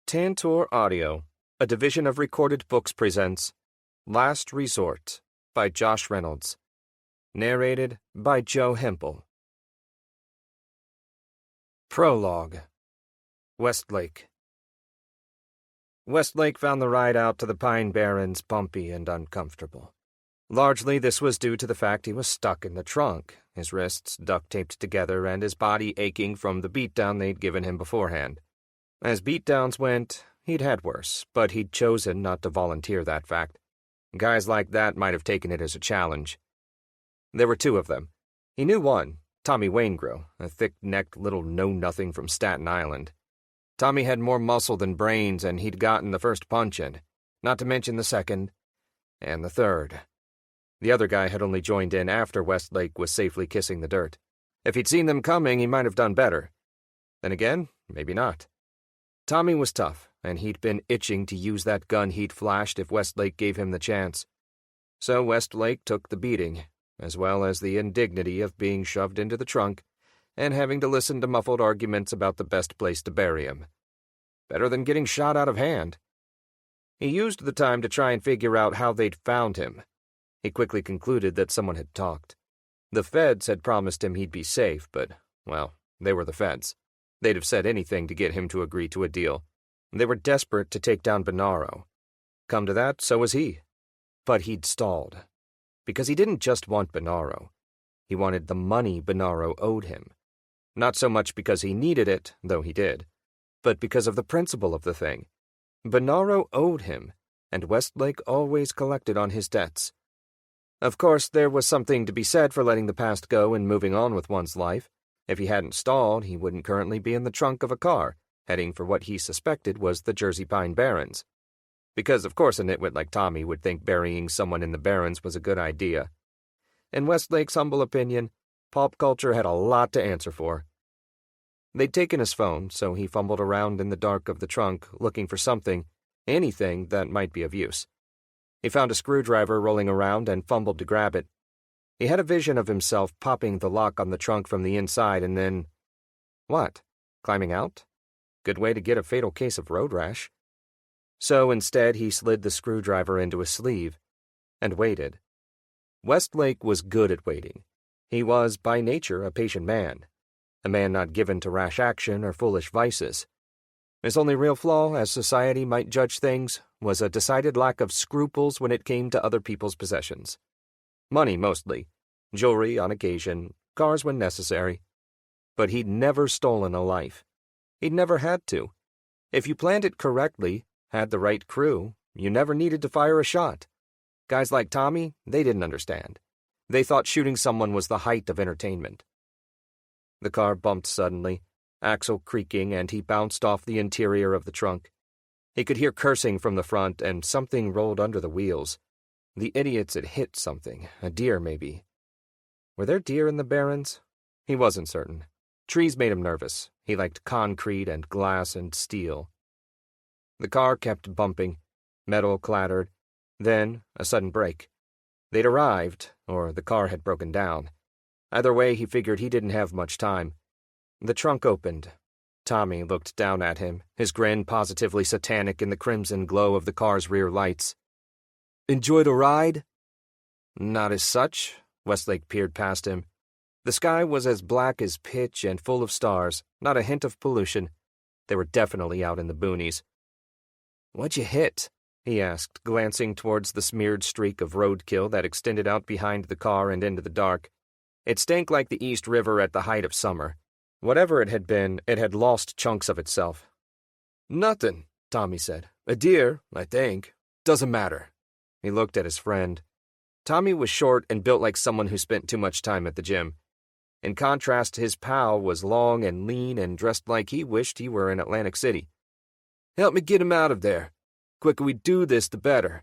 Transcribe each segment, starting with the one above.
Tantor Audio, a division of Recorded Books presents Last Resort by Josh Reynolds. Narrated by Joe Hempel. Prologue. Westlake. Westlake found the ride out to the Pine Barrens bumpy and uncomfortable. Largely this was due to the fact he was stuck in the trunk, his wrists duct-taped together and his body aching from the beatdown they'd given him beforehand. As beatdowns went, he'd had worse, but he'd chosen not to volunteer that fact. Guys like that might have taken it as a challenge. There were two of them. He knew one, Tommy Waingro, a thick-necked little know-nothing from Staten Island. Tommy had more muscle than brains, and he'd gotten the first punch in, not to mention the second, and the third. The other guy had only joined in after Westlake was safely kissing the dirt. If he'd seen them coming, he might have done better. Then again, maybe not. Tommy was tough, and he'd been itching to use that gun he'd flashed if Westlake gave him the chance. So Westlake took the beating, as well as the indignity of being shoved into the trunk and having to listen to muffled arguments about the best place to bury him. Better than getting shot out of hand. He used the time to try and figure out how they'd found him. He quickly concluded that someone had talked. The feds had promised him he'd be safe, but, well, they were the feds. They'd have said anything to get him to agree to a deal. They were desperate to take down Bonaro. Come to that, so was he. But he'd stalled. Because he didn't just want Bonaro. He wanted the money Bonaro owed him. Not so much because he needed it, though he did, but because of the principle of the thing. Bonaro owed him, and Westlake always collected on his debts. Of course, there was something to be said for letting the past go and moving on with one's life. If he hadn't stalled, he wouldn't currently be in the trunk of a car, heading for what he suspected was the Jersey Pine Barrens. Because of course a nitwit like Tommy would think burying someone in the Barrens was a good idea. In Westlake's humble opinion, pop culture had a lot to answer for. They'd taken his phone, so he fumbled around in the dark of the trunk, looking for something, anything that might be of use. He found a screwdriver rolling around and fumbled to grab it. He had a vision of himself popping the lock on the trunk from the inside and then... What? Climbing out? Good way to get a fatal case of road rash. So instead he slid the screwdriver into his sleeve and waited. Westlake was good at waiting. He was, by nature, a patient man. A man not given to rash action or foolish vices. His only real flaw, as society might judge things, was a decided lack of scruples when it came to other people's possessions. Money, mostly. Jewelry on occasion, cars when necessary. But he'd never stolen a life. He'd never had to. If you planned it correctly, had the right crew, you never needed to fire a shot. Guys like Tommy, they didn't understand. They thought shooting someone was the height of entertainment. The car bumped suddenly, axle creaking, and he bounced off the interior of the trunk. He could hear cursing from the front, and something rolled under the wheels. The idiots had hit something, a deer maybe. Were there deer in the Barrens? He wasn't certain. Trees made him nervous. He liked concrete and glass and steel. The car kept bumping. Metal clattered. Then, a sudden brake. They'd arrived, or the car had broken down. Either way, he figured he didn't have much time. The trunk opened. Tommy looked down at him, his grin positively satanic in the crimson glow of the car's rear lights. "Enjoy the ride?" Not as such. Westlake peered past him. The sky was as black as pitch and full of stars, not a hint of pollution. They were definitely out in the boonies. "What'd you hit?" he asked, glancing towards the smeared streak of roadkill that extended out behind the car and into the dark. It stank like the East River at the height of summer. Whatever it had been, it had lost chunks of itself. "Nothing," Tommy said. "A deer, I think. Doesn't matter." He looked at his friend. Tommy was short and built like someone who spent too much time at the gym. In contrast, his pal was long and lean and dressed like he wished he were in Atlantic City. "Help me get him out of there. Quicker we do this, the better."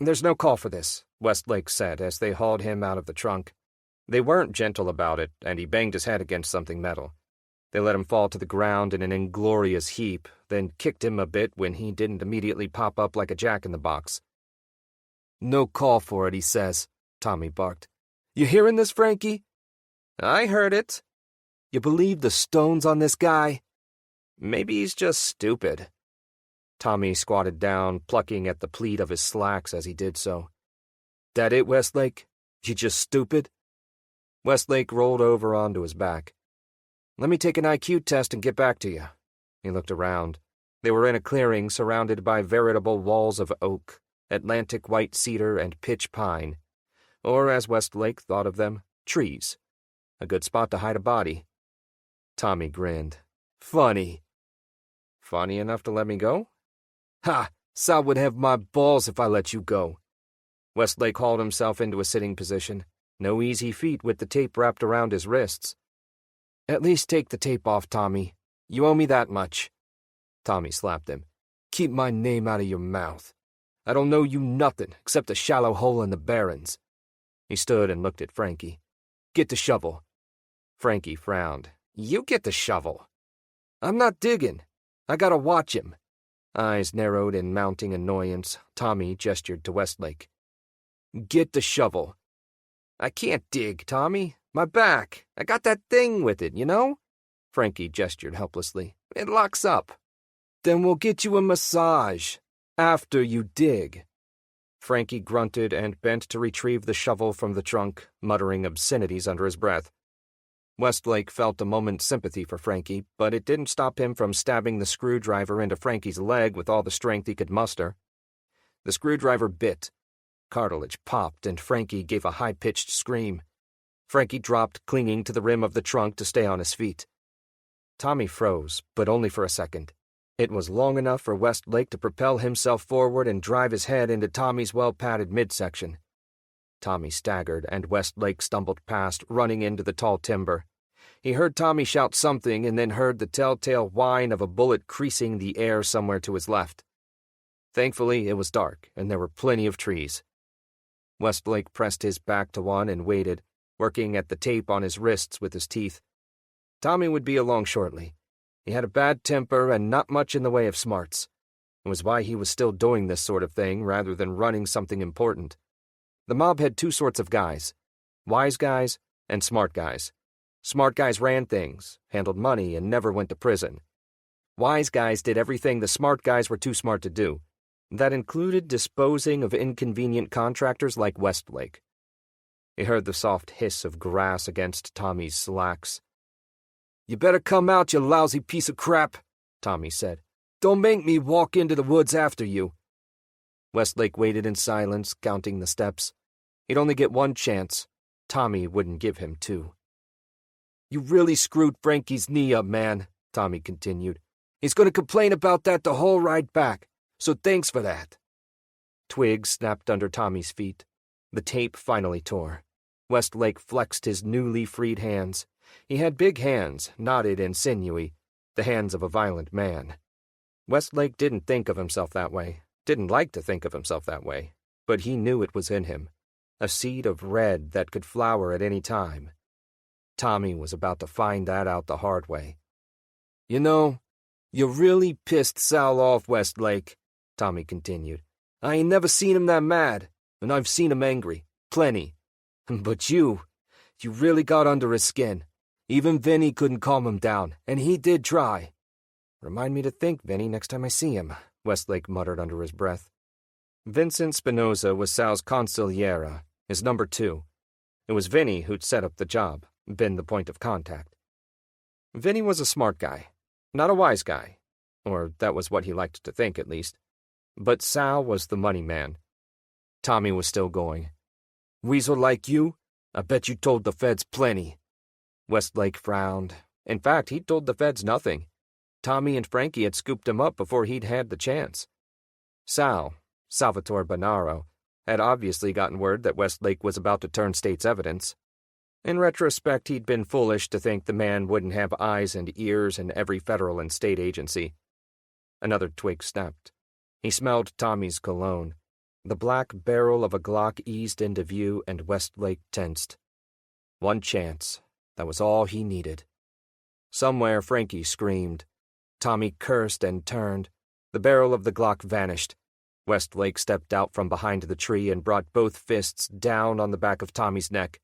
"There's no call for this," Westlake said as they hauled him out of the trunk. They weren't gentle about it, and he banged his head against something metal. They let him fall to the ground in an inglorious heap, then kicked him a bit when he didn't immediately pop up like a jack-in-the-box. "No call for it," he says, Tommy barked. "You hearing this, Frankie?" "I heard it." "You believe the stones on this guy?" "Maybe he's just stupid." Tommy squatted down, plucking at the pleat of his slacks as he did so. "That it, Westlake? You just stupid?" Westlake rolled over onto his back. "Let me take an IQ test and get back to you." He looked around. They were in a clearing surrounded by veritable walls of oak, Atlantic white cedar, and pitch pine. Or, as Westlake thought of them, trees. A good spot to hide a body. Tommy grinned. "Funny." "Funny enough to let me go?" "Ha! Sal would have my balls if I let you go." Westlake hauled himself into a sitting position. No easy feat with the tape wrapped around his wrists. "At least take the tape off, Tommy. You owe me that much." Tommy slapped him. "Keep my name out of your mouth. I don't know you nothing except a shallow hole in the barrens." He stood and looked at Frankie. "Get the shovel." Frankie frowned. "You get the shovel." "I'm not digging. I gotta watch him." Eyes narrowed in mounting annoyance, Tommy gestured to Westlake. "Get the shovel." "I can't dig, Tommy. My back. I got that thing with it, you know?" Frankie gestured helplessly. "It locks up." "Then we'll get you a massage. After you dig." Frankie grunted and bent to retrieve the shovel from the trunk, muttering obscenities under his breath. Westlake felt a moment's sympathy for Frankie, but it didn't stop him from stabbing the screwdriver into Frankie's leg with all the strength he could muster. The screwdriver bit. Cartilage popped, and Frankie gave a high-pitched scream. Frankie dropped, clinging to the rim of the trunk to stay on his feet. Tommy froze, but only for a second. It was long enough for Westlake to propel himself forward and drive his head into Tommy's well-padded midsection. Tommy staggered, and Westlake stumbled past, running into the tall timber. He heard Tommy shout something and then heard the telltale whine of a bullet creasing the air somewhere to his left. Thankfully, it was dark, and there were plenty of trees. Westlake pressed his back to one and waited, working at the tape on his wrists with his teeth. Tommy would be along shortly. He had a bad temper and not much in the way of smarts. It was why he was still doing this sort of thing rather than running something important. The mob had two sorts of guys: wise guys and smart guys. Smart guys ran things, handled money, and never went to prison. Wise guys did everything the smart guys were too smart to do. That included disposing of inconvenient contractors like Westlake. He heard the soft hiss of grass against Tommy's slacks. "You better come out, you lousy piece of crap," Tommy said. "Don't make me walk into the woods after you." Westlake waited in silence, counting the steps. He'd only get one chance. Tommy wouldn't give him two. "You really screwed Frankie's knee up, man," Tommy continued. "He's going to complain about that the whole ride back, so thanks for that." Twigs snapped under Tommy's feet. The tape finally tore. Westlake flexed his newly freed hands. He had big hands, knotted and sinewy, the hands of a violent man. Westlake didn't think of himself that way, didn't like to think of himself that way, but he knew it was in him, a seed of red that could flower at any time. Tommy was about to find that out the hard way. "You know, you really pissed Sal off, Westlake," Tommy continued. "I ain't never seen him that mad, and I've seen him angry, plenty. But you really got under his skin. Even Vinny couldn't calm him down, and he did try." "Remind me to thank Vinny next time I see him," Westlake muttered under his breath. Vincent Spinoza was Sal's consigliere, his number two. It was Vinny who'd set up the job, been the point of contact. Vinny was a smart guy, not a wise guy, or that was what he liked to think, at least. But Sal was the money man. Tommy was still going. "Weasel like you? I bet you told the feds plenty." Westlake frowned. In fact, he'd told the feds nothing. Tommy and Frankie had scooped him up before he'd had the chance. Sal, Salvatore Bonaro, had obviously gotten word that Westlake was about to turn state's evidence. In retrospect, he'd been foolish to think the man wouldn't have eyes and ears in every federal and state agency. Another twig snapped. He smelled Tommy's cologne. The black barrel of a Glock eased into view, and Westlake tensed. One chance. That was all he needed. Somewhere Frankie screamed. Tommy cursed and turned. The barrel of the Glock vanished. Westlake stepped out from behind the tree and brought both fists down on the back of Tommy's neck.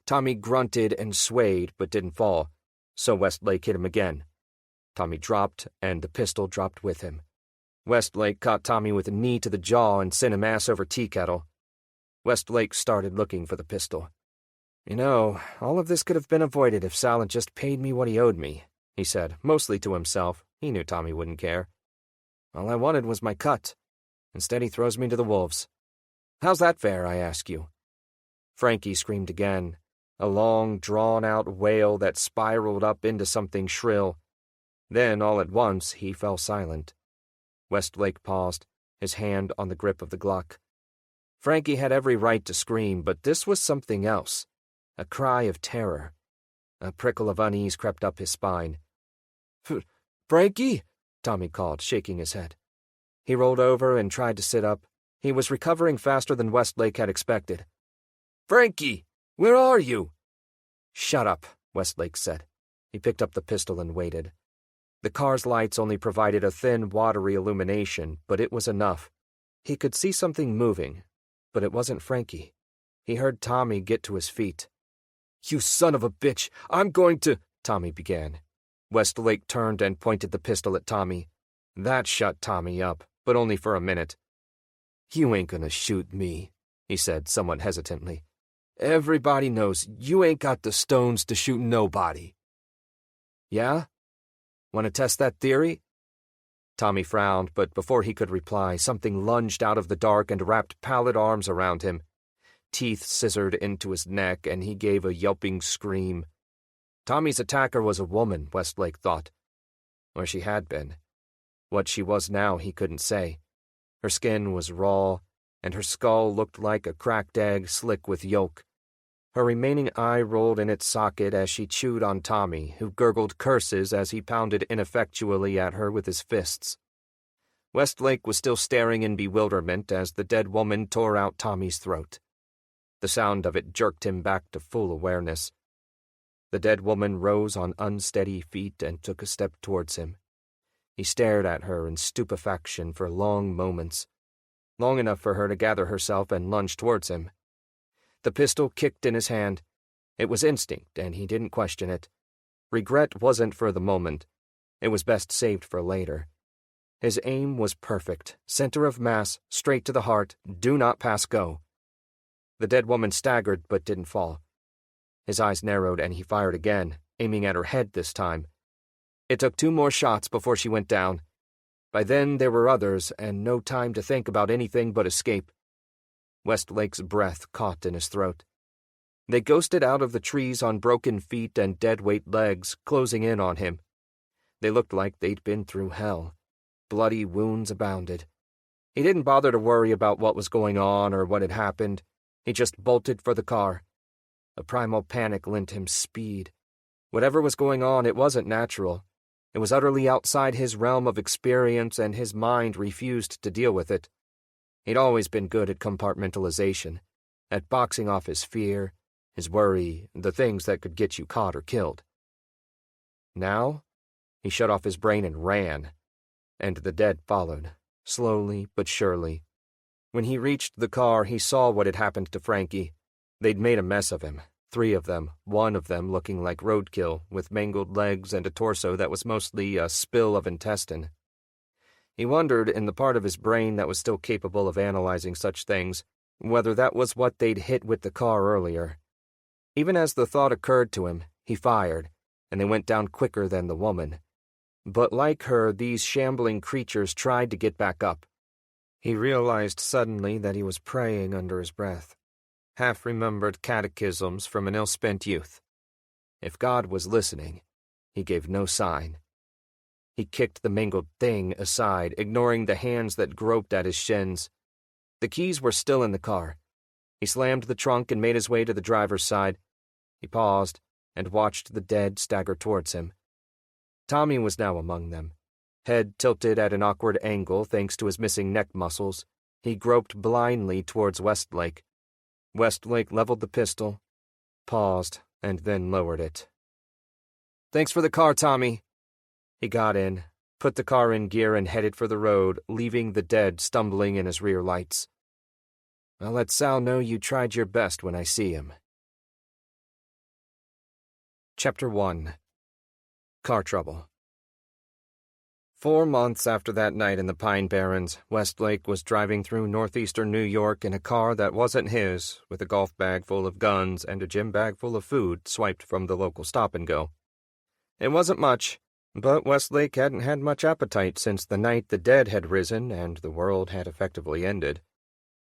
Tommy grunted and swayed but didn't fall, so Westlake hit him again. Tommy dropped, and the pistol dropped with him. Westlake caught Tommy with a knee to the jaw and sent him ass over tea kettle. Westlake started looking for the pistol. "You know, all of this could have been avoided if Sal had just paid me what he owed me," he said, mostly to himself. He knew Tommy wouldn't care. "All I wanted was my cut. Instead, he throws me to the wolves. How's that fair, I ask you?" Frankie screamed again, a long, drawn-out wail that spiraled up into something shrill. Then, all at once, he fell silent. Westlake paused, his hand on the grip of the Glock. Frankie had every right to scream, but this was something else. A cry of terror. A prickle of unease crept up his spine. "Frankie?" Tommy called, shaking his head. He rolled over and tried to sit up. He was recovering faster than Westlake had expected. "Frankie, where are you?" "Shut up," Westlake said. He picked up the pistol and waited. The car's lights only provided a thin, watery illumination, but it was enough. He could see something moving, but it wasn't Frankie. He heard Tommy get to his feet. "You son of a bitch, I'm going to—" Tommy began. Westlake turned and pointed the pistol at Tommy. That shut Tommy up, but only for a minute. "You ain't gonna shoot me," he said somewhat hesitantly. "Everybody knows you ain't got the stones to shoot nobody." "Yeah? Want to test that theory?" Tommy frowned, but before he could reply, something lunged out of the dark and wrapped pallid arms around him. Teeth scissored into his neck, and he gave a yelping scream. Tommy's attacker was a woman, Westlake thought. Or she had been. What she was now he couldn't say. Her skin was raw, and her skull looked like a cracked egg slick with yolk. Her remaining eye rolled in its socket as she chewed on Tommy, who gurgled curses as he pounded ineffectually at her with his fists. Westlake was still staring in bewilderment as the dead woman tore out Tommy's throat. The sound of it jerked him back to full awareness. The dead woman rose on unsteady feet and took a step towards him. He stared at her in stupefaction for long moments, long enough for her to gather herself and lunge towards him. The pistol kicked in his hand. It was instinct, and he didn't question it. Regret wasn't for the moment. It was best saved for later. His aim was perfect, center of mass, straight to the heart, do not pass go. The dead woman staggered but didn't fall. His eyes narrowed and he fired again, aiming at her head this time. It took 2 more shots before she went down. By then there were others, and no time to think about anything but escape. Westlake's breath caught in his throat. They ghosted out of the trees on broken feet and dead-weight legs, closing in on him. They looked like they'd been through hell. Bloody wounds abounded. He didn't bother to worry about what was going on or what had happened. He just bolted for the car. A primal panic lent him speed. Whatever was going on, it wasn't natural. It was utterly outside his realm of experience, and his mind refused to deal with it. He'd always been good at compartmentalization, at boxing off his fear, his worry, the things that could get you caught or killed. Now, he shut off his brain and ran, and the dead followed, slowly but surely. When he reached the car, he saw what had happened to Frankie. They'd made a mess of him, 3 of them, one of them looking like roadkill, with mangled legs and a torso that was mostly a spill of intestine. He wondered, in the part of his brain that was still capable of analyzing such things, whether that was what they'd hit with the car earlier. Even as the thought occurred to him, he fired, and they went down quicker than the woman. But like her, these shambling creatures tried to get back up. He realized suddenly that he was praying under his breath. Half-remembered catechisms from an ill-spent youth. If God was listening, he gave no sign. He kicked the mangled thing aside, ignoring the hands that groped at his shins. The keys were still in the car. He slammed the trunk and made his way to the driver's side. He paused and watched the dead stagger towards him. Tommy was now among them. Head tilted at an awkward angle thanks to his missing neck muscles, he groped blindly towards Westlake. Westlake leveled the pistol, paused, and then lowered it. "Thanks for the car, Tommy." He got in, put the car in gear and headed for the road, leaving the dead stumbling in his rear lights. "I'll let Sal know you tried your best when I see him." Chapter 1. Car Trouble. 4 months after that night in the Pine Barrens, Westlake was driving through northeastern New York in a car that wasn't his, with a golf bag full of guns and a gym bag full of food swiped from the local stop-and-go. It wasn't much, but Westlake hadn't had much appetite since the night the dead had risen and the world had effectively ended.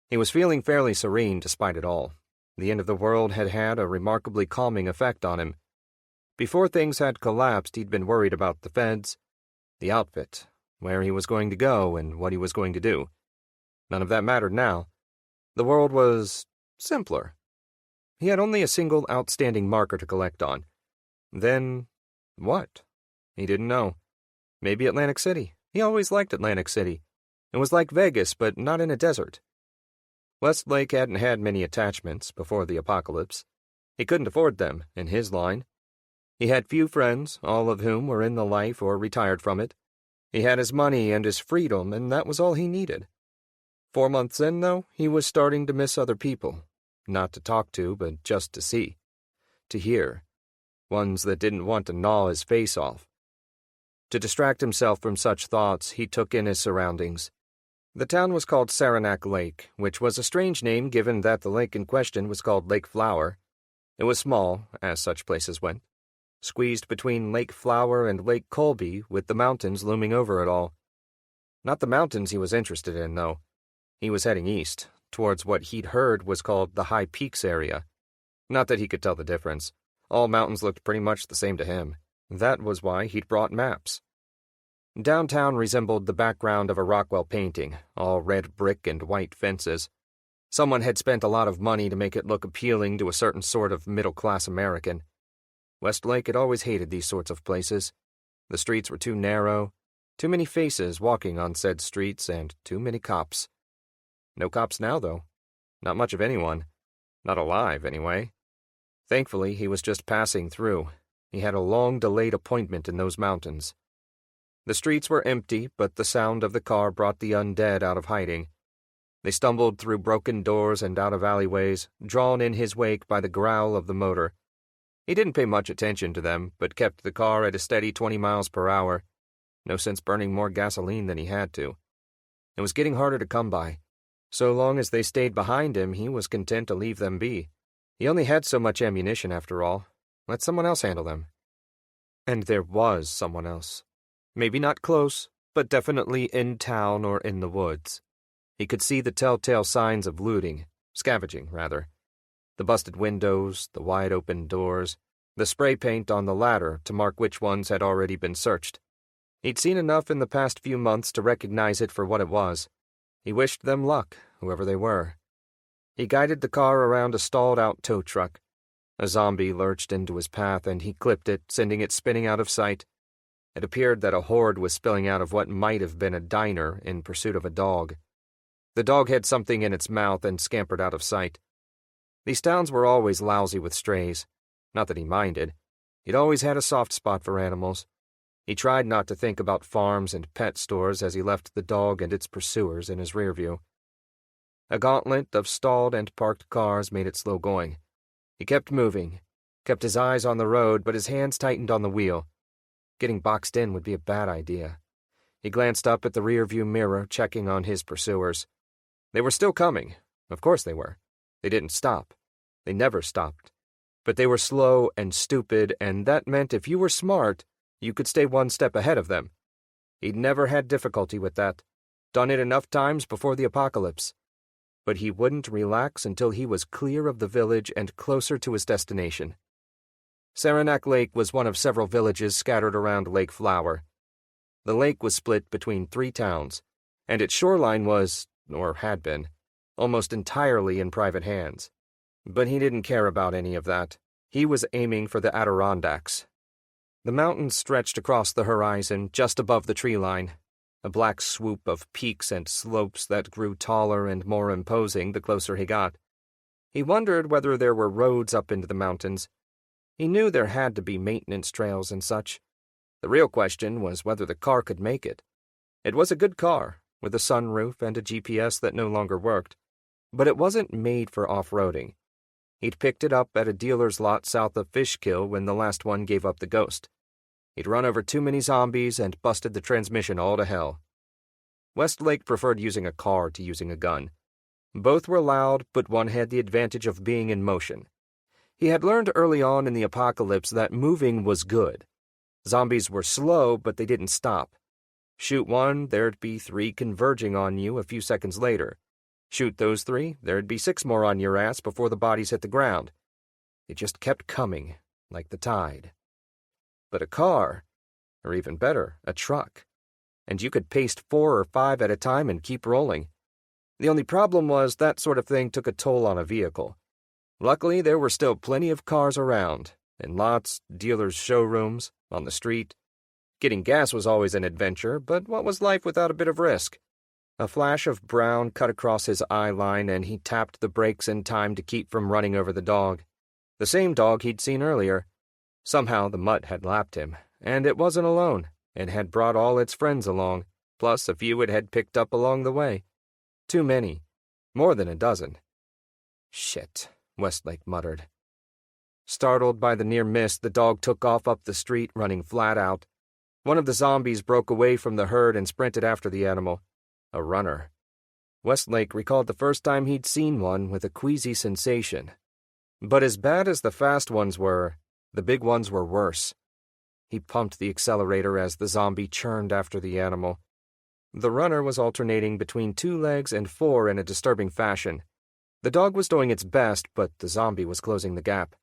He was feeling fairly serene despite it all. The end of the world had had a remarkably calming effect on him. Before things had collapsed, he'd been worried about the feds, the outfit, where he was going to go, and what he was going to do. None of that mattered now. The world was simpler. He had only a single outstanding marker to collect on. Then, what? He didn't know. Maybe Atlantic City. He always liked Atlantic City. It was like Vegas, but not in a desert. Westlake hadn't had many attachments before the apocalypse. He couldn't afford them, in his line. He had few friends, all of whom were in the life or retired from it. He had his money and his freedom, and that was all he needed. 4 months in, though, he was starting to miss other people. Not to talk to, but just to see. To hear. Ones that didn't want to gnaw his face off. To distract himself from such thoughts, he took in his surroundings. The town was called Saranc Lake, which was a strange name given that the lake in question was called Lake Flower. It was small, as such places went, squeezed between Lake Flower and Lake Colby, with the mountains looming over it all. Not the mountains he was interested in, though. He was heading east, towards what he'd heard was called the High Peaks area. Not that he could tell the difference. All mountains looked pretty much the same to him. That was why he'd brought maps. Downtown resembled the background of a Rockwell painting, all red brick and white fences. Someone had spent a lot of money to make it look appealing to a certain sort of middle-class American. Westlake had always hated these sorts of places. The streets were too narrow, too many faces walking on said streets, and too many cops. No cops now, though. Not much of anyone. Not alive, anyway. Thankfully, he was just passing through. He had a long-delayed appointment in those mountains. The streets were empty, but the sound of the car brought the undead out of hiding. They stumbled through broken doors and out of alleyways, drawn in his wake by the growl of the motor. He didn't pay much attention to them, but kept the car at a steady 20 miles per hour. No sense burning more gasoline than he had to. It was getting harder to come by. So long as they stayed behind him, he was content to leave them be. He only had so much ammunition, after all. Let someone else handle them. And there was someone else. Maybe not close, but definitely in town or in the woods. He could see the telltale signs of looting, scavenging, rather. The busted windows, the wide-open doors, the spray paint on the ladder to mark which ones had already been searched. He'd seen enough in the past few months to recognize it for what it was. He wished them luck, whoever they were. He guided the car around a stalled-out tow truck. A zombie lurched into his path, and he clipped it, sending it spinning out of sight. It appeared that a horde was spilling out of what might have been a diner in pursuit of a dog. The dog had something in its mouth and scampered out of sight. These towns were always lousy with strays. Not that he minded. He'd always had a soft spot for animals. He tried not to think about farms and pet stores as he left the dog and its pursuers in his rear view. A gauntlet of stalled and parked cars made it slow going. He kept moving, kept his eyes on the road, but his hands tightened on the wheel. Getting boxed in would be a bad idea. He glanced up at the rear-view mirror, checking on his pursuers. They were still coming. Of course they were. They didn't stop. They never stopped. But they were slow and stupid, and that meant if you were smart, you could stay one step ahead of them. He'd never had difficulty with that. Done it enough times before the apocalypse. But he wouldn't relax until he was clear of the village and closer to his destination. Saranc Lake was one of several villages scattered around Lake Flower. The lake was split between 3 towns, and its shoreline was, or had been, almost entirely in private hands. But he didn't care about any of that. He was aiming for the Adirondacks. The mountains stretched across the horizon just above the tree line, a black swoop of peaks and slopes that grew taller and more imposing the closer he got. He wondered whether there were roads up into the mountains. He knew there had to be maintenance trails and such. The real question was whether the car could make it. It was a good car, with a sunroof and a GPS that no longer worked, but it wasn't made for off-roading. He'd picked it up at a dealer's lot south of Fishkill when the last one gave up the ghost. He'd run over too many zombies and busted the transmission all to hell. Westlake preferred using a car to using a gun. Both were loud, but one had the advantage of being in motion. He had learned early on in the apocalypse that moving was good. Zombies were slow, but they didn't stop. Shoot one, there'd be 3 converging on you a few seconds later. Shoot those 3, there'd be 6 more on your ass before the bodies hit the ground. They just kept coming, like the tide. But a car, or even better, a truck, and you could paste 4 or 5 at a time and keep rolling. The only problem was that sort of thing took a toll on a vehicle. Luckily, there were still plenty of cars around, in lots, dealers' showrooms, on the street. Getting gas was always an adventure, but what was life without a bit of risk? A flash of brown cut across his eye line, and he tapped the brakes in time to keep from running over the dog. The same dog he'd seen earlier. Somehow the mutt had lapped him, and it wasn't alone. It had brought all its friends along, plus a few it had picked up along the way. Too many. More than a dozen. Shit, Westlake muttered. Startled by the near miss, the dog took off up the street, running flat out. One of the zombies broke away from the herd and sprinted after the animal. A runner. Westlake recalled the first time he'd seen one with a queasy sensation. But as bad as the fast ones were, the big ones were worse. He pumped the accelerator as the zombie churned after the animal. The runner was alternating between 2 legs and 4 in a disturbing fashion. The dog was doing its best, but the zombie was closing the gap.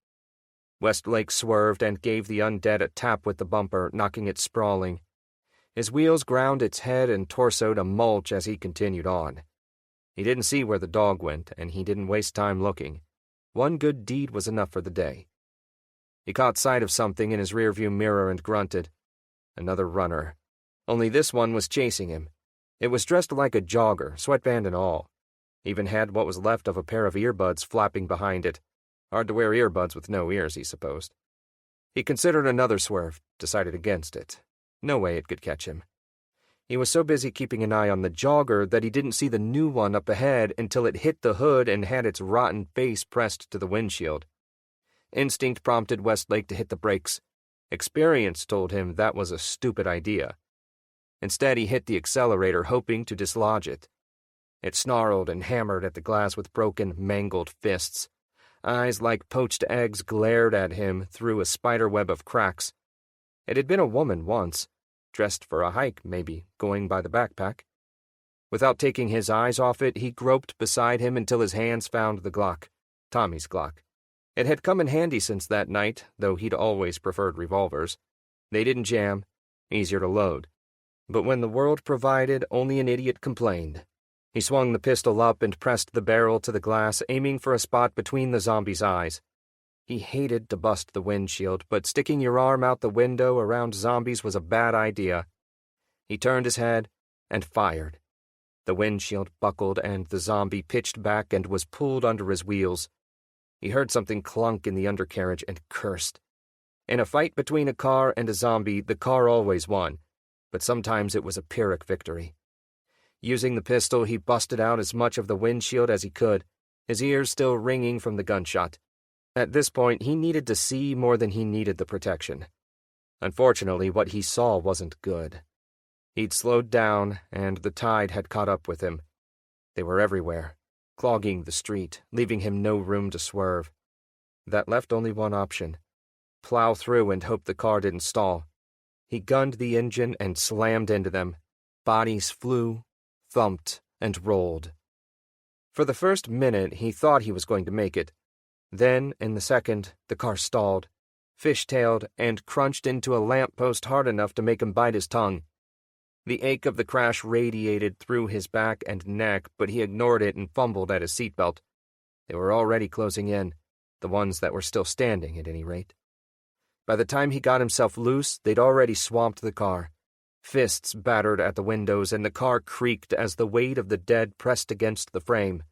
Westlake swerved and gave the undead a tap with the bumper, knocking it sprawling. His wheels ground its head and torso to mulch as he continued on. He didn't see where the dog went, and he didn't waste time looking. One good deed was enough for the day. He caught sight of something in his rearview mirror and grunted. Another runner. Only this one was chasing him. It was dressed like a jogger, sweatband and all. Even had what was left of a pair of earbuds flapping behind it. Hard to wear earbuds with no ears, he supposed. He considered another swerve, decided against it. No way it could catch him. He was so busy keeping an eye on the jogger that he didn't see the new one up ahead until it hit the hood and had its rotten face pressed to the windshield. Instinct prompted Westlake to hit the brakes. Experience told him that was a stupid idea. Instead, he hit the accelerator, hoping to dislodge it. It snarled and hammered at the glass with broken, mangled fists. Eyes like poached eggs glared at him through a spiderweb of cracks. It had been a woman once, dressed for a hike, maybe, going by the backpack. Without taking his eyes off it, he groped beside him until his hands found the Glock, Tommy's Glock. It had come in handy since that night, though he'd always preferred revolvers. They didn't jam, easier to load. But when the world provided, only an idiot complained. He swung the pistol up and pressed the barrel to the glass, aiming for a spot between the zombie's eyes. He hated to bust the windshield, but sticking your arm out the window around zombies was a bad idea. He turned his head and fired. The windshield buckled and the zombie pitched back and was pulled under his wheels. He heard something clunk in the undercarriage and cursed. In a fight between a car and a zombie, the car always won, but sometimes it was a Pyrrhic victory. Using the pistol, he busted out as much of the windshield as he could, his ears still ringing from the gunshot. At this point, he needed to see more than he needed the protection. Unfortunately, what he saw wasn't good. He'd slowed down, and the tide had caught up with him. They were everywhere, clogging the street, leaving him no room to swerve. That left only one option: plow through and hope the car didn't stall. He gunned the engine and slammed into them. Bodies flew, thumped, and rolled. For the first minute, he thought he was going to make it. Then, in the second, the car stalled, fish-tailed, and crunched into a lamppost hard enough to make him bite his tongue. The ache of the crash radiated through his back and neck, but he ignored it and fumbled at his seatbelt. They were already closing in, the ones that were still standing, at any rate. By the time he got himself loose, they'd already swamped the car. Fists battered at the windows, and the car creaked as the weight of the dead pressed against the frame.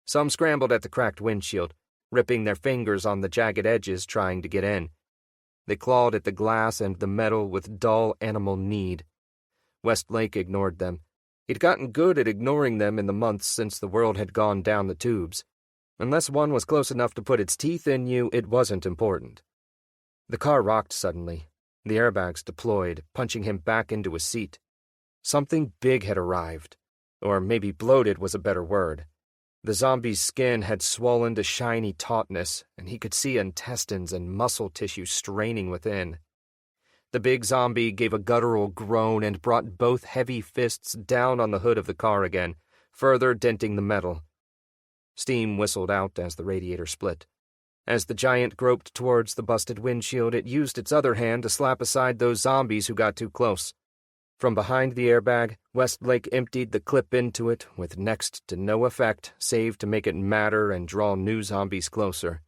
Some scrambled at the cracked windshield, ripping their fingers on the jagged edges trying to get in. They clawed at the glass and the metal with dull animal need. Westlake ignored them. He'd gotten good at ignoring them in the months since the world had gone down the tubes. Unless one was close enough to put its teeth in you, it wasn't important. The car rocked suddenly. The airbags deployed, punching him back into his seat. Something big had arrived, or maybe bloated was a better word. The zombie's skin had swollen to shiny tautness, and he could see intestines and muscle tissue straining within. The big zombie gave a guttural groan and brought both heavy fists down on the hood of the car again, further denting the metal. Steam whistled out as the radiator split. As the giant groped towards the busted windshield, it used its other hand to slap aside those zombies who got too close. From behind the airbag, Westlake emptied the clip into it, with next to no effect save to make it madder and draw new zombies closer.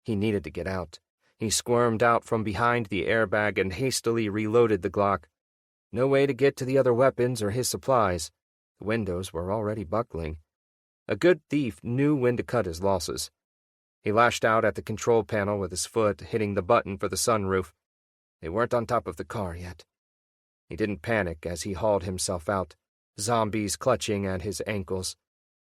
He needed to get out. He squirmed out from behind the airbag and hastily reloaded the Glock. No way to get to the other weapons or his supplies. The windows were already buckling. A good thief knew when to cut his losses. He lashed out at the control panel with his foot, hitting the button for the sunroof. They weren't on top of the car yet. He didn't panic as he hauled himself out, zombies clutching at his ankles.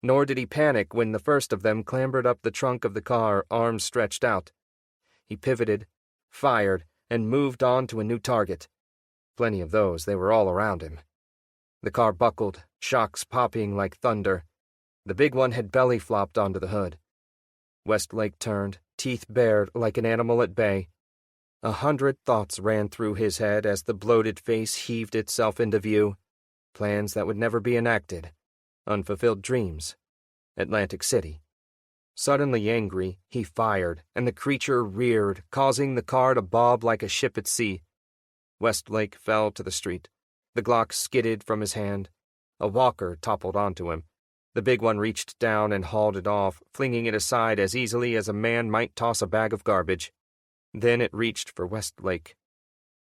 Nor did he panic when the first of them clambered up the trunk of the car, arms stretched out. He pivoted, fired, and moved on to a new target. Plenty of those, they were all around him. The car buckled, shocks popping like thunder. The big one had belly flopped onto the hood. Westlake turned, teeth bared like an animal at bay. 100 thoughts ran through his head as the bloated face heaved itself into view. Plans that would never be enacted. Unfulfilled dreams. Atlantic City. Suddenly angry, he fired, and the creature reared, causing the car to bob like a ship at sea. Westlake fell to the street. The Glock skidded from his hand. A walker toppled onto him. The big one reached down and hauled it off, flinging it aside as easily as a man might toss a bag of garbage. Then it reached for Westlake.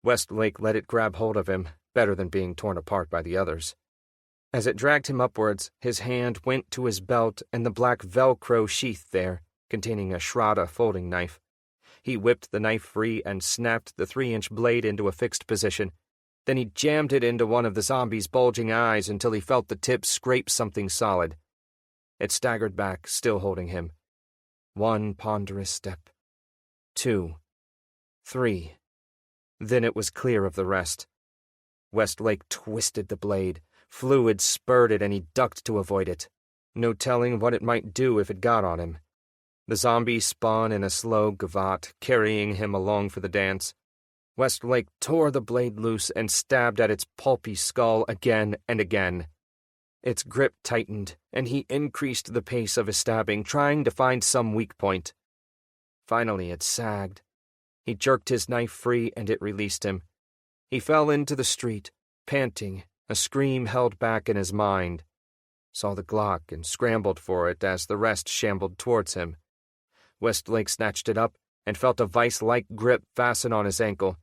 Westlake let it grab hold of him, better than being torn apart by the others. As it dragged him upwards, his hand went to his belt and the black Velcro sheath there, containing a Shroud folding knife. He whipped the knife free and snapped the 3-inch blade into a fixed position. Then he jammed it into one of the zombie's bulging eyes until he felt the tip scrape something solid. It staggered back, still holding him. 1 ponderous step. 2. 3. Then it was clear of the rest. Westlake twisted the blade. Fluid spurted and he ducked to avoid it. No telling what it might do if it got on him. The zombie spun in a slow gavotte, carrying him along for the dance. Westlake tore the blade loose and stabbed at its pulpy skull again and again. Its grip tightened, and he increased the pace of his stabbing, trying to find some weak point. Finally it sagged. He jerked his knife free and it released him. He fell into the street, panting, a scream held back in his mind. Saw the Glock and scrambled for it as the rest shambled towards him. Westlake snatched it up and felt a vice-like grip fasten on his ankle.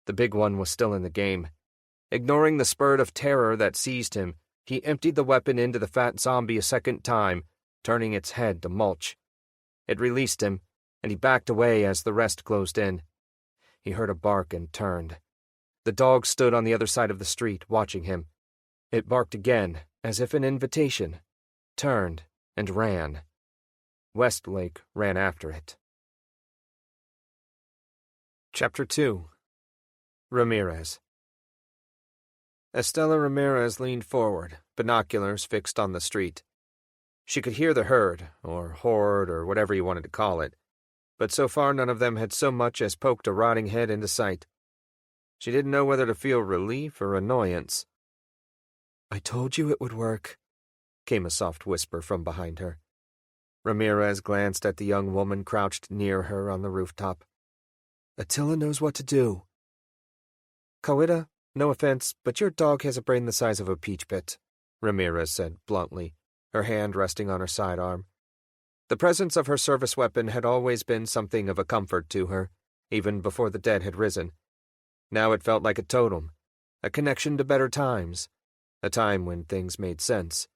The big one was still in the game. Ignoring the spurt of terror that seized him, he emptied the weapon into the fat zombie a second time, turning its head to mulch. It released him, and he backed away as the rest closed in. He heard a bark and turned. The dog stood on the other side of the street, watching him. It barked again, as if an invitation, turned, and ran. Westlake ran after it. Chapter 2. Ramirez. Estela Ramirez leaned forward, binoculars fixed on the street. She could hear the herd, or horde, or whatever you wanted to call it, but so far none of them had so much as poked a rotting head into sight. She didn't know whether to feel relief or annoyance. "I told you it would work," came a soft whisper from behind her. Ramirez glanced at the young woman crouched near her on the rooftop. "Attila knows what to do." "Kawita, no offense, but your dog has a brain the size of a peach pit," Ramirez said bluntly, her hand resting on her sidearm. The presence of her service weapon had always been something of a comfort to her, even before the dead had risen. Now it felt like a totem, a connection to better times, a time when things made sense.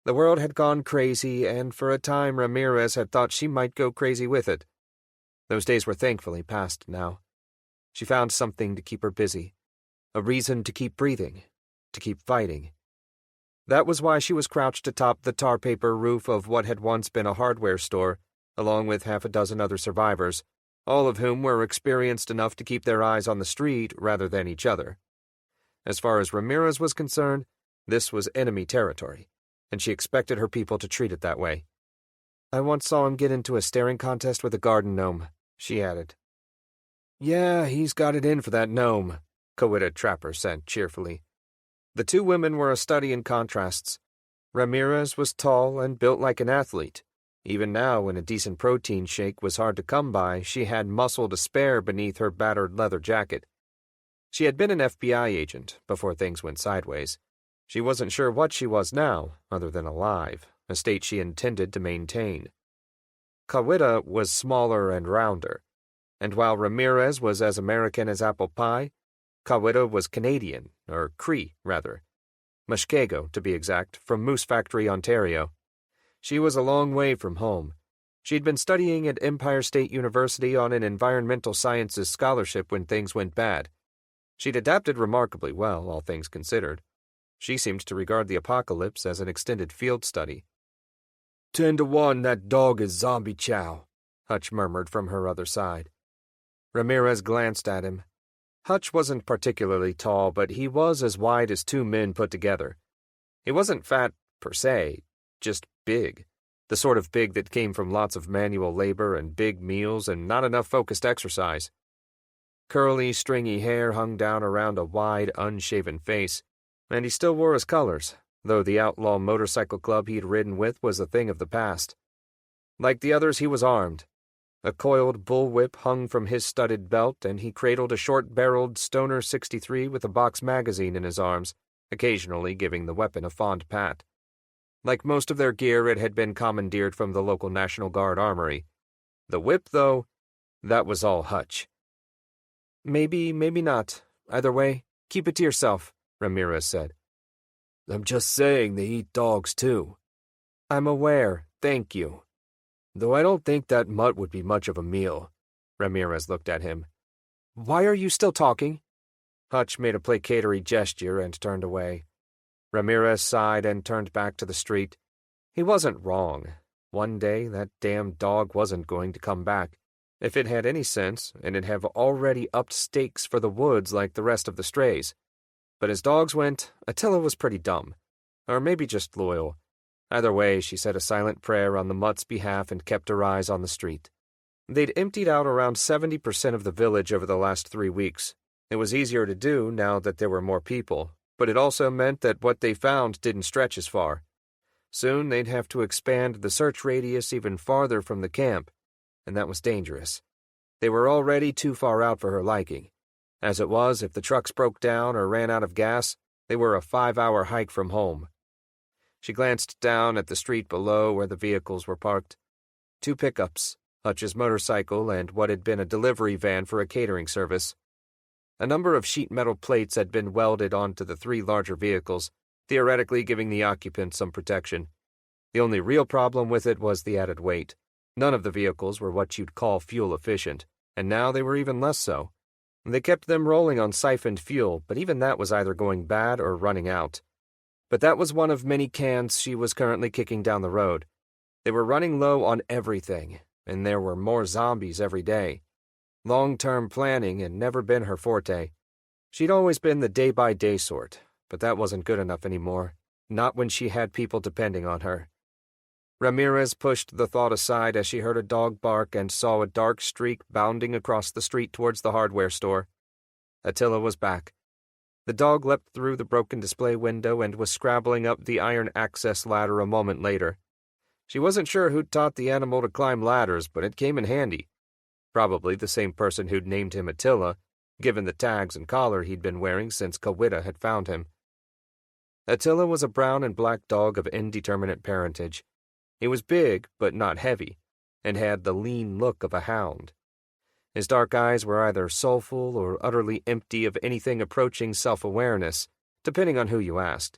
The world had gone crazy, and for a time Ramirez had thought she might go crazy with it. Those days were thankfully past now. She found something to keep her busy, a reason to keep breathing, to keep fighting. That was why she was crouched atop the tar paper roof of what had once been a hardware store, along with half a dozen other survivors, all of whom were experienced enough to keep their eyes on the street rather than each other. As far as Ramirez was concerned, this was enemy territory, and she expected her people to treat it that way. "I once saw him get into a staring contest with a garden gnome," she added. "Yeah, he's got it in for that gnome," Kawita Trapper said cheerfully. The two women were a study in contrasts. Ramirez was tall and built like an athlete. Even now, when a decent protein shake was hard to come by, she had muscle to spare beneath her battered leather jacket. She had been an FBI agent before things went sideways. She wasn't sure what she was now, other than alive, a state she intended to maintain. Kawita was smaller and rounder, and while Ramirez was as American as apple pie, Kawita was Canadian, or Cree, rather. Mushkego, to be exact, from Moose Factory, Ontario. She was a long way from home. She'd been studying at Empire State University on an environmental sciences scholarship when things went bad. She'd adapted remarkably well, all things considered. She seemed to regard the apocalypse as an extended field study. 10 to 1 that dog is zombie chow, Hutch murmured from her other side. Ramirez glanced at him. Hutch wasn't particularly tall, but he was as wide as two men put together. He wasn't fat, per se, just big. The sort of big that came from lots of manual labor and big meals and not enough focused exercise. Curly, stringy hair hung down around a wide, unshaven face, and he still wore his colors, though the outlaw motorcycle club he'd ridden with was a thing of the past. Like the others, he was armed. A coiled bullwhip hung from his studded belt, and he cradled a short-barreled Stoner 63 with a box magazine in his arms, occasionally giving the weapon a fond pat. Like most of their gear, it had been commandeered from the local National Guard armory. The whip, though, that was all Hutch. Maybe not. Either way, keep it to yourself, Ramirez said. I'm just saying they eat dogs, too. I'm aware, thank you. Though I don't think that mutt would be much of a meal. Ramirez looked at him. Why are you still talking? Hutch made a placatory gesture and turned away. Ramirez sighed and turned back to the street. He wasn't wrong. One day, that damn dog wasn't going to come back. If it had any sense, it'd have already upped stakes for the woods like the rest of the strays. But as dogs went, Attila was pretty dumb. Or maybe just loyal. Either way, she said a silent prayer on the mutt's behalf and kept her eyes on the street. They'd emptied out around 70% of the village over the last 3 weeks. It was easier to do now that there were more people, but it also meant that what they found didn't stretch as far. Soon they'd have to expand the search radius even farther from the camp, and that was dangerous. They were already too far out for her liking. As it was, if the trucks broke down or ran out of gas, they were a 5-hour hike from home. She glanced down at the street below where the vehicles were parked. 2 pickups, Hutch's motorcycle, and what had been a delivery van for a catering service. A number of sheet metal plates had been welded onto the 3 larger vehicles, theoretically giving the occupants some protection. The only real problem with it was the added weight. None of the vehicles were what you'd call fuel efficient, and now they were even less so. They kept them rolling on siphoned fuel, but even that was either going bad or running out. But that was one of many cans she was currently kicking down the road. They were running low on everything, and there were more zombies every day. Long-term planning had never been her forte. She'd always been the day-by-day sort, but that wasn't good enough anymore, not when she had people depending on her. Ramirez pushed the thought aside as she heard a dog bark and saw a dark streak bounding across the street towards the hardware store. Attila was back. The dog leapt through the broken display window and was scrabbling up the iron access ladder a moment later. She wasn't sure who'd taught the animal to climb ladders, but it came in handy. Probably the same person who'd named him Attila, given the tags and collar he'd been wearing since Kawita had found him. Attila was a brown and black dog of indeterminate parentage. He was big, but not heavy, and had the lean look of a hound. His dark eyes were either soulful or utterly empty of anything approaching self-awareness, depending on who you asked.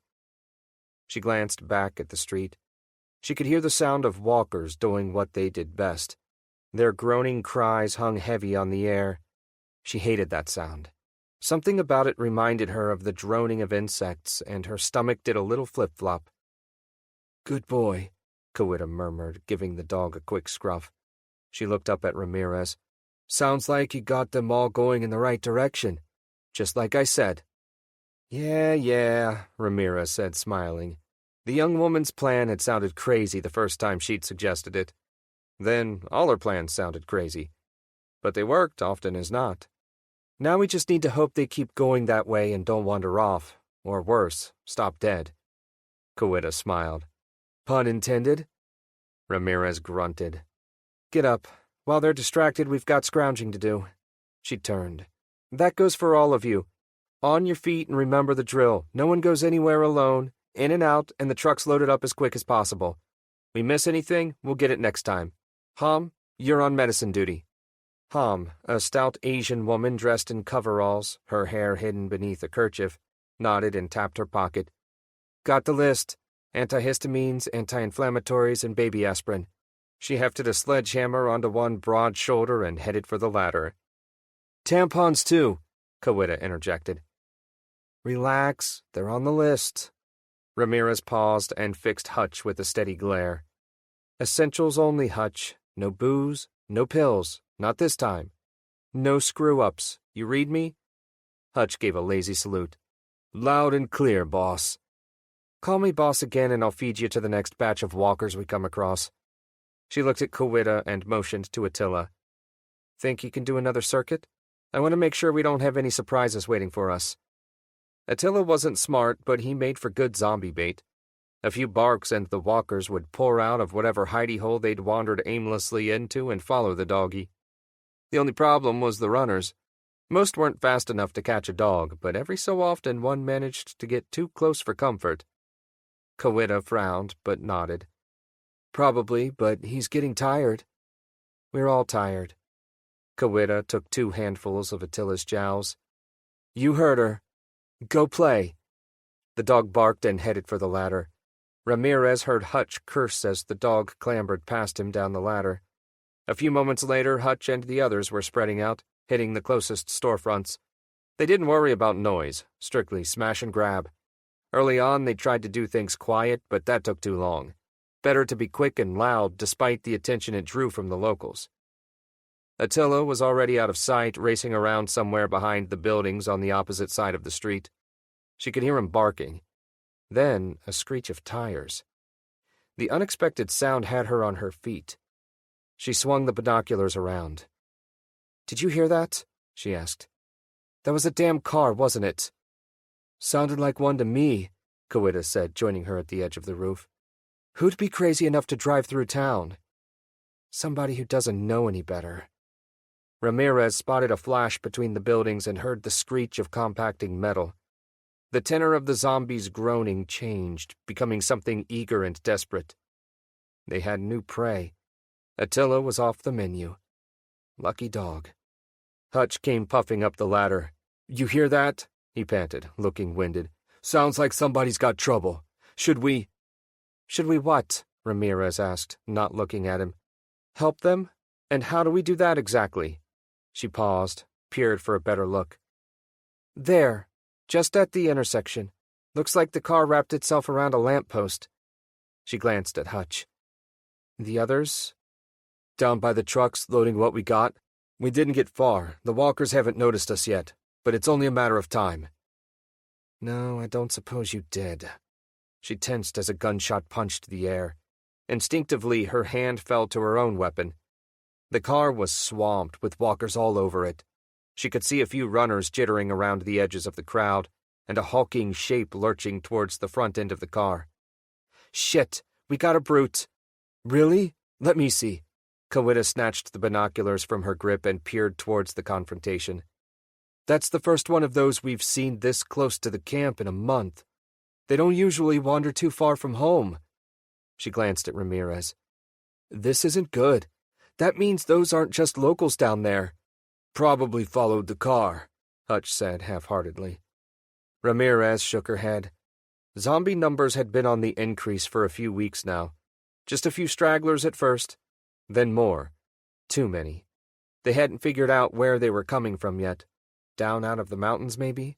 She glanced back at the street. She could hear the sound of walkers doing what they did best. Their groaning cries hung heavy on the air. She hated that sound. Something about it reminded her of the droning of insects, and her stomach did a little flip-flop. Good boy, Kawita murmured, giving the dog a quick scruff. She looked up at Ramirez. Sounds like you got them all going in the right direction, just like I said. Yeah, Ramirez said, smiling. The young woman's plan had sounded crazy the first time she'd suggested it. Then all her plans sounded crazy. But they worked, often as not. Now we just need to hope they keep going that way and don't wander off, or worse, stop dead. Kawita smiled. Pun intended? Ramirez grunted. Get up. While they're distracted, we've got scrounging to do. She turned. That goes for all of you. On your feet and remember the drill. No one goes anywhere alone. In and out, and the truck's loaded up as quick as possible. We miss anything, we'll get it next time. Ham, you're on medicine duty. Ham, a stout Asian woman dressed in coveralls, her hair hidden beneath a kerchief, nodded and tapped her pocket. Got the list. Antihistamines, anti-inflammatories, and baby aspirin. She hefted a sledgehammer onto one broad shoulder and headed for the ladder. Tampons, too, Kawita interjected. Relax, they're on the list. Ramirez paused and fixed Hutch with a steady glare. Essentials only, Hutch. No booze, no pills, not this time. No screw-ups. You read me? Hutch gave a lazy salute. Loud and clear, boss. Call me boss again and I'll feed you to the next batch of walkers we come across. She looked at Kawita and motioned to Attila. Think you can do another circuit? I want to make sure we don't have any surprises waiting for us. Attila wasn't smart, but he made for good zombie bait. A few barks and the walkers would pour out of whatever hidey hole they'd wandered aimlessly into and follow the doggy. The only problem was the runners. Most weren't fast enough to catch a dog, but every so often one managed to get too close for comfort. Kawita frowned, but nodded. Probably, but he's getting tired. We're all tired. Kawita took 2 handfuls of Attila's jowls. You heard her. Go play. The dog barked and headed for the ladder. Ramirez heard Hutch curse as the dog clambered past him down the ladder. A few moments later, Hutch and the others were spreading out, hitting the closest storefronts. They didn't worry about noise, strictly smash and grab. Early on, they tried to do things quiet, but that took too long. Better to be quick and loud, despite the attention it drew from the locals. Attila was already out of sight, racing around somewhere behind the buildings on the opposite side of the street. She could hear him barking. Then a screech of tires. The unexpected sound had her on her feet. She swung the binoculars around. Did you hear that? She asked. That was a damn car, wasn't it? Sounded like one to me, Kawita said, joining her at the edge of the roof. Who'd be crazy enough to drive through town? Somebody who doesn't know any better. Ramirez spotted a flash between the buildings and heard the screech of compacting metal. The tenor of the zombies' groaning changed, becoming something eager and desperate. They had new prey. Attila was off the menu. Lucky dog. Hutch came puffing up the ladder. You hear that? He panted, looking winded. Sounds like somebody's got trouble. Should we what? Ramirez asked, not looking at him. Help them? And how do we do that exactly? She paused, peered for a better look. There, just at the intersection. Looks like the car wrapped itself around a lamppost. She glanced at Hutch. The others? Down by the trucks, loading what we got. We didn't get far. The walkers haven't noticed us yet, but it's only a matter of time. No, I don't suppose you did. She tensed as a gunshot punched the air. Instinctively, her hand fell to her own weapon. The car was swamped with walkers all over it. She could see a few runners jittering around the edges of the crowd, and a hulking shape lurching towards the front end of the car. Shit, we got a brute. Really? Let me see. Kawita snatched the binoculars from her grip and peered towards the confrontation. That's the first one of those we've seen this close to the camp in a month. They don't usually wander too far from home. She glanced at Ramirez. This isn't good. That means those aren't just locals down there. Probably followed the car, Hutch said half-heartedly. Ramirez shook her head. Zombie numbers had been on the increase for a few weeks now. Just a few stragglers at first, then more. Too many. They hadn't figured out where they were coming from yet. Down out of the mountains, maybe?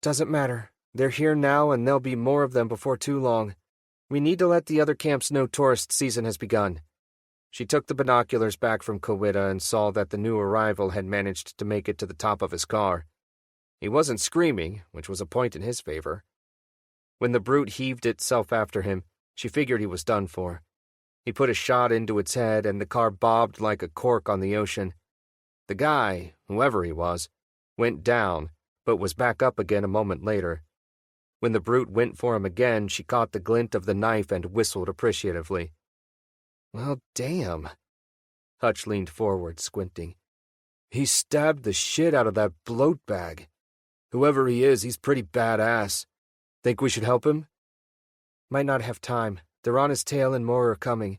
Doesn't matter. They're here now, and there'll be more of them before too long. We need to let the other camps know tourist season has begun. She took the binoculars back from Kawita and saw that the new arrival had managed to make it to the top of his car. He wasn't screaming, which was a point in his favor. When the brute heaved itself after him, she figured he was done for. He put a shot into its head, and the car bobbed like a cork on the ocean. The guy, whoever he was, went down, but was back up again a moment later. When the brute went for him again, she caught the glint of the knife and whistled appreciatively. Well, damn. Hutch leaned forward, squinting. He stabbed the shit out of that bloat bag. Whoever he is, he's pretty badass. Think we should help him? Might not have time. They're on his tail and more are coming.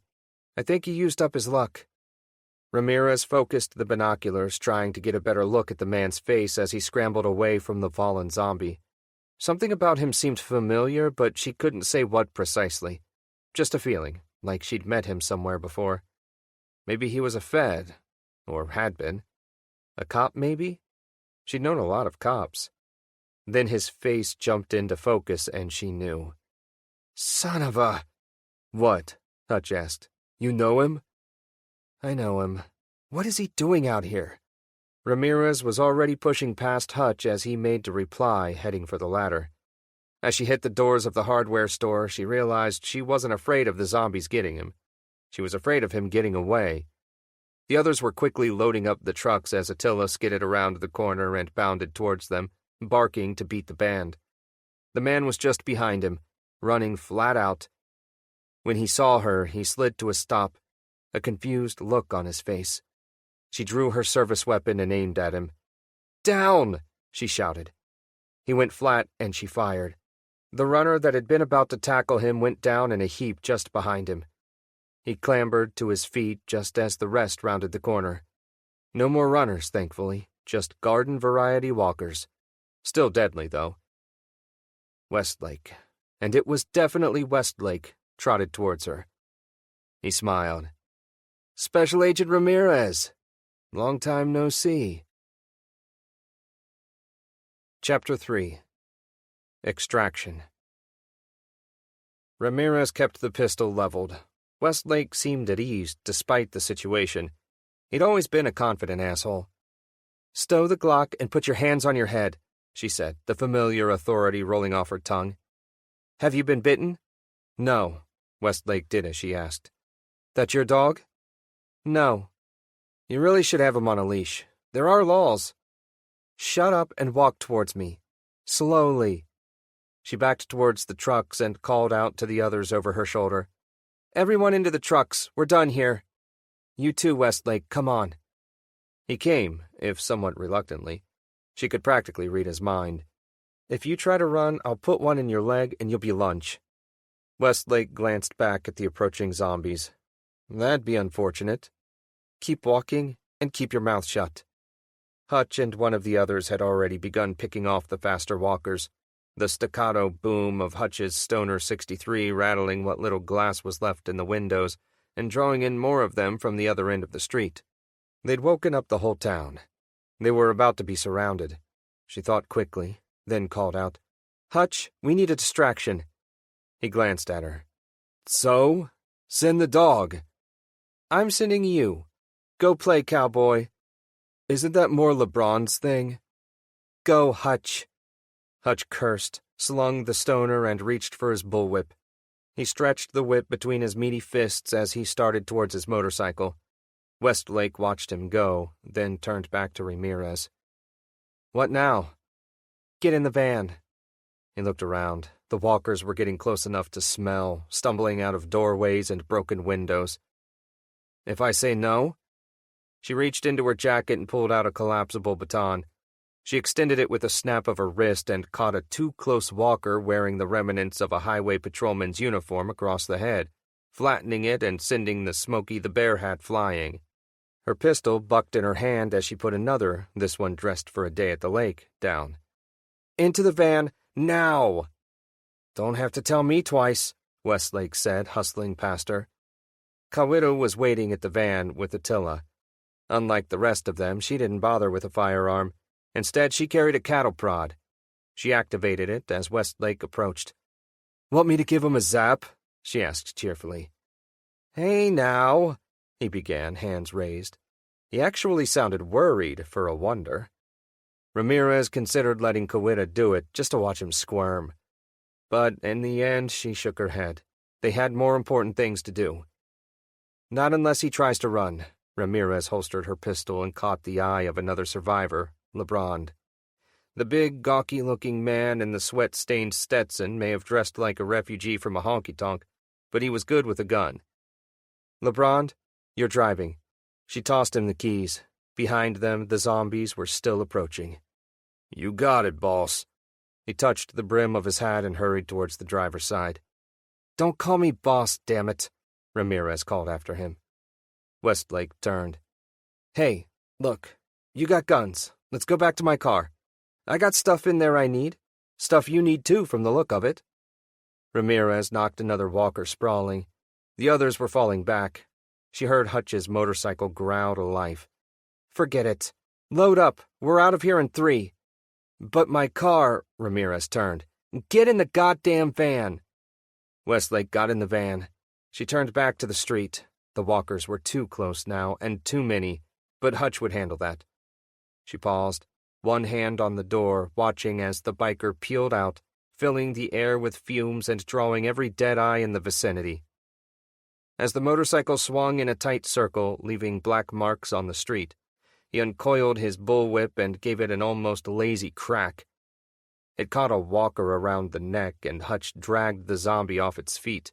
I think he used up his luck. Ramirez focused the binoculars, trying to get a better look at the man's face as he scrambled away from the fallen zombie. Something about him seemed familiar, but she couldn't say what precisely. Just a feeling, like she'd met him somewhere before. Maybe he was a Fed, or had been. A cop, maybe? She'd known a lot of cops. Then his face jumped into focus, and she knew. Son of a... What? Hutch asked. You know him? I know him. What is he doing out here? Ramirez was already pushing past Hutch as he made to reply, heading for the ladder. As she hit the doors of the hardware store, she realized she wasn't afraid of the zombies getting him. She was afraid of him getting away. The others were quickly loading up the trucks as Attila skidded around the corner and bounded towards them, barking to beat the band. The man was just behind him, running flat out. When he saw her, he slid to a stop, a confused look on his face. She drew her service weapon and aimed at him. Down! She shouted. He went flat, and she fired. The runner that had been about to tackle him went down in a heap just behind him. He clambered to his feet just as the rest rounded the corner. No more runners, thankfully, just garden-variety walkers. Still deadly, though. Westlake, and it was definitely Westlake, trotted towards her. He smiled. Special Agent Ramirez. Long time no see. Chapter 3. Extraction. Ramirez kept the pistol leveled. Westlake seemed at ease, despite the situation. He'd always been a confident asshole. Stow the Glock and put your hands on your head, she said, the familiar authority rolling off her tongue. Have you been bitten? No. Westlake did as she asked. That your dog? No. You really should have him on a leash. There are laws. Shut up and walk towards me. Slowly. She backed towards the trucks and called out to the others over her shoulder. Everyone into the trucks. We're done here. You too, Westlake. Come on. He came, if somewhat reluctantly. She could practically read his mind. If you try to run, I'll put one in your leg and you'll be lunch. Westlake glanced back at the approaching zombies. That'd be unfortunate. Keep walking and keep your mouth shut. Hutch and one of the others had already begun picking off the faster walkers, the staccato boom of Hutch's Stoner 63 rattling what little glass was left in the windows and drawing in more of them from the other end of the street. They'd woken up the whole town. They were about to be surrounded. She thought quickly, then called out, Hutch, we need a distraction. He glanced at her. So? Send the dog. I'm sending you. Go play, cowboy. Isn't that more LeBron's thing? Go, Hutch. Hutch cursed, slung the stoner, and reached for his bullwhip. He stretched the whip between his meaty fists as he started towards his motorcycle. Westlake watched him go, then turned back to Ramirez. What now? Get in the van. He looked around. The walkers were getting close enough to smell, stumbling out of doorways and broken windows. If I say no? She reached into her jacket and pulled out a collapsible baton. She extended it with a snap of her wrist and caught a too-close walker wearing the remnants of a highway patrolman's uniform across the head, flattening it and sending the Smokey the Bear hat flying. Her pistol bucked in her hand as she put another, this one dressed for a day at the lake, down. Into the van, now! Don't have to tell me twice, Westlake said, hustling past her. Kawita was waiting at the van with Attila. Unlike the rest of them, she didn't bother with a firearm. Instead, she carried a cattle prod. She activated it as Westlake approached. Want me to give him a zap? She asked cheerfully. Hey now, he began, hands raised. He actually sounded worried, for a wonder. Ramirez considered letting Kawita do it just to watch him squirm. But in the end, she shook her head. They had more important things to do. Not unless he tries to run. Ramirez holstered her pistol and caught the eye of another survivor, LeBron. The big, gawky-looking man in the sweat-stained Stetson may have dressed like a refugee from a honky-tonk, but he was good with a gun. LeBron, you're driving. She tossed him the keys. Behind them, the zombies were still approaching. You got it, boss. He touched the brim of his hat and hurried towards the driver's side. Don't call me boss, damn it, Ramirez called after him. Westlake turned. Hey, look, you got guns. Let's go back to my car. I got stuff in there I need. Stuff you need too, from the look of it. Ramirez knocked another walker sprawling. The others were falling back. She heard Hutch's motorcycle growl to life. Forget it. Load up. We're out of here in 3. But my car, Ramirez turned. Get in the goddamn van. Westlake got in the van. She turned back to the street. The walkers were too close now, and too many, but Hutch would handle that. She paused, one hand on the door, watching as the biker peeled out, filling the air with fumes and drawing every dead eye in the vicinity. As the motorcycle swung in a tight circle, leaving black marks on the street, he uncoiled his bullwhip and gave it an almost lazy crack. It caught a walker around the neck, and Hutch dragged the zombie off its feet.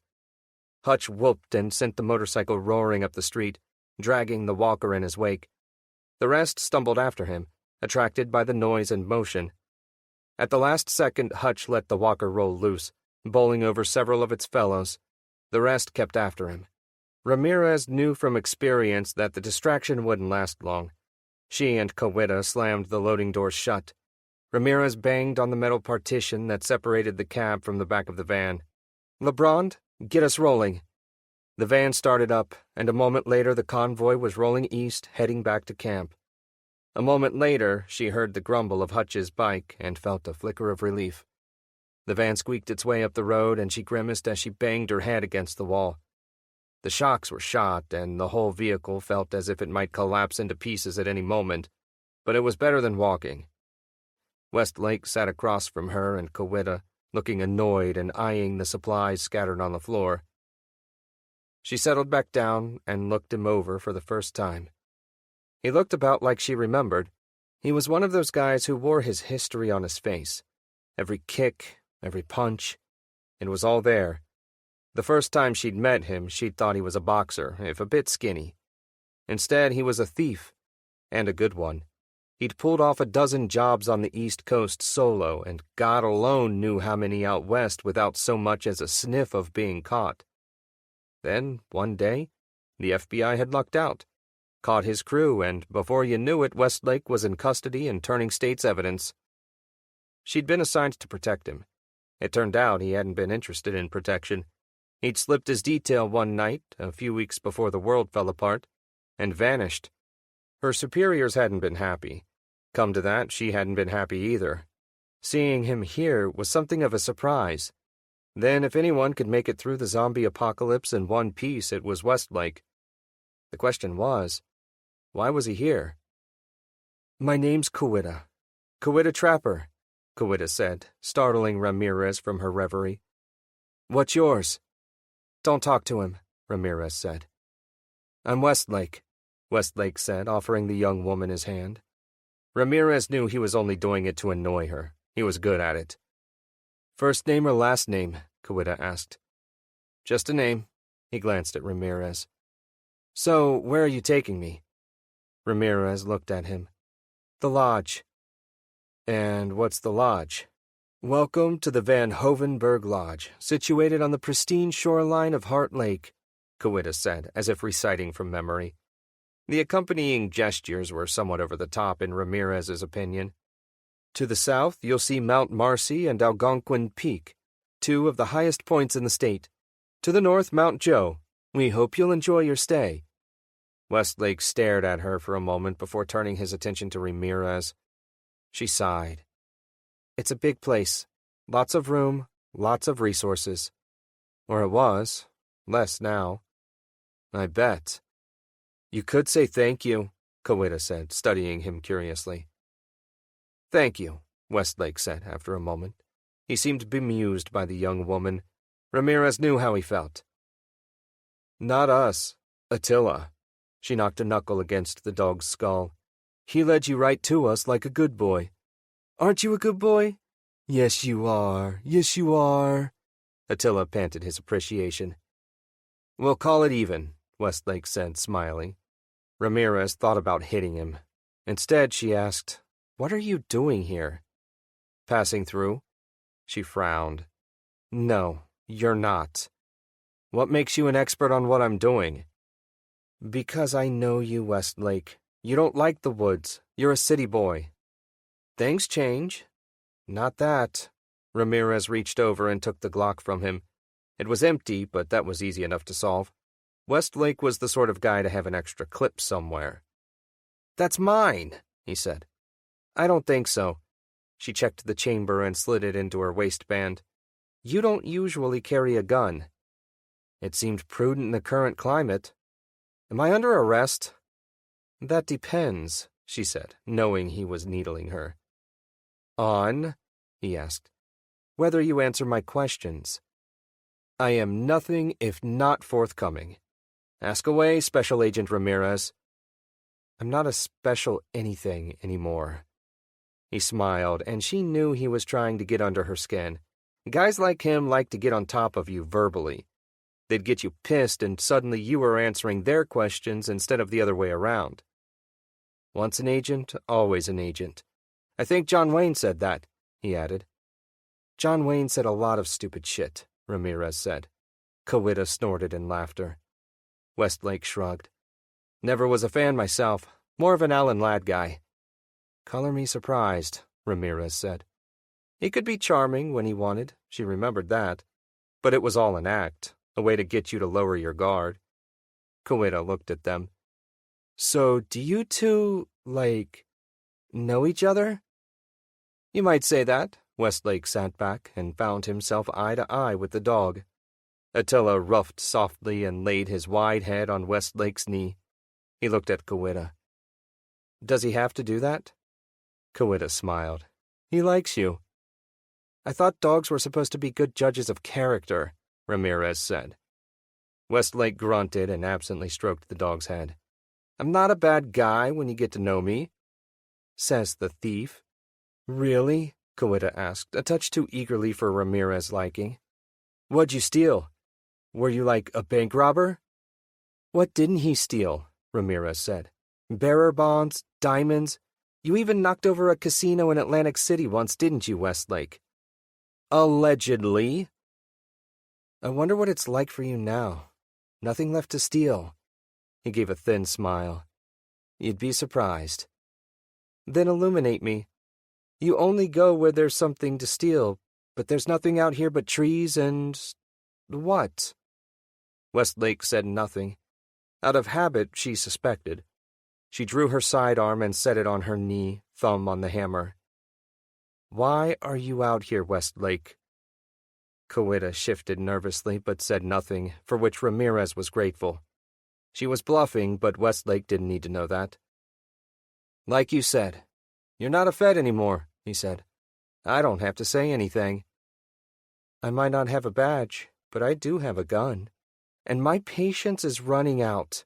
Hutch whooped and sent the motorcycle roaring up the street, dragging the walker in his wake. The rest stumbled after him, attracted by the noise and motion. At the last second, Hutch let the walker roll loose, bowling over several of its fellows. The rest kept after him. Ramirez knew from experience that the distraction wouldn't last long. She and Kawita slammed the loading doors shut. Ramirez banged on the metal partition that separated the cab from the back of the van. LeBron, get us rolling. The van started up, and a moment later the convoy was rolling east, heading back to camp. A moment later, she heard the grumble of Hutch's bike and felt a flicker of relief. The van squeaked its way up the road, and she grimaced as she banged her head against the wall. The shocks were shot, and the whole vehicle felt as if it might collapse into pieces at any moment, but it was better than walking. Westlake sat across from her and Kawita, looking annoyed and eyeing the supplies scattered on the floor. She settled back down and looked him over for the first time. He looked about like she remembered. He was one of those guys who wore his history on his face. Every kick, every punch, it was all there. The first time she'd met him, she'd thought he was a boxer, if a bit skinny. Instead, he was a thief, and a good one. He'd pulled off a dozen jobs on the East Coast solo, and God alone knew how many out west without so much as a sniff of being caught. Then, one day, the FBI had lucked out, caught his crew, and before you knew it, Westlake was in custody and turning state's evidence. She'd been assigned to protect him. It turned out he hadn't been interested in protection. He'd slipped his detail one night, a few weeks before the world fell apart, and vanished. Her superiors hadn't been happy. Come to that, she hadn't been happy either. Seeing him here was something of a surprise. Then, if anyone could make it through the zombie apocalypse in one piece, it was Westlake. The question was, why was he here? My name's Kawita. Kawita Trapper, Kawita said, startling Ramirez from her reverie. What's yours? Don't talk to him, Ramirez said. I'm Westlake, Westlake said, offering the young woman his hand. Ramirez knew he was only doing it to annoy her. He was good at it. First name or last name? Kawita asked. Just a name. He glanced at Ramirez. So, where are you taking me? Ramirez looked at him. The lodge. And what's the lodge? Welcome to the Van Hovenberg Lodge, situated on the pristine shoreline of Saranc Lake, Kawita said, as if reciting from memory. The accompanying gestures were somewhat over the top in Ramirez's opinion. To the south, you'll see Mount Marcy and Algonquin Peak, 2 of the highest points in the state. To the north, Mount Joe. We hope you'll enjoy your stay. Westlake stared at her for a moment before turning his attention to Ramirez. She sighed. It's a big place. Lots of room, lots of resources. Or it was. Less now. I bet. You could say thank you, Kawita said, studying him curiously. Thank you, Westlake said after a moment. He seemed bemused by the young woman. Ramirez knew how he felt. Not us. Attila. She knocked a knuckle against the dog's skull. He led you right to us like a good boy. Aren't you a good boy? Yes, you are. Yes, you are. Attila panted his appreciation. We'll call it even, Westlake said, smiling. Ramirez thought about hitting him. Instead, she asked, What are you doing here? Passing through? She frowned. No, you're not. What makes you an expert on what I'm doing? Because I know you, Westlake. You don't like the woods. You're a city boy. Things change. Not that. Ramirez reached over and took the Glock from him. It was empty, but that was easy enough to solve. Westlake was the sort of guy to have an extra clip somewhere. That's mine, he said. I don't think so. She checked the chamber and slid it into her waistband. You don't usually carry a gun. It seemed prudent in the current climate. Am I under arrest? That depends, she said, knowing he was needling her. On? He asked. Whether you answer my questions. I am nothing if not forthcoming. Ask away, Special Agent Ramirez. I'm not a special anything anymore. He smiled, and she knew he was trying to get under her skin. Guys like him like to get on top of you verbally. They'd get you pissed, and suddenly you were answering their questions instead of the other way around. Once an agent, always an agent. I think John Wayne said that, he added. John Wayne said a lot of stupid shit, Ramirez said. Kawita snorted in laughter. Westlake shrugged. Never was a fan myself, more of an Alan Ladd guy. Color me surprised, Ramirez said. He could be charming when he wanted, she remembered that. But it was all an act, a way to get you to lower your guard. Kawita looked at them. So do you two, know each other? You might say that. Westlake sat back and found himself eye to eye with the dog. Attila ruffed softly and laid his wide head on Westlake's knee. He looked at Kawita. Does he have to do that? Kawita smiled. He likes you. I thought dogs were supposed to be good judges of character, Ramirez said. Westlake grunted and absently stroked the dog's head. I'm not a bad guy when you get to know me, says the thief. Really? Kawita asked, a touch too eagerly for Ramirez's liking. What'd you steal? Were you like a bank robber? What didn't he steal? Ramirez said. Bearer bonds, diamonds. You even knocked over a casino in Atlantic City once, didn't you, Westlake? Allegedly. I wonder what it's like for you now. Nothing left to steal. He gave a thin smile. You'd be surprised. Then illuminate me. You only go where there's something to steal, but there's nothing out here but trees and... what? Westlake said nothing. Out of habit, she suspected. She drew her sidearm and set it on her knee, thumb on the hammer. Why are you out here, Westlake? Kawita shifted nervously but said nothing, for which Ramirez was grateful. She was bluffing, but Westlake didn't need to know that. Like you said, you're not a Fed anymore, he said. I don't have to say anything. I might not have a badge, but I do have a gun. And my patience is running out.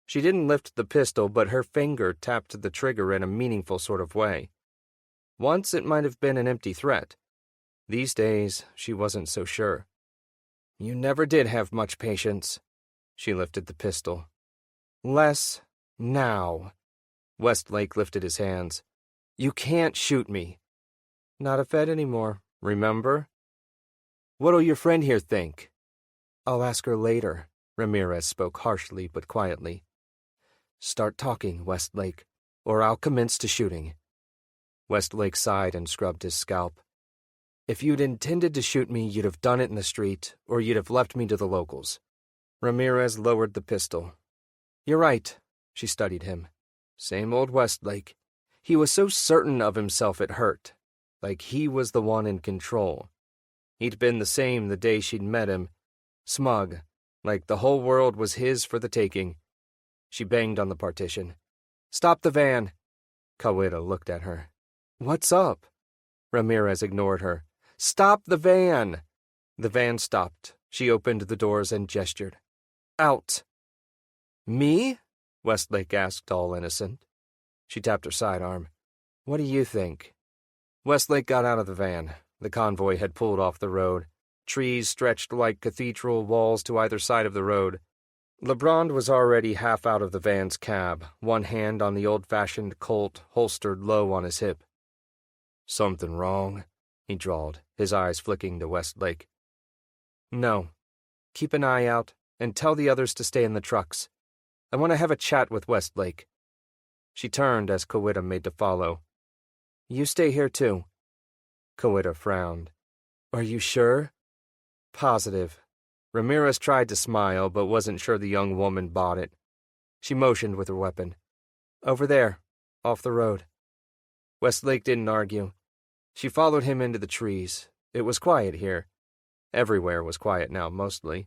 She didn't lift the pistol, but her finger tapped the trigger in a meaningful sort of way. Once it might have been an empty threat. These days, she wasn't so sure. You never did have much patience. She lifted the pistol. Less now. Westlake lifted his hands. You can't shoot me. Not a Fed anymore, remember? What'll your friend here think? I'll ask her later. Ramirez spoke harshly but quietly. Start talking, Westlake, or I'll commence to shooting. Westlake sighed and scrubbed his scalp. If you'd intended to shoot me, you'd have done it in the street, or you'd have left me to the locals. Ramirez lowered the pistol. You're right, she studied him. Same old Westlake. He was so certain of himself it hurt, like he was the one in control. He'd been the same the day she'd met him, smug, like the whole world was his for the taking. She banged on the partition. "Stop the van!" Kawita looked at her. "What's up?" Ramirez ignored her. "Stop the van!" The van stopped. She opened the doors and gestured. "Out!" "Me?" Westlake asked, all innocent. She tapped her sidearm. "What do you think?" Westlake got out of the van. The convoy had pulled off the road. Trees stretched like cathedral walls to either side of the road. LeBrand was already half out of the van's cab, one hand on the old-fashioned Colt holstered low on his hip. "Something wrong?" he drawled, his eyes flicking to Westlake. "No. Keep an eye out, and tell the others to stay in the trucks. I want to have a chat with Westlake." She turned as Kawita made to follow. "You stay here, too." Kawita frowned. "Are you sure?" "Positive." Ramirez tried to smile, but wasn't sure the young woman bought it. She motioned with her weapon. "Over there, off the road." Westlake didn't argue. She followed him into the trees. It was quiet here. Everywhere was quiet now, mostly.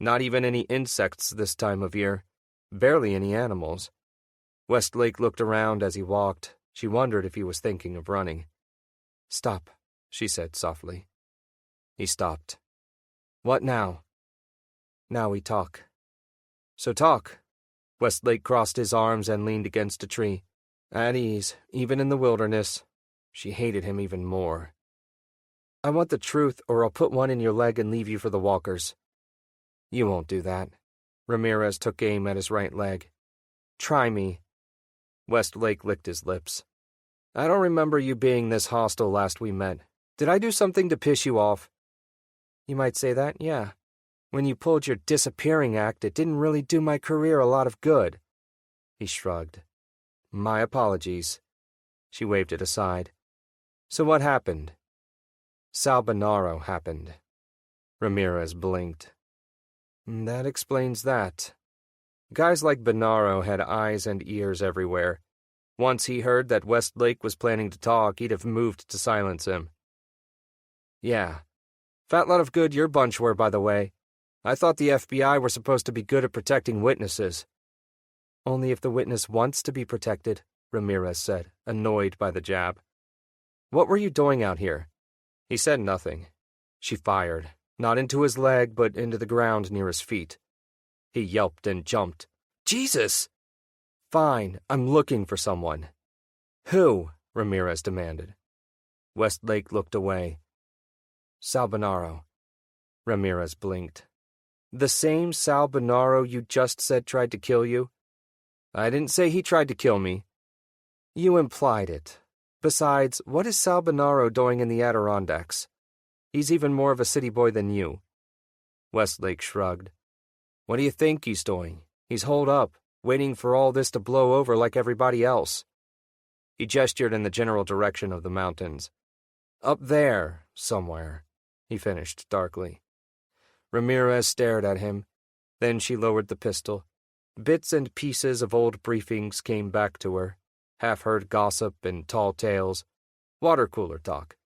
Not even any insects this time of year. Barely any animals. Westlake looked around as he walked. She wondered if he was thinking of running. "Stop," she said softly. He stopped. "What now?" "Now we talk." "So talk." Westlake crossed his arms and leaned against a tree. At ease, even in the wilderness. She hated him even more. "I want the truth, or I'll put one in your leg and leave you for the walkers." "You won't do that." Ramirez took aim at his right leg. "Try me." Westlake licked his lips. "I don't remember you being this hostile last we met. Did I do something to piss you off?" "You might say that, yeah. When you pulled your disappearing act, it didn't really do my career a lot of good." He shrugged. "My apologies." She waved it aside. "So what happened?" "Sal Bonaro happened." Ramirez blinked. "That explains that." Guys like Bonaro had eyes and ears everywhere. Once he heard that Westlake was planning to talk, he'd have moved to silence him. "Yeah. Fat lot of good your bunch were, by the way. I thought the FBI were supposed to be good at protecting witnesses." "Only if the witness wants to be protected," Ramirez said, annoyed by the jab. "What were you doing out here?" He said nothing. She fired, not into his leg, but into the ground near his feet. He yelped and jumped. "Jesus!" "Fine, I'm looking for someone." "Who?" Ramirez demanded. Westlake looked away. "Sal Bonaro." Ramirez blinked. "The same Sal Bonaro you just said tried to kill you?" "I didn't say he tried to kill me." "You implied it. Besides, what is Sal Bonaro doing in the Adirondacks? He's even more of a city boy than you." Westlake shrugged. "What do you think he's doing? He's holed up, waiting for all this to blow over like everybody else." He gestured in the general direction of the mountains. "Up there, somewhere," he finished darkly. Ramirez stared at him. Then she lowered the pistol. Bits and pieces of old briefings came back to her. Half-heard gossip and tall tales. Water-cooler talk.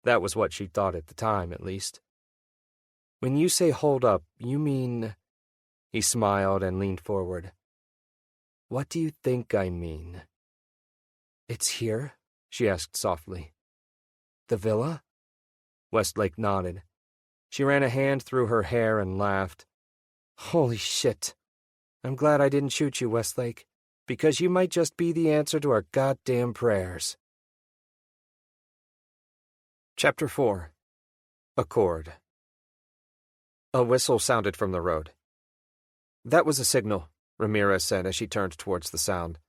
That was what she thought at the time, at least. "When you say hold up, you mean—" He smiled and leaned forward. "What do you think I mean?" "It's here?" she asked softly. "The villa?" Westlake nodded. She ran a hand through her hair and laughed. "Holy shit. I'm glad I didn't shoot you, Westlake, because you might just be the answer to our goddamn prayers." Chapter 4. Accord. A whistle sounded from the road. "That was a signal," Ramirez said as she turned towards the sound.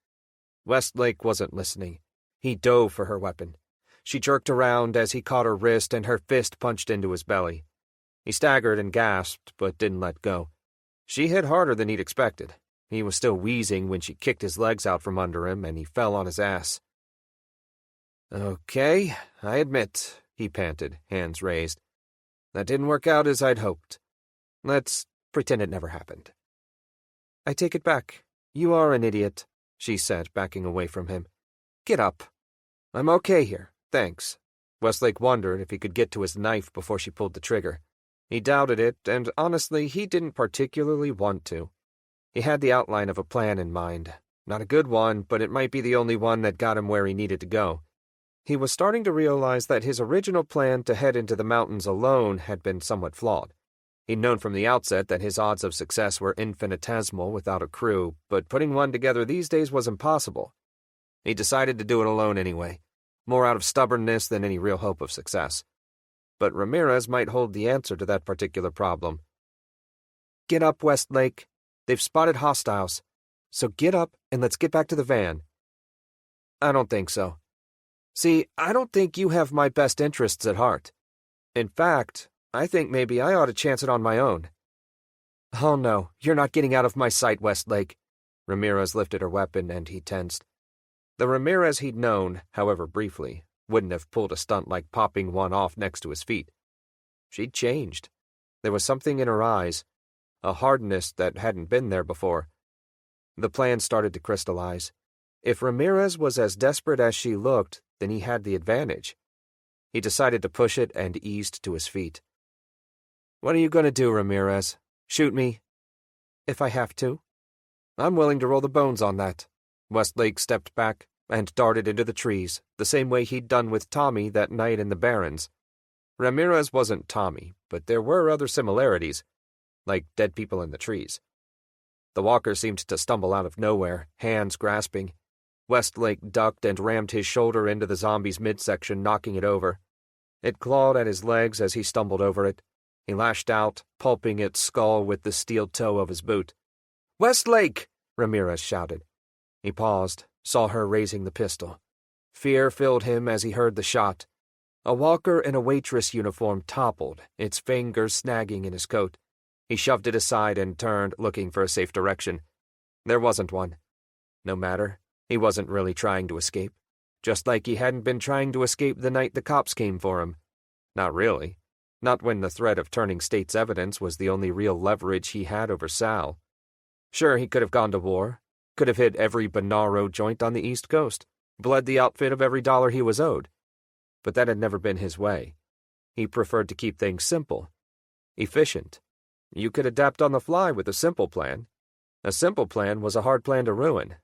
Westlake wasn't listening. He dove for her weapon. She jerked around as he caught her wrist and her fist punched into his belly. He staggered and gasped, but didn't let go. She hit harder than he'd expected. He was still wheezing when she kicked his legs out from under him, and he fell on his ass. "Okay, I admit," he panted, hands raised. "That didn't work out as I'd hoped. Let's pretend it never happened." "I take it back. You are an idiot," she said, backing away from him. "Get up." "I'm okay here, thanks." Westlake wondered if he could get to his knife before she pulled the trigger. He doubted it, and honestly, he didn't particularly want to. He had the outline of a plan in mind. Not a good one, but it might be the only one that got him where he needed to go. He was starting to realize that his original plan to head into the mountains alone had been somewhat flawed. He'd known from the outset that his odds of success were infinitesimal without a crew, but putting one together these days was impossible. He decided to do it alone anyway, more out of stubbornness than any real hope of success. But Ramirez might hold the answer to that particular problem. "Get up, Westlake. They've spotted hostiles. So get up and let's get back to the van." "I don't think so. See, I don't think you have my best interests at heart. In fact, I think maybe I ought to chance it on my own." "Oh no, you're not getting out of my sight, Westlake." Ramirez lifted her weapon and he tensed. The Ramirez he'd known, however briefly, wouldn't have pulled a stunt like popping one off next to his feet. She'd changed. There was something in her eyes, a hardness that hadn't been there before. The plan started to crystallize. If Ramirez was as desperate as she looked, then he had the advantage. He decided to push it and eased to his feet. "What are you going to do, Ramirez? Shoot me?" "If I have to." "I'm willing to roll the bones on that." Westlake stepped back and darted into the trees, the same way he'd done with Tommy that night in the Barrens. Ramirez wasn't Tommy, but there were other similarities, like dead people in the trees. The walker seemed to stumble out of nowhere, hands grasping. Westlake ducked and rammed his shoulder into the zombie's midsection, knocking it over. It clawed at his legs as he stumbled over it. He lashed out, pulping its skull with the steel toe of his boot. "Westlake!" Ramirez shouted. He paused, saw her raising the pistol. Fear filled him as he heard the shot. A walker in a waitress uniform toppled, its fingers snagging in his coat. He shoved it aside and turned, looking for a safe direction. There wasn't one. No matter, he wasn't really trying to escape. Just like he hadn't been trying to escape the night the cops came for him. Not really. Not when the threat of turning state's evidence was the only real leverage he had over Sal. Sure, he could have gone to war, could have hit every Bonaro joint on the East Coast, bled the outfit of every dollar he was owed. But that had never been his way. He preferred to keep things simple, efficient. You could adapt on the fly with a simple plan. A simple plan was a hard plan to ruin.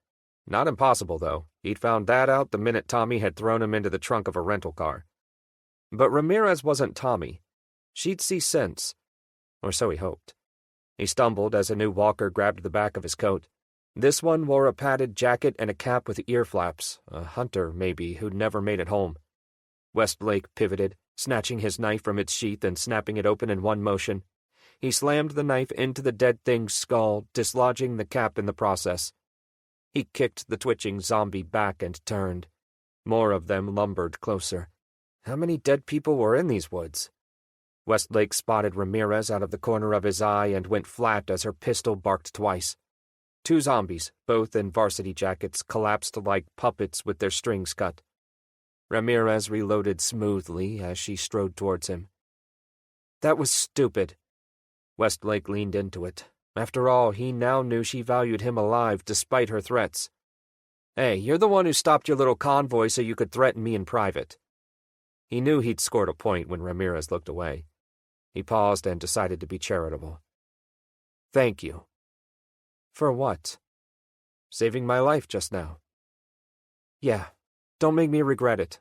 Not impossible, though. He'd found that out the minute Tommy had thrown him into the trunk of a rental car. But Ramirez wasn't Tommy. She'd see sense. Or so he hoped. He stumbled as a new walker grabbed the back of his coat. This one wore a padded jacket and a cap with ear flaps, a hunter, maybe, who'd never made it home. Westlake pivoted, snatching his knife from its sheath and snapping it open in one motion. He slammed the knife into the dead thing's skull, dislodging the cap in the process. He kicked the twitching zombie back and turned. More of them lumbered closer. How many dead people were in these woods? Westlake spotted Ramirez out of the corner of his eye and went flat as her pistol barked twice. 2 zombies, both in varsity jackets, collapsed like puppets with their strings cut. Ramirez reloaded smoothly as she strode towards him. That was stupid. Westlake leaned into it. After all, he now knew she valued him alive despite her threats. "Hey, you're the one who stopped your little convoy so you could threaten me in private." He knew he'd scored a point when Ramirez looked away. He paused and decided to be charitable. "Thank you." "For what?" "Saving my life just now." "Yeah, don't make me regret it.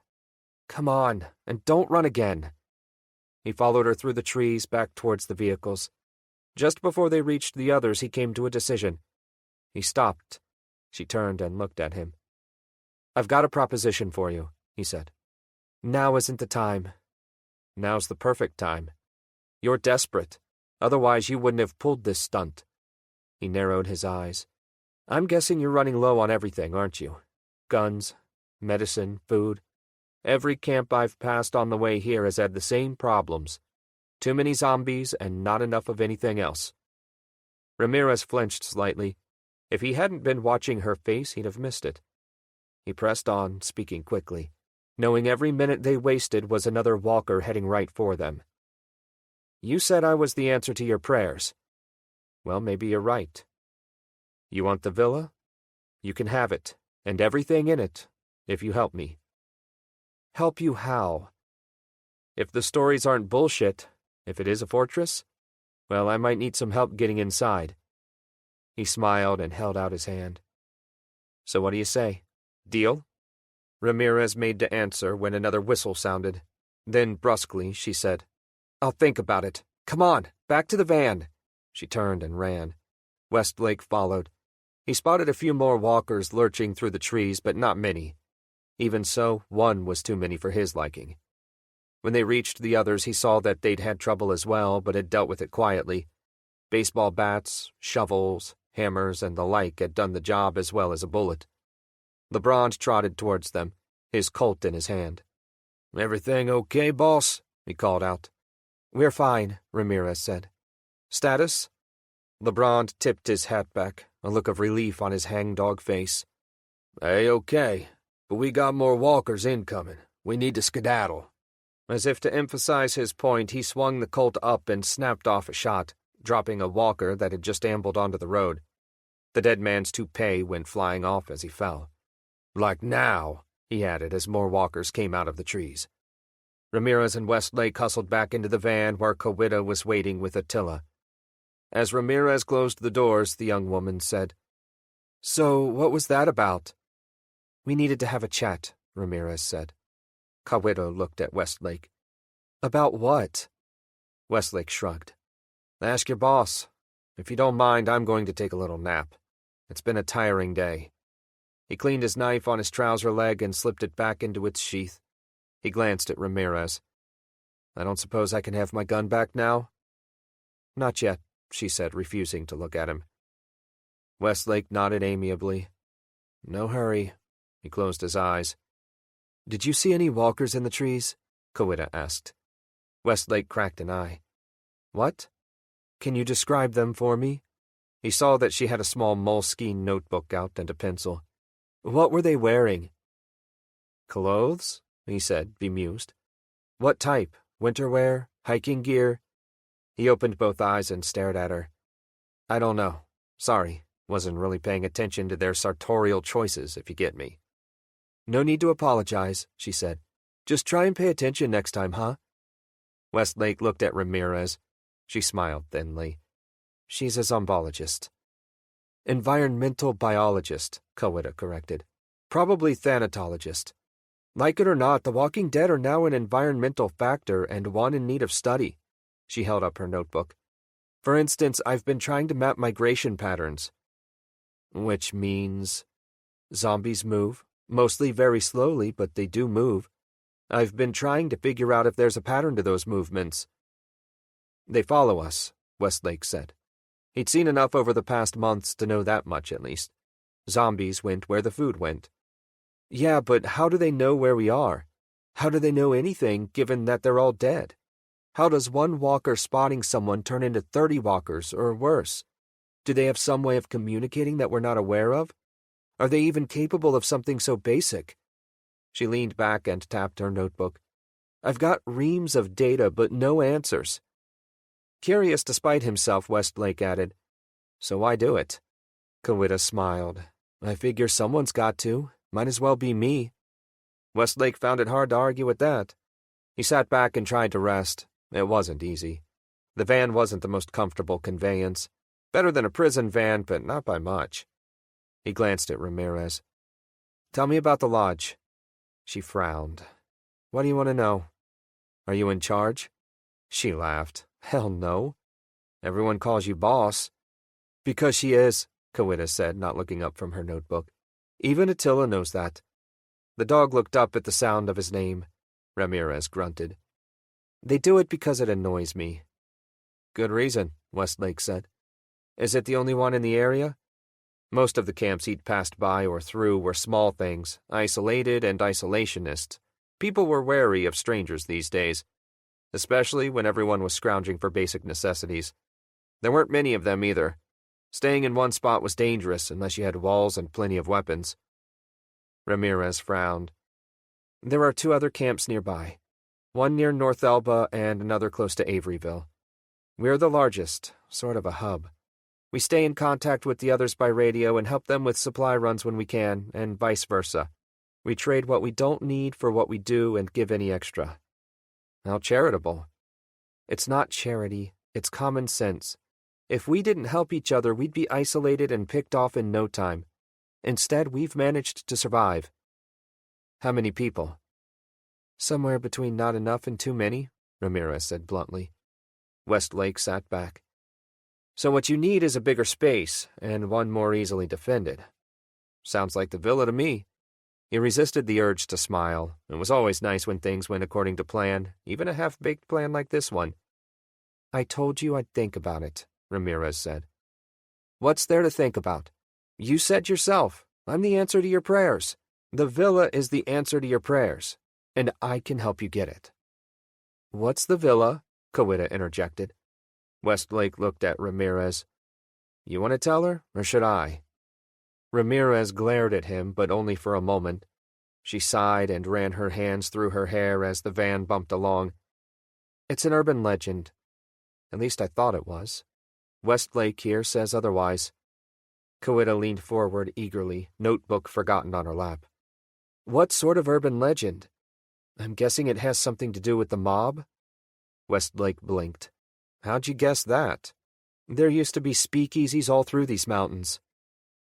Come on, and don't run again." He followed her through the trees back towards the vehicles. Just before they reached the others, he came to a decision. He stopped. She turned and looked at him. "I've got a proposition for you," he said. "Now isn't the time." "Now's the perfect time. You're desperate. Otherwise you wouldn't have pulled this stunt." He narrowed his eyes. "I'm guessing you're running low on everything, aren't you? Guns, medicine, food. Every camp I've passed on the way here has had the same problems. Too many zombies and not enough of anything else." Ramirez flinched slightly. If he hadn't been watching her face, he'd have missed it. He pressed on, speaking quickly, knowing every minute they wasted was another walker heading right for them. "You said I was the answer to your prayers. Well, maybe you're right. You want the villa? You can have it, and everything in it, if you help me." "Help you how?" "If the stories aren't bullshit, if it is a fortress, well, I might need some help getting inside." He smiled and held out his hand. So what do you say? Deal? Ramirez made to answer when another whistle sounded. Then, brusquely, she said, I'll think about it. Come on, back to the van. She turned and ran. Westlake followed. He spotted a few more walkers lurching through the trees, but not many. Even so, one was too many for his liking. When they reached the others, he saw that they'd had trouble as well, but had dealt with it quietly. Baseball bats, shovels, hammers, and the like had done the job as well as a bullet. LeBron trotted towards them, his Colt in his hand. Everything okay, boss? He called out. We're fine, Ramirez said. Status? LeBron tipped his hat back, a look of relief on his hangdog face. Okay, but we got more walkers incoming. We need to skedaddle. As if to emphasize his point, he swung the Colt up and snapped off a shot, dropping a walker that had just ambled onto the road. The dead man's toupee went flying off as he fell. Like now, he added as more walkers came out of the trees. Ramirez and Westlake hustled back into the van where Kawita was waiting with Attila. As Ramirez closed the doors, the young woman said, So, what was that about? We needed to have a chat, Ramirez said. Kawita looked at Westlake. About what? Westlake shrugged. Ask your boss. If you don't mind, I'm going to take a little nap. It's been a tiring day. He cleaned his knife on his trouser leg and slipped it back into its sheath. He glanced at Ramirez. I don't suppose I can have my gun back now? Not yet, she said, refusing to look at him. Westlake nodded amiably. No hurry. He closed his eyes. Did you see any walkers in the trees? Kawita asked. Westlake cracked an eye. What? Can you describe them for me? He saw that she had a small moleskine notebook out and a pencil. What were they wearing? Clothes? He said, bemused. What type? Winter wear? Hiking gear? He opened both eyes and stared at her. I don't know. Sorry. Wasn't really paying attention to their sartorial choices, if you get me. No need to apologize, she said. Just try and pay attention next time, huh? Westlake looked at Ramirez. She smiled thinly. She's a zombologist. Environmental biologist, Kawita corrected. Probably thanatologist. Like it or not, the Walking Dead are now an environmental factor and one in need of study. She held up her notebook. For instance, I've been trying to map migration patterns. Which means zombies move, mostly very slowly, but they do move. I've been trying to figure out if there's a pattern to those movements. They follow us, Westlake said. He'd seen enough over the past months to know that much, at least. Zombies went where the food went. Yeah, but how do they know where we are? How do they know anything, given that they're all dead? How does one walker spotting someone turn into 30 walkers, or worse? Do they have some way of communicating that we're not aware of? Are they even capable of something so basic? She leaned back and tapped her notebook. I've got reams of data, but no answers. Curious despite himself, Westlake added. So why do it? Kawita smiled. I figure someone's got to. Might as well be me. Westlake found it hard to argue with that. He sat back and tried to rest. It wasn't easy. The van wasn't the most comfortable conveyance. Better than a prison van, but not by much. He glanced at Ramirez. Tell me about the lodge. She frowned. What do you want to know? Are you in charge? She laughed. Hell no. Everyone calls you boss. Because she is, Kawita said, not looking up from her notebook. Even Attila knows that. The dog looked up at the sound of his name. Ramirez grunted. They do it because it annoys me. Good reason, Westlake said. Is it the only one in the area? Most of the camps he'd passed by or through were small things, isolated and isolationist. People were wary of strangers these days, especially when everyone was scrounging for basic necessities. There weren't many of them either. Staying in one spot was dangerous unless you had walls and plenty of weapons. Ramirez frowned. There are 2 other camps nearby, one near North Elba and another close to Averyville. We're the largest, sort of a hub. We stay in contact with the others by radio and help them with supply runs when we can, and vice versa. We trade what we don't need for what we do and give any extra. How charitable. It's not charity, it's common sense. If we didn't help each other, we'd be isolated and picked off in no time. Instead, we've managed to survive. How many people? Somewhere between not enough and too many, Ramirez said bluntly. Westlake sat back. So what you need is a bigger space, and one more easily defended. Sounds like the villa to me. He resisted the urge to smile. It was always nice when things went according to plan, even a half-baked plan like this one. I told you I'd think about it, Ramirez said. What's there to think about? You said yourself, I'm the answer to your prayers. The villa is the answer to your prayers, and I can help you get it. What's the villa? Kawita interjected. Westlake looked at Ramirez. You want to tell her, or should I? Ramirez glared at him, but only for a moment. She sighed and ran her hands through her hair as the van bumped along. It's an urban legend. At least I thought it was. Westlake here says otherwise. Kawita leaned forward eagerly, notebook forgotten on her lap. What sort of urban legend? I'm guessing it has something to do with the mob? Westlake blinked. How'd you guess that? There used to be speakeasies all through these mountains.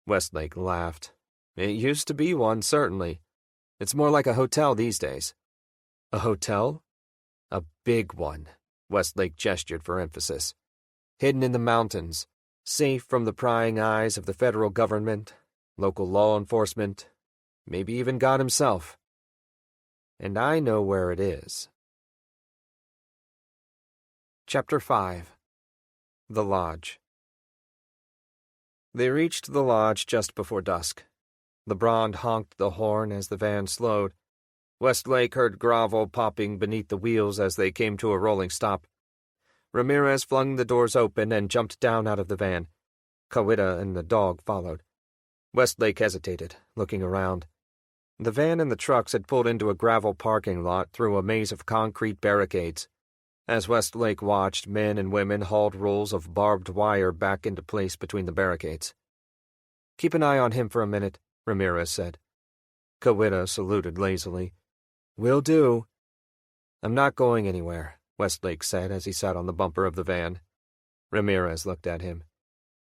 Westlake laughed. It used to be one, certainly. It's more like a hotel these days. A hotel? A big one, Westlake gestured for emphasis. Hidden in the mountains, safe from the prying eyes of the federal government, local law enforcement, maybe even God himself. And I know where it is. Chapter 5. The Lodge. They reached the lodge just before dusk. The Brond honked the horn as the van slowed. Westlake heard gravel popping beneath the wheels as they came to a rolling stop. Ramirez flung the doors open and jumped down out of the van. Kawita and the dog followed. Westlake hesitated, looking around. The van and the trucks had pulled into a gravel parking lot through a maze of concrete barricades. As Westlake watched, men and women hauled rolls of barbed wire back into place between the barricades. Keep an eye on him for a minute, Ramirez said. Kawita saluted lazily. Will do. I'm not going anywhere, Westlake said as he sat on the bumper of the van. Ramirez looked at him.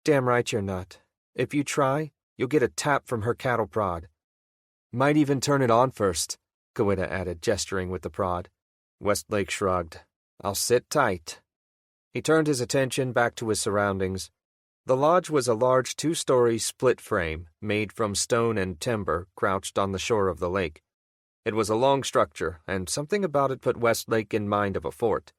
Damn right you're not. If you try, you'll get a tap from her cattle prod. Might even turn it on first, Kawita added, gesturing with the prod. Westlake shrugged. I'll sit tight. He turned his attention back to his surroundings. The lodge was a large 2-story split frame made from stone and timber crouched on the shore of the lake. It was a long structure, and something about it put Westlake in mind of a fort.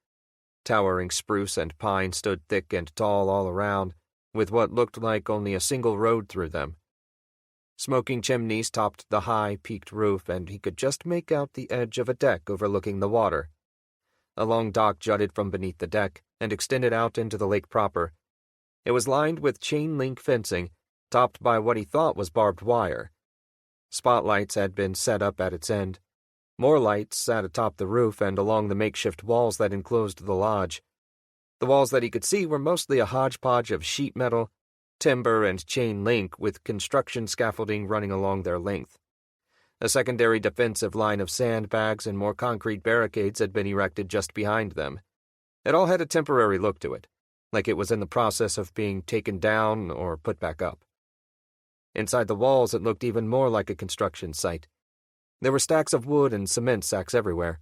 Towering spruce and pine stood thick and tall all around, with what looked like only a single road through them. Smoking chimneys topped the high, peaked roof, and he could just make out the edge of a deck overlooking the water. A long dock jutted from beneath the deck and extended out into the lake proper. It was lined with chain-link fencing, topped by what he thought was barbed wire. Spotlights had been set up at its end. More lights sat atop the roof and along the makeshift walls that enclosed the lodge. The walls that he could see were mostly a hodgepodge of sheet metal, timber, and chain-link with construction scaffolding running along their length. A secondary defensive line of sandbags and more concrete barricades had been erected just behind them. It all had a temporary look to it, like it was in the process of being taken down or put back up. Inside the walls, it looked even more like a construction site. There were stacks of wood and cement sacks everywhere.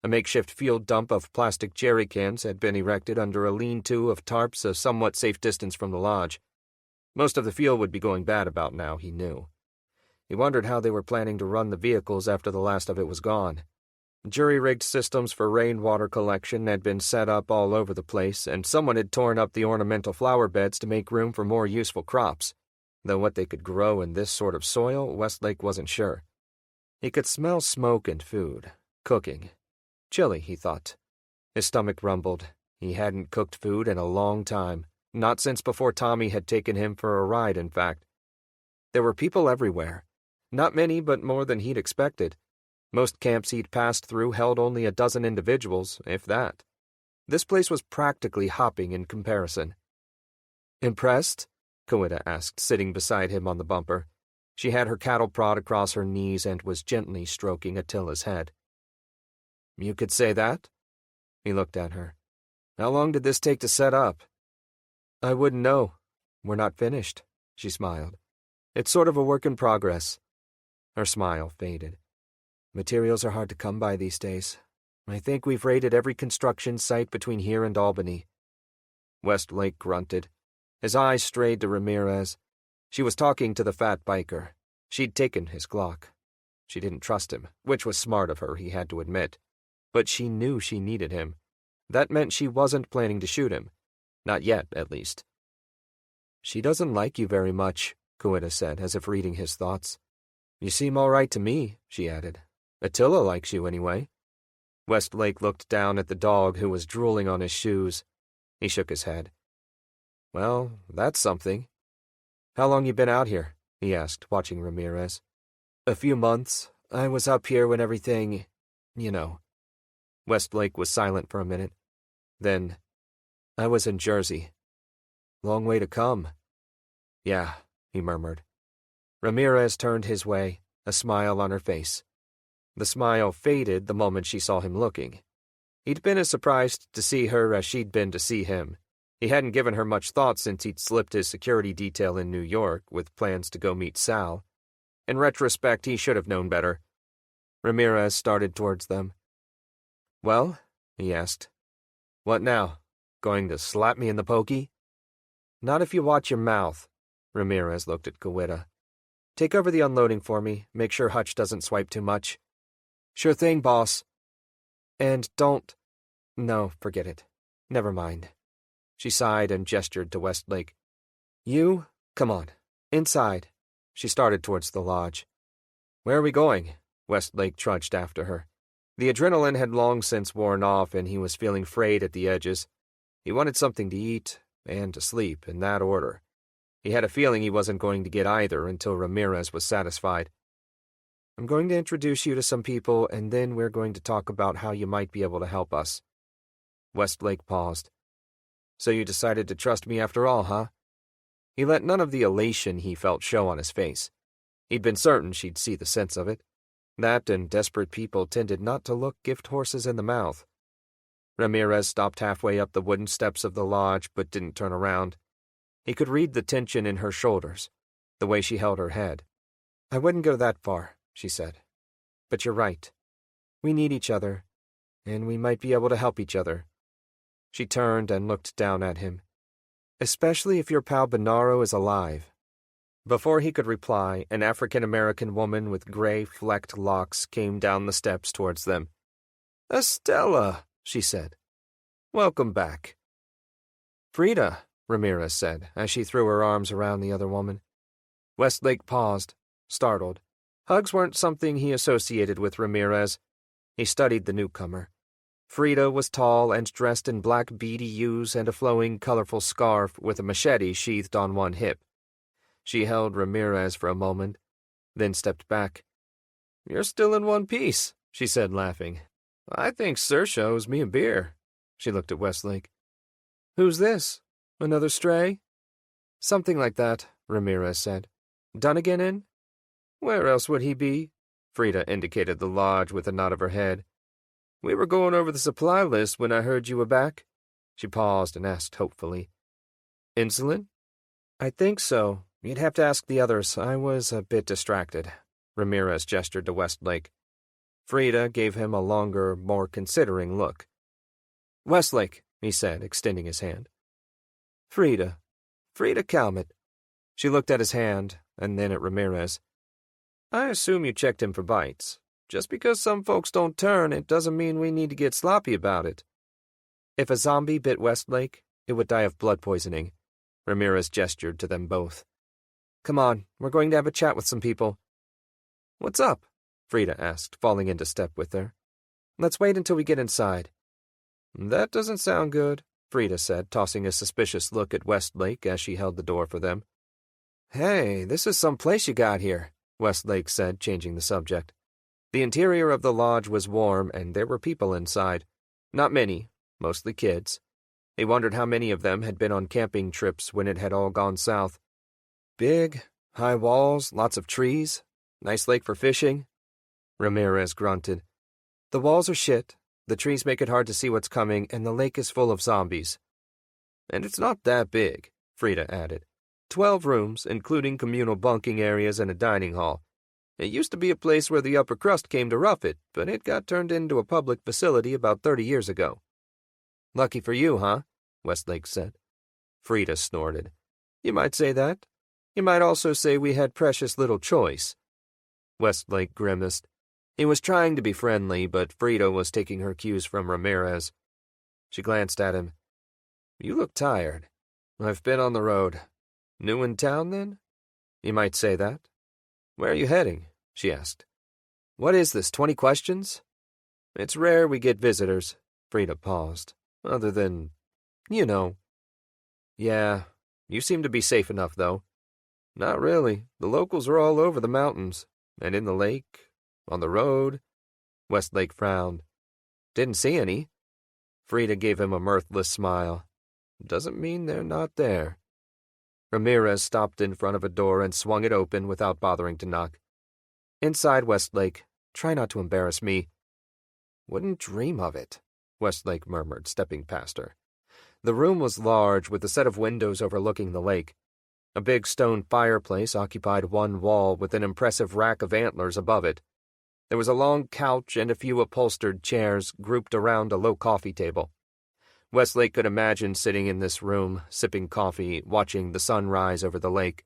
A makeshift fuel dump of plastic jerry cans had been erected under a lean-to of tarps a somewhat safe distance from the lodge. Most of the fuel would be going bad about now, he knew. He wondered how they were planning to run the vehicles after the last of it was gone. Jury-rigged systems for rainwater collection had been set up all over the place, and someone had torn up the ornamental flower beds to make room for more useful crops. Though what they could grow in this sort of soil, Westlake wasn't sure. He could smell smoke and food. Cooking. Chilly, he thought. His stomach rumbled. He hadn't cooked food in a long time. Not since before Tommy had taken him for a ride, in fact. There were people everywhere. Not many, but more than he'd expected. Most camps he'd passed through held only a dozen individuals, if that. This place was practically hopping in comparison. Impressed? Kawita asked, sitting beside him on the bumper. She had her cattle prod across her knees and was gently stroking Attila's head. You could say that? He looked at her. How long did this take to set up? I wouldn't know. We're not finished, she smiled. It's sort of a work in progress. Her smile faded. Materials are hard to come by these days. I think we've raided every construction site between here and Albany. Westlake grunted. His eyes strayed to Ramirez. She was talking to the fat biker. She'd taken his Glock. She didn't trust him, which was smart of her, he had to admit. But she knew she needed him. That meant she wasn't planning to shoot him. Not yet, at least. She doesn't like you very much, Coetta said, as if reading his thoughts. You seem all right to me, she added. Attila likes you, anyway. Westlake looked down at the dog who was drooling on his shoes. He shook his head. Well, that's something. How long you been out here? He asked, watching Ramirez. A few months. I was up here when everything, you know. Westlake was silent for a minute. Then, I was in Jersey. Long way to come. Yeah, he murmured. Ramirez turned his way, a smile on her face. The smile faded the moment she saw him looking. He'd been as surprised to see her as she'd been to see him. He hadn't given her much thought since he'd slipped his security detail in New York with plans to go meet Sal. In retrospect, he should have known better. Ramirez started towards them. Well, he asked. What now? Going to slap me in the pokey? Not if you watch your mouth. Ramirez looked at Coetta. Take over the unloading for me. Make sure Hutch doesn't swipe too much. Sure thing, boss. And don't... No, forget it. Never mind. She sighed and gestured to Westlake. You? Come on. Inside. She started towards the lodge. Where are we going? Westlake trudged after her. The adrenaline had long since worn off, and he was feeling frayed at the edges. He wanted something to eat and to sleep, in that order. He had a feeling he wasn't going to get either until Ramirez was satisfied. I'm going to introduce you to some people, and then we're going to talk about how you might be able to help us. Westlake paused. So you decided to trust me after all, huh? He let none of the elation he felt show on his face. He'd been certain she'd see the sense of it. That and desperate people tended not to look gift horses in the mouth. Ramirez stopped halfway up the wooden steps of the lodge, but didn't turn around. He could read the tension in her shoulders, the way she held her head. I wouldn't go that far, she said. But you're right. We need each other, and we might be able to help each other. She turned and looked down at him. Especially if your pal Benaro is alive. Before he could reply, an African-American woman with gray, flecked locks came down the steps towards them. Estella, she said. Welcome back. Frida, Ramirez said, as she threw her arms around the other woman. Westlake paused, startled. Hugs weren't something he associated with Ramirez. He studied the newcomer. Frida was tall and dressed in black beady hues and a flowing, colorful scarf with a machete sheathed on one hip. She held Ramirez for a moment, then stepped back. You're still in one piece, she said, laughing. I think Saoirse owes me a beer. She looked at Westlake. Who's this? Another stray? Something like that, Ramirez said. Dunnigan in? Where else would he be? Frida indicated the lodge with a nod of her head. We were going over the supply list when I heard you were back. She paused and asked hopefully. Insulin? I think so. You'd have to ask the others. I was a bit distracted. Ramirez gestured to Westlake. Frida gave him a longer, more considering look. Westlake, he said, extending his hand. Frida Calmet. She looked at his hand, and then at Ramirez. I assume you checked him for bites. Just because some folks don't turn, it doesn't mean we need to get sloppy about it. If a zombie bit Westlake, it would die of blood poisoning. Ramirez gestured to them both. Come on, we're going to have a chat with some people. What's up? Frida asked, falling into step with her. Let's wait until we get inside. That doesn't sound good, Frida said, tossing a suspicious look at Westlake as she held the door for them. Hey, this is some place you got here, Westlake said, changing the subject. The interior of the lodge was warm, and there were people inside. Not many, mostly kids. He wondered how many of them had been on camping trips when it had all gone south. Big, high walls, lots of trees, nice lake for fishing. Ramirez grunted. The walls are shit, the trees make it hard to see what's coming, and the lake is full of zombies. And it's not that big, Frida added. 12 rooms, including communal bunking areas and a dining hall. It used to be a place where the upper crust came to rough it, but it got turned into a public facility about 30 years ago. Lucky for you, huh? Westlake said. Frida snorted. You might say that. You might also say we had precious little choice. Westlake grimaced. He was trying to be friendly, but Frida was taking her cues from Ramirez. She glanced at him. You look tired. I've been on the road. New in town, then? You might say that. Where are you heading? She asked. What is this, 20 questions? It's rare we get visitors. Frida paused. Other than, you know. Yeah, you seem to be safe enough, though. Not really. The locals are all over the mountains, and in the lake, on the road. Westlake frowned. Didn't see any. Frida gave him a mirthless smile. Doesn't mean they're not there. Ramirez stopped in front of a door and swung it open without bothering to knock. Inside Westlake, try not to embarrass me. Wouldn't dream of it, Westlake murmured, stepping past her. The room was large, with a set of windows overlooking the lake. A big stone fireplace occupied one wall with an impressive rack of antlers above it. There was a long couch and a few upholstered chairs grouped around a low coffee table. Westlake could imagine sitting in this room, sipping coffee, watching the sun rise over the lake.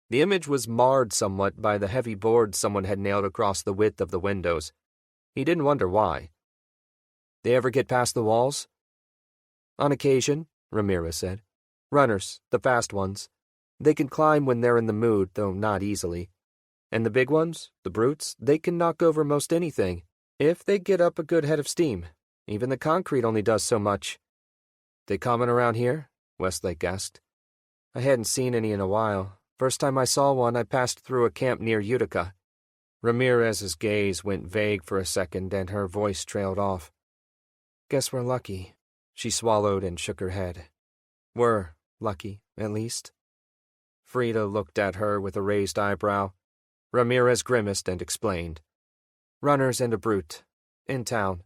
The image was marred somewhat by the heavy boards someone had nailed across the width of the windows. He didn't wonder why. They ever get past the walls? On occasion, Ramirez said. Runners, the fast ones. They can climb when they're in the mood, though not easily. And the big ones, the brutes, they can knock over most anything, if they get up a good head of steam. Even the concrete only does so much. They common around here? Westlake asked. I hadn't seen any in a while. First time I saw one, I passed through a camp near Utica. Ramirez's gaze went vague for a second, and her voice trailed off. Guess we're lucky. She swallowed and shook her head. We're lucky, at least. Frida looked at her with a raised eyebrow. Ramirez grimaced and explained. Runners and a brute. In town.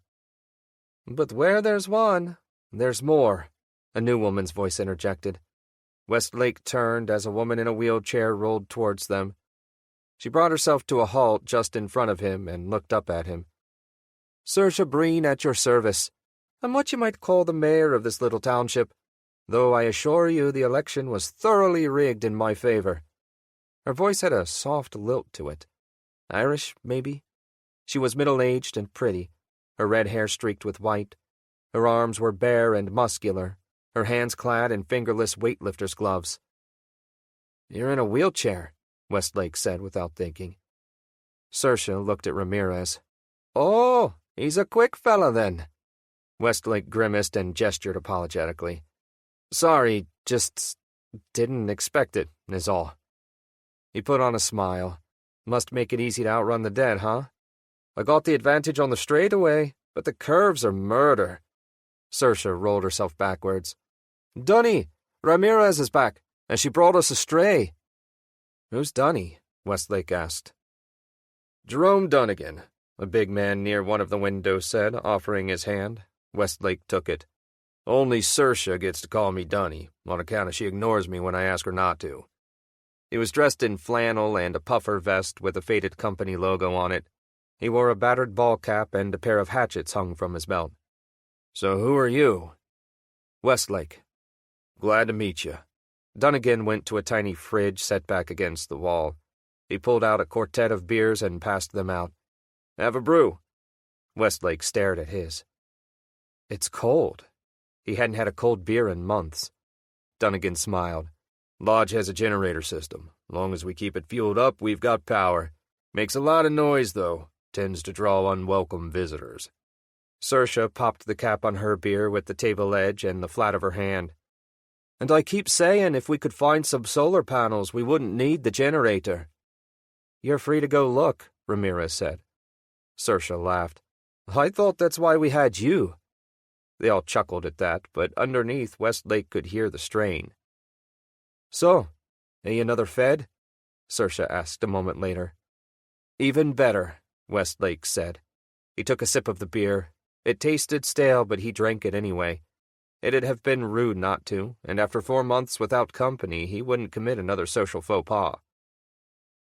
But where there's one, there's more, a new woman's voice interjected. Westlake turned as a woman in a wheelchair rolled towards them. She brought herself to a halt just in front of him and looked up at him. Saoirse Breen at your service. I'm what you might call the mayor of this little township, though I assure you the election was thoroughly rigged in my favor. Her voice had a soft lilt to it. Irish, maybe? She was middle-aged and pretty, her red hair streaked with white. Her arms were bare and muscular, her hands clad in fingerless weightlifter's gloves. You're in a wheelchair, Westlake said without thinking. Saoirse looked at Ramirez. Oh, he's a quick fella, then. Westlake grimaced and gestured apologetically. Sorry, just didn't expect it, is all. He put on a smile. Must make it easy to outrun the dead, huh? I got the advantage on the straightaway, but the curves are murder. Saoirse rolled herself backwards. Dunny, Ramirez is back, and she brought us a stray. Who's Dunny? Westlake asked. Jerome Dunnigan, a big man near one of the windows said, offering his hand. Westlake took it. Only Saoirse gets to call me Dunny, on account of she ignores me when I ask her not to. He was dressed in flannel and a puffer vest with a faded company logo on it. He wore a battered ball cap and a pair of hatchets hung from his belt. So who are you? Westlake. Glad to meet you. Dunnigan went to a tiny fridge set back against the wall. He pulled out a quartet of beers and passed them out. Have a brew. Westlake stared at his. It's cold. He hadn't had a cold beer in months. Dunnigan smiled. Lodge has a generator system. Long as we keep it fueled up, we've got power. Makes a lot of noise, though. Tends to draw unwelcome visitors. Saoirse popped the cap on her beer with the table edge and the flat of her hand. And I keep saying if we could find some solar panels, we wouldn't need the generator. You're free to go look, Ramirez said. Saoirse laughed. I thought that's why we had you. They all chuckled at that, but underneath Westlake could hear the strain. So, another Fed? Saoirse asked a moment later. Even better, Westlake said. He took a sip of the beer. It tasted stale, but he drank it anyway. It'd have been rude not to, and after 4 months without company, he wouldn't commit another social faux pas.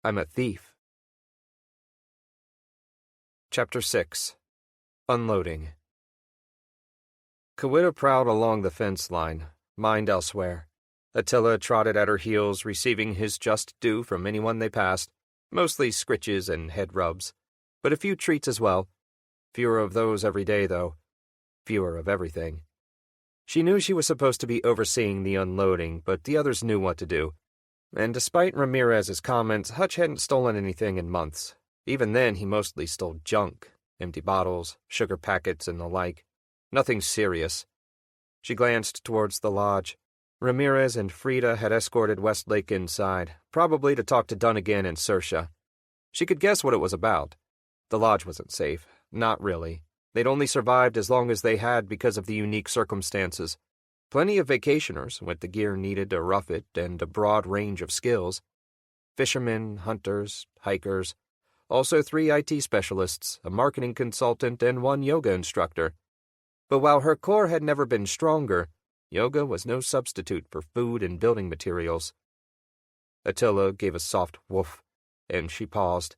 I'm a thief. Chapter 6. Unloading. Kawita prowled along the fence line, mind elsewhere. Attila trotted at her heels, receiving his just due from anyone they passed, mostly scritches and head rubs, but a few treats as well. Fewer of those every day, though. Fewer of everything. She knew she was supposed to be overseeing the unloading, but the others knew what to do. And despite Ramirez's comments, Hutch hadn't stolen anything in months. Even then, he mostly stole junk, empty bottles, sugar packets, and the like. Nothing serious. She glanced towards the lodge. Ramirez and Frida had escorted Westlake inside, probably to talk to Dunnigan and Saoirse. She could guess what it was about. The lodge wasn't safe. Not really. They'd only survived as long as they had because of the unique circumstances. Plenty of vacationers with the gear needed to rough it and a broad range of skills. Fishermen, hunters, hikers. Also 3 IT specialists, a marketing consultant, and 1 yoga instructor. But while her core had never been stronger, yoga was no substitute for food and building materials. Attila gave a soft woof, and she paused.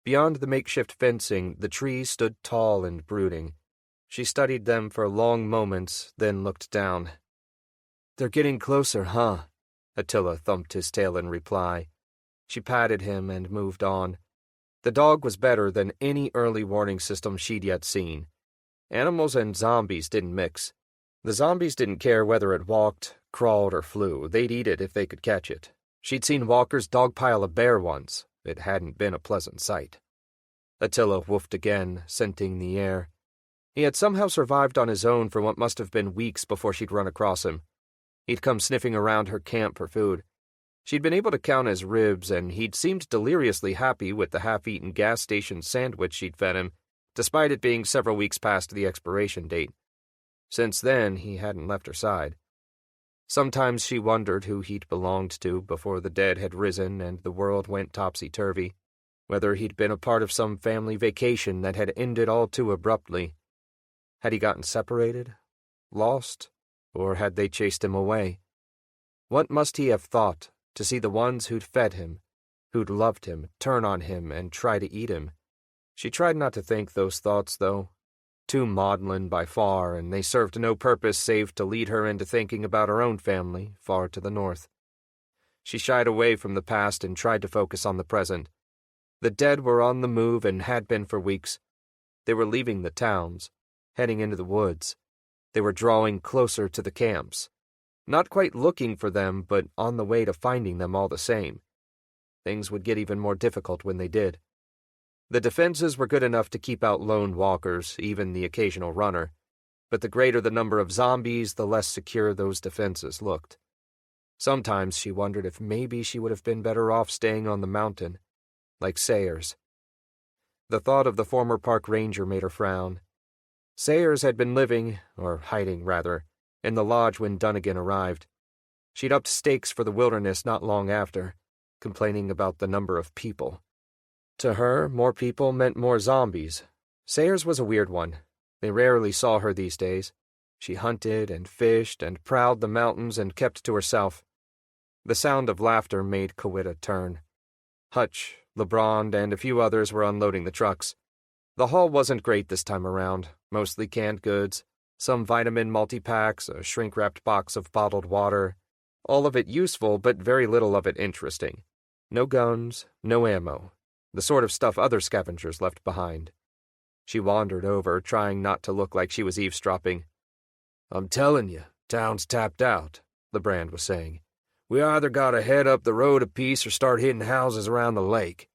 Beyond the makeshift fencing, the trees stood tall and brooding. She studied them for long moments, then looked down. "They're getting closer, huh?" Attila thumped his tail in reply. She patted him and moved on. The dog was better than any early warning system she'd yet seen. Animals and zombies didn't mix. The zombies didn't care whether it walked, crawled, or flew. They'd eat it if they could catch it. She'd seen walkers dogpile a bear once. It hadn't been a pleasant sight. Attila woofed again, scenting the air. He had somehow survived on his own for what must have been weeks before she'd run across him. He'd come sniffing around her camp for food. She'd been able to count his ribs, and he'd seemed deliriously happy with the half-eaten gas station sandwich she'd fed him, despite it being several weeks past the expiration date. Since then, he hadn't left her side. Sometimes she wondered who he'd belonged to before the dead had risen and the world went topsy-turvy, whether he'd been a part of some family vacation that had ended all too abruptly. Had he gotten separated? Lost? Or had they chased him away? What must he have thought to see the ones who'd fed him, who'd loved him, turn on him and try to eat him? She tried not to think those thoughts, though. Too maudlin by far, and they served no purpose save to lead her into thinking about her own family, far to the north. She shied away from the past and tried to focus on the present. The dead were on the move and had been for weeks. They were leaving the towns, heading into the woods. They were drawing closer to the camps. Not quite looking for them, but on the way to finding them all the same. Things would get even more difficult when they did. The defenses were good enough to keep out lone walkers, even the occasional runner, but the greater the number of zombies, the less secure those defenses looked. Sometimes she wondered if maybe she would have been better off staying on the mountain, like Sayers. The thought of the former park ranger made her frown. Sayers had been living, or hiding rather, in the lodge when Dunnigan arrived. She'd upped stakes for the wilderness not long after, complaining about the number of people. To her, more people meant more zombies. Sayers was a weird one. They rarely saw her these days. She hunted and fished and prowled the mountains and kept to herself. The sound of laughter made Kawita turn. Hutch, LeBron, and a few others were unloading the trucks. The haul wasn't great this time around, mostly canned goods, some vitamin multi-packs, a shrink-wrapped box of bottled water. All of it useful, but very little of it interesting. No guns, no ammo. The sort of stuff other scavengers left behind. She wandered over, trying not to look like she was eavesdropping. "I'm telling you, town's tapped out," LeBrand was saying. "We either gotta head up the road a piece or start hitting houses around the lake."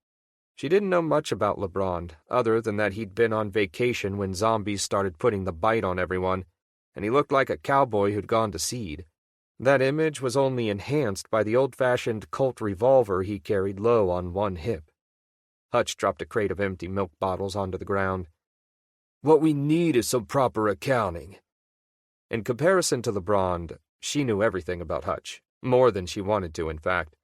She didn't know much about LeBrand, other than that he'd been on vacation when zombies started putting the bite on everyone, and he looked like a cowboy who'd gone to seed. That image was only enhanced by the old-fashioned Colt revolver he carried low on one hip. Hutch dropped a crate of empty milk bottles onto the ground. "What we need is some proper accounting." In comparison to LeBrand, she knew everything about Hutch, more than she wanted to, in fact.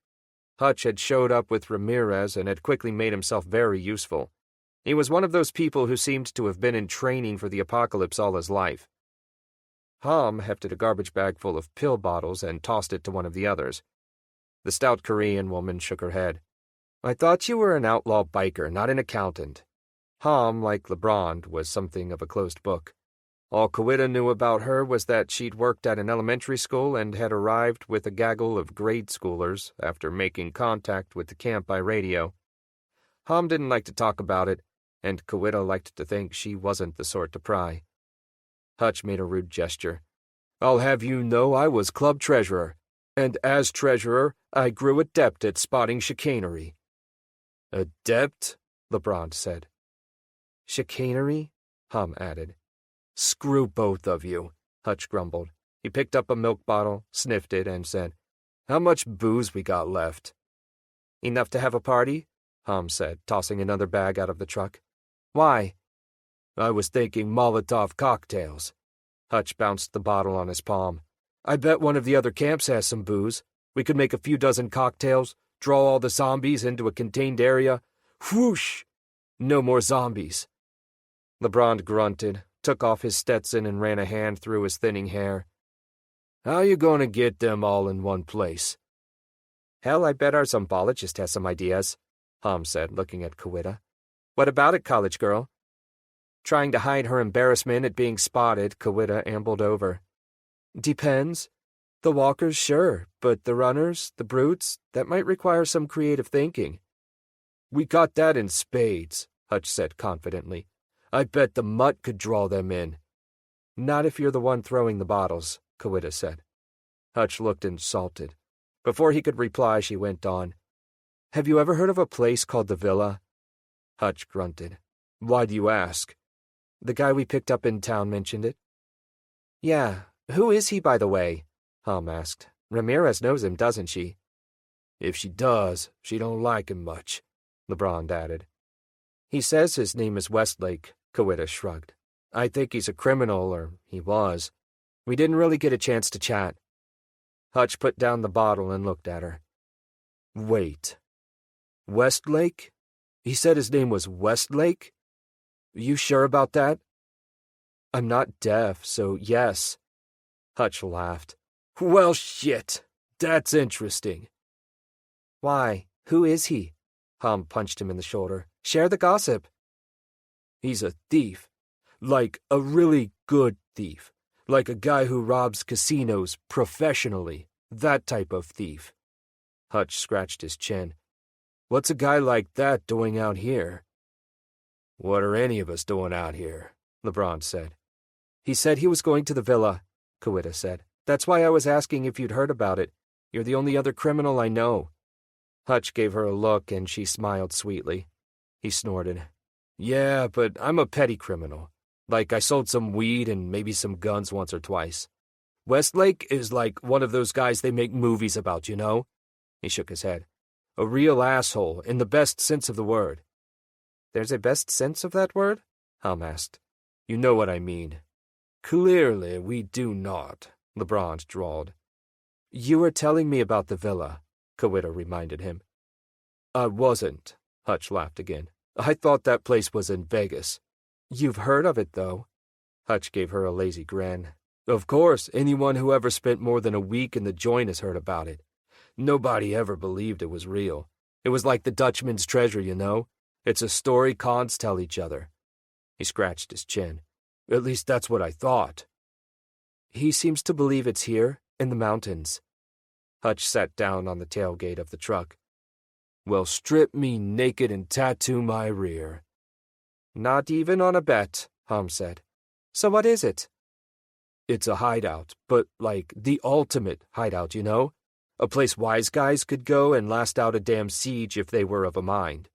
Hutch had showed up with Ramirez and had quickly made himself very useful. He was one of those people who seemed to have been in training for the apocalypse all his life. Hom hefted a garbage bag full of pill bottles and tossed it to one of the others. The stout Korean woman shook her head. I thought you were an outlaw biker, not an accountant. Hom, like LeBron, was something of a closed book. All Kawita knew about her was that she'd worked at an elementary school and had arrived with a gaggle of grade schoolers after making contact with the camp by radio. Hom didn't like to talk about it, and Kawita liked to think she wasn't the sort to pry. Hutch made a rude gesture. I'll have you know I was club treasurer, and as treasurer, I grew adept at spotting chicanery. Adept? LeBron said. Chicanery? Hom added. Screw both of you, Hutch grumbled. He picked up a milk bottle, sniffed it, and said, How much booze we got left? Enough to have a party? Hom said, tossing another bag out of the truck. Why? I was thinking Molotov cocktails. Hutch bounced the bottle on his palm. I bet one of the other camps has some booze. We could make a few dozen cocktails, draw all the zombies into a contained area. Whoosh! No more zombies. LeBron grunted, took off his Stetson, and ran a hand through his thinning hair. How you gonna get them all in one place? Hell, I bet our zombologist has some ideas, Hom said, looking at Kawita. What about it, college girl? Trying to hide her embarrassment at being spotted, Kawita ambled over. Depends. The walkers, sure, but the runners, the brutes, that might require some creative thinking. We got that in spades, Hutch said confidently. I bet the mutt could draw them in. Not if you're the one throwing the bottles, Kawita said. Hutch looked insulted. Before he could reply, she went on. Have you ever heard of a place called the Villa? Hutch grunted. Why do you ask? The guy we picked up in town mentioned it. Yeah, who is he, by the way? Hom asked. Ramirez knows him, doesn't she? If she does, she don't like him much, LeBron added. He says his name is Westlake, Kawita shrugged. I think he's a criminal, or he was. We didn't really get a chance to chat. Hutch put down the bottle and looked at her. Wait. Westlake? He said his name was Westlake? You sure about that? I'm not deaf, so yes. Hutch laughed. Well, shit. That's interesting. Why? Who is he? Hom punched him in the shoulder. Share the gossip. He's a thief. Like a really good thief. Like a guy who robs casinos professionally. That type of thief. Hutch scratched his chin. What's a guy like that doing out here? What are any of us doing out here? LeBron said. He said he was going to the villa, Kawita said. That's why I was asking if you'd heard about it. You're the only other criminal I know. Hutch gave her a look, and she smiled sweetly. He snorted. Yeah, but I'm a petty criminal. Like I sold some weed and maybe some guns once or twice. Westlake is like one of those guys they make movies about, you know? He shook his head. A real asshole, in the best sense of the word. There's a best sense of that word? Hom asked. You know what I mean. Clearly we do not, LeBron drawled. You were telling me about the villa, Kawita reminded him. I wasn't, Hutch laughed again. I thought that place was in Vegas. You've heard of it, though. Hutch gave her a lazy grin. Of course, anyone who ever spent more than a week in the joint has heard about it. Nobody ever believed it was real. It was like the Dutchman's treasure, you know? It's a story cons tell each other. He scratched his chin. At least that's what I thought. He seems to believe it's here, in the mountains. Hutch sat down on the tailgate of the truck. Well, strip me naked and tattoo my rear. Not even on a bet, Hom said. So what is it? It's a hideout, but like the ultimate hideout, you know? A place wise guys could go and last out a damn siege if they were of a mind.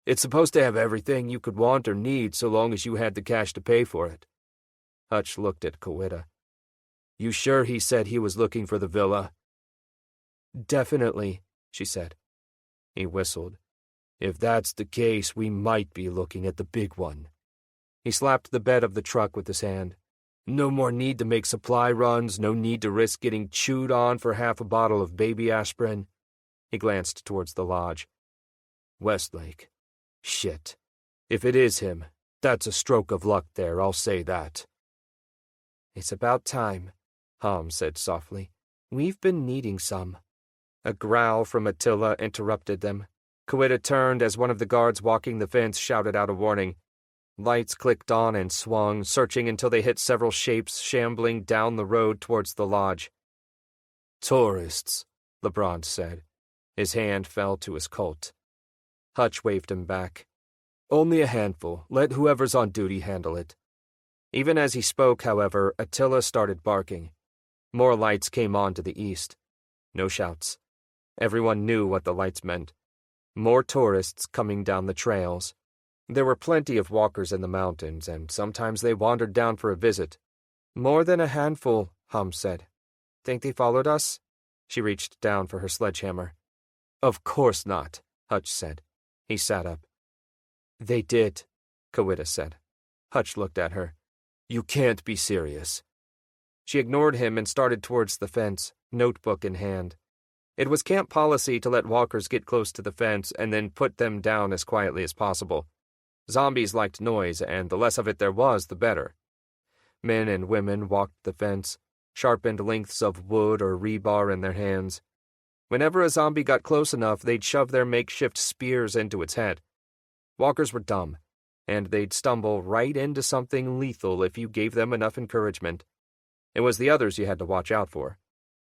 It's supposed to have everything you could want or need so long as you had the cash to pay for it. Hutch looked at Kawita. You sure he said he was looking for the villa? Definitely, she said. He whistled. If that's the case, we might be looking at the big one. He slapped the bed of the truck with his hand. No more need to make supply runs, no need to risk getting chewed on for half a bottle of baby aspirin. He glanced towards the lodge. Westlake. Shit. If it is him, that's a stroke of luck there, I'll say that. "It's about time," Hom said softly. "We've been needing some." A growl from Attila interrupted them. Quitta turned as one of the guards walking the fence shouted out a warning. Lights clicked on and swung, searching until they hit several shapes shambling down the road towards the lodge. "Tourists," LeBron said. His hand fell to his Colt. Hutch waved him back. "Only a handful. Let whoever's on duty handle it." Even as he spoke, however, Attila started barking. More lights came on to the east. No shouts. Everyone knew what the lights meant. More tourists coming down the trails. There were plenty of walkers in the mountains, and sometimes they wandered down for a visit. "More than a handful," Hum said. "Think they followed us?" She reached down for her sledgehammer. "Of course not," Hutch said. He sat up. "They did," Quitta said. Hutch looked at her. "You can't be serious." She ignored him and started towards the fence, notebook in hand. It was camp policy to let walkers get close to the fence and then put them down as quietly as possible. Zombies liked noise, and the less of it there was, the better. Men and women walked the fence, sharpened lengths of wood or rebar in their hands. Whenever a zombie got close enough, they'd shove their makeshift spears into its head. Walkers were dumb, and they'd stumble right into something lethal if you gave them enough encouragement. It was the others you had to watch out for.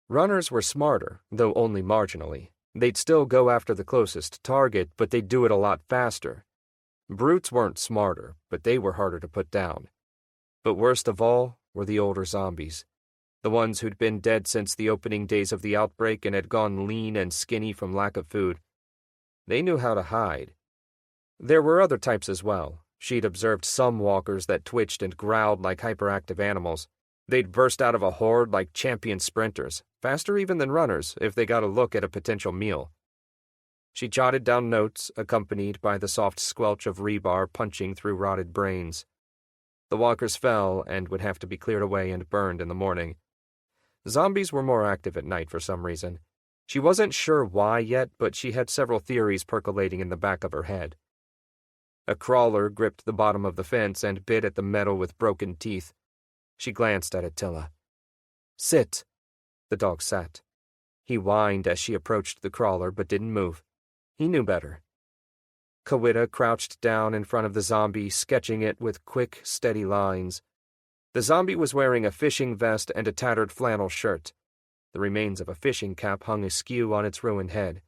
Runners were smarter, though only marginally. They'd still go after the closest target, but they'd do it a lot faster. Brutes weren't smarter, but they were harder to put down. But worst of all were the older zombies. The ones who'd been dead since the opening days of the outbreak and had gone lean and skinny from lack of food. They knew how to hide. There were other types as well. She'd observed some walkers that twitched and growled like hyperactive animals. They'd burst out of a horde like champion sprinters, faster even than runners if they got a look at a potential meal. She jotted down notes, accompanied by the soft squelch of rebar punching through rotted brains. The walkers fell and would have to be cleared away and burned in the morning. Zombies were more active at night for some reason. She wasn't sure why yet, but she had several theories percolating in the back of her head. A crawler gripped the bottom of the fence and bit at the metal with broken teeth. She glanced at Attila. "Sit." The dog sat. He whined as she approached the crawler, but didn't move. He knew better. Quitta crouched down in front of the zombie, sketching it with quick, steady lines. The zombie was wearing a fishing vest and a tattered flannel shirt. The remains of a fishing cap hung askew on its ruined head.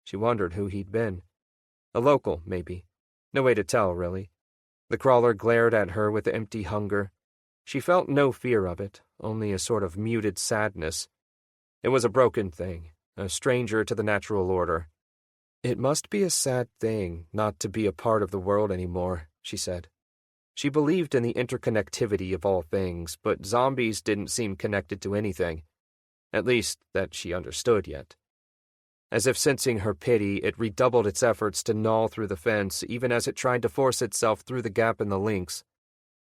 She wondered who he'd been. A local, maybe. No way to tell, really. The crawler glared at her with empty hunger. She felt no fear of it, only a sort of muted sadness. It was a broken thing, a stranger to the natural order. "It must be a sad thing not to be a part of the world anymore," she said. She believed in the interconnectivity of all things, but zombies didn't seem connected to anything, at least that she understood yet. As if sensing her pity, it redoubled its efforts to gnaw through the fence, even as it tried to force itself through the gap in the links.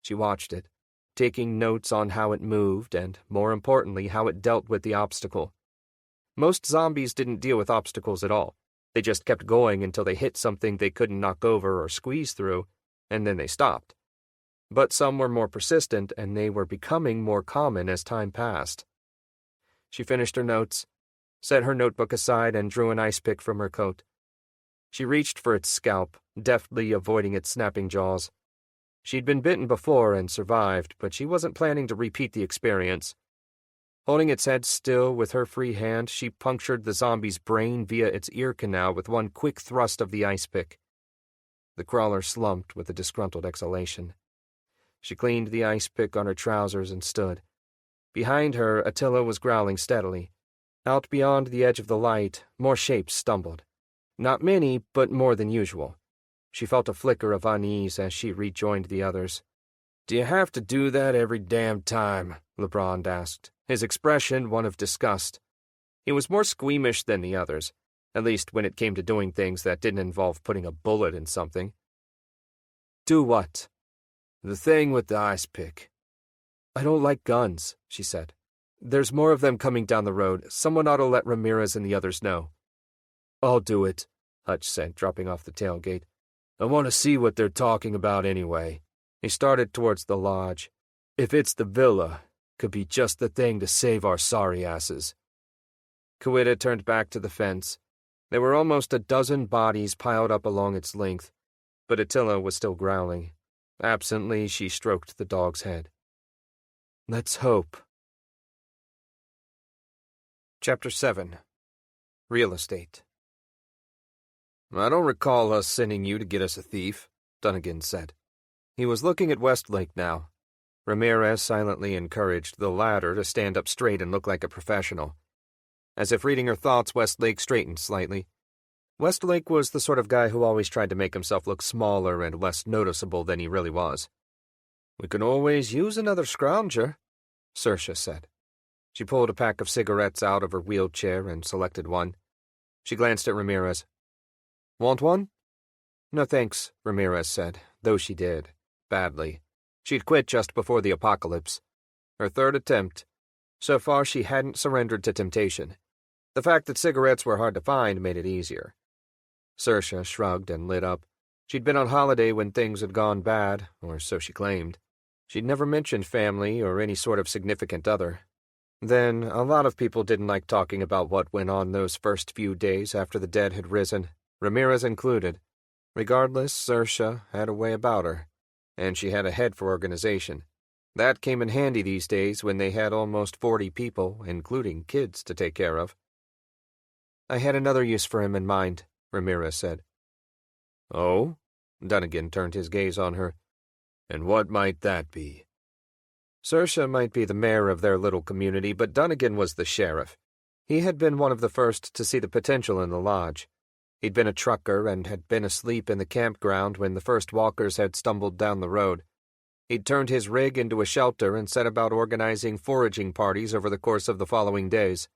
She watched it, taking notes on how it moved and, more importantly, how it dealt with the obstacle. Most zombies didn't deal with obstacles at all. They just kept going until they hit something they couldn't knock over or squeeze through, and then they stopped. But some were more persistent, and they were becoming more common as time passed. She finished her notes, set her notebook aside, and drew an ice pick from her coat. She reached for its scalp, deftly avoiding its snapping jaws. She'd been bitten before and survived, but she wasn't planning to repeat the experience. Holding its head still with her free hand, she punctured the zombie's brain via its ear canal with one quick thrust of the ice pick. The crawler slumped with a disgruntled exhalation. She cleaned the ice pick on her trousers and stood. Behind her, Attila was growling steadily. Out beyond the edge of the light, more shapes stumbled. Not many, but more than usual. She felt a flicker of unease as she rejoined the others. "Do you have to do that every damn time?" LeBron asked, his expression one of disgust. He was more squeamish than the others, at least when it came to doing things that didn't involve putting a bullet in something. "Do what?" "The thing with the ice pick." "I don't like guns," she said. "There's more of them coming down the road. Someone ought to let Ramirez and the others know." "I'll do it," Hutch said, dropping off the tailgate. "I want to see what they're talking about anyway." He started towards the lodge. If it's the villa, could be just the thing to save our sorry asses. Kawita turned back to the fence. There were almost a dozen bodies piled up along its length, but Attila was still growling. Absently, she stroked the dog's head. Let's hope. Chapter 7. Real Estate. I don't recall us sending you to get us a thief, Dunnigan said. He was looking at Westlake now. Ramirez silently encouraged the latter to stand up straight and look like a professional. As if reading her thoughts, Westlake straightened slightly. Westlake was the sort of guy who always tried to make himself look smaller and less noticeable than he really was. We can always use another scrounger, Saoirse said. She pulled a pack of cigarettes out of her wheelchair and selected one. She glanced at Ramirez. Want one? No thanks, Ramirez said, though she did. Badly. She'd quit just before the apocalypse. Her third attempt. So far she hadn't surrendered to temptation. The fact that cigarettes were hard to find made it easier. Saoirse shrugged and lit up. She'd been on holiday when things had gone bad, or so she claimed. She'd never mentioned family or any sort of significant other. Then, a lot of people didn't like talking about what went on those first few days after the dead had risen, Ramirez included. Regardless, Saoirse had a way about her, and she had a head for organization. That came in handy these days when they had almost 40 people, including kids, to take care of. I had another use for him in mind, Ramirez said. Oh? Dunnigan turned his gaze on her. And what might that be? Saoirse might be the mayor of their little community, but Dunnigan was the sheriff. He had been one of the first to see the potential in the lodge. He'd been a trucker and had been asleep in the campground when the first walkers had stumbled down the road. He'd turned his rig into a shelter and set about organizing foraging parties over the course of the following days.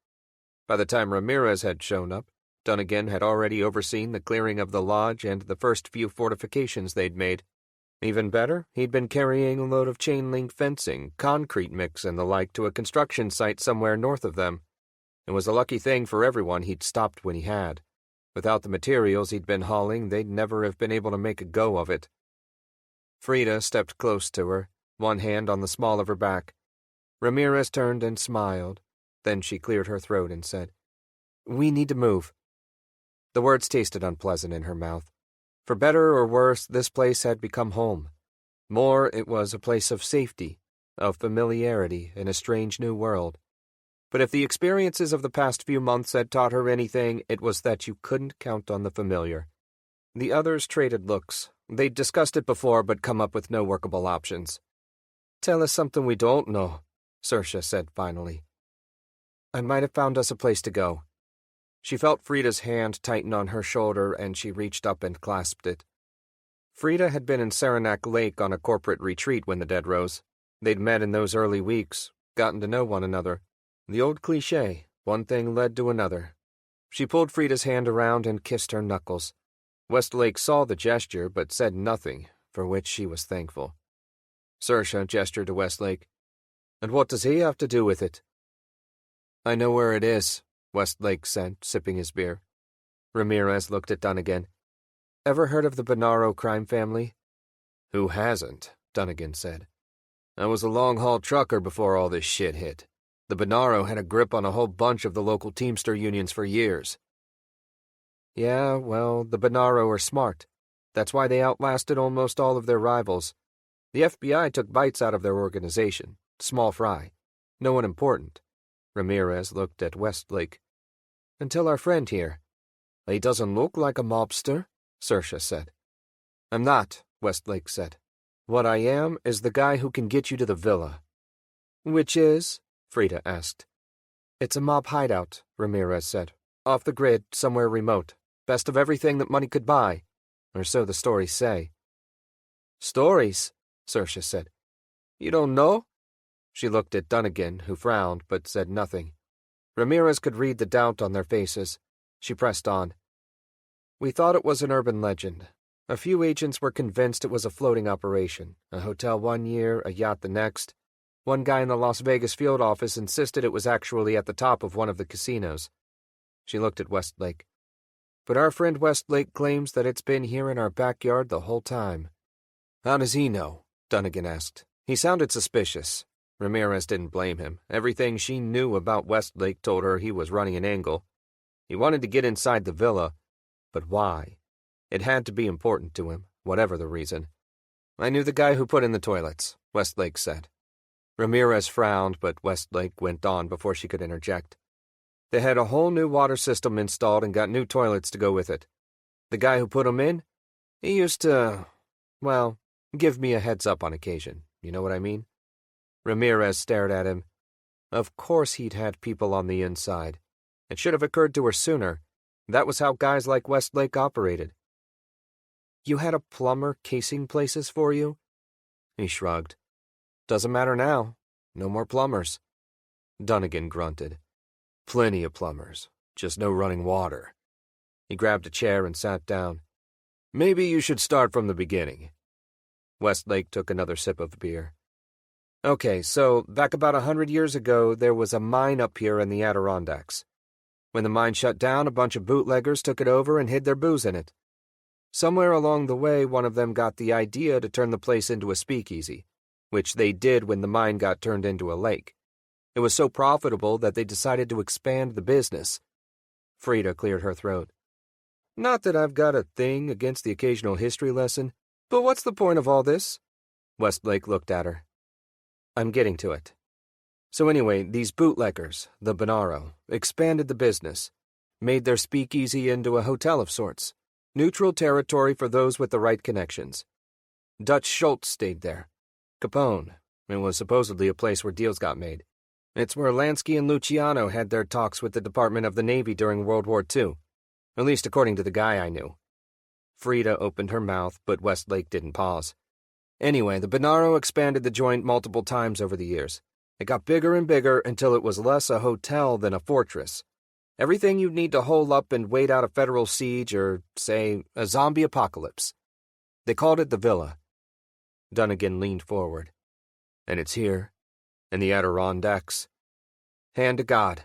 By the time Ramirez had shown up, Dunnigan had already overseen the clearing of the lodge and the first few fortifications they'd made. Even better, he'd been carrying a load of chain-link fencing, concrete mix, and the like to a construction site somewhere north of them. It was a lucky thing for everyone he'd stopped when he had. Without the materials he'd been hauling, they'd never have been able to make a go of it. Frida stepped close to her, one hand on the small of her back. Ramirez turned and smiled. Then she cleared her throat and said, We need to move. The words tasted unpleasant in her mouth. For better or worse, this place had become home. More, it was a place of safety, of familiarity in a strange new world. But if the experiences of the past few months had taught her anything, it was that you couldn't count on the familiar. The others traded looks. They'd discussed it before but come up with no workable options. Tell us something we don't know, Saoirse said finally. I might have found us a place to go. She felt Frida's hand tighten on her shoulder, and she reached up and clasped it. Frida had been in Saranc Lake on a corporate retreat when the dead rose. They'd met in those early weeks, gotten to know one another. The old cliché, one thing led to another. She pulled Frida's hand around and kissed her knuckles. Westlake saw the gesture but said nothing, for which she was thankful. Saoirse gestured to Westlake. And what does he have to do with it? I know where it is, Westlake said, sipping his beer. Ramirez looked at Dunnigan. Ever heard of the Bonaro crime family? Who hasn't, Dunnigan said. I was a long-haul trucker before all this shit hit. The Bonaro had a grip on a whole bunch of the local Teamster unions for years. Yeah, well, the Bonaro are smart. That's why they outlasted almost all of their rivals. The FBI took bites out of their organization. Small fry. No one important. Ramirez looked at Westlake. Until our friend here. He doesn't look like a mobster, Saoirse said. I'm not, Westlake said. What I am is the guy who can get you to the villa. Which is? Frida asked. It's a mob hideout, Ramirez said. Off the grid, somewhere remote. Best of everything that money could buy. Or so the stories say. Stories? Saoirse said. You don't know? She looked at Dunnigan, who frowned but said nothing. Ramirez could read the doubt on their faces. She pressed on. We thought it was an urban legend. A few agents were convinced it was a floating operation. A hotel one year, a yacht the next. One guy in the Las Vegas field office insisted it was actually at the top of one of the casinos. She looked at Westlake. But our friend Westlake claims that it's been here in our backyard the whole time. How does he know? Dunnigan asked. He sounded suspicious. Ramirez didn't blame him. Everything she knew about Westlake told her he was running an angle. He wanted to get inside the villa, but why? It had to be important to him, whatever the reason. I knew the guy who put in the toilets, Westlake said. Ramirez frowned, but Westlake went on before she could interject. They had a whole new water system installed and got new toilets to go with it. The guy who put 'em in, he used to, well, give me a heads up on occasion. You know what I mean? Ramirez stared at him. Of course he'd had people on the inside. It should have occurred to her sooner. That was how guys like Westlake operated. You had a plumber casing places for you? He shrugged. Doesn't matter now. No more plumbers. Dunnigan grunted. Plenty of plumbers, just no running water. He grabbed a chair and sat down. Maybe you should start from the beginning. Westlake took another sip of the beer. Okay, so back about 100 years ago, there was a mine up here in the Adirondacks. When the mine shut down, a bunch of bootleggers took it over and hid their booze in it. Somewhere along the way, one of them got the idea to turn the place into a speakeasy, which they did when the mine got turned into a lake. It was so profitable that they decided to expand the business. Frida cleared her throat. Not that I've got a thing against the occasional history lesson, but what's the point of all this? Westlake looked at her. I'm getting to it. So anyway, these bootleggers, the Bonaro, expanded the business, made their speakeasy into a hotel of sorts, neutral territory for those with the right connections. Dutch Schultz stayed there. Capone. It was supposedly a place where deals got made. It's where Lansky and Luciano had their talks with the Department of the Navy during World War II, at least according to the guy I knew. Frida opened her mouth, but Westlake didn't pause. Anyway, the Bonaro expanded the joint multiple times over the years. It got bigger and bigger until it was less a hotel than a fortress. Everything you'd need to hole up and wait out a federal siege or, say, a zombie apocalypse. They called it the Villa. Dunnigan leaned forward. And it's here, in the Adirondacks. Hand to God.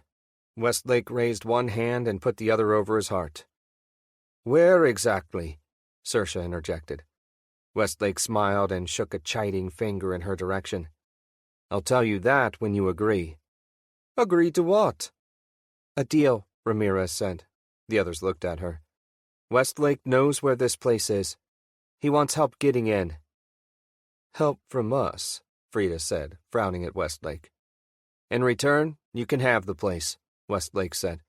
Westlake raised one hand and put the other over his heart. Where exactly? Saoirse interjected. Westlake smiled and shook a chiding finger in her direction. I'll tell you that when you agree. Agree to what? A deal, Ramirez said. The others looked at her. Westlake knows where this place is. He wants help getting in. Help from us, Frida said, frowning at Westlake. In return, you can have the place, Westlake said.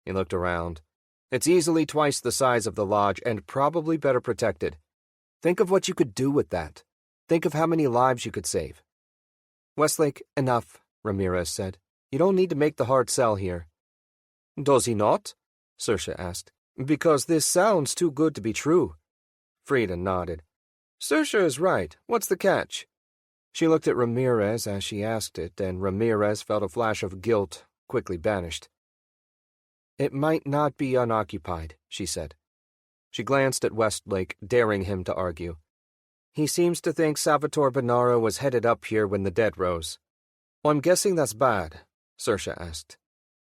He looked around. It's easily twice the size of the lodge and probably better protected. Think of what you could do with that. Think of how many lives you could save. Westlake, enough, Ramirez said. You don't need to make the hard sell here. Does he not? Saoirse asked. Because this sounds too good to be true. Frida nodded. Saoirse is right. What's the catch? She looked at Ramirez as she asked it, and Ramirez felt a flash of guilt, quickly banished. It might not be unoccupied, she said. She glanced at Westlake, daring him to argue. He seems to think Salvatore Bonaro was headed up here when the dead rose. Well, I'm guessing that's bad, Saoirse asked.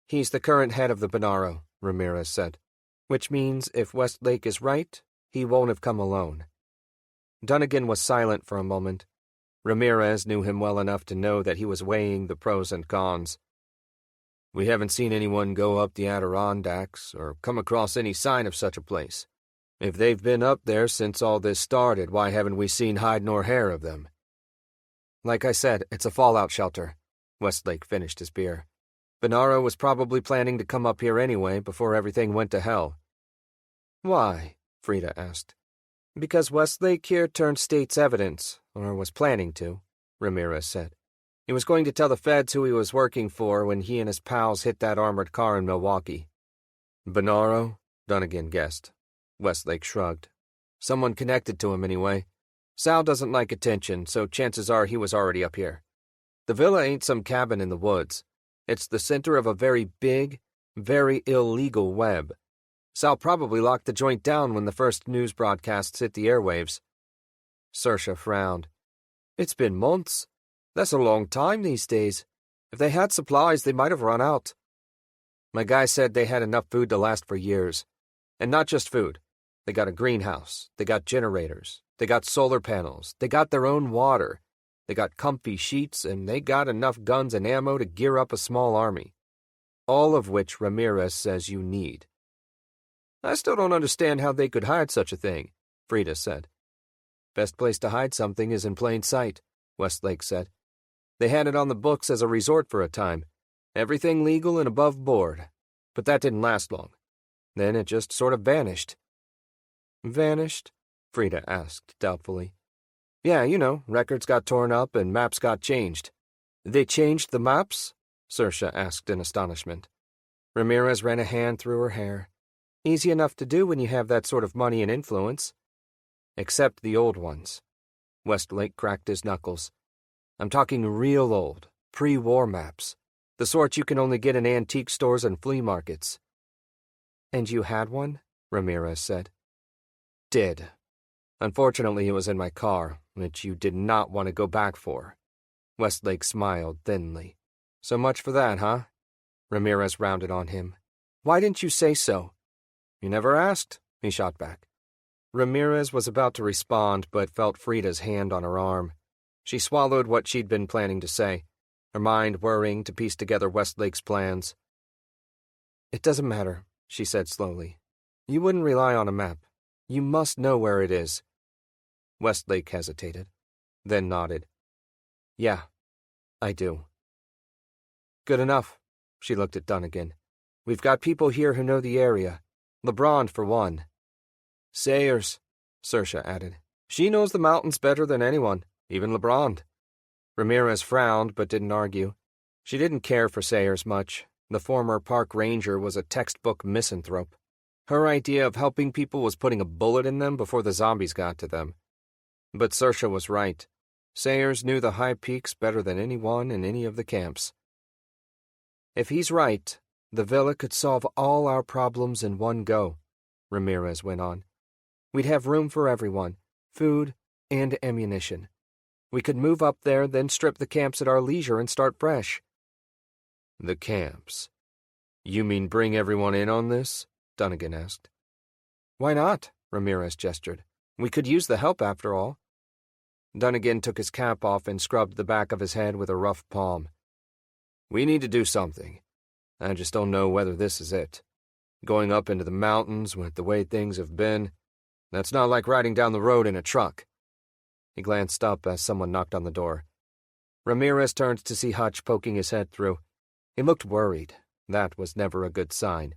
He's the current head of the Bonaro, Ramirez said, which means if Westlake is right, he won't have come alone. Dunnigan was silent for a moment. Ramirez knew him well enough to know that he was weighing the pros and cons. We haven't seen anyone go up the Adirondacks or come across any sign of such a place. If they've been up there since all this started, why haven't we seen hide nor hair of them? Like I said, it's a fallout shelter. Westlake finished his beer. Bonaro was probably planning to come up here anyway before everything went to hell. Why? Frida asked. Because Westlake here turned state's evidence, or was planning to, Ramirez said. He was going to tell the feds who he was working for when he and his pals hit that armored car in Milwaukee. Bonaro? Dunnigan guessed. Westlake shrugged. Someone connected to him anyway. Sal doesn't like attention, so chances are he was already up here. The villa ain't some cabin in the woods. It's the center of a very big, very illegal web. Sal probably locked the joint down when the first news broadcasts hit the airwaves. Saoirse frowned. It's been months. That's a long time these days. If they had supplies, they might have run out. My guy said they had enough food to last for years. And not just food. They got a greenhouse. They got generators. They got solar panels. They got their own water. They got comfy sheets, and they got enough guns and ammo to gear up a small army. All of which Ramirez says you need. I still don't understand how they could hide such a thing, Frida said. Best place to hide something is in plain sight, Westlake said. They had it on the books as a resort for a time. Everything legal and above board. But that didn't last long. Then it just sort of vanished. Vanished? Frida asked doubtfully. Yeah, you know, records got torn up and maps got changed. They changed the maps? Saoirse asked in astonishment. Ramirez ran a hand through her hair. Easy enough to do when you have that sort of money and influence. Except the old ones. Westlake cracked his knuckles. I'm talking real old, pre-war maps. The sort you can only get in antique stores and flea markets. And you had one? Ramirez said. Did. Unfortunately, it was in my car, which you did not want to go back for. Westlake smiled thinly. So much for that, huh? Ramirez rounded on him. Why didn't you say so? You never asked, he shot back. Ramirez was about to respond, but felt Frida's hand on her arm. She swallowed what she'd been planning to say, her mind whirring to piece together Westlake's plans. It doesn't matter, she said slowly. You wouldn't rely on a map. You must know where it is. Westlake hesitated, then nodded. Yeah, I do. Good enough. She looked at Dunnigan. We've got people here who know the area. LeBron, for one. Sayers, Saoirse added. She knows the mountains better than anyone, even LeBron. Ramirez frowned but didn't argue. She didn't care for Sayers much. The former park ranger was a textbook misanthrope. Her idea of helping people was putting a bullet in them before the zombies got to them. But Saoirse was right. Sayers knew the high peaks better than anyone in any of the camps. If he's right, the villa could solve all our problems in one go, Ramirez went on. We'd have room for everyone, food and ammunition. We could move up there, then strip the camps at our leisure and start fresh. The camps? You mean bring everyone in on this? Dunnigan asked. Why not? Ramirez gestured. We could use the help after all. Dunnigan took his cap off and scrubbed the back of his head with a rough palm. We need to do something. I just don't know whether this is it. Going up into the mountains with the way things have been, that's not like riding down the road in a truck. He glanced up as someone knocked on the door. Ramirez turned to see Hutch poking his head through. He looked worried. That was never a good sign.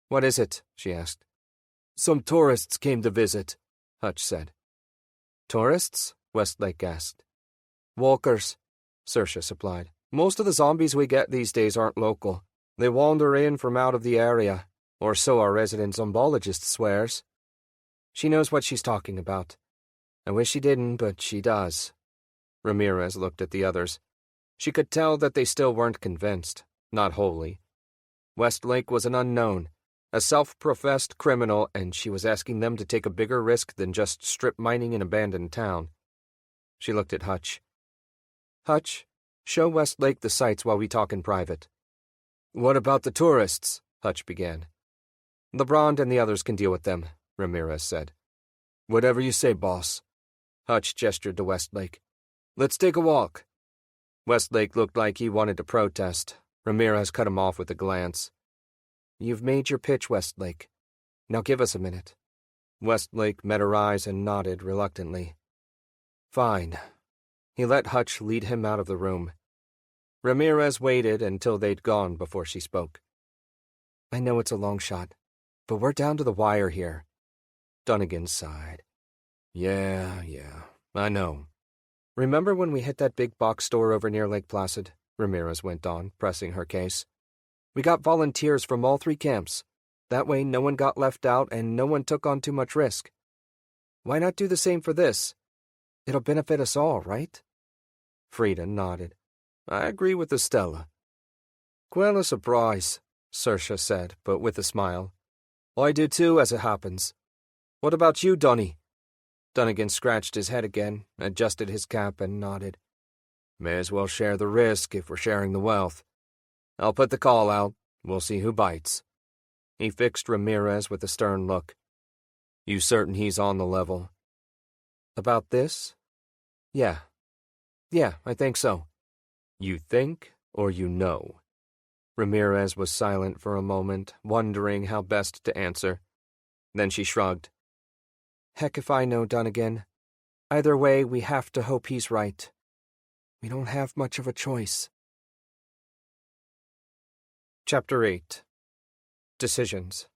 What is it? She asked. Some tourists came to visit, Hutch said. Tourists? Westlake asked. Walkers, Saoirse supplied. Most of the zombies we get these days aren't local. They wander in from out of the area, or so our resident zombologist swears. She knows what she's talking about. I wish she didn't, but she does. Ramirez looked at the others. She could tell that they still weren't convinced, not wholly. Westlake was an unknown, a self-professed criminal, and she was asking them to take a bigger risk than just strip mining an abandoned town. She looked at Hutch. Hutch, show Westlake the sights while we talk in private. What about the tourists? Hutch began. LeBron and the others can deal with them, Ramirez said. Whatever you say, boss. Hutch gestured to Westlake. Let's take a walk. Westlake looked like he wanted to protest. Ramirez cut him off with a glance. You've made your pitch, Westlake. Now give us a minute. Westlake met her eyes and nodded reluctantly. Fine. He let Hutch lead him out of the room. Ramirez waited until they'd gone before she spoke. I know it's a long shot, but we're down to the wire here. Dunnigan sighed. Yeah, I know. Remember when we hit that big box store over near Lake Placid? Ramirez went on, pressing her case. We got volunteers from all 3 camps. That way no one got left out and no one took on too much risk. Why not do the same for this? It'll benefit us all, right? Frida nodded. I agree with Estella. Quite a surprise, Saoirse said, but with a smile. I do too, as it happens. What about you, Dunny? Dunnigan scratched his head again, adjusted his cap, and nodded. May as well share the risk if we're sharing the wealth. I'll put the call out. We'll see who bites. He fixed Ramirez with a stern look. You certain he's on the level? About this? Yeah. Yeah, I think so. You think, or you know? Ramirez was silent for a moment, wondering how best to answer. Then she shrugged. Heck if I know, Dunnigan. Either way, we have to hope he's right. We don't have much of a choice. Chapter 8. Decisions.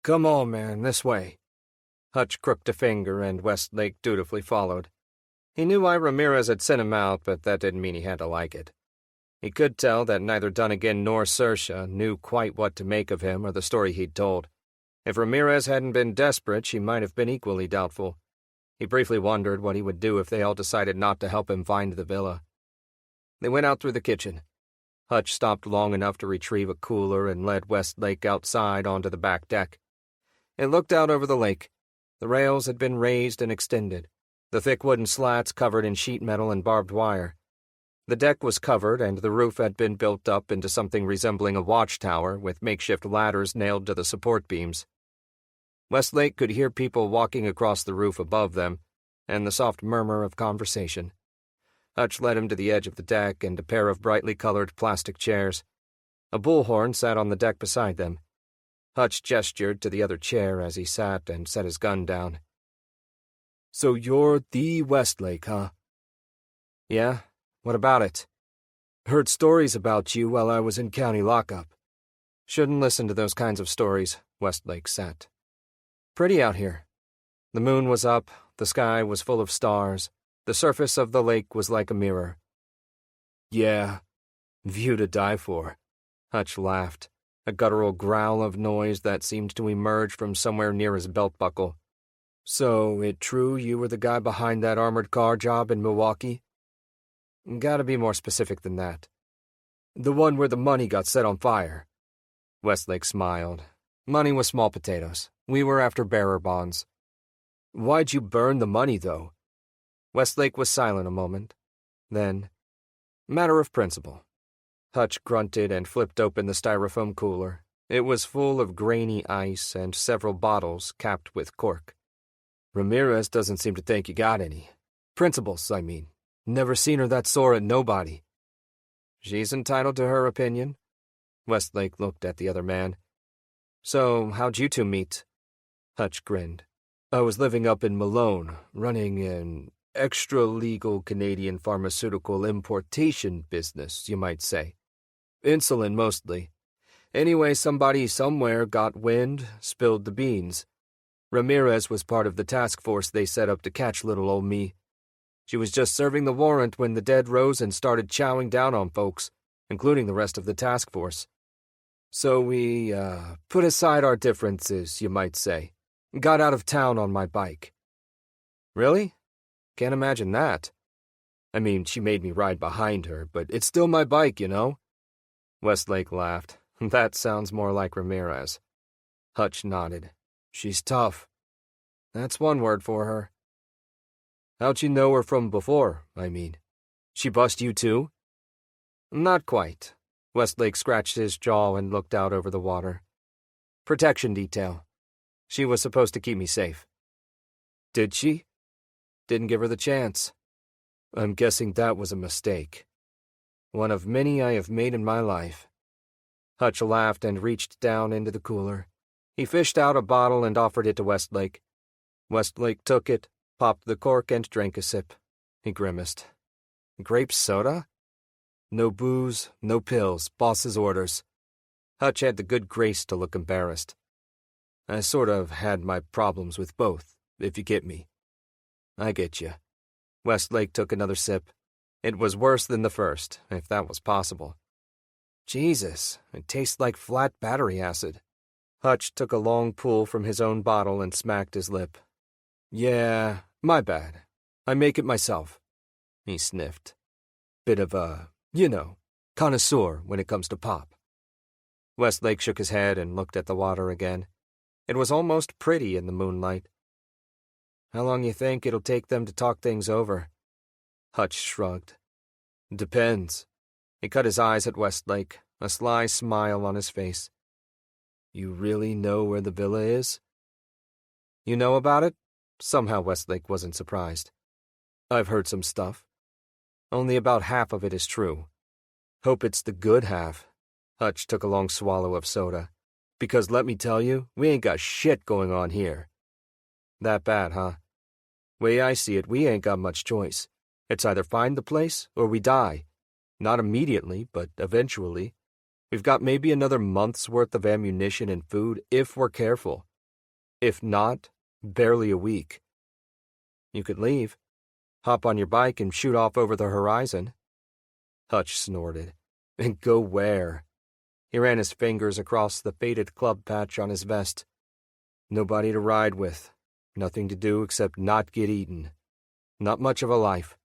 Come on, man, this way. Hutch crooked a finger, and Westlake dutifully followed. He knew why Ramirez had sent him out, but that didn't mean he had to like it. He could tell that neither Dunnigan nor Saoirse knew quite what to make of him or the story he'd told. If Ramirez hadn't been desperate, she might have been equally doubtful. He briefly wondered what he would do if they all decided not to help him find the villa. They went out through the kitchen. Hutch stopped long enough to retrieve a cooler and led Westlake outside onto the back deck. It looked out over the lake. The rails had been raised and extended, the thick wooden slats covered in sheet metal and barbed wire. The deck was covered, and the roof had been built up into something resembling a watchtower with makeshift ladders nailed to the support beams. Westlake could hear people walking across the roof above them, and the soft murmur of conversation. Hutch led him to the edge of the deck and a pair of brightly colored plastic chairs. A bullhorn sat on the deck beside them. Hutch gestured to the other chair as he sat and set his gun down. So you're the Westlake, huh? Yeah, what about it? Heard stories about you while I was in county lockup. Shouldn't listen to those kinds of stories, Westlake sat. Pretty out here. The moon was up, the sky was full of stars, the surface of the lake was like a mirror. Yeah, view to die for. Hutch laughed, a guttural growl of noise that seemed to emerge from somewhere near his belt buckle. So, it true you were the guy behind that armored car job in Milwaukee? Gotta be more specific than that. The one where the money got set on fire. Westlake smiled. Money was small potatoes. We were after bearer bonds. Why'd you burn the money, though? Westlake was silent a moment. Then, matter of principle. Hutch grunted and flipped open the styrofoam cooler. It was full of grainy ice and several bottles capped with cork. Ramirez doesn't seem to think you got any. Principles, I mean. Never seen her that sore at nobody. She's entitled to her opinion. Westlake looked at the other man. So, how'd you two meet? Hutch grinned. I was living up in Malone, running an extra-legal Canadian pharmaceutical importation business, you might say. Insulin, mostly. Anyway, somebody somewhere got wind, spilled the beans. Ramirez was part of the task force they set up to catch little old me. She was just serving the warrant when the dead rose and started chowing down on folks, including the rest of the task force. So we, put aside our differences, you might say. Got out of town on my bike. Really? Can't imagine that. I mean, she made me ride behind her, but it's still my bike, you know? Westlake laughed. That sounds more like Ramirez. Hutch nodded. She's tough. That's one word for her. How'd you know her from before, I mean? She bust you too? Not quite. Westlake scratched his jaw and looked out over the water. Protection detail. She was supposed to keep me safe. Did she? Didn't give her the chance. I'm guessing that was a mistake. One of many I have made in my life. Hutch laughed and reached down into the cooler. He fished out a bottle and offered it to Westlake. Westlake took it, popped the cork, and drank a sip. He grimaced. Grape soda? No booze, no pills, boss's orders. Hutch had the good grace to look embarrassed. I sort of had my problems with both, if you get me. I get you. Westlake took another sip. It was worse than the first, if that was possible. Jesus, it tastes like flat battery acid. Hutch took a long pull from his own bottle and smacked his lip. Yeah, my bad. I make it myself. He sniffed. Bit of a, connoisseur when it comes to pop. Westlake shook his head and looked at the water again. It was almost pretty in the moonlight. How long you think it'll take them to talk things over? Hutch shrugged. Depends. He cut his eyes at Westlake, a sly smile on his face. You really know where the villa is? You know about it? Somehow Westlake wasn't surprised. I've heard some stuff. Only about half of it is true. Hope it's the good half. Hutch took a long swallow of soda. Because let me tell you, we ain't got shit going on here. That bad, huh? Way I see it, we ain't got much choice. It's either find the place or we die. Not immediately, but eventually. We've got maybe another month's worth of ammunition and food if we're careful. If not, barely a week. You could leave. Hop on your bike and shoot off over the horizon. Hutch snorted. And go where? He ran his fingers across the faded club patch on his vest. Nobody to ride with. Nothing to do except not get eaten. Not much of a life.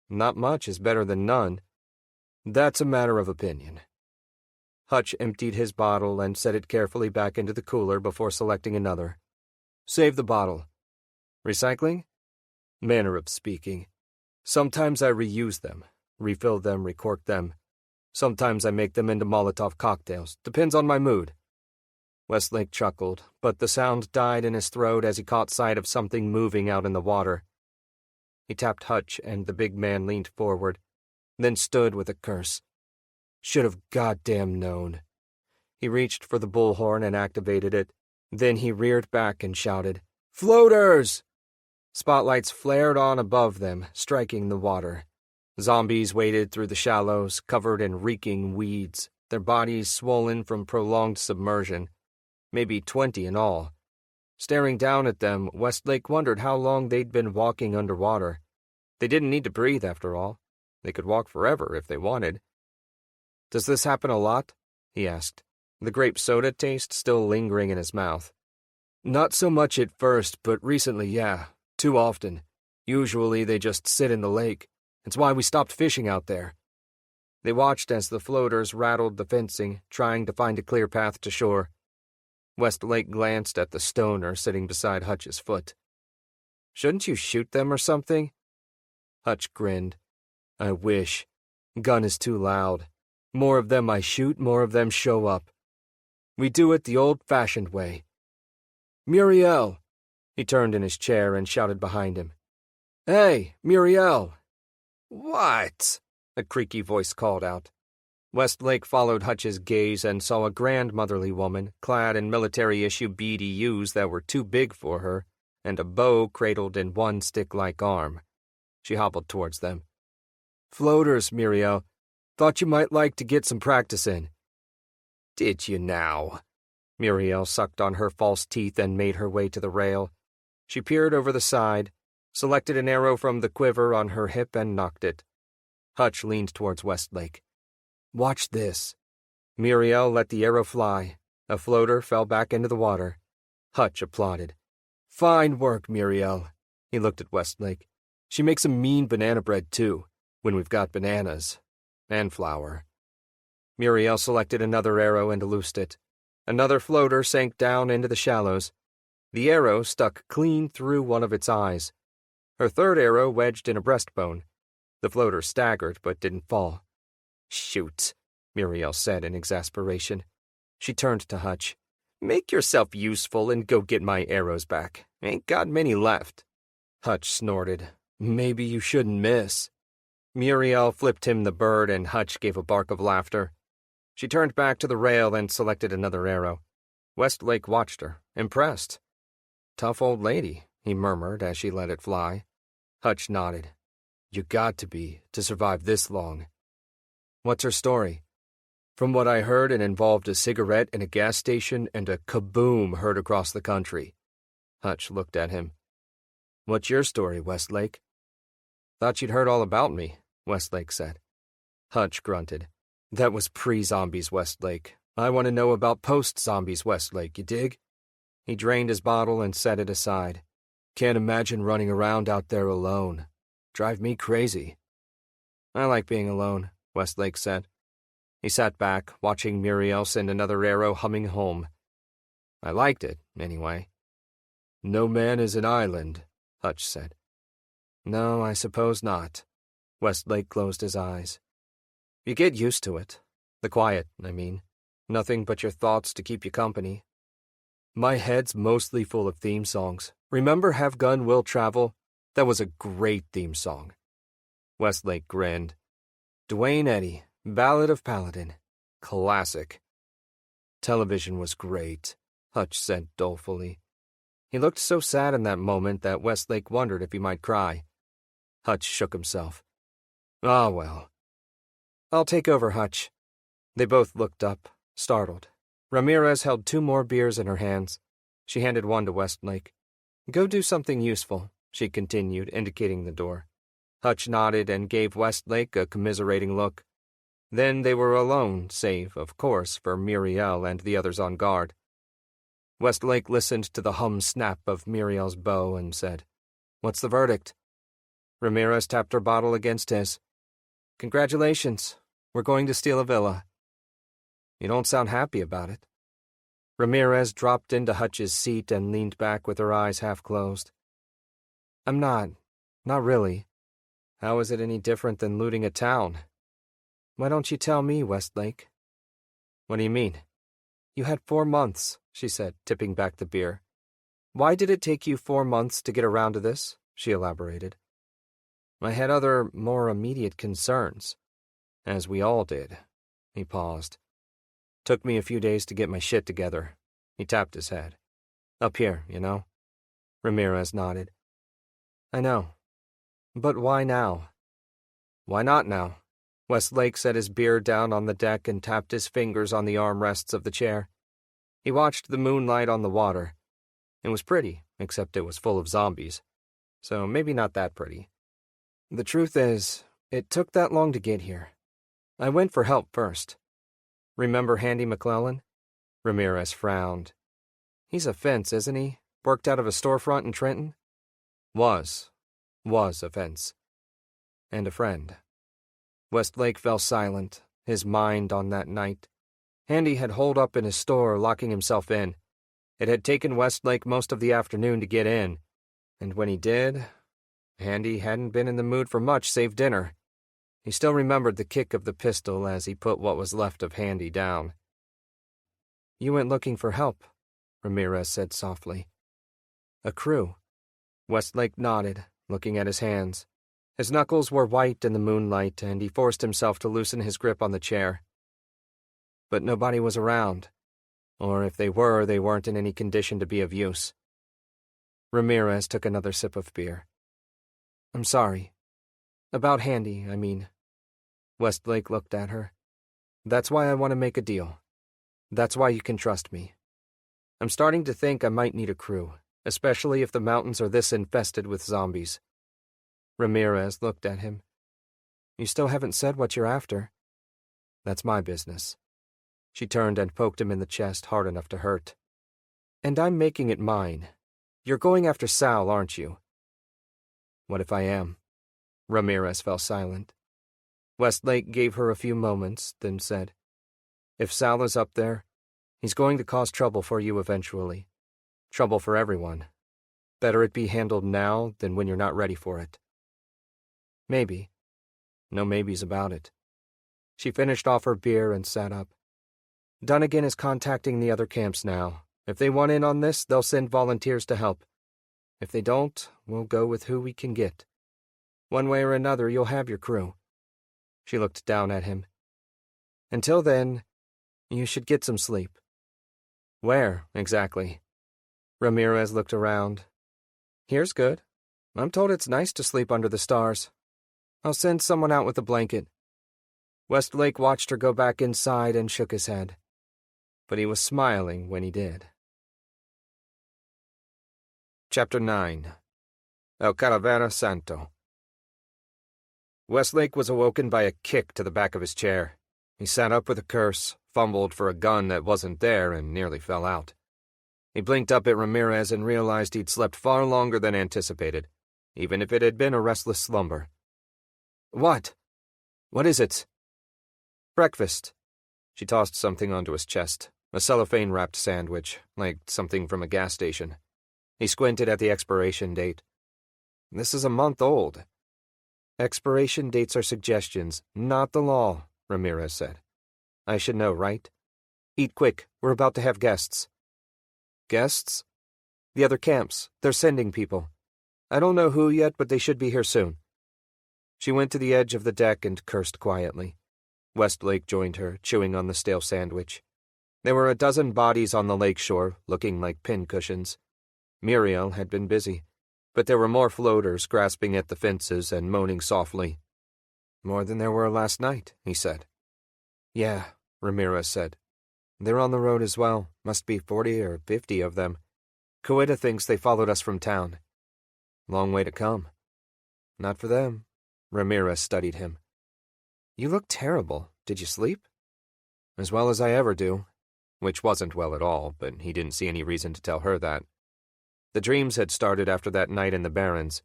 Not much is better than none. That's a matter of opinion. Hutch emptied his bottle and set it carefully back into the cooler before selecting another. Save the bottle. Recycling? Manner of speaking. Sometimes I reuse them, refill them, recork them. Sometimes I make them into Molotov cocktails. Depends on my mood. Westlake chuckled, but the sound died in his throat as he caught sight of something moving out in the water. He tapped Hutch, and the big man leaned forward, then stood with a curse. Should have goddamn known. He reached for the bullhorn and activated it. Then he reared back and shouted, "Floaters!" Spotlights flared on above them, striking the water. Zombies waded through the shallows, covered in reeking weeds, their bodies swollen from prolonged submersion. Maybe 20 in all. Staring down at them, Westlake wondered how long they'd been walking underwater. They didn't need to breathe, after all. They could walk forever if they wanted. "Does this happen a lot?" he asked, the grape soda taste still lingering in his mouth. "Not so much at first, but recently, yeah. Too often. Usually they just sit in the lake. It's why we stopped fishing out there." They watched as the floaters rattled the fencing, trying to find a clear path to shore. Westlake glanced at the stoner sitting beside Hutch's foot. "Shouldn't you shoot them or something?" Hutch grinned. "I wish. Gun is too loud. More of them I shoot, more of them show up. We do it the old-fashioned way." "Muriel!" He turned in his chair and shouted behind him. "Hey, Muriel!" "What?" a creaky voice called out. Westlake followed Hutch's gaze and saw a grandmotherly woman, clad in military-issue BDUs that were too big for her, and a bow cradled in one stick-like arm. She hobbled towards them. "Floaters, Muriel. Thought you might like to get some practice in." "Did you now?" Muriel sucked on her false teeth and made her way to the rail. She peered over the side, selected an arrow from the quiver on her hip and nocked it. Hutch leaned towards Westlake. "Watch this." Muriel let the arrow fly. A floater fell back into the water. Hutch applauded. "Fine work, Muriel." He looked at Westlake. "She makes a mean banana bread, too, when we've got bananas. And flour." Muriel selected another arrow and loosed it. Another floater sank down into the shallows. The arrow stuck clean through one of its eyes. Her third arrow wedged in a breastbone. The floater staggered but didn't fall. "Shoot," Muriel said in exasperation. She turned to Hutch. "Make yourself useful and go get my arrows back. Ain't got many left." Hutch snorted. "Maybe you shouldn't miss." Muriel flipped him the bird and Hutch gave a bark of laughter. She turned back to the rail and selected another arrow. Westlake watched her, impressed. "Tough old lady," he murmured as she let it fly. Hutch nodded. "You got to be, to survive this long." "What's her story?" "From what I heard, it involved a cigarette in a gas station and a kaboom heard across the country." Hutch looked at him. "What's your story, Westlake?" "Thought you'd heard all about me," Westlake said. Hutch grunted. "That was pre-zombies, Westlake. I want to know about post-zombies, Westlake, you dig?" He drained his bottle and set it aside. "Can't imagine running around out there alone. Drive me crazy." "I like being alone," Westlake said. He sat back, watching Muriel send another arrow humming home. "I liked it, anyway." "No man is an island," Hutch said. "No, I suppose not." Westlake closed his eyes. "You get used to it. The quiet, I mean. Nothing but your thoughts to keep you company. My head's mostly full of theme songs. Remember Have Gun Will Travel? That was a great theme song. Westlake grinned. Duane Eddy, Ballad of Paladin. Classic. Television was great, Hutch said dolefully. He looked so sad in that moment that Westlake wondered if he might cry. Hutch shook himself. Ah, well. I'll take over, Hutch. They both looked up, startled. Ramirez held 2 more beers in her hands. She handed one to Westlake. Go do something useful, she continued, indicating the door. Hutch nodded and gave Westlake a commiserating look. Then they were alone, save, of course, for Muriel and the others on guard. Westlake listened to the hum-snap of Muriel's bow and said, What's the verdict? Ramirez tapped her bottle against his. Congratulations. We're going to steal a villa. You don't sound happy about it. Ramirez dropped into Hutch's seat and leaned back with her eyes half closed. I'm not really. How is it any different than looting a town? Why don't you tell me, Westlake? What do you mean? You had 4 months, she said, tipping back the beer. Why did it take you 4 months to get around to this? She elaborated. I had other, more immediate concerns. As we all did. He paused. Took me a few days to get my shit together. He tapped his head. Up here, you know? Ramirez nodded. I know. But why now? Why not now? Westlake set his beer down on the deck and tapped his fingers on the armrests of the chair. He watched the moonlight on the water. It was pretty, except it was full of zombies. So maybe not that pretty. The truth is, it took that long to get here. I went for help first. Remember Handy McClellan? Ramirez frowned. He's a fence, isn't he? Worked out of a storefront in Trenton? Was a fence. And a friend. Westlake fell silent, his mind on that night. Handy had holed up in his store, locking himself in. It had taken Westlake most of the afternoon to get in, and when he did, Handy hadn't been in the mood for much save dinner. He still remembered the kick of the pistol as he put what was left of Handy down. You went looking for help, Ramirez said softly. A crew. Westlake nodded, looking at his hands. His knuckles were white in the moonlight, and he forced himself to loosen his grip on the chair. But nobody was around. Or if they were, they weren't in any condition to be of use. Ramirez took another sip of beer. I'm sorry. About Handy, I mean. Westlake looked at her. That's why I want to make a deal. That's why you can trust me. I'm starting to think I might need a crew, especially if the mountains are this infested with zombies. Ramirez looked at him. You still haven't said what you're after. That's my business. She turned and poked him in the chest hard enough to hurt. And I'm making it mine. You're going after Sal, aren't you? What if I am? Ramirez fell silent. Westlake gave her a few moments, then said, If Sal is up there, he's going to cause trouble for you eventually. Trouble for everyone. Better it be handled now than when you're not ready for it. Maybe. No maybes about it. She finished off her beer and sat up. Dunnigan is contacting the other camps now. If they want in on this, they'll send volunteers to help. If they don't, we'll go with who we can get. One way or another, you'll have your crew. She looked down at him. Until then, you should get some sleep. Where, exactly? Ramirez looked around. Here's good. I'm told it's nice to sleep under the stars. I'll send someone out with a blanket. Westlake watched her go back inside and shook his head. But he was smiling when he did. Chapter 9. El Calavera Santo. Westlake was awoken by a kick to the back of his chair. He sat up with a curse, fumbled for a gun that wasn't there, and nearly fell out. He blinked up at Ramirez and realized he'd slept far longer than anticipated, even if it had been a restless slumber. What? What is it? Breakfast. She tossed something onto his chest, a cellophane-wrapped sandwich, like something from a gas station. He squinted at the expiration date. This is a month old. Expiration dates are suggestions, not the law, Ramirez said. I should know, right? Eat quick, we're about to have guests. Guests? The other camps, they're sending people. I don't know who yet, but they should be here soon." She went to the edge of the deck and cursed quietly. Westlake joined her, chewing on the stale sandwich. There were a dozen bodies on the lakeshore, looking like pincushions. Muriel had been busy, but there were more floaters grasping at the fences and moaning softly. "More than there were last night," he said. "Yeah," Ramirez said. "They're on the road as well. Must be 40 or 50 of them. Coeda thinks they followed us from town. Long way to come." "Not for them." Ramirez studied him. "You look terrible. Did you sleep?" "As well as I ever do." Which wasn't well at all, but he didn't see any reason to tell her that. The dreams had started after that night in the Barrens.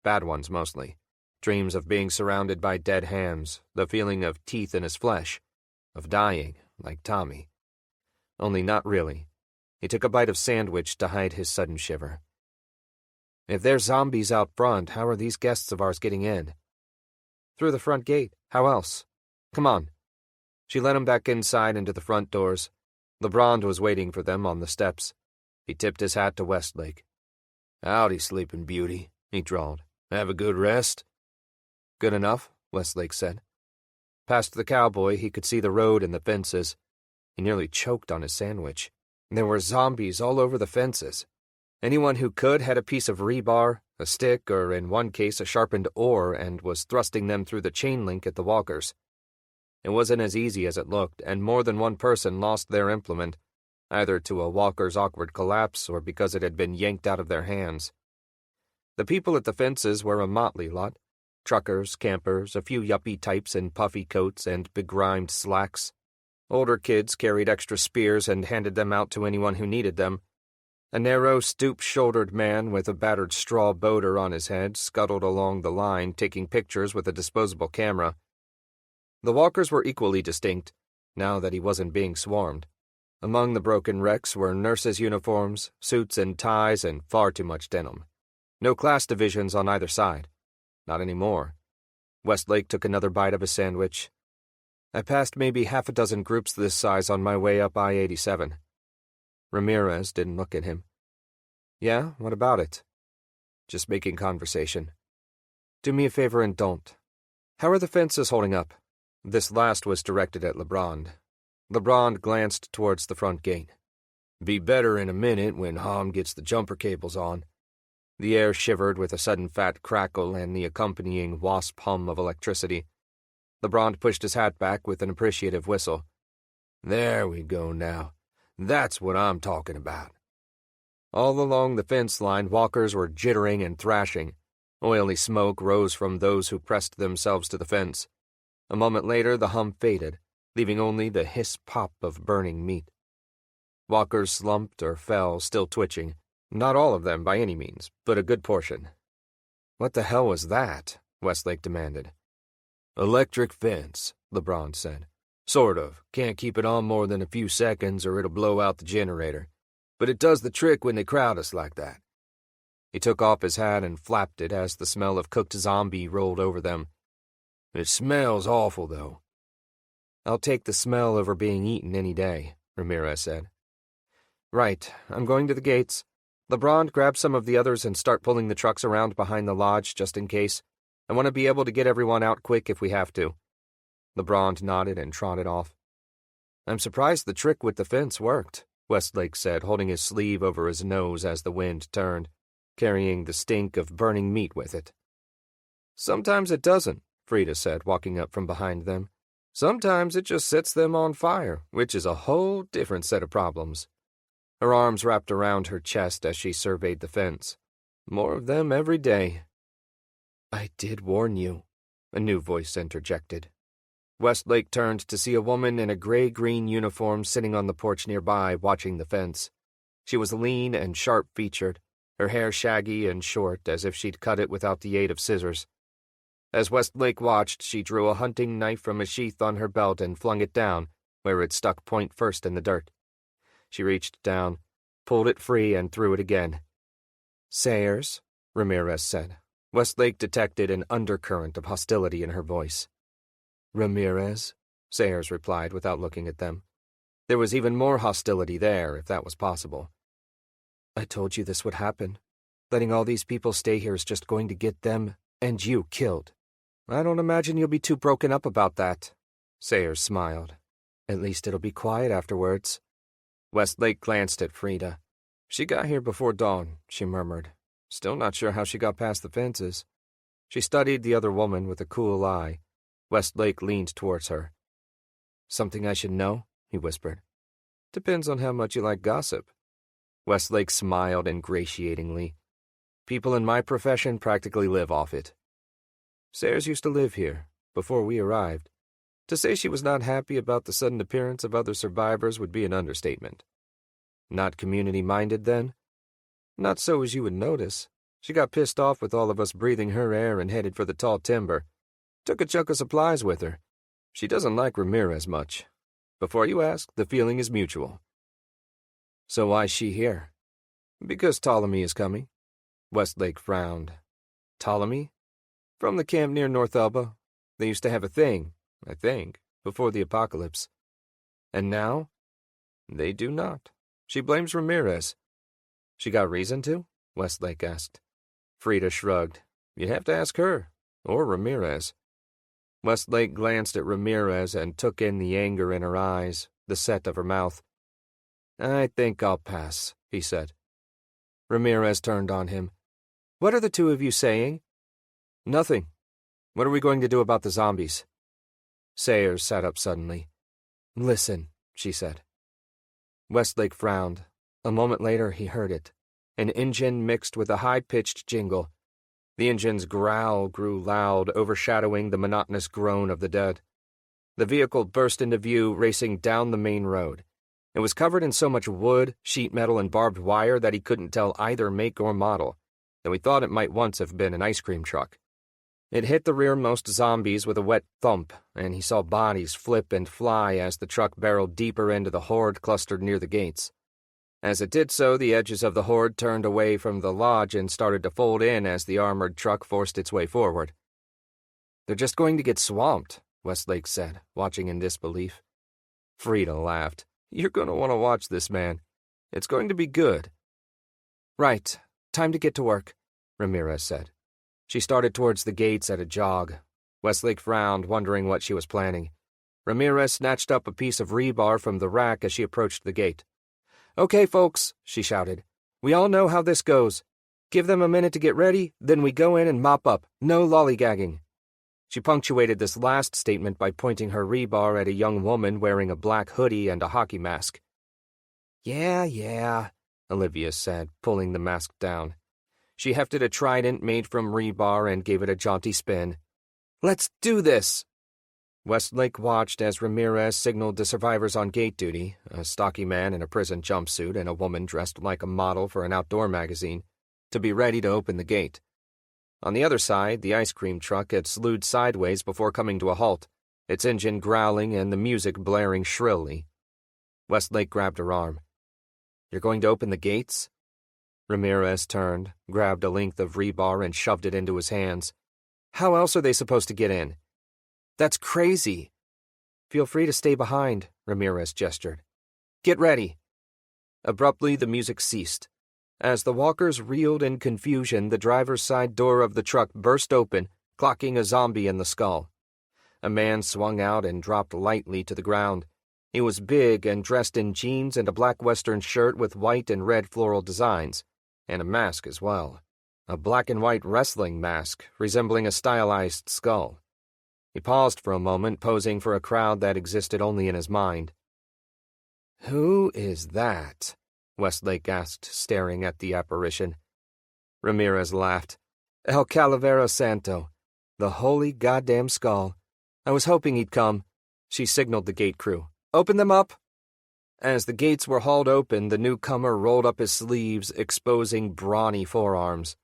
Bad ones, mostly. Dreams of being surrounded by dead hams, the feeling of teeth in his flesh, of dying, like Tommy. Only not really. He took a bite of sandwich to hide his sudden shiver. "If there's zombies out front, how are these guests of ours getting in?" "Through the front gate. How else? Come on." She led him back inside into the front doors. LeBron was waiting for them on the steps. He tipped his hat to Westlake. "Howdy, sleeping beauty," he drawled. "Have a good rest?" "Good enough," Westlake said. Past the cowboy, he could see the road and the fences. He nearly choked on his sandwich. There were zombies all over the fences. Anyone who could had a piece of rebar, a stick, or in one case a sharpened oar, and was thrusting them through the chain link at the walkers. It wasn't as easy as it looked, and more than one person lost their implement, either to a walker's awkward collapse or because it had been yanked out of their hands. The people at the fences were a motley lot. Truckers, campers, a few yuppie types in puffy coats and begrimed slacks. Older kids carried extra spears and handed them out to anyone who needed them. A narrow, stoop-shouldered man with a battered straw boater on his head scuttled along the line, taking pictures with a disposable camera. The walkers were equally distinct, now that he wasn't being swarmed. Among the broken wrecks were nurses' uniforms, suits and ties, and far too much denim. No class divisions on either side. Not anymore. Westlake took another bite of his sandwich. "I passed maybe half a dozen groups this size on my way up I-87. Ramirez didn't look at him. "Yeah, what about it?" "Just making conversation." "Do me a favor and don't. How are the fences holding up?" This last was directed at LeBron. LeBron glanced towards the front gate. "Be better in a minute when Hom gets the jumper cables on." The air shivered with a sudden fat crackle and the accompanying wasp hum of electricity. LeBron pushed his hat back with an appreciative whistle. "There we go now. That's what I'm talking about." All along the fence line, walkers were jittering and thrashing. Oily smoke rose from those who pressed themselves to the fence. A moment later, the hum faded, leaving only the hiss-pop of burning meat. Walkers slumped or fell, still twitching. Not all of them, by any means, but a good portion. "What the hell was that?" Westlake demanded. "Electric fence," LeBron said. "Sort of. Can't keep it on more than a few seconds or it'll blow out the generator. But it does the trick when they crowd us like that." He took off his hat and flapped it as the smell of cooked zombie rolled over them. "It smells awful, though." "I'll take the smell over being eaten any day," Ramirez said. "Right, I'm going to the gates. LeBron, grab some of the others and start pulling the trucks around behind the lodge just in case. I want to be able to get everyone out quick if we have to." LeBron nodded and trotted off. "I'm surprised the trick with the fence worked," Westlake said, holding his sleeve over his nose as the wind turned, carrying the stink of burning meat with it. "Sometimes it doesn't," Frida said, walking up from behind them. "Sometimes it just sets them on fire, which is a whole different set of problems." Her arms wrapped around her chest as she surveyed the fence. "More of them every day." "I did warn you," a new voice interjected. Westlake turned to see a woman in a gray-green uniform sitting on the porch nearby, watching the fence. She was lean and sharp-featured, her hair shaggy and short, as if she'd cut it without the aid of scissors. As Westlake watched, she drew a hunting knife from a sheath on her belt and flung it down, where it stuck point first in the dirt. She reached down, pulled it free, and threw it again. "Sayers," Ramirez said. Westlake detected an undercurrent of hostility in her voice. "Ramirez," Sayers replied without looking at them. There was even more hostility there, if that was possible. "I told you this would happen." Letting all these people stay here is just going to get them and you killed. I don't imagine you'll be too broken up about that. Sayers smiled. At least it'll be quiet afterwards. Westlake glanced at Frida. She got here before dawn, she murmured. Still not sure how she got past the fences. She studied the other woman with a cool eye. Westlake leaned towards her. Something I should know? He whispered. Depends on how much you like gossip. Westlake smiled ingratiatingly. People in my profession practically live off it. Sayers used to live here, before we arrived. To say she was not happy about the sudden appearance of other survivors would be an understatement. Not community-minded, then? Not so as you would notice. She got pissed off with all of us breathing her air and headed for the tall timber. Took a chunk of supplies with her. She doesn't like Ramirez much. Before you ask, the feeling is mutual. So why's she here? Because Ptolemy is coming. Westlake frowned. Ptolemy? From the camp near North Elba. They used to have a thing, I think, before the apocalypse. And now? They do not. She blames Ramirez. She got reason to? Westlake asked. Frida shrugged. You'd have to ask her, or Ramirez. Westlake glanced at Ramirez and took in the anger in her eyes, the set of her mouth. I think I'll pass, he said. Ramirez turned on him. What are the two of you saying? Nothing. What are we going to do about the zombies? Sayers sat up suddenly. Listen, she said. Westlake frowned. A moment later, he heard it. An engine mixed with a high-pitched jingle. The engine's growl grew loud, overshadowing the monotonous groan of the dead. The vehicle burst into view, racing down the main road. It was covered in so much wood, sheet metal, and barbed wire that he couldn't tell either make or model, though he thought it might once have been an ice cream truck. It hit the rearmost zombies with a wet thump, and he saw bodies flip and fly as the truck barreled deeper into the horde clustered near the gates. As it did so, the edges of the horde turned away from the lodge and started to fold in as the armored truck forced its way forward. They're just going to get swamped, Westlake said, watching in disbelief. Frida laughed. You're going to want to watch this, man. It's going to be good. Right. Time to get to work, Ramirez said. She started towards the gates at a jog. Westlake frowned, wondering what she was planning. Ramirez snatched up a piece of rebar from the rack as she approached the gate. Okay, folks, she shouted. We all know how this goes. Give them a minute to get ready, then we go in and mop up. No lollygagging. She punctuated this last statement by pointing her rebar at a young woman wearing a black hoodie and a hockey mask. Yeah, Olivia said, pulling the mask down. She hefted a trident made from rebar and gave it a jaunty spin. Let's do this! Westlake watched as Ramirez signaled the survivors on gate duty, a stocky man in a prison jumpsuit and a woman dressed like a model for an outdoor magazine, to be ready to open the gate. On the other side, the ice cream truck had slewed sideways before coming to a halt, its engine growling and the music blaring shrilly. Westlake grabbed her arm. You're going to open the gates? Ramirez turned, grabbed a length of rebar and shoved it into his hands. How else are they supposed to get in? That's crazy. Feel free to stay behind, Ramirez gestured. Get ready. Abruptly, the music ceased. As the walkers reeled in confusion, the driver's side door of the truck burst open, clocking a zombie in the skull. A man swung out and dropped lightly to the ground. He was big and dressed in jeans and a black western shirt with white and red floral designs, and a mask as well. A black and white wrestling mask, resembling a stylized skull. He paused for a moment, posing for a crowd that existed only in his mind. Who is that? Westlake asked, staring at the apparition. Ramirez laughed. El Calavera Santo, the holy goddamn skull. I was hoping he'd come. She signaled the gate crew. Open them up! As the gates were hauled open, the newcomer rolled up his sleeves, exposing brawny forearms.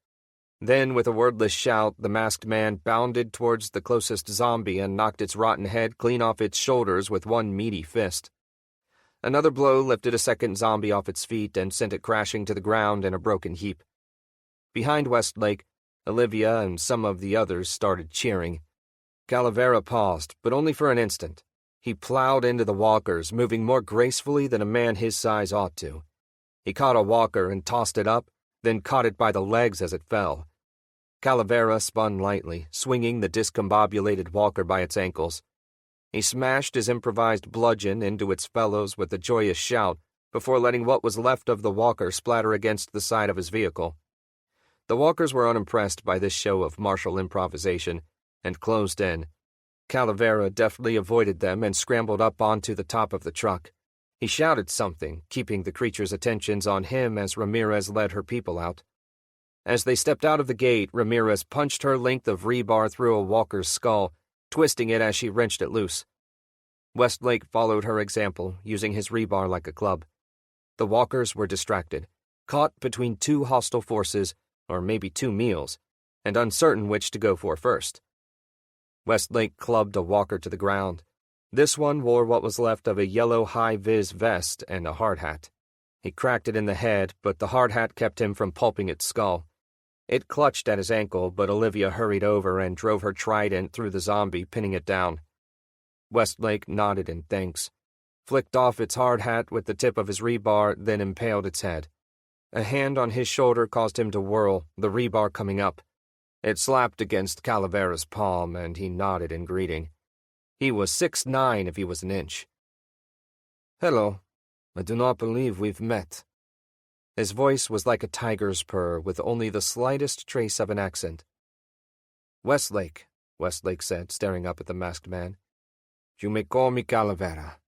Then, with a wordless shout, the masked man bounded towards the closest zombie and knocked its rotten head clean off its shoulders with one meaty fist. Another blow lifted a second zombie off its feet and sent it crashing to the ground in a broken heap. Behind Westlake, Olivia and some of the others started cheering. Calavera paused, but only for an instant. He plowed into the walkers, moving more gracefully than a man his size ought to. He caught a walker and tossed it up, then caught it by the legs as it fell. Calavera spun lightly, swinging the discombobulated walker by its ankles. He smashed his improvised bludgeon into its fellows with a joyous shout before letting what was left of the walker splatter against the side of his vehicle. The walkers were unimpressed by this show of martial improvisation and closed in. Calavera deftly avoided them and scrambled up onto the top of the truck. He shouted something, keeping the creature's attentions on him as Ramirez led her people out. As they stepped out of the gate, Ramirez punched her length of rebar through a walker's skull, twisting it as she wrenched it loose. Westlake followed her example, using his rebar like a club. The walkers were distracted, caught between two hostile forces, or maybe two meals, and uncertain which to go for first. Westlake clubbed a walker to the ground. This one wore what was left of a yellow high-vis vest and a hard hat. He cracked it in the head, but the hard hat kept him from pulping its skull. It clutched at his ankle, but Olivia hurried over and drove her trident through the zombie, pinning it down. Westlake nodded in thanks, flicked off its hard hat with the tip of his rebar, then impaled its head. A hand on his shoulder caused him to whirl, the rebar coming up. It slapped against Calavera's palm, and he nodded in greeting. He was 6'9" if he was an inch. "Hello. I do not believe we've met." His voice was like a tiger's purr, with only the slightest trace of an accent. "Westlake," Westlake said, staring up at the masked man. "You may call me Calavera."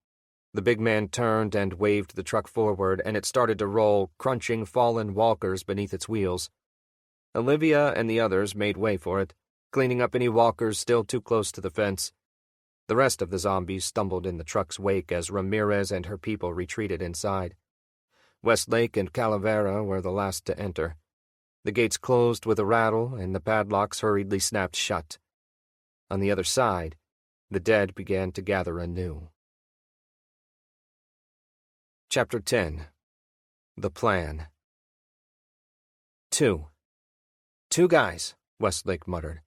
The big man turned and waved the truck forward, and it started to roll, crunching fallen walkers beneath its wheels. Olivia and the others made way for it, cleaning up any walkers still too close to the fence. The rest of the zombies stumbled in the truck's wake as Ramirez and her people retreated inside. Westlake and Calavera were the last to enter. The gates closed with a rattle, and the padlocks hurriedly snapped shut. On the other side, the dead began to gather anew. Chapter 10. The Plan. 2 guys, Westlake muttered.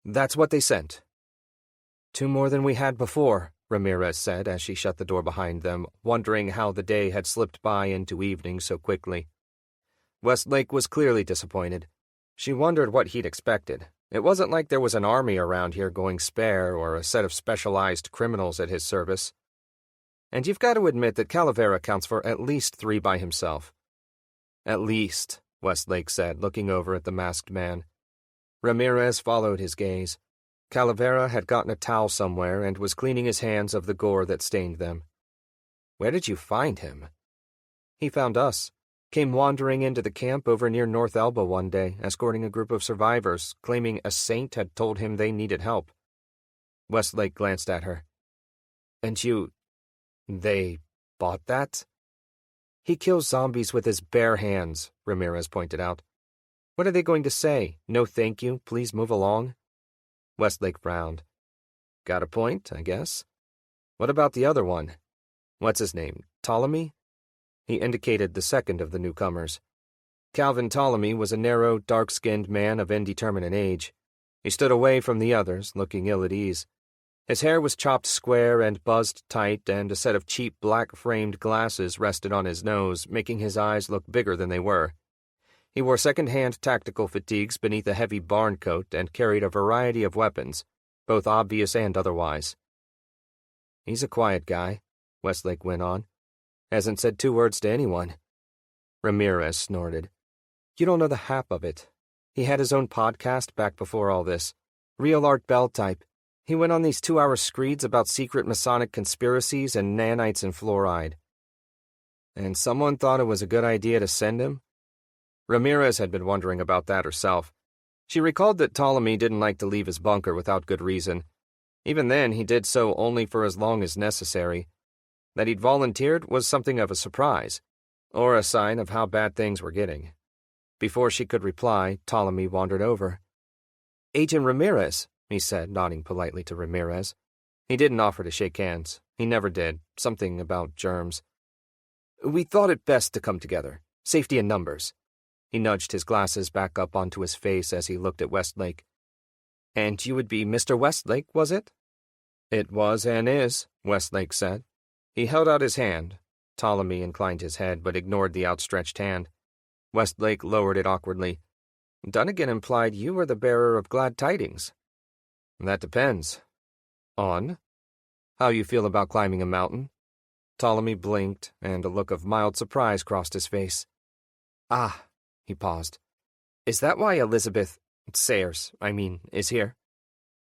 "That's what they sent." "Two more than we had before," Ramirez said as she shut the door behind them, wondering how the day had slipped by into evening so quickly. Westlake was clearly disappointed. She wondered what he'd expected. It wasn't like there was an army around here going spare or a set of specialized criminals at his service. And you've got to admit that Calavera counts for at least 3 by himself. "At least," Westlake said, looking over at the masked man. Ramirez followed his gaze. Calavera had gotten a towel somewhere and was cleaning his hands of the gore that stained them. "Where did you find him?" "He found us. Came wandering into the camp over near North Elba one day, escorting a group of survivors, claiming a saint had told him they needed help." Westlake glanced at her. "And they bought that?" "He kills zombies with his bare hands," Ramirez pointed out. "What are they going to say? No thank you, please move along?" Westlake frowned. "Got a point, I guess. What about the other one? What's his name, Ptolemy?" He indicated the second of the newcomers. Calvin Ptolemy was a narrow, dark-skinned man of indeterminate age. He stood away from the others, looking ill at ease. His hair was chopped square and buzzed tight, and a set of cheap black-framed glasses rested on his nose, making his eyes look bigger than they were. He wore second-hand tactical fatigues beneath a heavy barn coat and carried a variety of weapons, both obvious and otherwise. "He's a quiet guy," Westlake went on. "Hasn't said 2 words to anyone." Ramirez snorted. "You don't know the half of it. He had his own podcast back before all this. Real Art Bell type. He went on these 2-hour screeds about secret Masonic conspiracies and nanites and fluoride." "And someone thought it was a good idea to send him?" Ramirez had been wondering about that herself. She recalled that Ptolemy didn't like to leave his bunker without good reason. Even then, he did so only for as long as necessary. That he'd volunteered was something of a surprise, or a sign of how bad things were getting. Before she could reply, Ptolemy wandered over. "Agent Ramirez," he said, nodding politely to Ramirez. He didn't offer to shake hands. He never did. Something about germs. "We thought it best to come together. Safety in numbers." He nudged his glasses back up onto his face as he looked at Westlake. "And you would be Mr. Westlake, was it?" "It was and is," Westlake said. He held out his hand. Ptolemy inclined his head but ignored the outstretched hand. Westlake lowered it awkwardly. Dunnigan implied you were the bearer of glad tidings. That depends. On? How you feel about climbing a mountain? Ptolemy blinked, and a look of mild surprise crossed his face. Ah, he paused. Is that why Elizabeth Sayers, is here?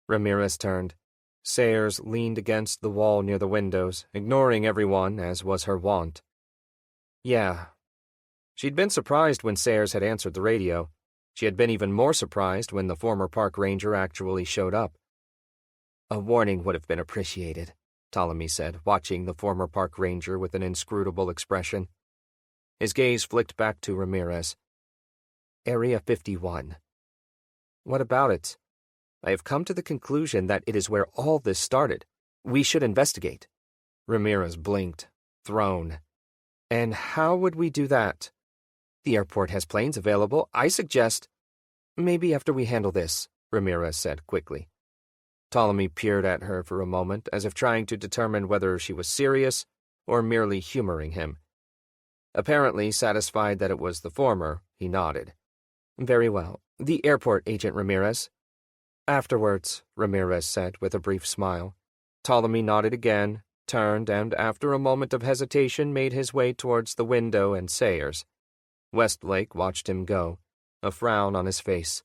Ramirez turned. Sayers leaned against the wall near the windows, ignoring everyone, as was her wont. Yeah. She'd been surprised when Sayers had answered the radio. She had been even more surprised when the former park ranger actually showed up. A warning would have been appreciated, Ptolemy said, watching the former park ranger with an inscrutable expression. His gaze flicked back to Ramirez. Area 51. What about it? I have come to the conclusion that it is where all this started. We should investigate. Ramirez blinked, thrown. And how would we do that? The airport has planes available. I suggest... Maybe after we handle this, Ramirez said quickly. Ptolemy peered at her for a moment, as if trying to determine whether she was serious or merely humoring him. Apparently satisfied that it was the former, he nodded. Very well. The airport, Agent Ramirez. Afterwards, Ramirez said with a brief smile. Ptolemy nodded again, turned, and after a moment of hesitation made his way towards the window and Sayers. Westlake watched him go, a frown on his face.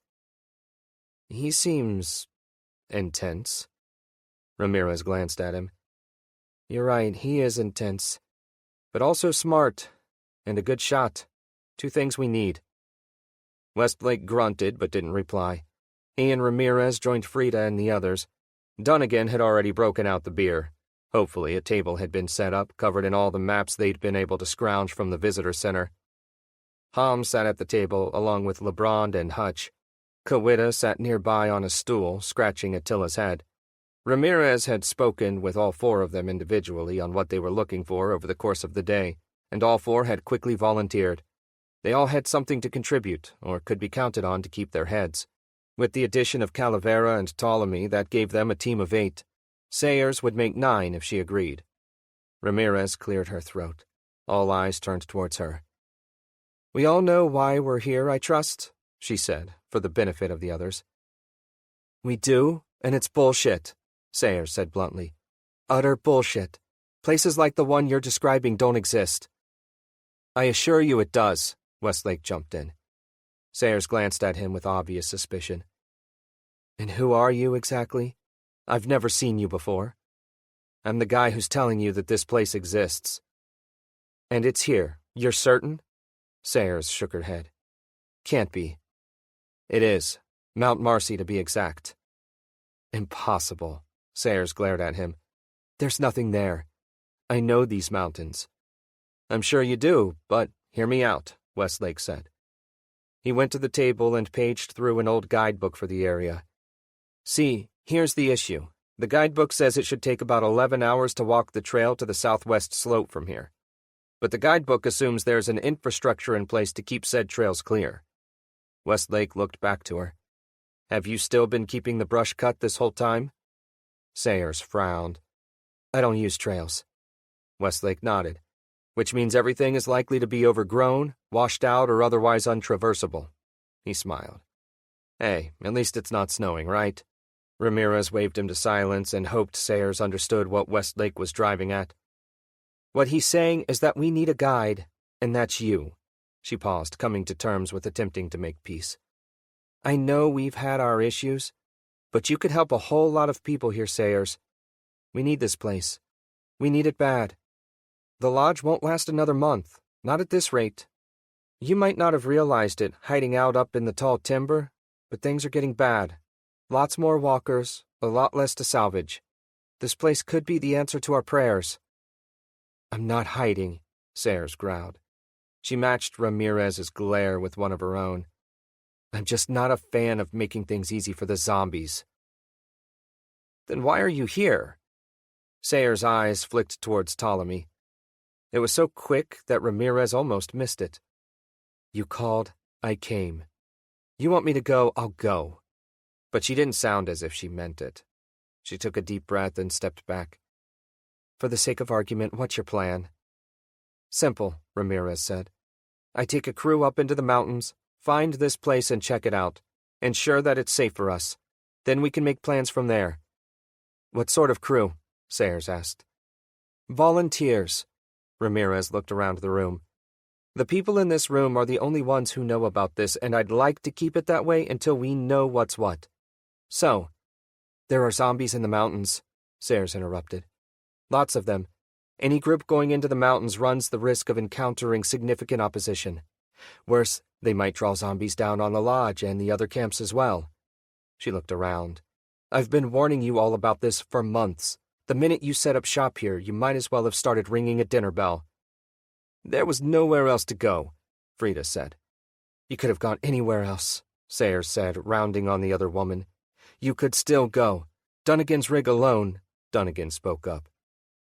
He seems... intense. Ramirez glanced at him. You're right, he is intense. But also smart, and a good shot. 2 things we need. Westlake grunted but didn't reply. He and Ramirez joined Frida and the others. Dunnigan had already broken out the beer. Hopefully a table had been set up, covered in all the maps they'd been able to scrounge from the visitor center. Hom sat at the table along with Lebrond and Hutch. Kawita sat nearby on a stool, scratching Attila's head. Ramirez had spoken with all 4 of them individually on what they were looking for over the course of the day, and all 4 had quickly volunteered. They all had something to contribute, or could be counted on to keep their heads. With the addition of Calavera and Ptolemy, that gave them a team of 8. Sayers would make 9 if she agreed. Ramirez cleared her throat. All eyes turned towards her. We all know why we're here, I trust, she said, for the benefit of the others. We do, and it's bullshit, Sayers said bluntly. Utter bullshit. Places like the one you're describing don't exist. I assure you it does, Westlake jumped in. Sayers glanced at him with obvious suspicion. And who are you exactly? I've never seen you before. I'm the guy who's telling you that this place exists. And it's here, you're certain? Sayers shook her head. Can't be. It is. Mount Marcy to be exact. Impossible, Sayers glared at him. There's nothing there. I know these mountains. I'm sure you do, but hear me out, Westlake said. He went to the table and paged through an old guidebook for the area. See, here's the issue. The guidebook says it should take about 11 hours to walk the trail to the southwest slope from here. But the guidebook assumes there's an infrastructure in place to keep said trails clear. Westlake looked back to her. Have you still been keeping the brush cut this whole time? Sayers frowned. I don't use trails. Westlake nodded. Which means everything is likely to be overgrown, washed out, or otherwise untraversable. He smiled. Hey, at least it's not snowing, right? Ramirez waved him to silence and hoped Sayers understood what Westlake was driving at. What he's saying is that we need a guide, and that's you. She paused, coming to terms with attempting to make peace. I know we've had our issues, but you could help a whole lot of people here, Sayers. We need this place. We need it bad. The lodge won't last another month, not at this rate. You might not have realized it, hiding out up in the tall timber, but things are getting bad. Lots more walkers, a lot less to salvage. This place could be the answer to our prayers. I'm not hiding, Sayers growled. She matched Ramirez's glare with one of her own. I'm just not a fan of making things easy for the zombies. Then why are you here? Sayers' eyes flicked towards Ptolemy. It was so quick that Ramirez almost missed it. You called, I came. You want me to go, I'll go. But she didn't sound as if she meant it. She took a deep breath and stepped back. For the sake of argument, what's your plan? Simple, Ramirez said. I take a crew up into the mountains, find this place and check it out, ensure that it's safe for us. Then we can make plans from there." "What sort of crew?" Sayers asked. "Volunteers." Ramirez looked around the room. "The people in this room are the only ones who know about this, and I'd like to keep it that way until we know what's what." "So, there are zombies in the mountains," Sayers interrupted. "Lots of them. Any group going into the mountains runs the risk of encountering significant opposition. Worse, they might draw zombies down on the lodge and the other camps as well." She looked around. "I've been warning you all about this for months. The minute you set up shop here, you might as well have started ringing a dinner bell." "There was nowhere else to go," Frida said. "You could have gone anywhere else," Sayers said, rounding on the other woman. "You could still go. Dunnigan's rig alone," Dunnigan spoke up.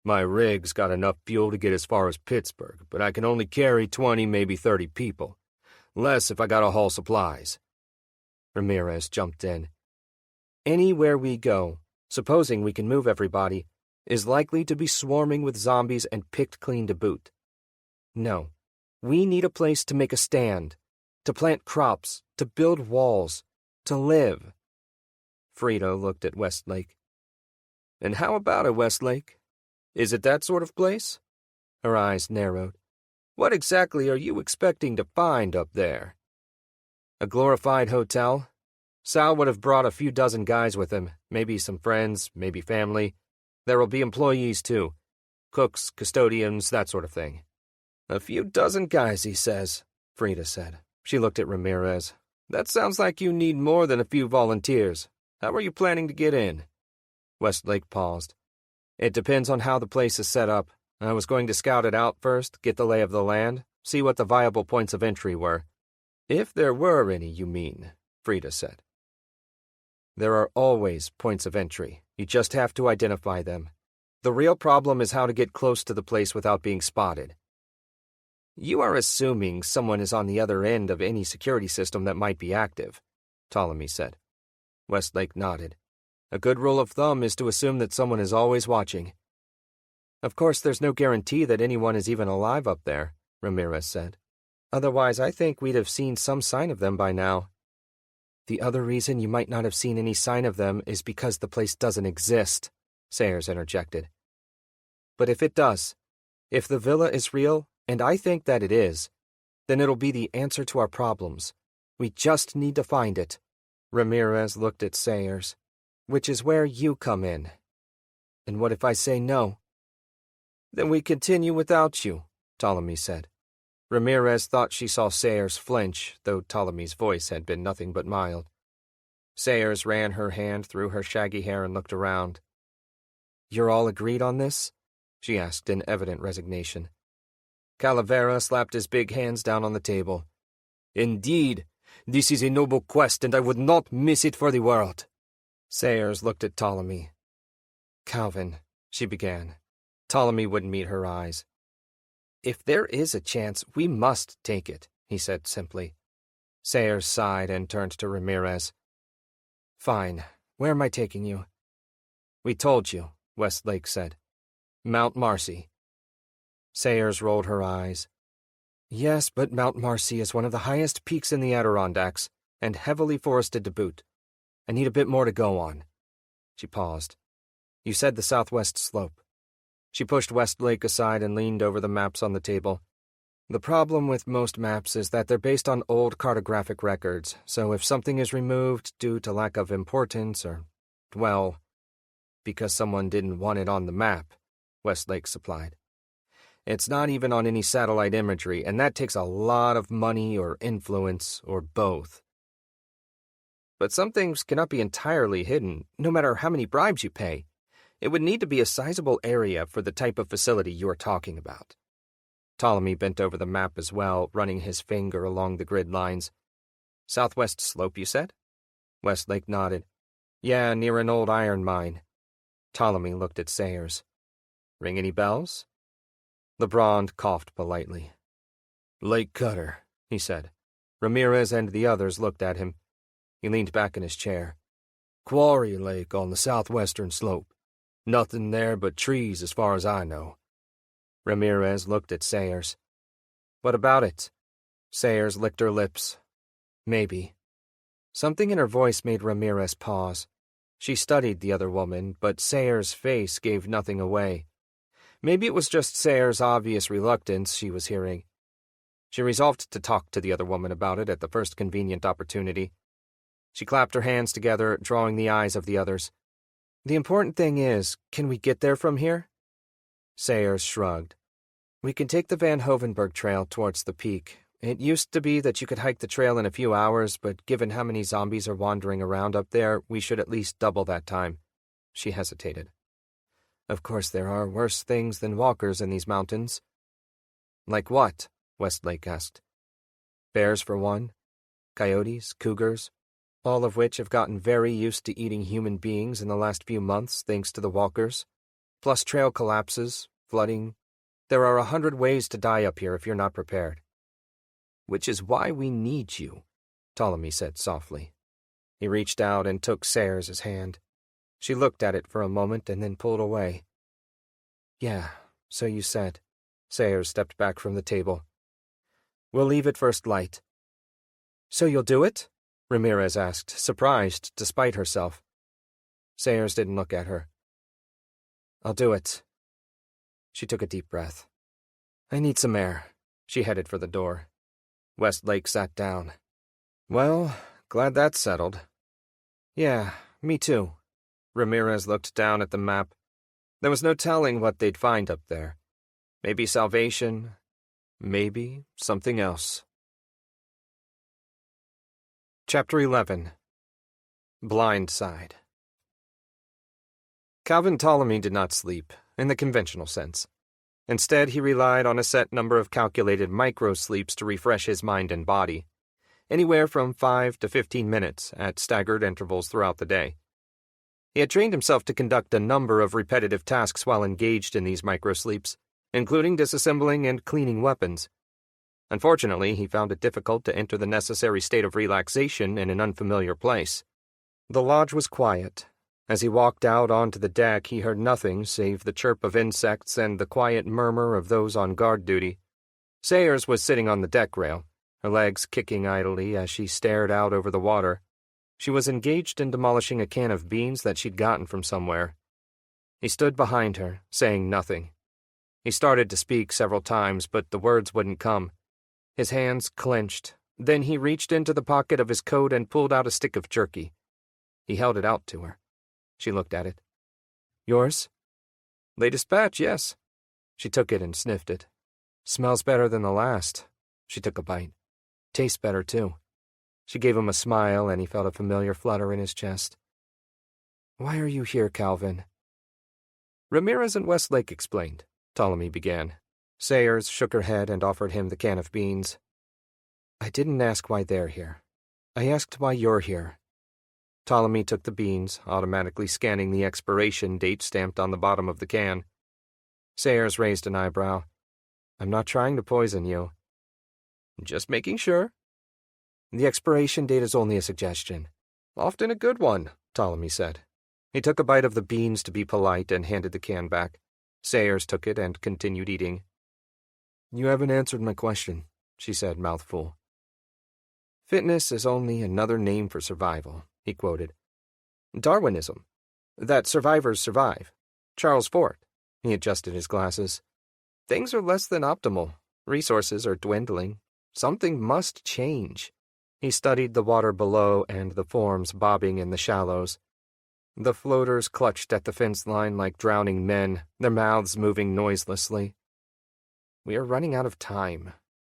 "My rig's got enough fuel to get as far as Pittsburgh, but I can only carry 20, maybe 30 people. Less if I gotta haul supplies." Ramirez jumped in. "Anywhere we go, supposing we can move everybody, is likely to be swarming with zombies and picked clean to boot. No, we need a place to make a stand, to plant crops, to build walls, to live." Frida looked at Westlake. "And how about it, Westlake? Is it that sort of place?" Her eyes narrowed. "What exactly are you expecting to find up there?" "A glorified hotel. Sal would have brought a few dozen guys with him, maybe some friends, maybe family. There will be employees, too. Cooks, custodians, that sort of thing." "A few dozen guys, he says," Frida said. She looked at Ramirez. "That sounds like you need more than a few volunteers. How are you planning to get in?" Westlake paused. "It depends on how the place is set up. I was going to scout it out first, get the lay of the land, see what the viable points of entry were." "If there were any, you mean," Frida said. "There are always points of entry. You just have to identify them. The real problem is how to get close to the place without being spotted." "You are assuming someone is on the other end of any security system that might be active," Ptolemy said. Westlake nodded. "A good rule of thumb is to assume that someone is always watching." "Of course, there's no guarantee that anyone is even alive up there," Ramirez said. "Otherwise, I think we'd have seen some sign of them by now." "The other reason you might not have seen any sign of them is because the place doesn't exist," Sayers interjected. "But if it does, if the villa is real, and I think that it is, then it'll be the answer to our problems. We just need to find it." Ramirez looked at Sayers. "Which is where you come in." "And what if I say no?" "Then we continue without you," Ptolemy said. Ramirez thought she saw Sayers flinch, though Ptolemy's voice had been nothing but mild. Sayers ran her hand through her shaggy hair and looked around. "You're all agreed on this?" she asked in evident resignation. Calavera slapped his big hands down on the table. "Indeed, this is a noble quest, and I would not miss it for the world." Sayers looked at Ptolemy. "Calvin," she began. Ptolemy wouldn't meet her eyes. "If there is a chance, we must take it," he said simply. Sayers sighed and turned to Ramirez. "Fine. Where am I taking you?" "We told you," Westlake said. "Mount Marcy." Sayers rolled her eyes. "Yes, but Mount Marcy is one of the highest peaks in the Adirondacks, and heavily forested to boot. I need a bit more to go on." She paused. "You said the southwest slope." She pushed Westlake aside and leaned over the maps on the table. "The problem with most maps is that they're based on old cartographic records, so if something is removed due to lack of importance or, well, because someone didn't want it on the map," Westlake supplied. "It's not even on any satellite imagery, and that takes a lot of money or influence or both." "But some things cannot be entirely hidden, no matter how many bribes you pay. It would need to be a sizable area for the type of facility you are talking about." Ptolemy bent over the map as well, running his finger along the grid lines. "Southwest slope, you said?" Westlake nodded. "Yeah, near an old iron mine." Ptolemy looked at Sayers. "Ring any bells?" LeBron coughed politely. "Lake Cutter," he said. Ramirez and the others looked at him. He leaned back in his chair. "Quarry Lake on the southwestern slope. Nothing there but trees as far as I know." Ramirez looked at Sayers. "What about it?" Sayers licked her lips. Maybe. Something in her voice made Ramirez pause. She studied the other woman, but Sayers' face gave nothing away. Maybe it was just Sayers' obvious reluctance she was hearing. She resolved to talk to the other woman about it at the first convenient opportunity. She clapped her hands together, drawing the eyes of the others. The important thing is, can we get there from here? Sayers shrugged. We can take the Van Hovenberg Trail towards the peak. It used to be that you could hike the trail in a few hours, but given how many zombies are wandering around up there, we should at least double that time. She hesitated. Of course, there are worse things than walkers in these mountains. Like what? Westlake asked. Bears, for one. Coyotes, cougars, all of which have gotten very used to eating human beings in the last few months thanks to the walkers. Plus trail collapses, flooding. There are 100 ways to die up here if you're not prepared. Which is why we need you, Ptolemy said softly. He reached out and took Sayers' hand. She looked at it for a moment and then pulled away. Yeah, so you said. Sayers stepped back from the table. We'll leave at first light. So you'll do it? Ramirez asked, surprised despite herself. Sayers didn't look at her. I'll do it. She took a deep breath. I need some air. She headed for the door. Westlake sat down. Well, glad that's settled. Yeah, me too. Ramirez looked down at the map. There was no telling what they'd find up there. Maybe salvation, maybe something else. Chapter 11. Blindside. Calvin Ptolemy did not sleep, in the conventional sense. Instead, he relied on a set number of calculated micro-sleeps to refresh his mind and body, anywhere from 5 to 15 minutes at staggered intervals throughout the day. He had trained himself to conduct a number of repetitive tasks while engaged in these micro-sleeps, including disassembling and cleaning weapons. Unfortunately, he found it difficult to enter the necessary state of relaxation in an unfamiliar place. The lodge was quiet. As he walked out onto the deck, he heard nothing save the chirp of insects and the quiet murmur of those on guard duty. Sayers was sitting on the deck rail, her legs kicking idly as she stared out over the water. She was engaged in demolishing a can of beans that she'd gotten from somewhere. He stood behind her, saying nothing. He started to speak several times, but the words wouldn't come. His hands clenched. Then he reached into the pocket of his coat and pulled out a stick of jerky. He held it out to her. She looked at it. Yours? Latest batch, yes. She took it and sniffed it. Smells better than the last. She took a bite. Tastes better, too. She gave him a smile, and he felt a familiar flutter in his chest. Why are you here, Calvin? Ramirez and Westlake explained, Ptolemy began. Sayers shook her head and offered him the can of beans. I didn't ask why they're here. I asked why you're here. Ptolemy took the beans, automatically scanning the expiration date stamped on the bottom of the can. Sayers raised an eyebrow. I'm not trying to poison you. Just making sure. The expiration date is only a suggestion. Often a good one, Ptolemy said. He took a bite of the beans to be polite and handed the can back. Sayers took it and continued eating. You haven't answered my question, she said, mouthful. Fitness is only another name for survival, he quoted. Darwinism. That survivors survive. Charles Fort. He adjusted his glasses. Things are less than optimal. Resources are dwindling. Something must change. He studied the water below and the forms bobbing in the shallows. The floaters clutched at the fence line like drowning men, their mouths moving noiselessly. We are running out of time.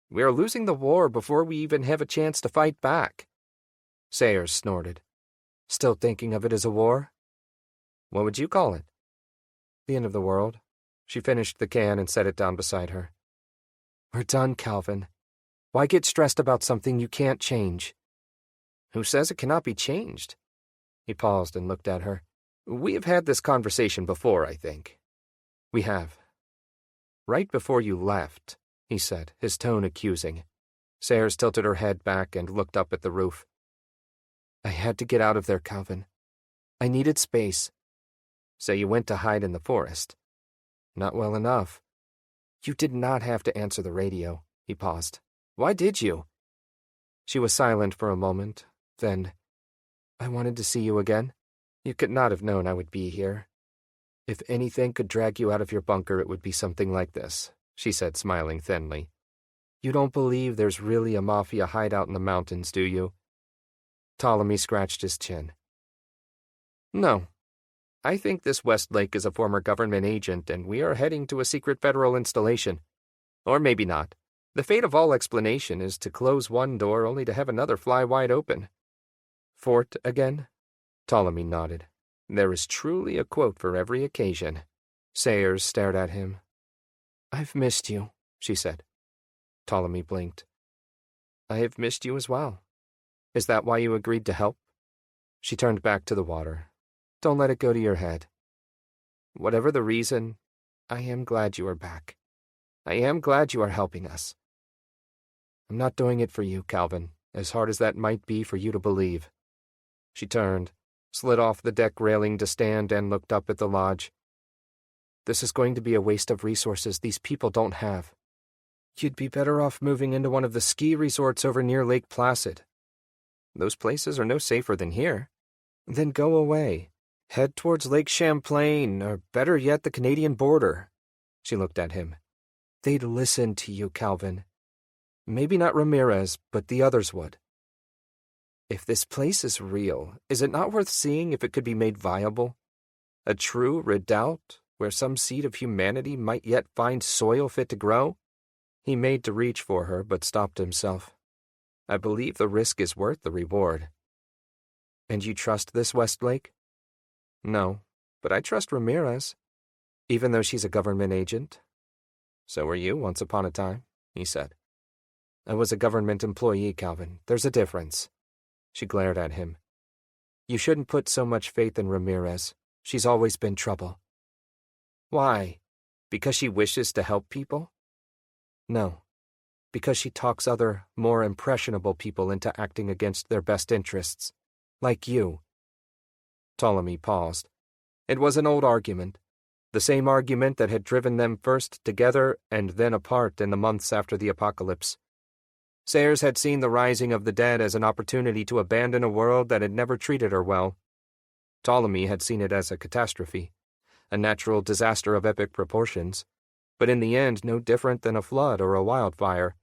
We are losing the war before we even have a chance to fight back. Sayers snorted. Still thinking of it as a war? What would you call it? The end of the world. She finished the can and set it down beside her. We're done, Calvin. Why get stressed about something you can't change? Who says it cannot be changed? He paused and looked at her. We have had this conversation before, I think. We have. Right before you left, he said, his tone accusing. Sayers tilted her head back and looked up at the roof. I had to get out of there, Calvin. I needed space. So you went to hide in the forest. Not well enough. You did not have to answer the radio, he paused. Why did you?" She was silent for a moment. Then, "I wanted to see you again. You could not have known I would be here. If anything could drag you out of your bunker, it would be something like this," she said, smiling thinly. "You don't believe there's really a mafia hideout in the mountains, do you?" Ptolemy scratched his chin. "No. I think this Westlake is a former government agent, and we are heading to a secret federal installation. Or maybe not. The fate of all explanation is to close one door only to have another fly wide open." "Fort again?" Ptolemy nodded. "There is truly a quote for every occasion." Sayers stared at him. "I've missed you," she said. Ptolemy blinked. "I have missed you as well. Is that why you agreed to help?" She turned back to the water. "Don't let it go to your head. Whatever the reason, I am glad you are back. I am glad you are helping us. I'm not doing it for you, Calvin, as hard as that might be for you to believe." She turned, slid off the deck railing to stand, and looked up at the lodge. "This is going to be a waste of resources these people don't have. You'd be better off moving into one of the ski resorts over near Lake Placid. Those places are no safer than here. Then go away. Head towards Lake Champlain, or better yet, the Canadian border." She looked at him. "They'd listen to you, Calvin. Maybe not Ramirez, but the others would. If this place is real, is it not worth seeing if it could be made viable? A true redoubt, where some seed of humanity might yet find soil fit to grow?" He made to reach for her, but stopped himself. "I believe the risk is worth the reward." "And you trust this Westlake?" "No, but I trust Ramirez, even though she's a government agent." "So were you once upon a time," he said. "I was a government employee, Calvin. There's a difference." She glared at him. "You shouldn't put so much faith in Ramirez. She's always been trouble." "Why? Because she wishes to help people?" "No. Because she talks other, more impressionable people into acting against their best interests. Like you." Ptolemy paused. It was an old argument. The same argument that had driven them first together and then apart in the months after the apocalypse. Sayers had seen the rising of the dead as an opportunity to abandon a world that had never treated her well. Ptolemy had seen it as a catastrophe, a natural disaster of epic proportions, but in the end no different than a flood or a wildfire.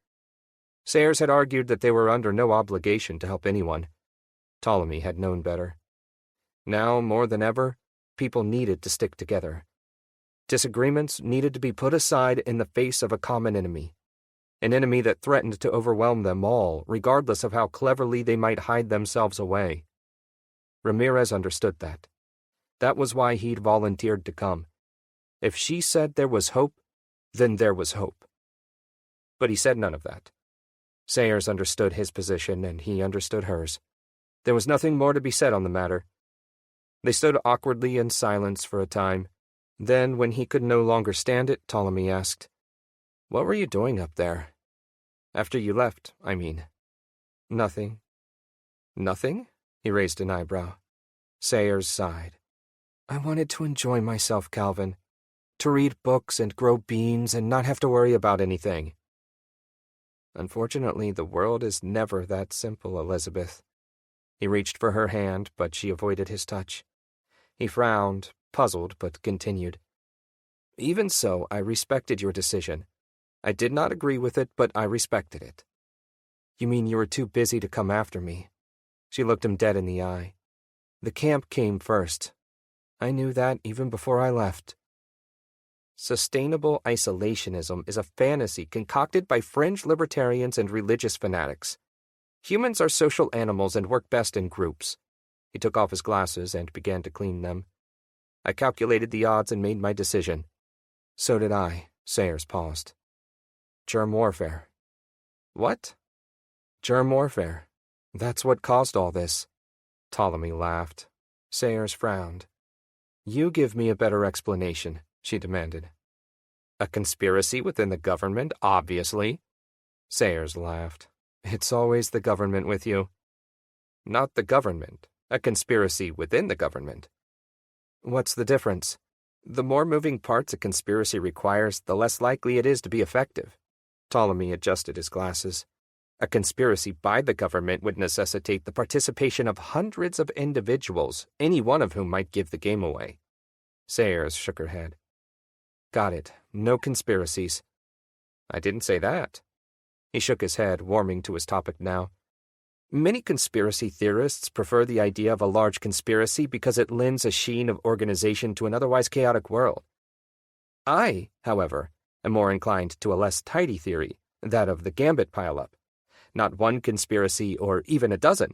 Sayers had argued that they were under no obligation to help anyone. Ptolemy had known better. Now, more than ever, people needed to stick together. Disagreements needed to be put aside in the face of a common enemy. An enemy that threatened to overwhelm them all, regardless of how cleverly they might hide themselves away. Ramirez understood that. That was why he'd volunteered to come. If she said there was hope, then there was hope. But he said none of that. Sayers understood his position, and he understood hers. There was nothing more to be said on the matter. They stood awkwardly in silence for a time. Then, when he could no longer stand it, Ptolemy asked, "What were you doing up there? After you left, I mean." "Nothing." "Nothing?" He raised an eyebrow. Sayers sighed. "I wanted to enjoy myself, Calvin. To read books and grow beans and not have to worry about anything." "Unfortunately, the world is never that simple, Elizabeth." He reached for her hand, but she avoided his touch. He frowned, puzzled, but continued. "Even so, I respected your decision. I did not agree with it, but I respected it." "You mean you were too busy to come after me?" She looked him dead in the eye. "The camp came first. I knew that even before I left." Sustainable isolationism is a fantasy concocted by fringe libertarians and religious fanatics. Humans are social animals and work best in groups. He took off his glasses and began to clean them. "I calculated the odds and made my decision." "So did I." Sayers paused. "Germ warfare." "What?" "Germ warfare. That's what caused all this." Ptolemy laughed. Sayers frowned. "You give me a better explanation," she demanded. "A conspiracy within the government, obviously." Sayers laughed. "It's always the government with you." "Not the government. A conspiracy within the government." "What's the difference?" "The more moving parts a conspiracy requires, the less likely it is to be effective." Ptolemy adjusted his glasses. A conspiracy by the government would necessitate the participation of hundreds of individuals, any one of whom might give the game away. Sayers shook her head. Got it. No conspiracies. I didn't say that. He shook his head, warming to his topic now. Many conspiracy theorists prefer the idea of a large conspiracy because it lends a sheen of organization to an otherwise chaotic world. I, however, am more inclined to a less tidy theory, that of the Gambit pileup. Not one conspiracy or even a dozen,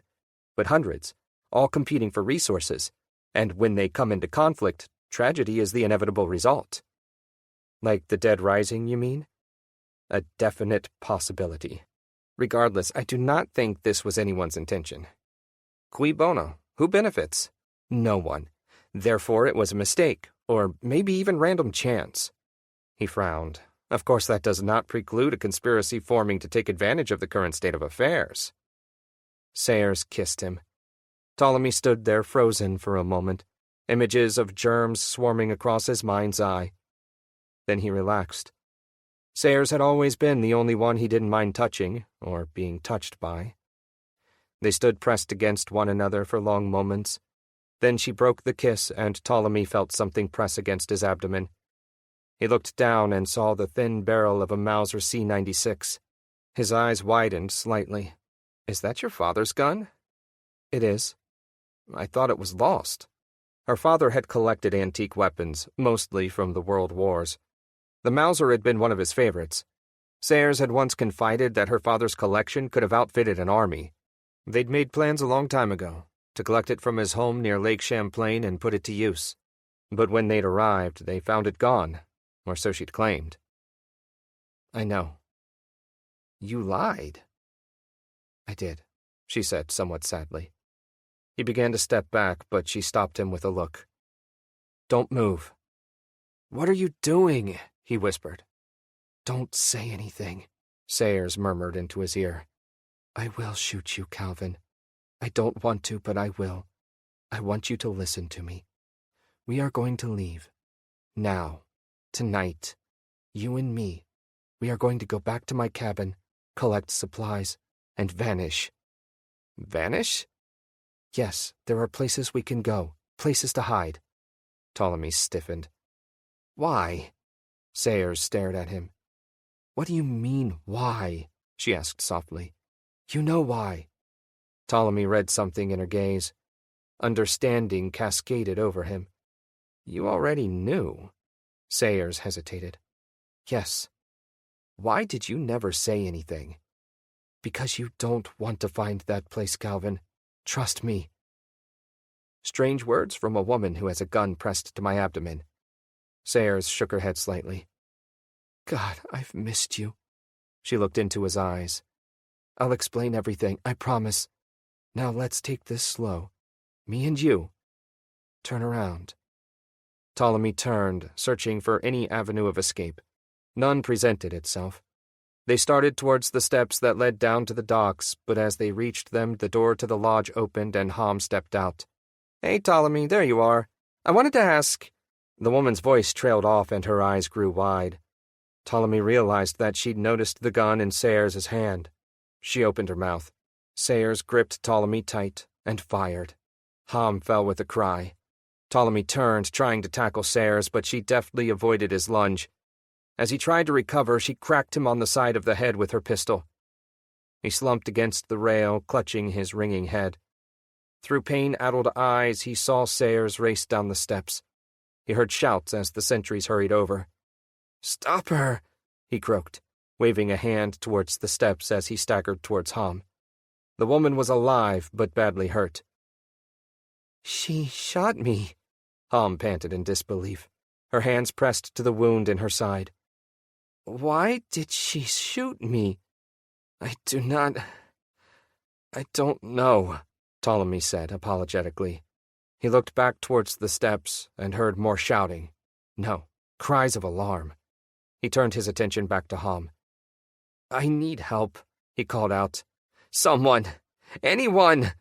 but hundreds, all competing for resources, and when they come into conflict, tragedy is the inevitable result. Like the Dead Rising, you mean? A definite possibility. Regardless, I do not think this was anyone's intention. Cui bono? Who benefits? No one. Therefore, it was a mistake, or maybe even random chance. He frowned. Of course, that does not preclude a conspiracy forming to take advantage of the current state of affairs. Sayers kissed him. Ptolemy stood there frozen for a moment, images of germs swarming across his mind's eye. Then he relaxed. Sayers had always been the only one he didn't mind touching, or being touched by. They stood pressed against one another for long moments. Then she broke the kiss, and Ptolemy felt something press against his abdomen. He looked down and saw the thin barrel of a Mauser C-96. His eyes widened slightly. Is that your father's gun? It is. I thought it was lost. Her father had collected antique weapons, mostly from the World Wars. The Mauser had been one of his favorites. Sayers had once confided that her father's collection could have outfitted an army. They'd made plans a long time ago, to collect it from his home near Lake Champlain and put it to use. But when they'd arrived, they found it gone, or so she'd claimed. I know. You lied. I did, she said somewhat sadly. He began to step back, but she stopped him with a look. Don't move. What are you doing? He whispered. Don't say anything, Sayers murmured into his ear. I will shoot you, Calvin. I don't want to, but I will. I want you to listen to me. We are going to leave. Now. Tonight. You and me. We are going to go back to my cabin, collect supplies, and vanish. Vanish? Yes, there are places we can go, places to hide. Ptolemy stiffened. Why? Sayers stared at him. What do you mean, why? She asked softly. You know why. Ptolemy read something in her gaze. Understanding cascaded over him. You already knew. Sayers hesitated. Yes. Why did you never say anything? Because you don't want to find that place, Calvin. Trust me. Strange words from a woman who has a gun pressed to my abdomen. Sayers shook her head slightly. God, I've missed you. She looked into his eyes. I'll explain everything, I promise. Now let's take this slow. Me and you. Turn around. Ptolemy turned, searching for any avenue of escape. None presented itself. They started towards the steps that led down to the docks, but as they reached them, the door to the lodge opened and Hom stepped out. Hey, Ptolemy, there you are. I wanted to ask... The woman's voice trailed off and her eyes grew wide. Ptolemy realized that she'd noticed the gun in Sayers' hand. She opened her mouth. Sayers gripped Ptolemy tight and fired. Hom fell with a cry. Ptolemy turned, trying to tackle Sayers, but she deftly avoided his lunge. As he tried to recover, she cracked him on the side of the head with her pistol. He slumped against the rail, clutching his ringing head. Through pain-addled eyes, he saw Sayers race down the steps. He heard shouts as the sentries hurried over. Stop her, he croaked, waving a hand towards the steps as he staggered towards Hom. The woman was alive, but badly hurt. She shot me, Hom panted in disbelief, her hands pressed to the wound in her side. Why did she shoot me? I don't know, Ptolemy said apologetically. He looked back towards the steps and heard more shouting. No, cries of alarm. He turned his attention back to Hom. I need help, he called out. Someone! Anyone!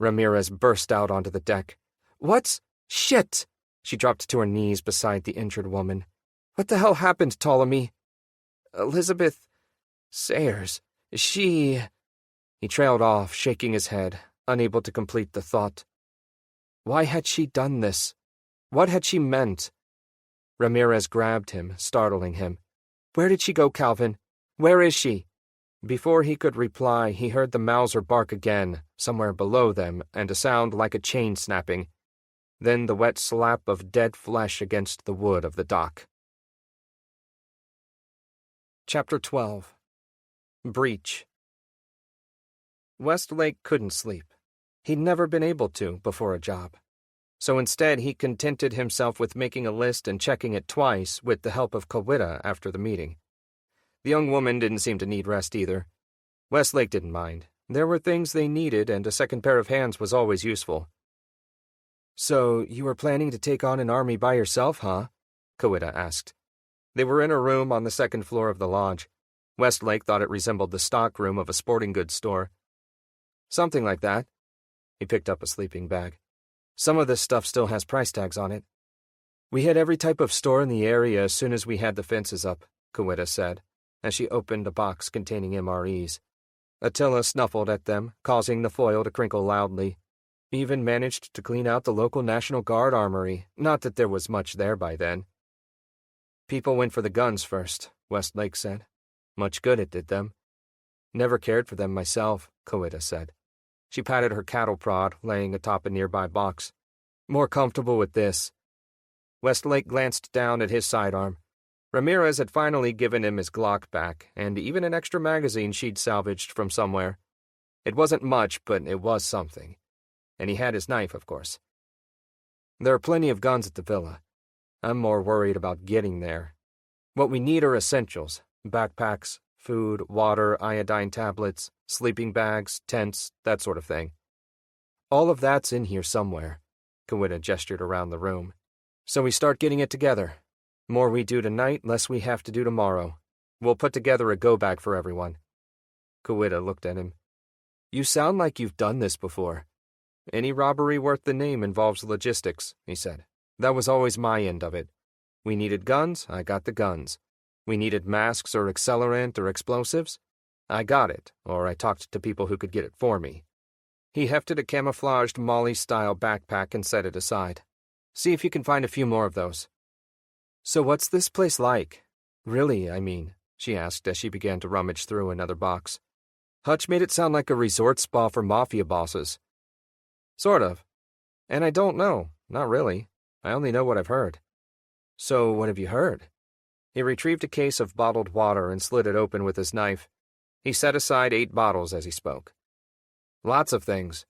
Ramirez burst out onto the deck. What? Shit! She dropped to her knees beside the injured woman. What the hell happened, Ptolemy? Elizabeth Sayers. She... He trailed off, shaking his head, unable to complete the thought. Why had she done this? What had she meant? Ramirez grabbed him, startling him. Where did she go, Calvin? Where is she? Before he could reply, he heard the Mauser bark again, somewhere below them, and a sound like a chain snapping. Then the wet slap of dead flesh against the wood of the dock. Chapter 12. Breach. Westlake couldn't sleep. He'd never been able to before a job. So instead he contented himself with making a list and checking it twice with the help of Kawita after the meeting. The young woman didn't seem to need rest either. Westlake didn't mind. There were things they needed, and a second pair of hands was always useful. So, you were planning to take on an army by yourself, huh? Kawita asked. They were in a room on the second floor of the lodge. Westlake thought it resembled the stock room of a sporting goods store. Something like that. He picked up a sleeping bag. Some of this stuff still has price tags on it. We hit every type of store in the area as soon as we had the fences up, Kawita said, as she opened a box containing MREs. Attila snuffled at them, causing the foil to crinkle loudly. Even managed to clean out the local National Guard armory, not that there was much there by then. People went for the guns first, Westlake said. Much good it did them. Never cared for them myself, Kawita said. She patted her cattle prod, laying atop a nearby box. More comfortable with this. Westlake glanced down at his sidearm. Ramirez had finally given him his Glock back, and even an extra magazine she'd salvaged from somewhere. It wasn't much, but it was something. And he had his knife, of course. There are plenty of guns at the villa. I'm more worried about getting there. What we need are essentials: backpacks, food, water, iodine tablets, sleeping bags, tents, that sort of thing. All of that's in here somewhere. Kawita gestured around the room. So we start getting it together. More we do tonight, less we have to do tomorrow. We'll put together a go-bag for everyone. Kawita looked at him. You sound like you've done this before. Any robbery worth the name involves logistics, he said. That was always my end of it. We needed guns, I got the guns. We needed masks or accelerant or explosives. I got it, or I talked to people who could get it for me. He hefted a camouflaged Molly-style backpack and set it aside. See if you can find a few more of those. So what's this place like? Really, I mean, she asked as she began to rummage through another box. Hutch made it sound like a resort spa for mafia bosses. Sort of. And I don't know, not really. I only know what I've heard. So what have you heard? He retrieved a case of bottled water and slid it open with his knife. He set aside 8 bottles as he spoke. Lots of things.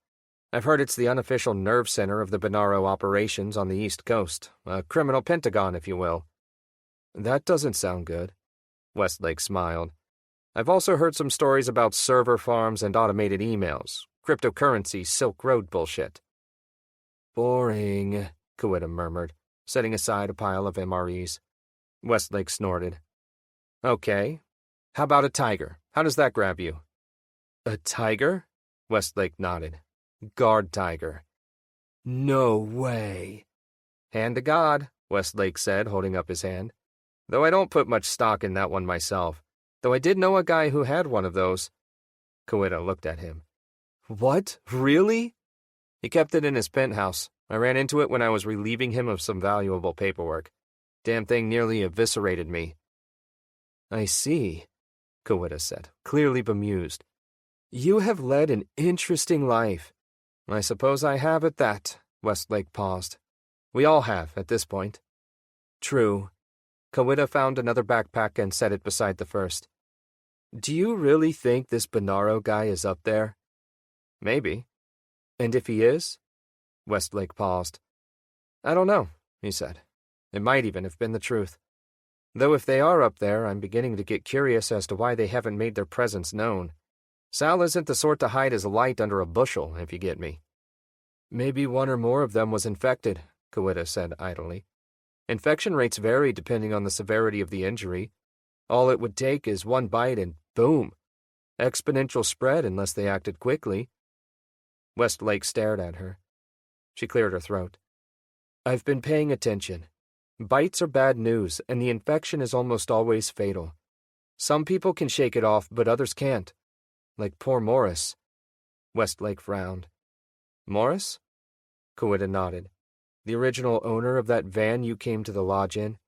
I've heard it's the unofficial nerve center of the Bonaro operations on the East Coast, a criminal pentagon, if you will. That doesn't sound good. Westlake smiled. I've also heard some stories about server farms and automated emails, cryptocurrency Silk Road bullshit. Boring, Kawita murmured, setting aside a pile of MREs. Westlake snorted. Okay. How about a tiger? How does that grab you? A tiger? Westlake nodded. Guard tiger. No way. Hand to God, Westlake said, holding up his hand. Though I don't put much stock in that one myself. Though I did know a guy who had one of those. Kawita looked at him. What? Really? He kept it in his penthouse. I ran into it when I was relieving him of some valuable paperwork. Damn thing nearly eviscerated me. I see, Kawita said, clearly bemused. You have led an interesting life. I suppose I have at that, Westlake paused. We all have, at this point. True. Kawita found another backpack and set it beside the first. Do you really think this Bonaro guy is up there? Maybe. And if he is? Westlake paused. I don't know, he said. It might even have been the truth. Though if they are up there, I'm beginning to get curious as to why they haven't made their presence known. Sal isn't the sort to hide his light under a bushel, if you get me. Maybe one or more of them was infected, Kawita said idly. Infection rates vary depending on the severity of the injury. All it would take is one bite and boom. Exponential spread unless they acted quickly. Westlake stared at her. She cleared her throat. I've been paying attention. Bites are bad news, and the infection is almost always fatal. Some people can shake it off, but others can't. like poor Morris. Westlake frowned. Morris? Kawita nodded. The original owner of that van you came to the lodge in.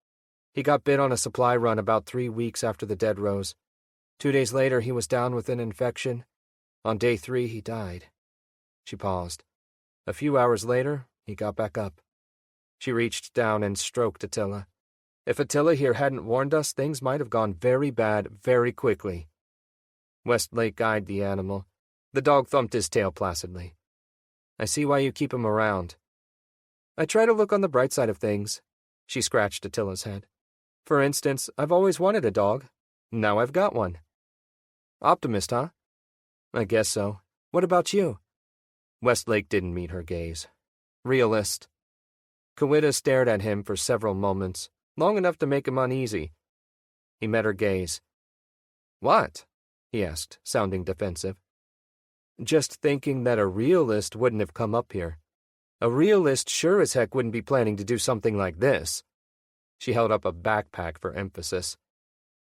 He got bit on a supply run about 3 weeks after the dead rose. 2 days later, he was down with an infection. On day 3, he died. She paused. A few hours later, he got back up. She reached down and stroked Attila. If Attila here hadn't warned us, things might have gone very bad very quickly. Westlake eyed the animal. The dog thumped his tail placidly. I see why you keep him around. I try to look on the bright side of things. She scratched Attila's head. For instance, I've always wanted a dog. Now I've got one. Optimist, huh? I guess so. What about you? Westlake didn't meet her gaze. Realist. Kawita stared at him for several moments, long enough to make him uneasy. He met her gaze. What? He asked, sounding defensive. Just thinking that a realist wouldn't have come up here. A realist sure as heck wouldn't be planning to do something like this. She held up a backpack for emphasis.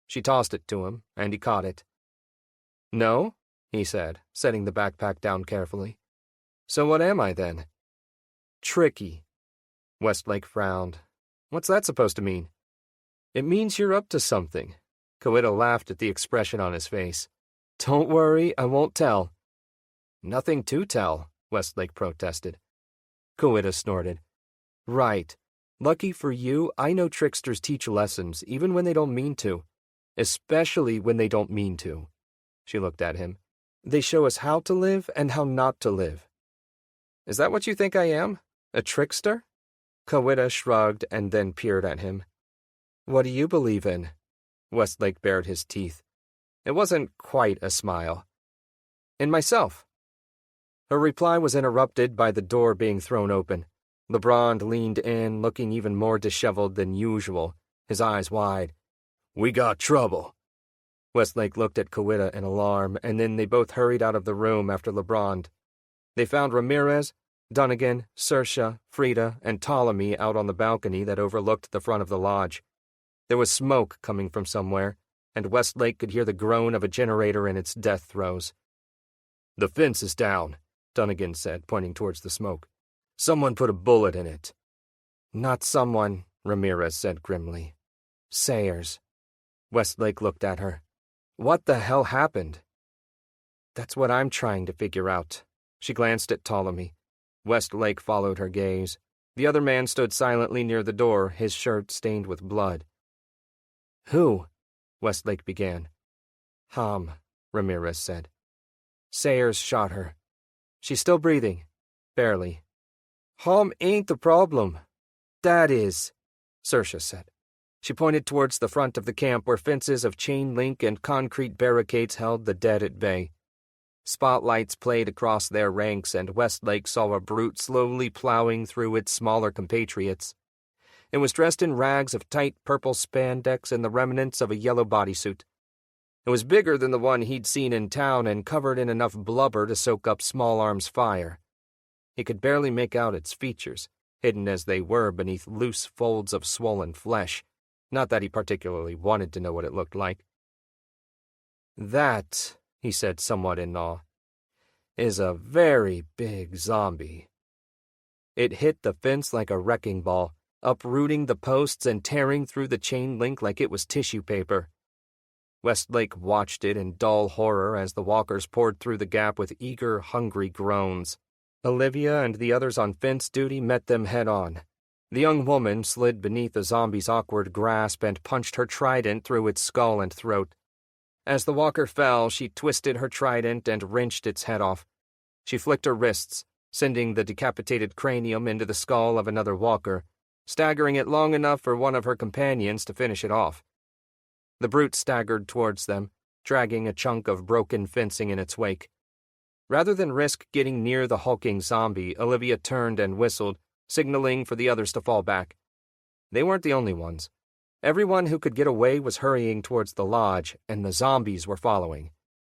She tossed it to him, and he caught it. No, he said, setting the backpack down carefully. So what am I, then? Tricky. Westlake frowned. What's that supposed to mean? It means you're up to something. Kawita laughed at the expression on his face. Don't worry, I won't tell. Nothing to tell, Westlake protested. Kawita snorted. Right. Lucky for you, I know tricksters teach lessons, even when they don't mean to. Especially when they don't mean to. She looked at him. They show us how to live and how not to live. Is that what you think I am? A trickster? Kawita shrugged and then peered at him. What do you believe in? Westlake bared his teeth. It wasn't quite a smile. In myself. Her reply was interrupted by the door being thrown open. LeBron leaned in, looking even more disheveled than usual, his eyes wide. We got trouble. Westlake looked at Kawita in alarm, and then they both hurried out of the room after LeBron. They found Ramirez, Dunnigan, Saoirse, Frida, and Ptolemy out on the balcony that overlooked the front of the lodge. There was smoke coming from somewhere, and Westlake could hear the groan of a generator in its death throes. The fence is down, Dunnigan said, pointing towards the smoke. Someone put a bullet in it. Not someone, Ramirez said grimly. Sayers. Westlake looked at her. What the hell happened? That's what I'm trying to figure out. She glanced at Ptolemy. Westlake followed her gaze. The other man stood silently near the door, his shirt stained with blood. Who? Westlake began. Ramirez said. Sayers shot her. She's still breathing. Barely. Ain't the problem. That is, Saoirse said. She pointed towards the front of the camp where fences of chain link and concrete barricades held the dead at bay. Spotlights played across their ranks, and Westlake saw a brute slowly plowing through its smaller compatriots. It was dressed in rags of tight purple spandex and the remnants of a yellow bodysuit. It was bigger than the one he'd seen in town and covered in enough blubber to soak up Small Arm's fire. He could barely make out its features, hidden as they were beneath loose folds of swollen flesh. Not that he particularly wanted to know what it looked like. That, he said somewhat in awe, is a very big zombie. It hit the fence like a wrecking ball, uprooting the posts and tearing through the chain link like it was tissue paper. Westlake watched it in dull horror as the walkers poured through the gap with eager, hungry groans. Olivia and the others on fence duty met them head-on. The young woman slid beneath the zombie's awkward grasp and punched her trident through its skull and throat. As the walker fell, she twisted her trident and wrenched its head off. She flicked her wrists, sending the decapitated cranium into the skull of another walker, staggering it long enough for one of her companions to finish it off. The brute staggered towards them, dragging a chunk of broken fencing in its wake. Rather than risk getting near the hulking zombie, Olivia turned and whistled, signaling for the others to fall back. They weren't the only ones. Everyone who could get away was hurrying towards the lodge, and the zombies were following.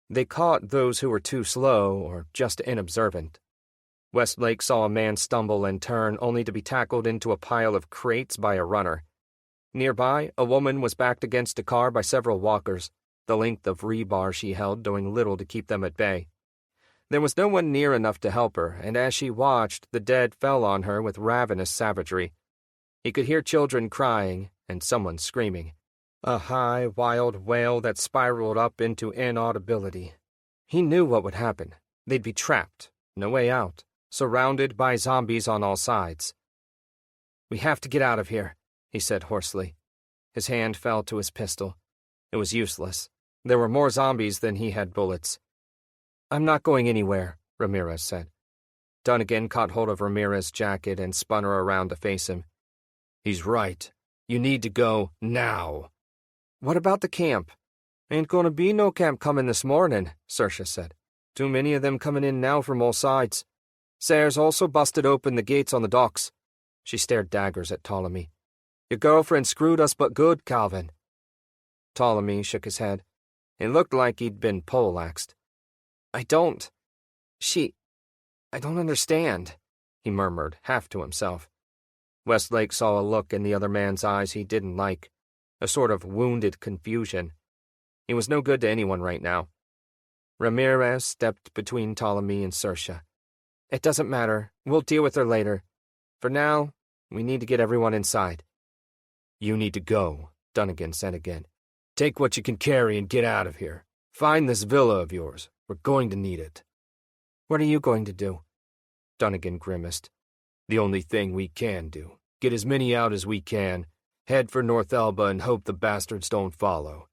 They caught those who were too slow or just inobservant. Westlake saw a man stumble and turn only to be tackled into a pile of crates by a runner. Nearby, a woman was backed against a car by several walkers. the length of rebar she held doing little to keep them at bay. There was no one near enough to help her, and as she watched, the dead fell on her with ravenous savagery. He could hear children crying and someone screaming, a high, wild wail that spiraled up into inaudibility. He knew what would happen. They'd be trapped, no way out, surrounded by zombies on all sides. "We have to get out of here," he said hoarsely. His hand fell to his pistol. It was useless. There were more zombies than he had bullets. "I'm not going anywhere," Ramirez said. Dunnigan caught hold of Ramirez's jacket and spun her around to face him. "He's right. You need to go now." "What about the camp?" "Ain't gonna be no camp coming this morning," Saoirse said. "Too many of them coming in now from all sides. Sayers also busted open the gates on the docks." She stared daggers at Ptolemy. "Your girlfriend screwed us but good, Calvin." Ptolemy shook his head. It looked like he'd been poleaxed. I don't understand," he murmured, half to himself. Westlake saw a look in the other man's eyes he didn't like, a sort of wounded confusion. He was no good to anyone right now. Ramirez stepped between Ptolemy and Saoirse. "It doesn't matter. We'll deal with her later. For now, we need to get everyone inside." "You need to go," Dunnigan said again. "Take what you can carry and get out of here. Find this villa of yours. We're going to need it." "What are you going to do?" Dunnigan grimaced. "The only thing we can do. Get as many out as we can, head for North Elba and hope the bastards don't follow.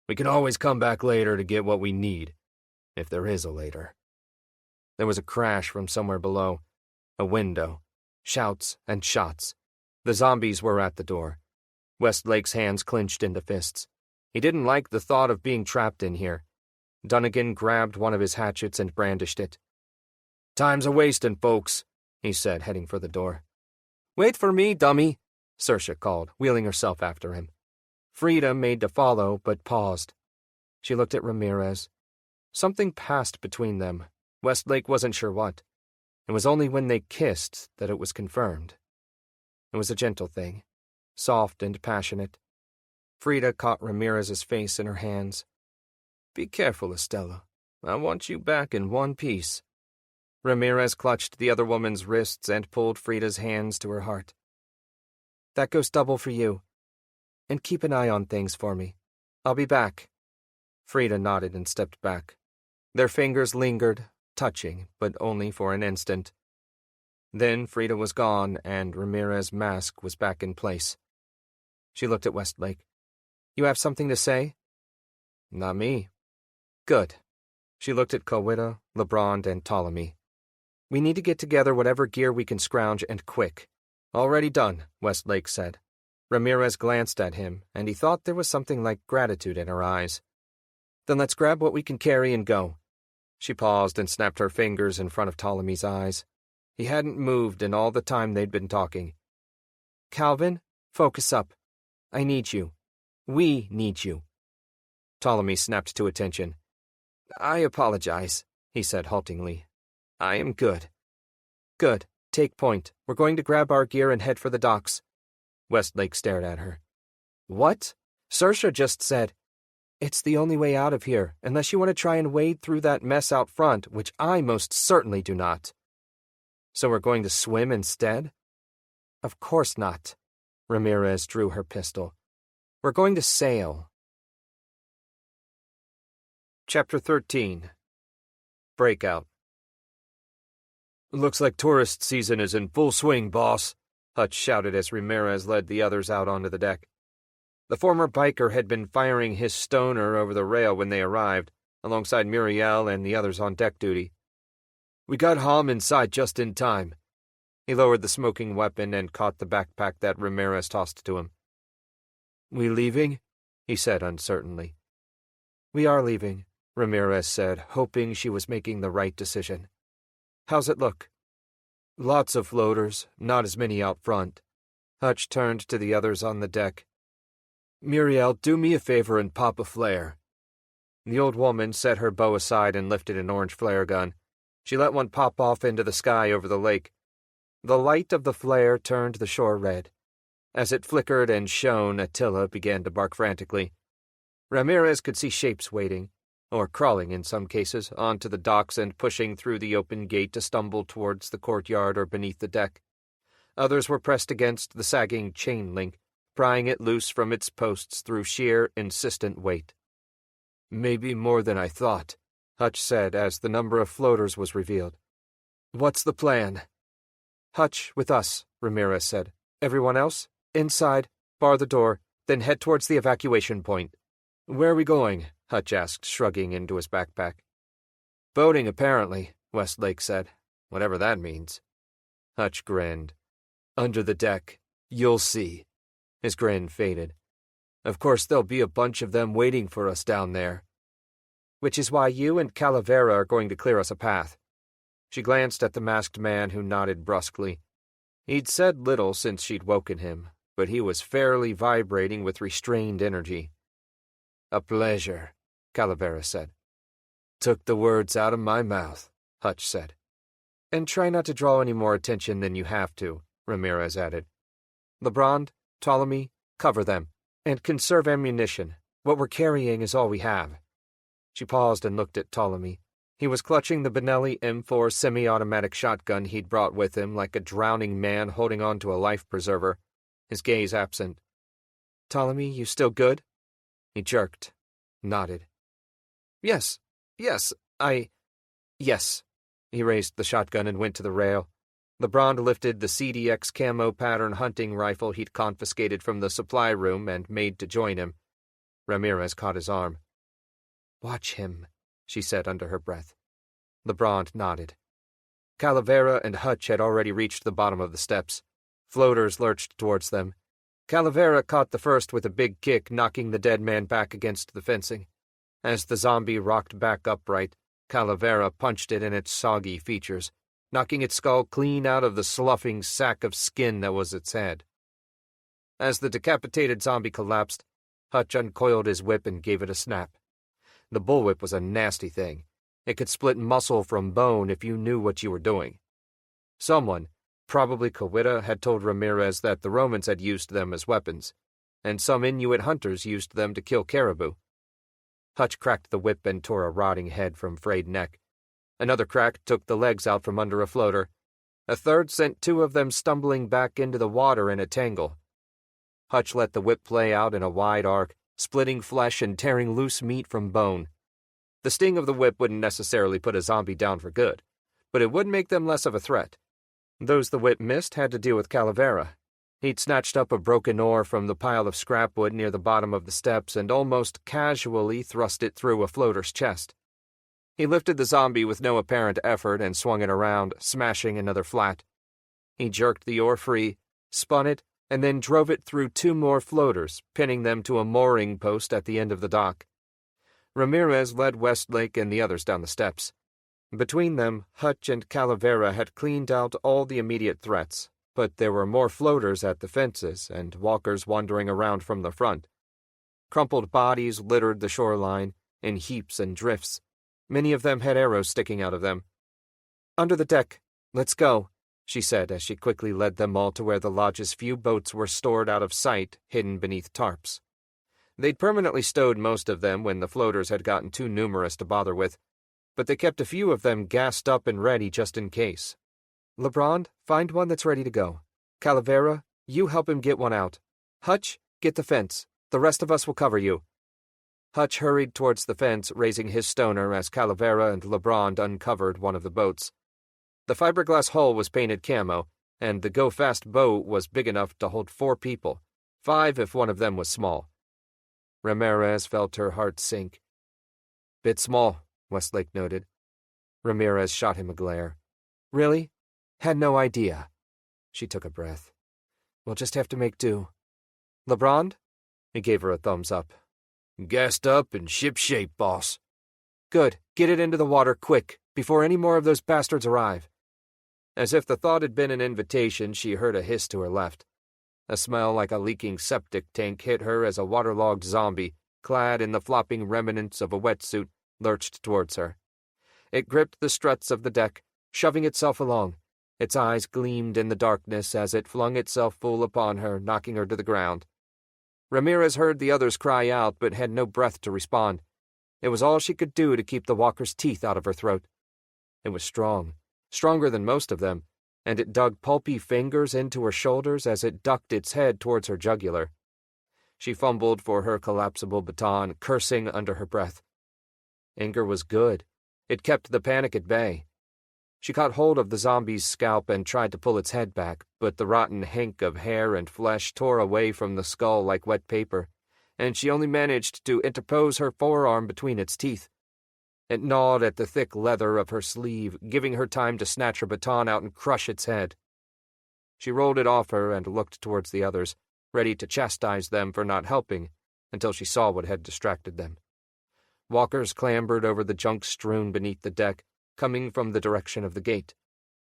We can always come back later to get what we need, if there is a later." There was a crash from somewhere below. A window. Shouts and shots. The zombies were at the door. Westlake's hands clenched into fists. He didn't like the thought of being trapped in here. Dunnigan grabbed one of his hatchets and brandished it. "Time's a-wasting, folks," he said, heading for the door. "Wait for me, dummy," Saoirse called, wheeling herself after him. Frida made to follow, but paused. She looked at Ramirez. Something passed between them. Westlake wasn't sure what. It was only when they kissed that it was confirmed. It was a gentle thing, soft and passionate. Frida caught Ramirez's face in her hands. "Be careful, Estella. I want you back in one piece." Ramirez clutched the other woman's wrists and pulled Frida's hands to her heart. "That goes double for you. And keep an eye on things for me. I'll be back." Frida nodded and stepped back. Their fingers lingered, touching, but only for an instant. Then Frida was gone, and Ramirez's mask was back in place. She looked at Westlake. "You have something to say?" "Not me." "Good." She looked at Colwitta, Lebrond, and Ptolemy. "We need to get together whatever gear we can scrounge, and quick." "Already done," Westlake said. Ramirez glanced at him, and he thought there was something like gratitude in her eyes. "Then let's grab what we can carry and go." She paused and snapped her fingers in front of Ptolemy's eyes. He hadn't moved in all the time they'd been talking. "Calvin, focus up. I need you. We need you." Ptolemy snapped to attention. "I apologize," he said haltingly. "I am good." "Good. Take point. We're going to grab our gear and head for the docks." Westlake stared at her. "What?" Saoirse just said, "It's the only way out of here, unless you want to try and wade through that mess out front, which I most certainly do not." "So we're going to swim instead?" "Of course not." Ramirez drew her pistol. "We're going to sail." Chapter 13. Breakout. "Looks like tourist season is in full swing, boss," Hutch shouted as Ramirez led the others out onto the deck. The former biker had been firing his stoner over the rail when they arrived, alongside Muriel and the others on deck duty. "We got Hom inside just in time." He lowered the smoking weapon and caught the backpack that Ramirez tossed to him. "We leaving?" he said uncertainly. "We are leaving," Ramirez said, hoping she was making the right decision. "How's it look?" "Lots of floaters, not as many out front." Hutch turned to the others on the deck. "Muriel, do me a favor and pop a flare." The old woman set her bow aside and lifted an orange flare gun. She let one pop off into the sky over the lake. The light of the flare turned the shore red. As it flickered and shone, Attila began to bark frantically. Ramirez could see shapes waiting, or crawling in some cases, onto the docks and pushing through the open gate to stumble towards the courtyard or beneath the deck. Others were pressed against the sagging chain link, prying it loose from its posts through sheer, insistent weight. "Maybe more than I thought," Hutch said as the number of floaters was revealed. "What's the plan?" "Hutch, with us," Ramirez said. "Everyone else? Inside, bar the door, then head towards the evacuation point." "Where are we going?" Hutch asked, shrugging into his backpack. "Boating, apparently," Westlake said. "Whatever that means." Hutch grinned. "Under the deck. You'll see." His grin faded. "Of course there'll be a bunch of them waiting for us down there." "Which is why you and Calavera are going to clear us a path." She glanced at the masked man, who nodded brusquely. He'd said little since she'd woken him, but he was fairly vibrating with restrained energy. "A pleasure," Calavera said. "Took the words out of my mouth," Hutch said. "And try not to draw any more attention than you have to," Ramirez added. "LeBron, Ptolemy, cover them. And conserve ammunition. What we're carrying is all we have." She paused and looked at Ptolemy. He was clutching the Benelli M4 semi-automatic shotgun he'd brought with him like a drowning man holding on to a life preserver, his gaze absent. "Ptolemy, you still good?" He jerked, nodded. Yes. Yes. He raised the shotgun and went to the rail. LeBron lifted the CDX camo pattern hunting rifle he'd confiscated from the supply room and made to join him. Ramirez caught his arm. "Watch him," she said under her breath. LeBron nodded. Calavera and Hutch had already reached the bottom of the steps. Floaters lurched towards them. Calavera caught the first with a big kick, knocking the dead man back against the fencing. As the zombie rocked back upright, Calavera punched it in its soggy features, knocking its skull clean out of the sloughing sack of skin that was its head. As the decapitated zombie collapsed, Hutch uncoiled his whip and gave it a snap. The bullwhip was a nasty thing. It could split muscle from bone if you knew what you were doing. Someone, probably Kawita, had told Ramirez that the Romans had used them as weapons, and some Inuit hunters used them to kill caribou. Hutch cracked the whip and tore a rotting head from frayed neck. Another crack took the legs out from under a floater. A third sent two of them stumbling back into the water in a tangle. Hutch let the whip play out in a wide arc, splitting flesh and tearing loose meat from bone. The sting of the whip wouldn't necessarily put a zombie down for good, but it would make them less of a threat. Those the whip missed had to deal with Calavera. He'd snatched up a broken oar from the pile of scrap wood near the bottom of the steps and almost casually thrust it through a floater's chest. He lifted the zombie with no apparent effort and swung it around, smashing another flat. He jerked the oar free, spun it, and then drove it through two more floaters, pinning them to a mooring post at the end of the dock. Ramirez led Westlake and the others down the steps. Between them, Hutch and Calavera had cleaned out all the immediate threats, but there were more floaters at the fences and walkers wandering around from the front. Crumpled bodies littered the shoreline, in heaps and drifts. Many of them had arrows sticking out of them. "Under the deck. Let's go," she said as she quickly led them all to where the lodge's few boats were stored out of sight, hidden beneath tarps. They'd permanently stowed most of them when the floaters had gotten too numerous to bother with, but they kept a few of them gassed up and ready just in case. "LeBron, find one that's ready to go. Calavera, you help him get one out. Hutch, get the fence. The rest of us will cover you." Hutch hurried towards the fence, raising his stoner as Calavera and LeBron uncovered one of the boats. The fiberglass hull was painted camo, and the go-fast boat was big enough to hold 4 people, 5 if one of them was small. Ramirez felt her heart sink. "Bit small," Westlake noted. Ramirez shot him a glare. "Really? Had no idea." She took a breath. "We'll just have to make do." "LeBron?" He gave her a thumbs up. "Gassed up and ship-shape, boss." "Good. Get it into the water, quick, before any more of those bastards arrive." As if the thought had been an invitation, she heard a hiss to her left. A smell like a leaking septic tank hit her as a waterlogged zombie, clad in the flopping remnants of a wetsuit, lurched towards her. It gripped the struts of the deck, shoving itself along. Its eyes gleamed in the darkness as it flung itself full upon her, knocking her to the ground. Ramirez heard the others cry out, but had no breath to respond. It was all she could do to keep the walker's teeth out of her throat. It was strong, stronger than most of them, and it dug pulpy fingers into her shoulders as it ducked its head towards her jugular. She fumbled for her collapsible baton, cursing under her breath. Anger was good. It kept the panic at bay. She caught hold of the zombie's scalp and tried to pull its head back, but the rotten hank of hair and flesh tore away from the skull like wet paper, and she only managed to interpose her forearm between its teeth. It gnawed at the thick leather of her sleeve, giving her time to snatch her baton out and crush its head. She rolled it off her and looked towards the others, ready to chastise them for not helping, until she saw what had distracted them. Walkers clambered over the junk strewn beneath the deck, coming from the direction of the gate.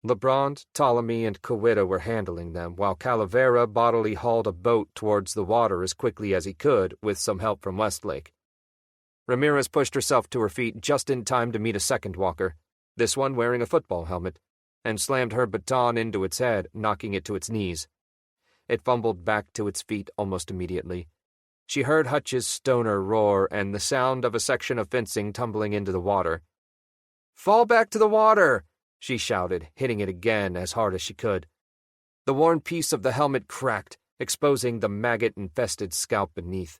Lebrun, Ptolemy, and Cowitta were handling them, while Calavera bodily hauled a boat towards the water as quickly as he could, with some help from Westlake. Ramirez pushed herself to her feet just in time to meet a second walker, this one wearing a football helmet, and slammed her baton into its head, knocking it to its knees. It fumbled back to its feet almost immediately. She heard Hutch's stoner roar and the sound of a section of fencing tumbling into the water. "Fall back to the water!" she shouted, hitting it again as hard as she could. The worn piece of the helmet cracked, exposing the maggot-infested scalp beneath.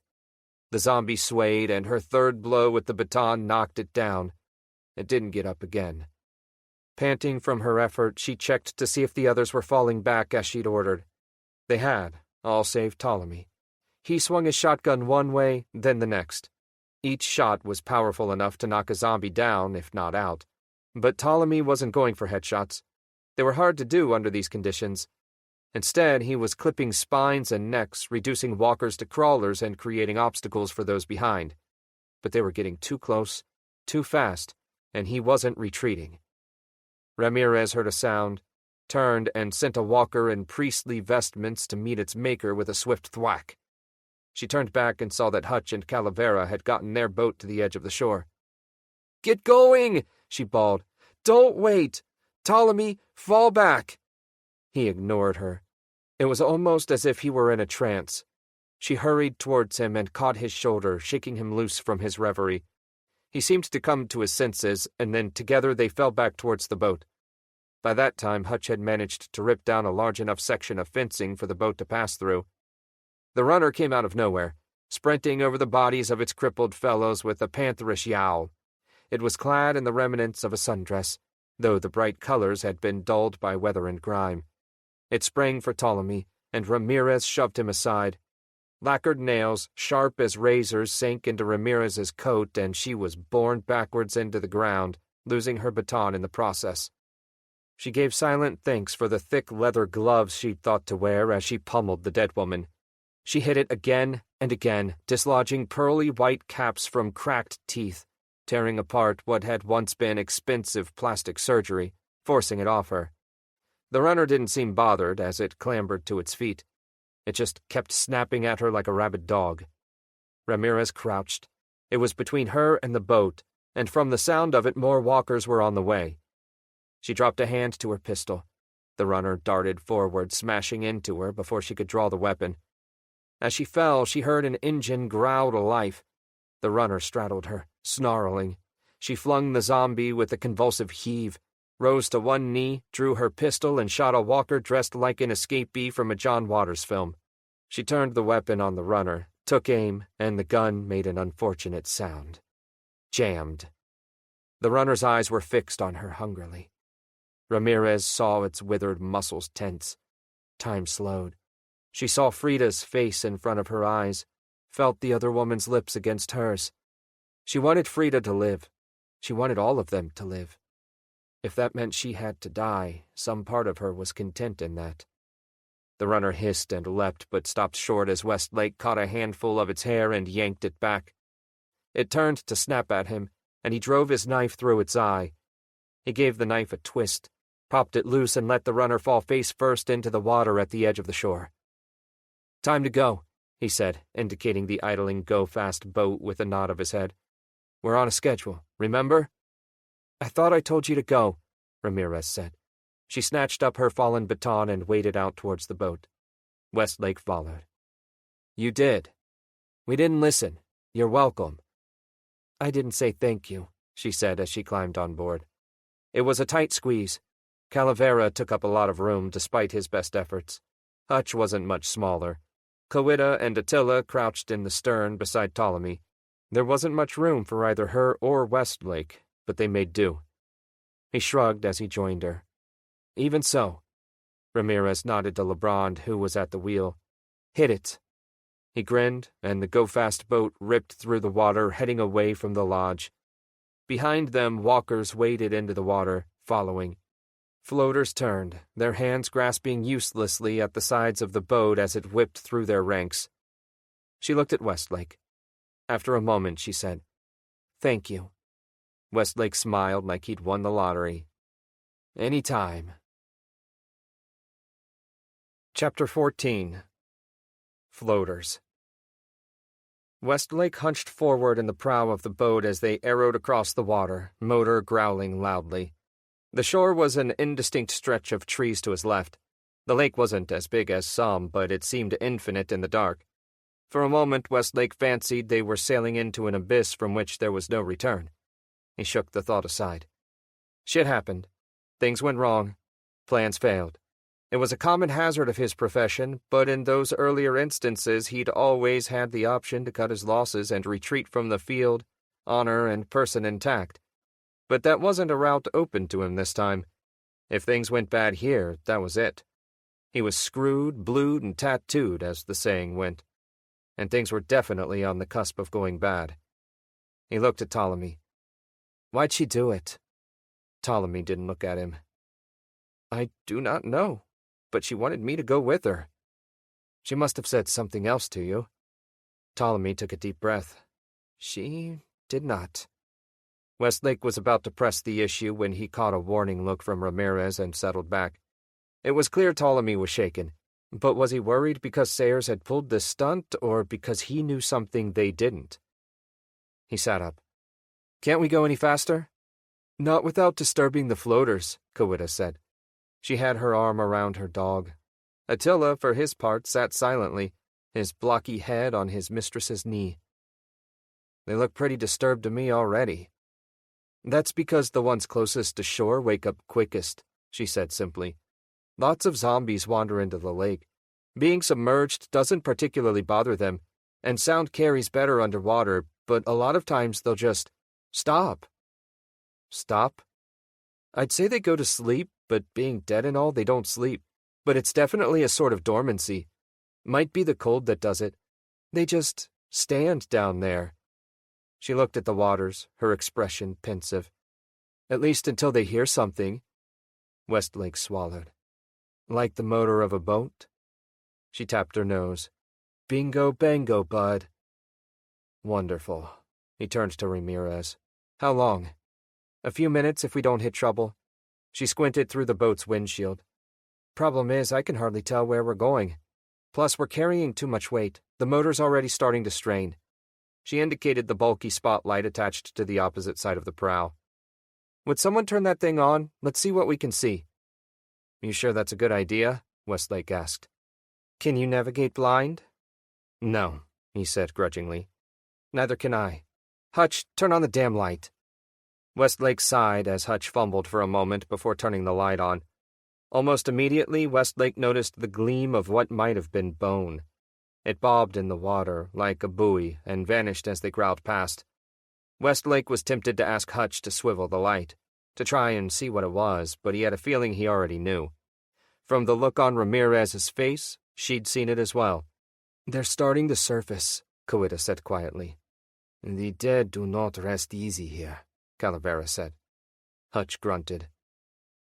The zombie swayed, and her third blow with the baton knocked it down. It didn't get up again. Panting from her effort, she checked to see if the others were falling back as she'd ordered. They had, all save Ptolemy. He swung his shotgun one way, then the next. Each shot was powerful enough to knock a zombie down, if not out. But Ptolemy wasn't going for headshots. They were hard to do under these conditions. Instead, he was clipping spines and necks, reducing walkers to crawlers and creating obstacles for those behind. But they were getting too close, too fast, and he wasn't retreating. Ramirez heard a sound, turned, and sent a walker in priestly vestments to meet its maker with a swift thwack. She turned back and saw that Hutch and Calavera had gotten their boat to the edge of the shore. "Get going!" she bawled. "Don't wait! Ptolemy, fall back!" He ignored her. It was almost as if he were in a trance. She hurried towards him and caught his shoulder, shaking him loose from his reverie. He seemed to come to his senses, and then together they fell back towards the boat. By that time, Hutch had managed to rip down a large enough section of fencing for the boat to pass through. The runner came out of nowhere, sprinting over the bodies of its crippled fellows with a pantherish yowl. It was clad in the remnants of a sundress, though the bright colors had been dulled by weather and grime. It sprang for Ptolemy, and Ramirez shoved him aside. Lacquered nails, sharp as razors, sank into Ramirez's coat, and she was borne backwards into the ground, losing her baton in the process. She gave silent thanks for the thick leather gloves she'd thought to wear as she pummeled the dead woman. She hit it again and again, dislodging pearly white caps from cracked teeth, tearing apart what had once been expensive plastic surgery, forcing it off her. The runner didn't seem bothered as it clambered to its feet. It just kept snapping at her like a rabid dog. Ramirez crouched. It was between her and the boat, and from the sound of it more walkers were on the way. She dropped a hand to her pistol. The runner darted forward, smashing into her before she could draw the weapon. As she fell, she heard an engine growl to life. The runner straddled her, snarling. She flung the zombie with a convulsive heave, rose to one knee, drew her pistol, and shot a walker dressed like an escapee from a John Waters film. She turned the weapon on the runner, took aim, and the gun made an unfortunate sound. Jammed. The runner's eyes were fixed on her hungrily. Ramirez saw its withered muscles tense. Time slowed. She saw Frida's face in front of her eyes, felt the other woman's lips against hers. She wanted Frida to live. She wanted all of them to live. If that meant she had to die, some part of her was content in that. The runner hissed and leapt, but stopped short as Westlake caught a handful of its hair and yanked it back. It turned to snap at him, and he drove his knife through its eye. He gave the knife a twist, popped it loose, and let the runner fall face first into the water at the edge of the shore. "Time to go," he said, indicating the idling go-fast boat with a nod of his head. "We're on a schedule, remember?" "I thought I told you to go," Ramirez said. She snatched up her fallen baton and waded out towards the boat. Westlake followed. "You did," We didn't listen. You're welcome." "I didn't say thank you," she said as she climbed on board. It was a tight squeeze. Calavera took up a lot of room despite his best efforts. Hutch wasn't much smaller. Coida and Attila crouched in the stern beside Ptolemy. There wasn't much room for either her or Westlake, but they made do. He shrugged as he joined her. "Even so." Ramirez nodded to Lebrand, who was at the wheel. "Hit it." He grinned, and the go-fast boat ripped through the water, heading away from the lodge. Behind them, walkers waded into the water, following. Floaters turned, their hands grasping uselessly at the sides of the boat as it whipped through their ranks. She looked at Westlake. After a moment, she said, "Thank you." Westlake smiled like he'd won the lottery. "Any time." Chapter 14. Floaters. Westlake hunched forward in the prow of the boat as they arrowed across the water, motor growling loudly. The shore was an indistinct stretch of trees to his left. The lake wasn't as big as some, but it seemed infinite in the dark. For a moment, Westlake fancied they were sailing into an abyss from which there was no return. He shook the thought aside. Shit happened. Things went wrong. Plans failed. It was a common hazard of his profession, but in those earlier instances he'd always had the option to cut his losses and retreat from the field, honor and person intact. But that wasn't a route open to him this time. If things went bad here, that was it. He was screwed, blued, and tattooed, as the saying went. And things were definitely on the cusp of going bad. He looked at Ptolemy. "Why'd she do it?" Ptolemy didn't look at him. "I do not know, but she wanted me to go with her." "She must have said something else to you." Ptolemy took a deep breath. "She did not." Westlake was about to press the issue when he caught a warning look from Ramirez and settled back. It was clear Ptolemy was shaken, but was he worried because Sayers had pulled this stunt or because he knew something they didn't? He sat up. "Can't we go any faster?" "Not without disturbing the floaters," Coida said. She had her arm around her dog. Attila, for his part, sat silently, his blocky head on his mistress's knee. "They look pretty disturbed to me already." "That's because the ones closest to shore wake up quickest," she said simply. "Lots of zombies wander into the lake. Being submerged doesn't particularly bother them, and sound carries better underwater, but a lot of times they'll just stop." "Stop?" "I'd say they go to sleep, but being dead and all, they don't sleep. But it's definitely a sort of dormancy. Might be the cold that does it. They just stand down there." She looked at the waters, her expression pensive. "At least until they hear something." Westlake swallowed. "Like the motor of a boat?" She tapped her nose. "Bingo bango, bud." "Wonderful." He turned to Ramirez. "How long?" "A few minutes if we don't hit trouble." She squinted through the boat's windshield. "Problem is, I can hardly tell where we're going. Plus, we're carrying too much weight. The motor's already starting to strain." She indicated the bulky spotlight attached to the opposite side of the prow. "Would someone turn that thing on? Let's see what we can see." "You sure that's a good idea?" Westlake asked. "Can you navigate blind?" "No," he said grudgingly. "Neither can I. Hutch, turn on the damn light." Westlake sighed as Hutch fumbled for a moment before turning the light on. Almost immediately, Westlake noticed the gleam of what might have been bone. It bobbed in the water like a buoy and vanished as they growled past. Westlake was tempted to ask Hutch to swivel the light, to try and see what it was, but he had a feeling he already knew. From the look on Ramirez's face, she'd seen it as well. "They're starting to surface," Coida said quietly. "The dead do not rest easy here," Calavera said. Hutch grunted.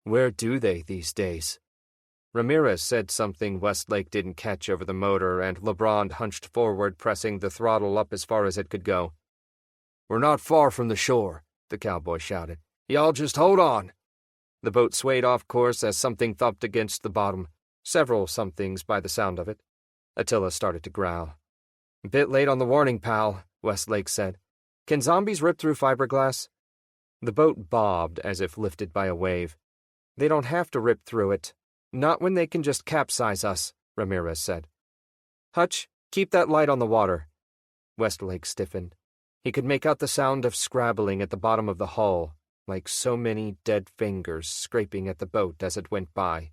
"Where do they these days?" Ramirez said something Westlake didn't catch over the motor, and Lebrand hunched forward, pressing the throttle up as far as it could go. "We're not far from the shore," the cowboy shouted. "Y'all just hold on." The boat swayed off course as something thumped against the bottom, several somethings by the sound of it. Attila started to growl. "Bit late on the warning, pal," Westlake said. "Can zombies rip through fiberglass?" The boat bobbed as if lifted by a wave. "They don't have to rip through it. Not when they can just capsize us," Ramirez said. "Hutch, keep that light on the water." Westlake stiffened. He could make out the sound of scrabbling at the bottom of the hull, like so many dead fingers scraping at the boat as it went by.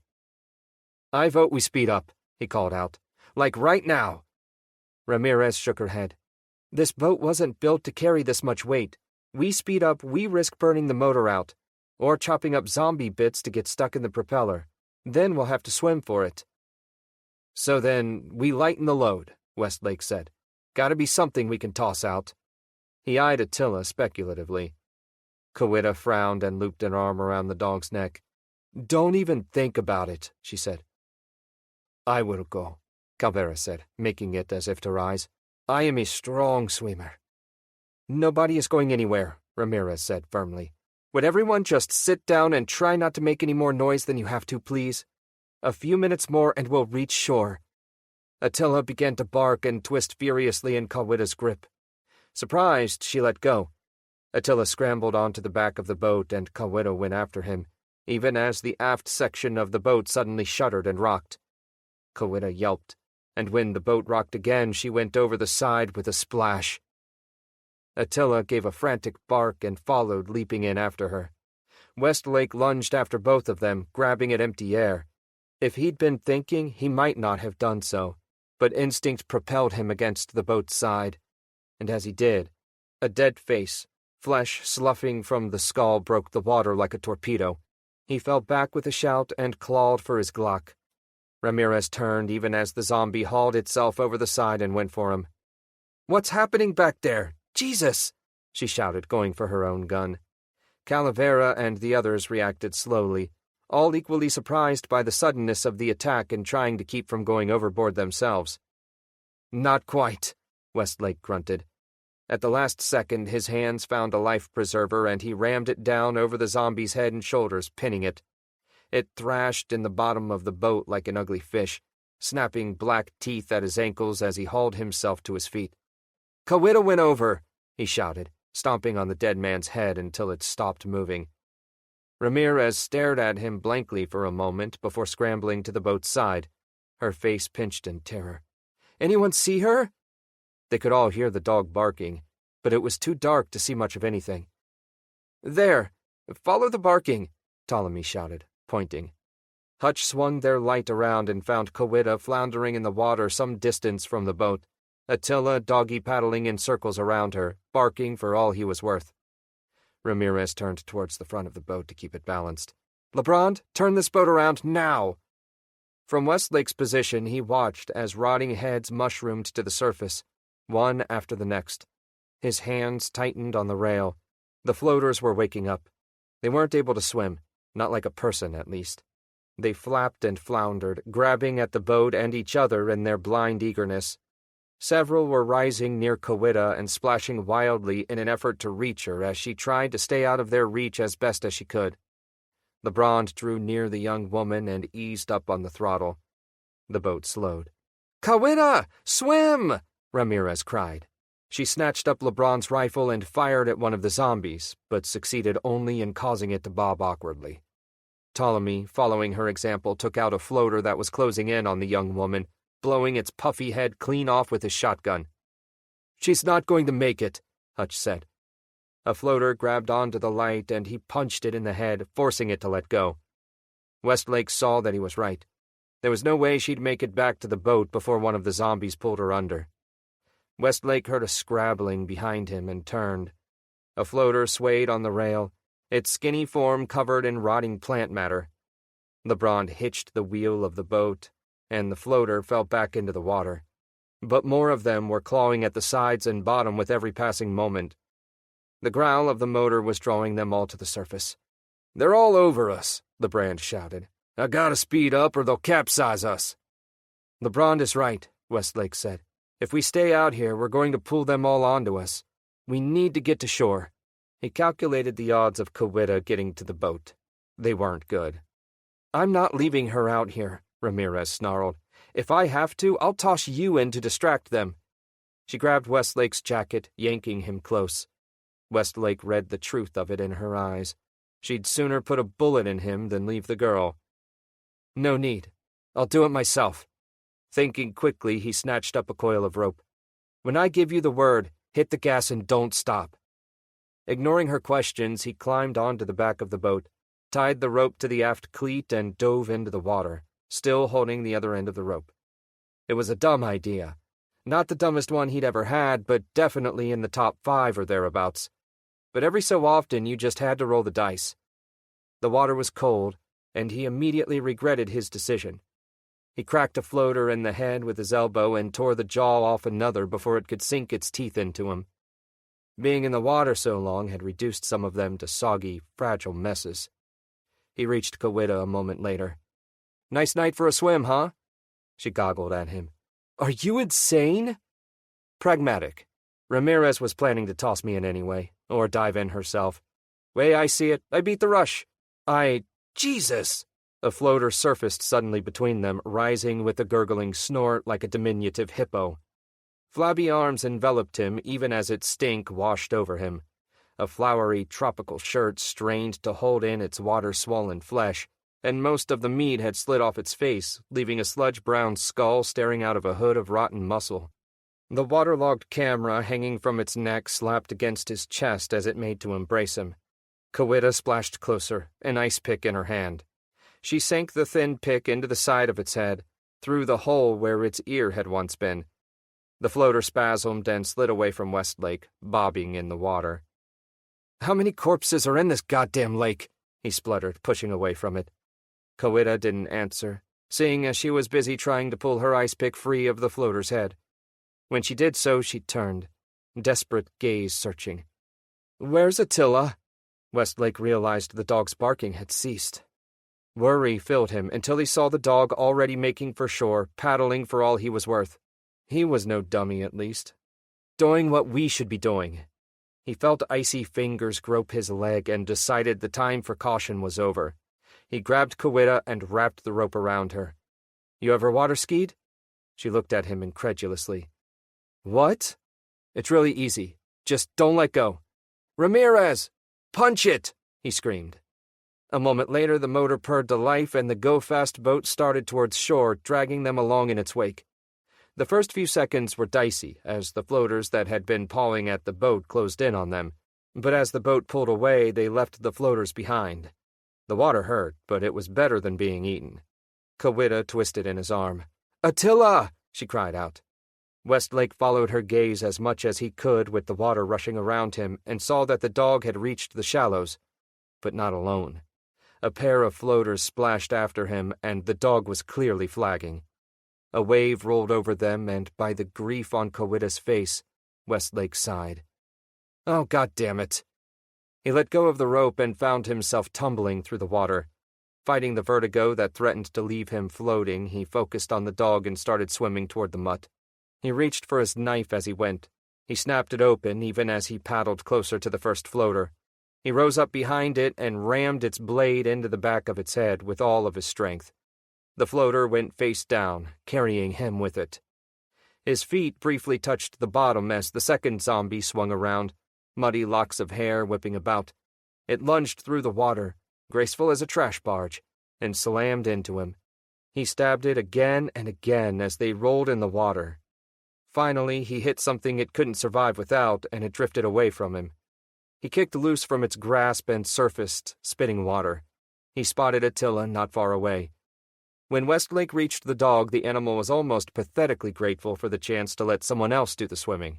"I vote we speed up," he called out. "Like right now." Ramirez shook her head. "This boat wasn't built to carry this much weight. We speed up, we risk burning the motor out, or chopping up zombie bits to get stuck in the propeller. Then we'll have to swim for it." "So then, we lighten the load," Westlake said. "Gotta be something we can toss out." He eyed Attila speculatively. Kawita frowned and looped an arm around the dog's neck. "Don't even think about it," she said. "I will go," Calvera said, making it as if to rise. "I am a strong swimmer." "Nobody is going anywhere," Ramirez said firmly. "Would everyone just sit down and try not to make any more noise than you have to, please? A few minutes more and we'll reach shore." Attila began to bark and twist furiously in Kawita's grip. Surprised, she let go. Attila scrambled onto the back of the boat and Kawita went after him, even as the aft section of the boat suddenly shuddered and rocked. Kawita yelped, and when the boat rocked again, she went over the side with a splash. Attila gave a frantic bark and followed, leaping in after her. Westlake lunged after both of them, grabbing at empty air. If he'd been thinking, he might not have done so, but instinct propelled him against the boat's side. And as he did, a dead face, flesh sloughing from the skull, broke the water like a torpedo. He fell back with a shout and clawed for his Glock. Ramirez turned even as the zombie hauled itself over the side and went for him. "What's happening back there? Jesus!" she shouted, going for her own gun. Calavera and the others reacted slowly, all equally surprised by the suddenness of the attack and trying to keep from going overboard themselves. "Not quite," Westlake grunted. At the last second, his hands found a life preserver and he rammed it down over the zombie's head and shoulders, pinning it. It thrashed in the bottom of the boat like an ugly fish, snapping black teeth at his ankles as he hauled himself to his feet. "Kawita went over," he shouted, stomping on the dead man's head until it stopped moving. Ramirez stared at him blankly for a moment before scrambling to the boat's side, her face pinched in terror. "Anyone see her?" They could all hear the dog barking, but it was too dark to see much of anything. "There! Follow the barking!" Ptolemy shouted, pointing. Hutch swung their light around and found Kawita floundering in the water some distance from the boat, Attila doggy-paddling in circles around her, barking for all he was worth. Ramirez turned towards the front of the boat to keep it balanced. "Lebrand, turn this boat around now!" From Westlake's position, he watched as rotting heads mushroomed to the surface, one after the next. His hands tightened on the rail. The floaters were waking up. They weren't able to swim, not like a person, at least. They flapped and floundered, grabbing at the boat and each other in their blind eagerness. Several were rising near Kawita and splashing wildly in an effort to reach her as she tried to stay out of their reach as best as she could. Lebrand drew near the young woman and eased up on the throttle. The boat slowed. "Kawita! Swim!" Ramirez cried. She snatched up Lebrand's rifle and fired at one of the zombies, but succeeded only in causing it to bob awkwardly. Ptolemy, following her example, took out a floater that was closing in on the young woman, blowing its puffy head clean off with his shotgun. "She's not going to make it," Hutch said. A floater grabbed onto the light and he punched it in the head, forcing it to let go. Westlake saw that he was right. There was no way she'd make it back to the boat before one of the zombies pulled her under. Westlake heard a scrabbling behind him and turned. A floater swayed on the rail, its skinny form covered in rotting plant matter. Lebrand hitched the wheel of the boat, and the floater fell back into the water. But more of them were clawing at the sides and bottom with every passing moment. The growl of the motor was drawing them all to the surface. "They're all over us," Lebrand shouted. "I gotta speed up or they'll capsize us." "Lebrand is right," Westlake said. "If we stay out here, we're going to pull them all onto us. We need to get to shore." He calculated the odds of Kawita getting to the boat. They weren't good. "I'm not leaving her out here," Ramirez snarled. "If I have to, I'll toss you in to distract them." She grabbed Westlake's jacket, yanking him close. Westlake read the truth of it in her eyes. She'd sooner put a bullet in him than leave the girl. "No need. I'll do it myself." Thinking quickly, he snatched up a coil of rope. When I give you the word, hit the gas and don't stop." Ignoring her questions, he climbed onto the back of the boat, tied the rope to the aft cleat, and dove into the water, still holding the other end of the rope. It was a dumb idea. Not the dumbest one he'd ever had, but definitely in the top 5 or thereabouts. But every so often you just had to roll the dice. The water was cold, and he immediately regretted his decision. He cracked a floater in the head with his elbow and tore the jaw off another before it could sink its teeth into him. Being in the water so long had reduced some of them to soggy, fragile messes. He reached Kawita a moment later. "Nice night for a swim, huh?" She goggled at him. "Are you insane?" "Pragmatic. Ramirez was planning to toss me in anyway, or dive in herself. Way I see it, I beat the rush. Jesus!" A floater surfaced suddenly between them, rising with a gurgling snort like a diminutive hippo. Flabby arms enveloped him even as its stink washed over him. A flowery tropical shirt strained to hold in its water-swollen flesh, and most of the meat had slid off its face, leaving a sludge-brown skull staring out of a hood of rotten muscle. The waterlogged camera hanging from its neck slapped against his chest as it made to embrace him. Kawita splashed closer, an ice pick in her hand. She sank the thin pick into the side of its head, through the hole where its ear had once been. The floater spasmed and slid away from Westlake, bobbing in the water. "How many corpses are in this goddamn lake?" he spluttered, pushing away from it. Kawita didn't answer, seeing as she was busy trying to pull her ice pick free of the floater's head. When she did so, she turned, desperate gaze searching. "Where's Attila?" Westlake realized the dog's barking had ceased. Worry filled him until he saw the dog already making for shore, paddling for all he was worth. He was no dummy, at least. Doing what we should be doing. He felt icy fingers grope his leg and decided the time for caution was over. He grabbed Kawita and wrapped the rope around her. "You ever water skied?" She looked at him incredulously. "What?" "It's really easy. Just don't let go." "Ramirez! Punch it!" he screamed. A moment later, the motor purred to life and the go-fast boat started towards shore, dragging them along in its wake. The first few seconds were dicey, as the floaters that had been pawing at the boat closed in on them, but as the boat pulled away, they left the floaters behind. The water hurt, but it was better than being eaten. Kawita twisted in his arm. "Attila!" she cried out. Westlake followed her gaze as much as he could with the water rushing around him and saw that the dog had reached the shallows, but not alone. A pair of floaters splashed after him, and the dog was clearly flagging. A wave rolled over them, and by the grief on Kawita's face, Westlake sighed. "Oh, goddammit." He let go of the rope and found himself tumbling through the water. Fighting the vertigo that threatened to leave him floating, he focused on the dog and started swimming toward the mutt. He reached for his knife as he went. He snapped it open even as he paddled closer to the first floater. He rose up behind it and rammed its blade into the back of its head with all of his strength. The floater went face down, carrying him with it. His feet briefly touched the bottom as the second zombie swung around, muddy locks of hair whipping about. It lunged through the water, graceful as a trash barge, and slammed into him. He stabbed it again and again as they rolled in the water. Finally, he hit something it couldn't survive without, and it drifted away from him. He kicked loose from its grasp and surfaced, spitting water. He spotted Attila not far away. When Westlake reached the dog, the animal was almost pathetically grateful for the chance to let someone else do the swimming.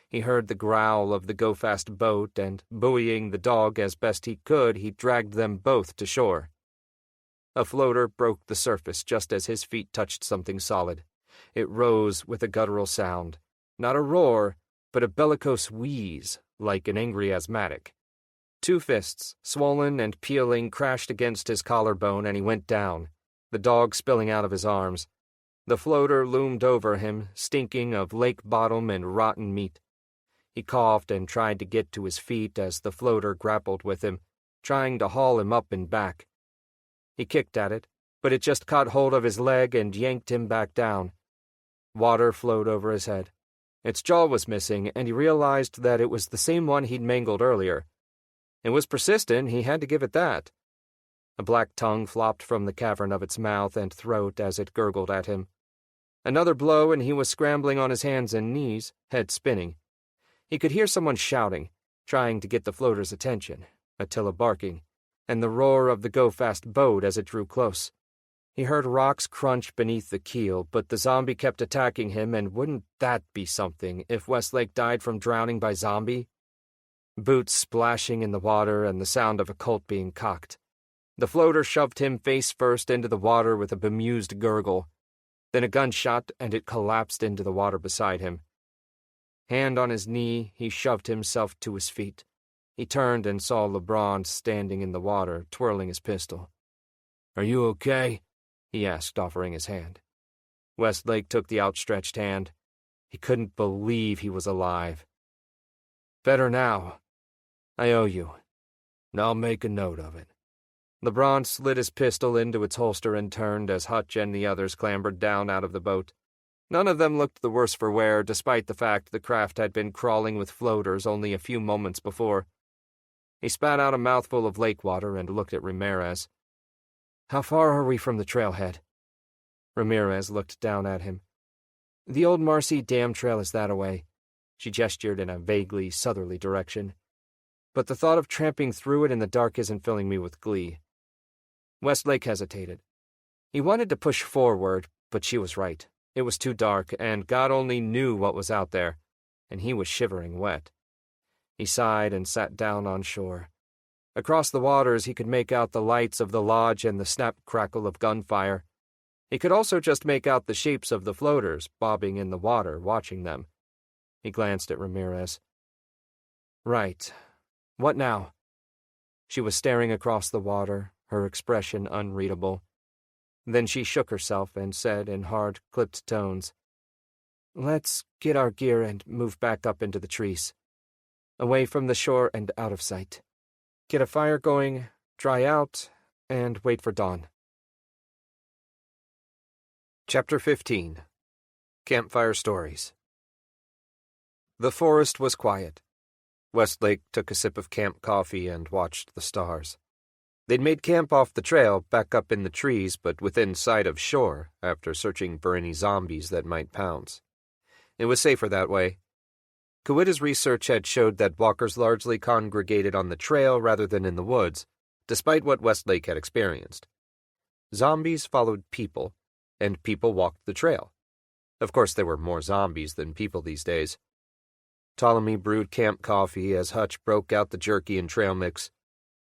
He heard the growl of the go-fast boat, and, buoying the dog as best he could, he dragged them both to shore. A floater broke the surface just as his feet touched something solid. It rose with a guttural sound. Not a roar, but a bellicose wheeze, like an angry asthmatic. 2 fists, swollen and peeling, crashed against his collarbone, and he went down, the dog spilling out of his arms. The floater loomed over him, stinking of lake bottom and rotten meat. He coughed and tried to get to his feet as the floater grappled with him, trying to haul him up and back. He kicked at it, but it just caught hold of his leg and yanked him back down. Water flowed over his head. Its jaw was missing, and he realized that it was the same one he'd mangled earlier. It was persistent, he had to give it that. A black tongue flopped from the cavern of its mouth and throat as it gurgled at him. Another blow and he was scrambling on his hands and knees, head spinning. He could hear someone shouting, trying to get the floater's attention, Attila barking, and the roar of the go-fast boat as it drew close. He heard rocks crunch beneath the keel, but the zombie kept attacking him, and wouldn't that be something if Westlake died from drowning by zombie? Boots splashing in the water and the sound of a Colt being cocked. The floater shoved him face first into the water with a bemused gurgle. Then a gunshot, and it collapsed into the water beside him. Hand on his knee, he shoved himself to his feet. He turned and saw LeBron standing in the water, twirling his pistol. "Are you okay?" he asked, offering his hand. Westlake took the outstretched hand. He couldn't believe he was alive. "Better now. I owe you. And I'll make a note of it." LeBron slid his pistol into its holster and turned as Hutch and the others clambered down out of the boat. None of them looked the worse for wear, despite the fact the craft had been crawling with floaters only a few moments before. He spat out a mouthful of lake water and looked at Ramirez. "How far are we from the trailhead?" Ramirez looked down at him. "The old Marcy Dam Trail is that away." She gestured in a vaguely southerly direction. "But the thought of tramping through it in the dark isn't filling me with glee." Westlake hesitated. He wanted to push forward, but she was right. It was too dark, and God only knew what was out there, and he was shivering wet. He sighed and sat down on shore. Across the waters he could make out the lights of the lodge and the snap-crackle of gunfire. He could also just make out the shapes of the floaters bobbing in the water, watching them. He glanced at Ramirez. "Right. What now?" She was staring across the water, her expression unreadable. Then she shook herself and said in hard, clipped tones, "Let's get our gear and move back up into the trees. Away from the shore and out of sight. Get a fire going, dry out, and wait for dawn." Chapter 15. Campfire Stories. The forest was quiet. Westlake took a sip of camp coffee and watched the stars. They'd made camp off the trail, back up in the trees, but within sight of shore, after searching for any zombies that might pounce. It was safer that way. Kawita's research had showed that walkers largely congregated on the trail rather than in the woods, despite what Westlake had experienced. Zombies followed people, and people walked the trail. Of course, there were more zombies than people these days. Ptolemy brewed camp coffee as Hutch broke out the jerky and trail mix.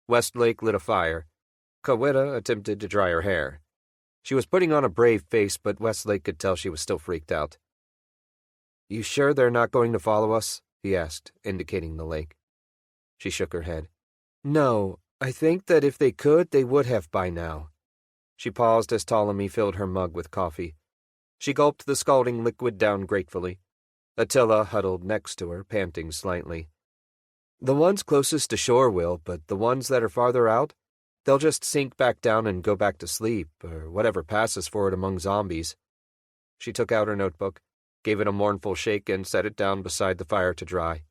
Westlake lit a fire. Kawita attempted to dry her hair. She was putting on a brave face, but Westlake could tell she was still freaked out. "You sure they're not going to follow us?" he asked, indicating the lake. She shook her head. "No, I think that if they could, they would have by now." She paused as Ptolemy filled her mug with coffee. She gulped the scalding liquid down gratefully. Attila huddled next to her, panting slightly. "The ones closest to shore will, but the ones that are farther out, they'll just sink back down and go back to sleep, or whatever passes for it among zombies." She took out her notebook, gave it a mournful shake, and set it down beside the fire to dry.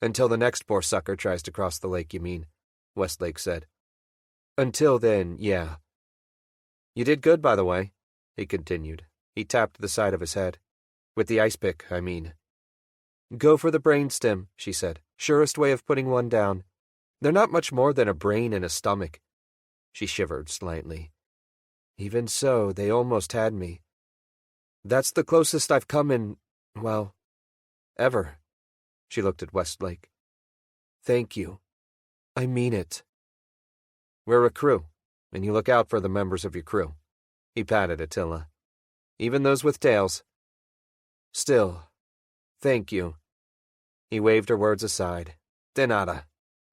"Until the next poor sucker tries to cross the lake, you mean?" Westlake said. "Until then, yeah." "You did good, by the way," he continued. He tapped the side of his head. "With the ice pick, I mean." "Go for the brainstem," she said. "Surest way of putting one down. They're not much more than a brain and a stomach." She shivered slightly. "Even so, they almost had me. That's the closest I've come in, well, ever." She looked at Westlake. "Thank you. I mean it." "We're a crew, and you look out for the members of your crew." He patted Attila. "Even those with tails. Still, thank you." He waved her words aside. "De nada.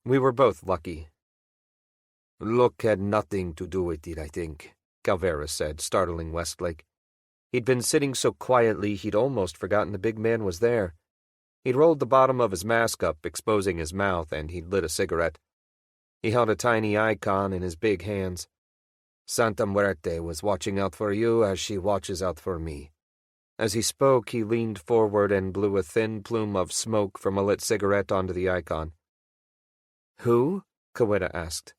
We were both lucky." "Luck had nothing to do with it, I think," Calvera said, startling Westlake. He'd been sitting so quietly he'd almost forgotten the big man was there. He'd rolled the bottom of his mask up, exposing his mouth, and he'd lit a cigarette. He held a tiny icon in his big hands. "Santa Muerte was watching out for you as she watches out for me." As he spoke, he leaned forward and blew a thin plume of smoke from a lit cigarette onto the icon. "Who?" Kawita asked.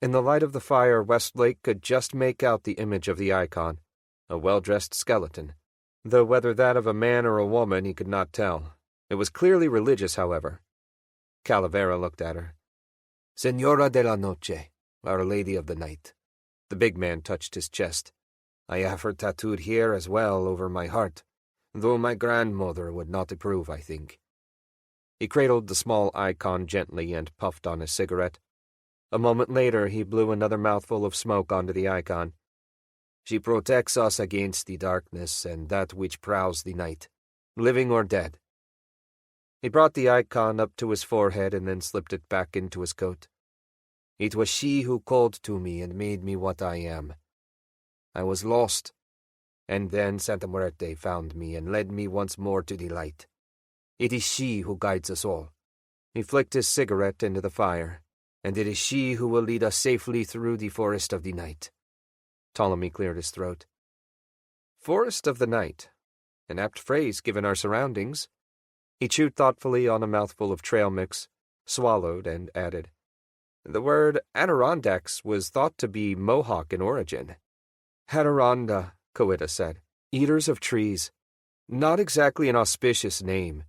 In the light of the fire, Westlake could just make out the image of the icon, a well-dressed skeleton, though whether that of a man or a woman he could not tell. It was clearly religious, however. Calavera looked at her. "Señora de la Noche, Our Lady of the Night." The big man touched his chest. "I have her tattooed here as well over my heart, though my grandmother would not approve, I think." He cradled the small icon gently and puffed on his cigarette. A moment later he blew another mouthful of smoke onto the icon. "She protects us against the darkness and that which prowls the night, living or dead." He brought the icon up to his forehead and then slipped it back into his coat. "It was she who called to me and made me what I am. I was lost, and then Santa Muerte found me and led me once more to the light. It is she who guides us all." He flicked his cigarette into the fire. "And it is she who will lead us safely through the forest of the night." Ptolemy cleared his throat. "Forest of the night. An apt phrase given our surroundings." He chewed thoughtfully on a mouthful of trail mix, swallowed, and added, "The word Adirondacks was thought to be Mohawk in origin." "Adironda," Coetta said. "Eaters of trees. Not exactly an auspicious name.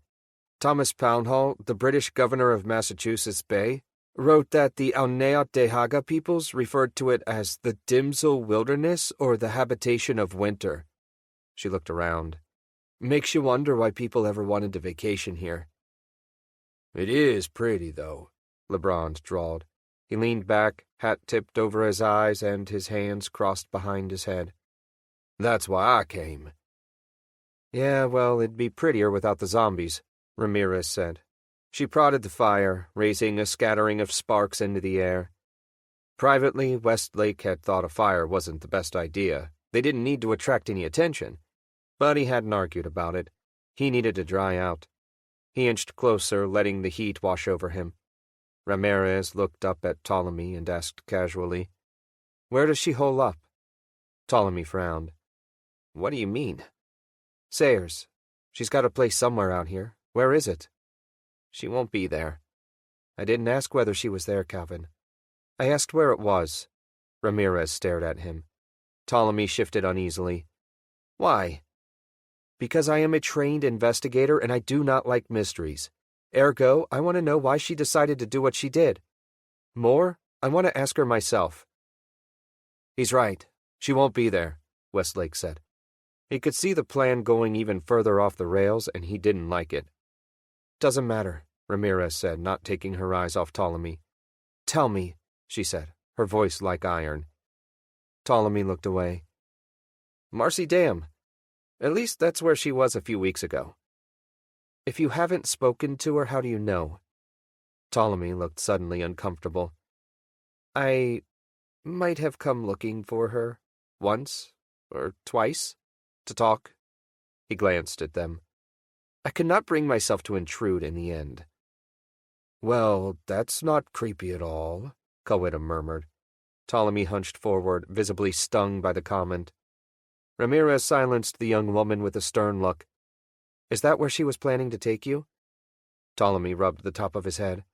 Thomas Poundhall, the British governor of Massachusetts Bay, wrote that the Auneotehaga peoples referred to it as the Dimsel Wilderness or the habitation of winter." She looked around. "Makes you wonder why people ever wanted to vacation here." "It is pretty, though," Lebrun drawled. He leaned back, hat tipped over his eyes and his hands crossed behind his head. "That's why I came." "Yeah, well, it'd be prettier without the zombies," Ramirez said. She prodded the fire, raising a scattering of sparks into the air. Privately, Westlake had thought a fire wasn't the best idea. They didn't need to attract any attention. But he hadn't argued about it. He needed to dry out. He inched closer, letting the heat wash over him. Ramirez looked up at Ptolemy and asked casually, "Where does she hole up?" Ptolemy frowned. "What do you mean?" "Sayers. She's got a place somewhere out here. Where is it?" "She won't be there." "I didn't ask whether she was there, Calvin. I asked where it was." Ramirez stared at him. Ptolemy shifted uneasily. "Why?" "Because I am a trained investigator and I do not like mysteries. Ergo, I want to know why she decided to do what she did. More, I want to ask her myself." "He's right. She won't be there," Westlake said. He could see the plan going even further off the rails, and he didn't like it. "Doesn't matter," Ramirez said, not taking her eyes off Ptolemy. "Tell me," she said, her voice like iron. Ptolemy looked away. "Marcy Dam. At least that's where she was a few weeks ago." "If you haven't spoken to her, how do you know?" Ptolemy looked suddenly uncomfortable. "I might have come looking for her, once, or twice, to talk." He glanced at them. "I could not bring myself to intrude in the end." "Well, that's not creepy at all," Coetta murmured. Ptolemy hunched forward, visibly stung by the comment. Ramirez silenced the young woman with a stern look. "Is that where she was planning to take you?" Ptolemy rubbed the top of his head.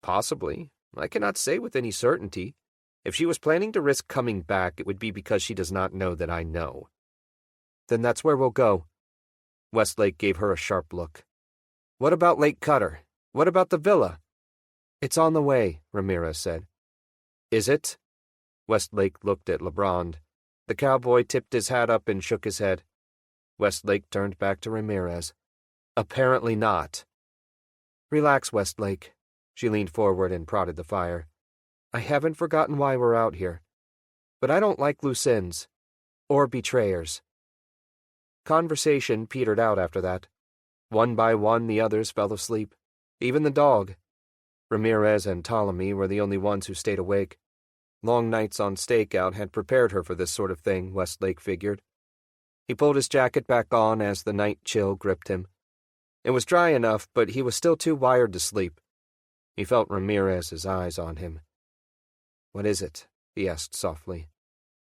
"Possibly. I cannot say with any certainty. If she was planning to risk coming back, it would be because she does not know that I know." "Then that's where we'll go." Westlake gave her a sharp look. "What about Lake Cutter? What about the villa?" "It's on the way," Ramirez said. "Is it?" Westlake looked at Lebrun. The cowboy tipped his hat up and shook his head. Westlake turned back to Ramirez. "Apparently not." "Relax, Westlake." She leaned forward and prodded the fire. "I haven't forgotten why we're out here. But I don't like loose ends. Or betrayers." Conversation petered out after that. One by one the others fell asleep. Even the dog. Ramirez and Ptolemy were the only ones who stayed awake. Long nights on stakeout had prepared her for this sort of thing, Westlake figured. He pulled his jacket back on as the night chill gripped him. It was dry enough, but he was still too wired to sleep. He felt Ramirez's eyes on him. "What is it?" he asked softly.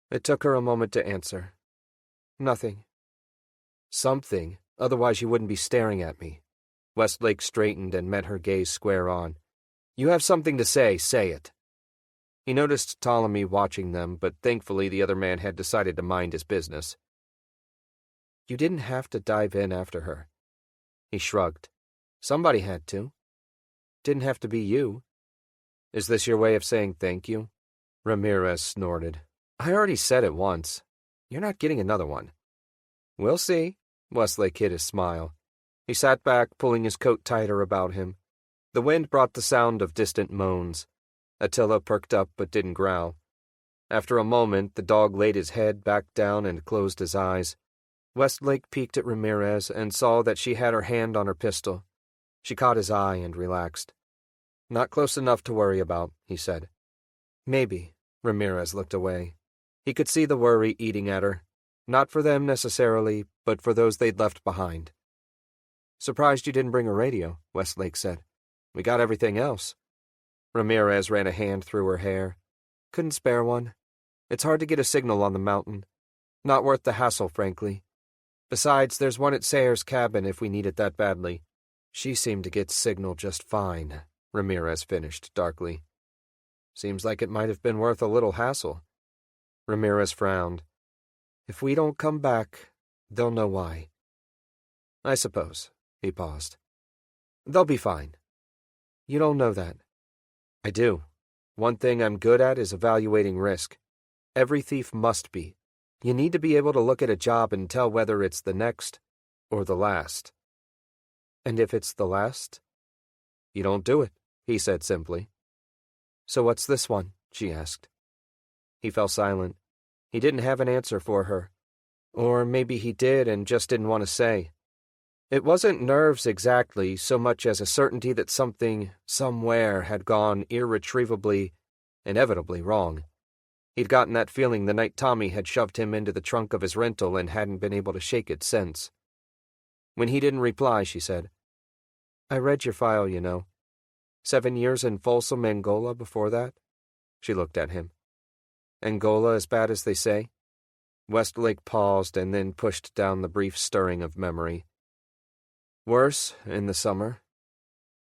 It took her a moment to answer. "Nothing." "Something, otherwise you wouldn't be staring at me." Westlake straightened and met her gaze square on. "You have something to say it." He noticed Ptolemy watching them, but thankfully the other man had decided to mind his business. You didn't have to dive in after her. He shrugged. Somebody had to. Didn't have to be you. Is this your way of saying thank you? Ramirez snorted. I already said it once. You're not getting another one. We'll see. Westlake hid his smile. He sat back, pulling his coat tighter about him. The wind brought the sound of distant moans. Attila perked up but didn't growl. After a moment, the dog laid his head back down and closed his eyes. Westlake peeked at Ramirez and saw that she had her hand on her pistol. She caught his eye and relaxed. Not close enough to worry about, he said. Maybe. Ramirez looked away. He could see the worry eating at her. Not for them necessarily, but for those they'd left behind. Surprised you didn't bring a radio, Westlake said. We got everything else. Ramirez ran a hand through her hair. Couldn't spare one. It's hard to get a signal on the mountain. Not worth the hassle, frankly. Besides, there's one at Sayre's cabin if we need it that badly. She seemed to get signal just fine, Ramirez finished darkly. Seems like it might have been worth a little hassle. Ramirez frowned. If we don't come back, they'll know why. I suppose. He paused. They'll be fine. You don't know that. I do. One thing I'm good at is evaluating risk. Every thief must be. You need to be able to look at a job and tell whether it's the next or the last. And if it's the last, you don't do it, he said simply. So what's this one? She asked. He fell silent. He didn't have an answer for her. Or maybe he did and just didn't want to say. It wasn't nerves exactly, so much as a certainty that something, somewhere, had gone irretrievably, inevitably wrong. He'd gotten that feeling the night Tommy had shoved him into the trunk of his rental and hadn't been able to shake it since. When he didn't reply, she said, I read your file, you know. 7 years in Folsom, Angola before that? She looked at him. Angola as bad as they say? Westlake paused and then pushed down the brief stirring of memory. Worse, in the summer.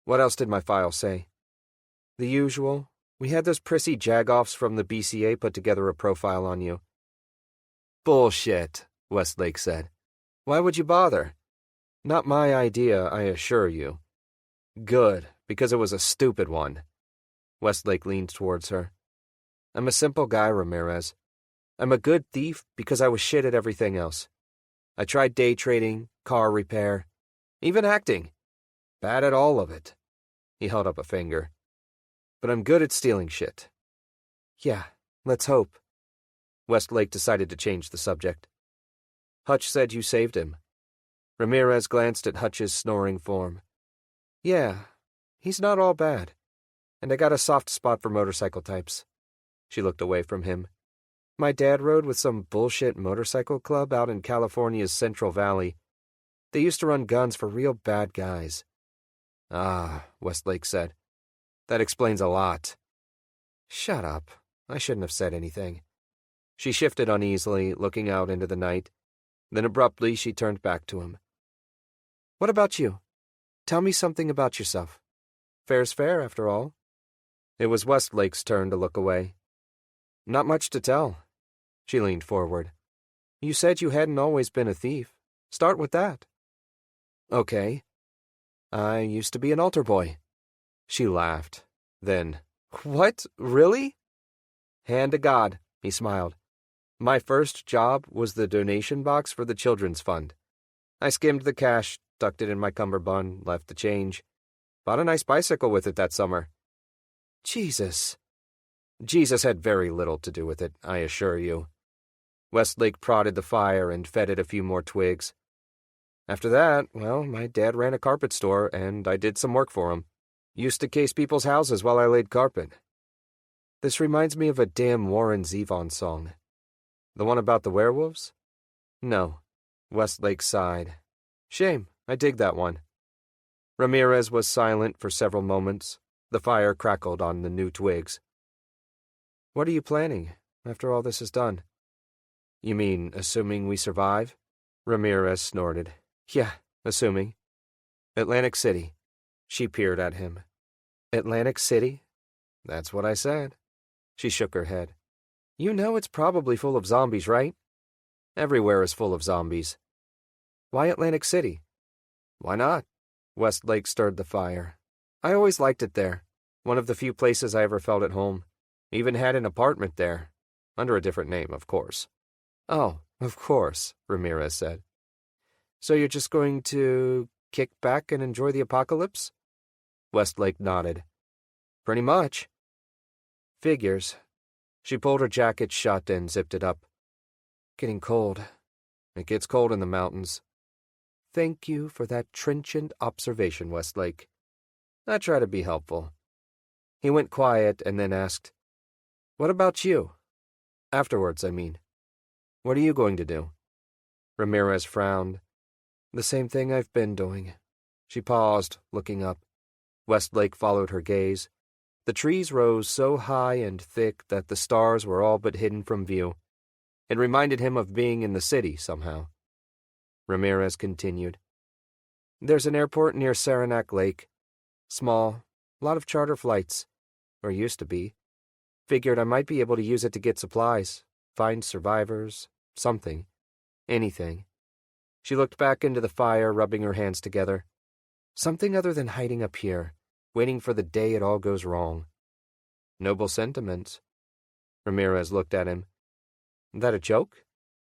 What else did my file say? The usual. We had those prissy jagoffs from the BCA put together a profile on you. Bullshit, Westlake said. Why would you bother? Not my idea, I assure you. Good, because it was a stupid one. Westlake leaned towards her. I'm a simple guy, Ramirez. I'm a good thief because I was shit at everything else. I tried day trading, car repair, even acting. Bad at all of it. He held up a finger. But I'm good at stealing shit. Yeah, let's hope. Westlake decided to change the subject. Hutch said you saved him. Ramirez glanced at Hutch's snoring form. Yeah, he's not all bad. And I got a soft spot for motorcycle types. She looked away from him. My dad rode with some bullshit motorcycle club out in California's Central Valley. They used to run guns for real bad guys. Ah, Westlake said. That explains a lot. Shut up. I shouldn't have said anything. She shifted uneasily, looking out into the night. Then abruptly she turned back to him. What about you? Tell me something about yourself. Fair's fair, after all. It was Westlake's turn to look away. Not much to tell. She leaned forward. You said you hadn't always been a thief. Start with that. Okay. I used to be an altar boy. She laughed. Then, what? Really? Hand to God, he smiled. My first job was the donation box for the Children's Fund. I skimmed the cash, tucked it in my cummerbund, left the change. Bought a nice bicycle with it that summer. Jesus. Jesus had very little to do with it, I assure you. Westlake prodded the fire and fed it a few more twigs. After that, well, my dad ran a carpet store, and I did some work for him. Used to case people's houses while I laid carpet. This reminds me of a damn Warren Zevon song. The one about the werewolves? No. Westlake sighed. Shame, I dig that one. Ramirez was silent for several moments. The fire crackled on the new twigs. What are you planning, after all this is done? You mean, assuming we survive? Ramirez snorted. Yeah, assuming. Atlantic City. She peered at him. Atlantic City? That's what I said. She shook her head. You know it's probably full of zombies, right? Everywhere is full of zombies. Why Atlantic City? Why not? Westlake stirred the fire. I always liked it there. One of the few places I ever felt at home. Even had an apartment there. Under a different name, of course. Oh, of course, Ramirez said. So you're just going to kick back and enjoy the apocalypse? Westlake nodded. Pretty much. Figures. She pulled her jacket shut and zipped it up. Getting cold. It gets cold in the mountains. Thank you for that trenchant observation, Westlake. I try to be helpful. He went quiet and then asked, What about you? Afterwards, I mean. What are you going to do? Ramirez frowned. The same thing I've been doing. She paused, looking up. Westlake followed her gaze. The trees rose so high and thick that the stars were all but hidden from view. It reminded him of being in the city, somehow. Ramirez continued. There's an airport near Saranc Lake. Small, lot of charter flights. Or used to be. Figured I might be able to use it to get supplies, find survivors, something. Anything. She looked back into the fire, rubbing her hands together. Something other than hiding up here, waiting for the day it all goes wrong. Noble sentiments. Ramirez looked at him. That a joke?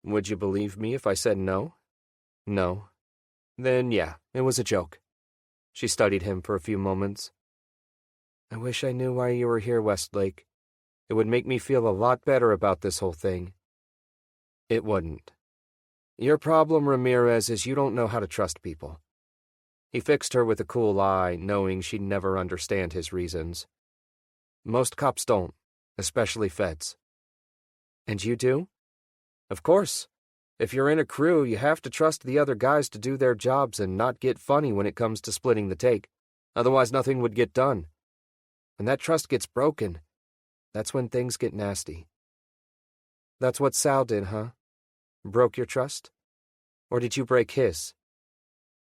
Would you believe me if I said no? No. Then, yeah, it was a joke. She studied him for a few moments. I wish I knew why you were here, Westlake. It would make me feel a lot better about this whole thing. It wouldn't. Your problem, Ramirez, is you don't know how to trust people. He fixed her with a cool eye, knowing she'd never understand his reasons. Most cops don't, especially feds. And you do? Of course. If you're in a crew, you have to trust the other guys to do their jobs and not get funny when it comes to splitting the take. Otherwise, nothing would get done. When that trust gets broken, that's when things get nasty. That's what Sal did, huh? Broke your trust? Or did you break his?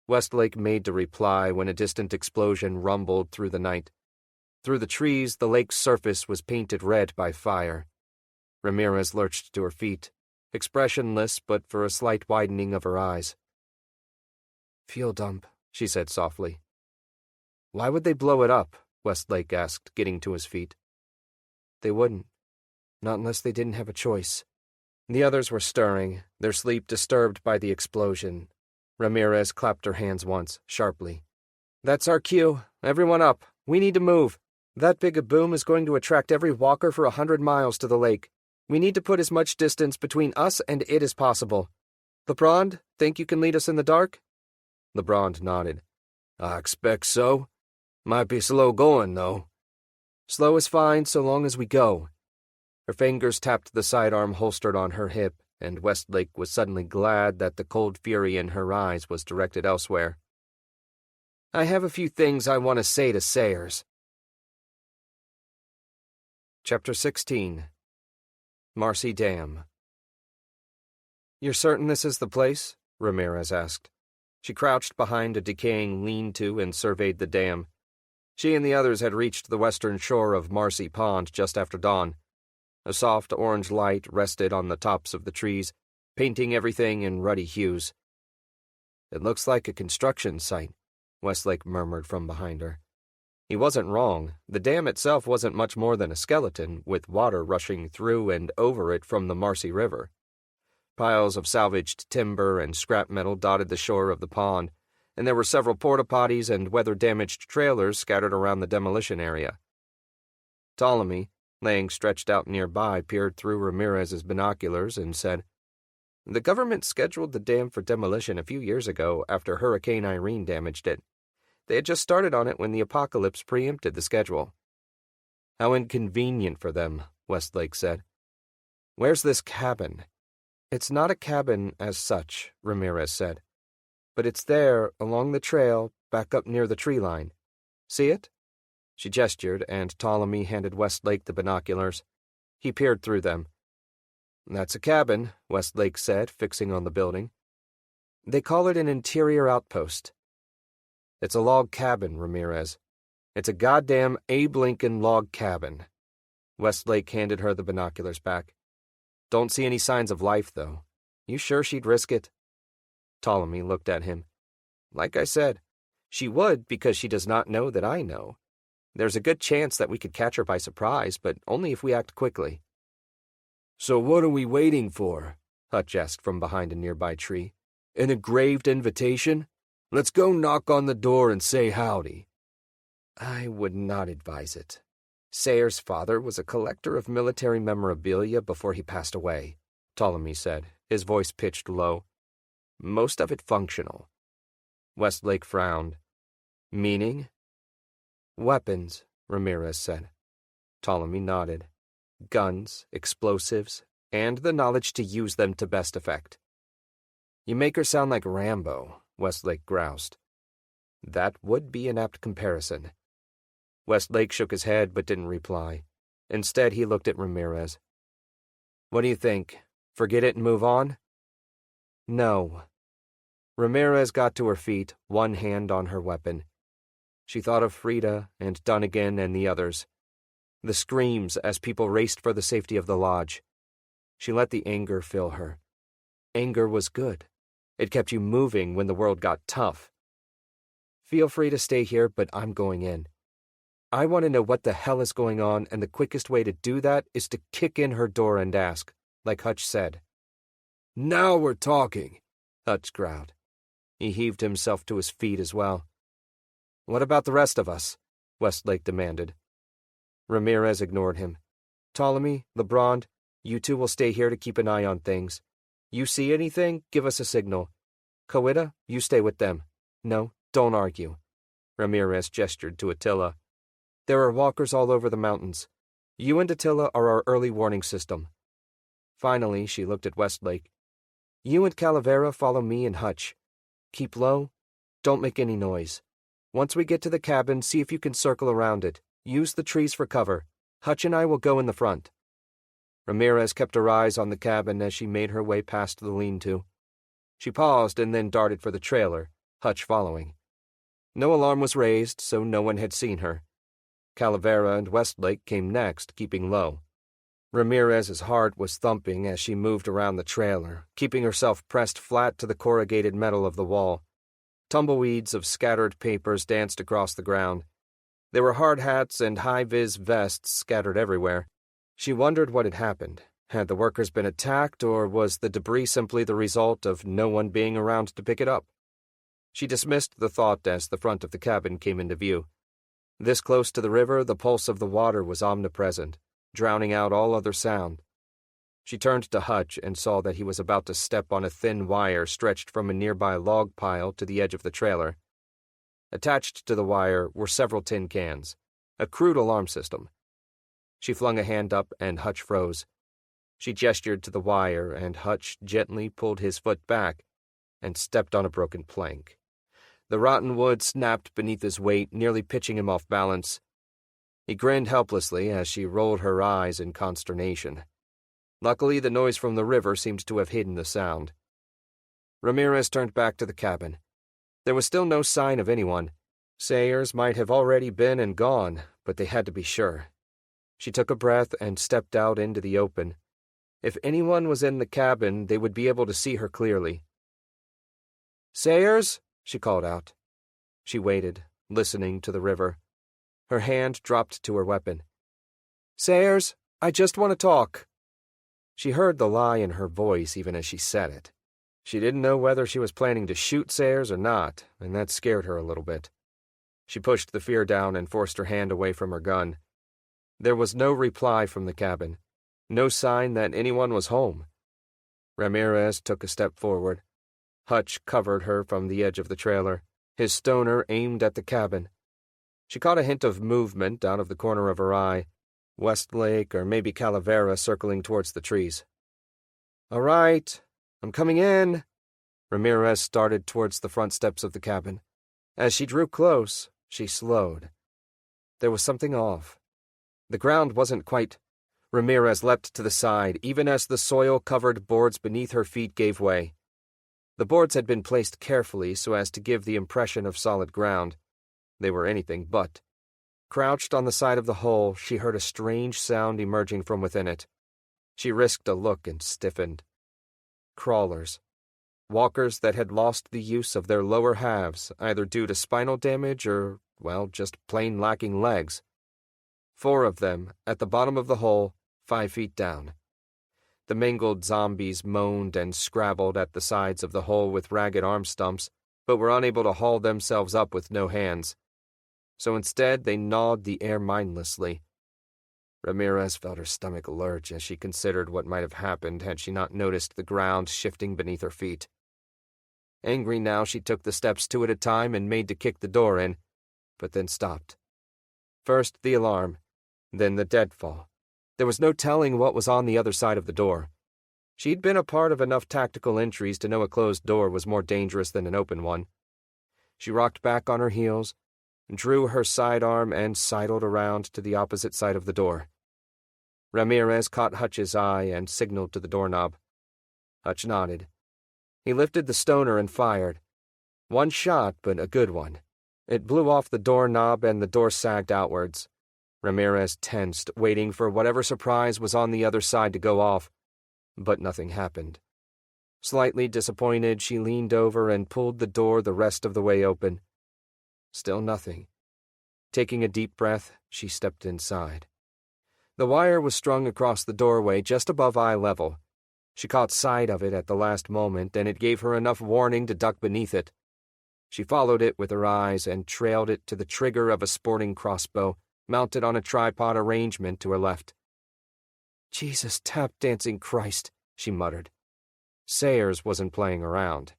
Westlake made to reply when a distant explosion rumbled through the night. Through the trees, the lake's surface was painted red by fire. Ramirez lurched to her feet, expressionless but for a slight widening of her eyes. Fuel dump, she said softly. Why would they blow it up? Westlake asked, getting to his feet. They wouldn't. Not unless they didn't have a choice. The others were stirring, their sleep disturbed by the explosion. Ramirez clapped her hands once, sharply. That's our cue. Everyone up. We need to move. That big a boom is going to attract every walker for 100 miles to the lake. We need to put as much distance between us and it as possible. LeBron, think you can lead us in the dark? LeBron nodded. I expect so. Might be slow going, though. Slow is fine so long as we go. Her fingers tapped the sidearm holstered on her hip, and Westlake was suddenly glad that the cold fury in her eyes was directed elsewhere. I have a few things I want to say to Sayers. Chapter 16. Marcy Dam. You're certain this is the place? Ramirez asked. She crouched behind a decaying lean-to and surveyed the dam. She and the others had reached the western shore of Marcy Pond just after dawn. A soft orange light rested on the tops of the trees, painting everything in ruddy hues. It looks like a construction site, Westlake murmured from behind her. He wasn't wrong. The dam itself wasn't much more than a skeleton, with water rushing through and over it from the Marcy River. Piles of salvaged timber and scrap metal dotted the shore of the pond, and there were several porta-potties and weather-damaged trailers scattered around the demolition area. Ptolemy, laying stretched out nearby, peered through Ramirez's binoculars and said, The government scheduled the dam for demolition a few years ago after Hurricane Irene damaged it. They had just started on it when the apocalypse preempted the schedule. How inconvenient for them, Westlake said. Where's this cabin? It's not a cabin as such, Ramirez said. But it's there, along the trail, back up near the tree line. See it? She gestured, and Ptolemy handed Westlake the binoculars. He peered through them. That's a cabin, Westlake said, fixing on the building. They call it an interior outpost. It's a log cabin, Ramirez. It's a goddamn Abe Lincoln log cabin. Westlake handed her the binoculars back. Don't see any signs of life, though. You sure she'd risk it? Ptolemy looked at him. Like I said, she would because she does not know that I know. There's a good chance that we could catch her by surprise, but only if we act quickly. So what are we waiting for? Hutch asked from behind a nearby tree. An engraved invitation? Let's go knock on the door and say howdy. I would not advise it. Sayre's father was a collector of military memorabilia before he passed away, Ptolemy said, his voice pitched low. Most of it functional. Westlake frowned. Meaning? Weapons, Ramirez said. Ptolemy nodded. Guns, explosives, and the knowledge to use them to best effect. You make her sound like Rambo, Westlake groused. That would be an apt comparison. Westlake shook his head but didn't reply. Instead, he looked at Ramirez. What do you think? Forget it and move on? No. Ramirez got to her feet, one hand on her weapon. She thought of Frida and Dunnigan and the others. The screams as people raced for the safety of the lodge. She let the anger fill her. Anger was good. It kept you moving when the world got tough. Feel free to stay here, but I'm going in. I want to know what the hell is going on, and the quickest way to do that is to kick in her door and ask, like Hutch said. Now we're talking, Hutch growled. He heaved himself to his feet as well. What about the rest of us? Westlake demanded. Ramirez ignored him. Ptolemy, Lebrond, you two will stay here to keep an eye on things. You see anything, give us a signal. Coida, you stay with them. No, don't argue. Ramirez gestured to Attila. There are walkers all over the mountains. You and Attila are our early warning system. Finally, she looked at Westlake. You and Calavera follow me and Hutch. Keep low. Don't make any noise. Once we get to the cabin, see if you can circle around it. Use the trees for cover. Hutch and I will go in the front. Ramirez kept her eyes on the cabin as she made her way past the lean-to. She paused and then darted for the trailer, Hutch following. No alarm was raised, so no one had seen her. Calavera and Westlake came next, keeping low. Ramirez's heart was thumping as she moved around the trailer, keeping herself pressed flat to the corrugated metal of the wall. Tumbleweeds of scattered papers danced across the ground. There were hard hats and high-vis vests scattered everywhere. She wondered what had happened. Had the workers been attacked, or was the debris simply the result of no one being around to pick it up? She dismissed the thought as the front of the cabin came into view. This close to the river, the pulse of the water was omnipresent, drowning out all other sound. She turned to Hutch and saw that he was about to step on a thin wire stretched from a nearby log pile to the edge of the trailer. Attached to the wire were several tin cans, a crude alarm system. She flung a hand up and Hutch froze. She gestured to the wire and Hutch gently pulled his foot back and stepped on a broken plank. The rotten wood snapped beneath his weight, nearly pitching him off balance. He grinned helplessly as she rolled her eyes in consternation. Luckily, the noise from the river seemed to have hidden the sound. Ramirez turned back to the cabin. There was still no sign of anyone. Sayers might have already been and gone, but they had to be sure. She took a breath and stepped out into the open. If anyone was in the cabin, they would be able to see her clearly. Sayers? She called out. She waited, listening to the river. Her hand dropped to her weapon. Sayers, I just want to talk. She heard the lie in her voice even as she said it. She didn't know whether she was planning to shoot Sayers or not, and that scared her a little bit. She pushed the fear down and forced her hand away from her gun. There was no reply from the cabin, no sign that anyone was home. Ramirez took a step forward. Hutch covered her from the edge of the trailer, his stoner aimed at the cabin. She caught a hint of movement out of the corner of her eye, Westlake or maybe Calavera circling towards the trees. All right, I'm coming in. Ramirez started towards the front steps of the cabin. As she drew close, she slowed. There was something off. The ground wasn't quite. Ramirez leapt to the side, even as the soil-covered boards beneath her feet gave way. The boards had been placed carefully so as to give the impression of solid ground. They were anything but. Crouched on the side of the hole, she heard a strange sound emerging from within it. She risked a look and stiffened. Crawlers. walkers that had lost the use of their lower halves, either due to spinal damage or, well, just plain lacking legs. 4 of them, at the bottom of the hole, 5 feet down. The mangled zombies moaned and scrabbled at the sides of the hole with ragged arm stumps, but were unable to haul themselves up with no hands. So instead, they gnawed the air mindlessly. Ramirez felt her stomach lurch as she considered what might have happened had she not noticed the ground shifting beneath her feet. Angry now, she took the steps 2 at a time and made to kick the door in, but then stopped. First the alarm, then the deadfall. There was no telling what was on the other side of the door. She'd been a part of enough tactical entries to know a closed door was more dangerous than an open one. She rocked back on her heels, drew her sidearm and sidled around to the opposite side of the door. Ramirez caught Hutch's eye and signaled to the doorknob. Hutch nodded. He lifted the stoner and fired. 1 shot, but a good one. It blew off the doorknob and the door sagged outwards. Ramirez tensed, waiting for whatever surprise was on the other side to go off, but nothing happened. Slightly disappointed, she leaned over and pulled the door the rest of the way open. Still nothing. Taking a deep breath, she stepped inside. The wire was strung across the doorway just above eye level. She caught sight of it at the last moment, and it gave her enough warning to duck beneath it. She followed it with her eyes and trailed it to the trigger of a sporting crossbow, mounted on a tripod arrangement to her left. "Jesus tap-dancing Christ," she muttered. Sayers wasn't playing around.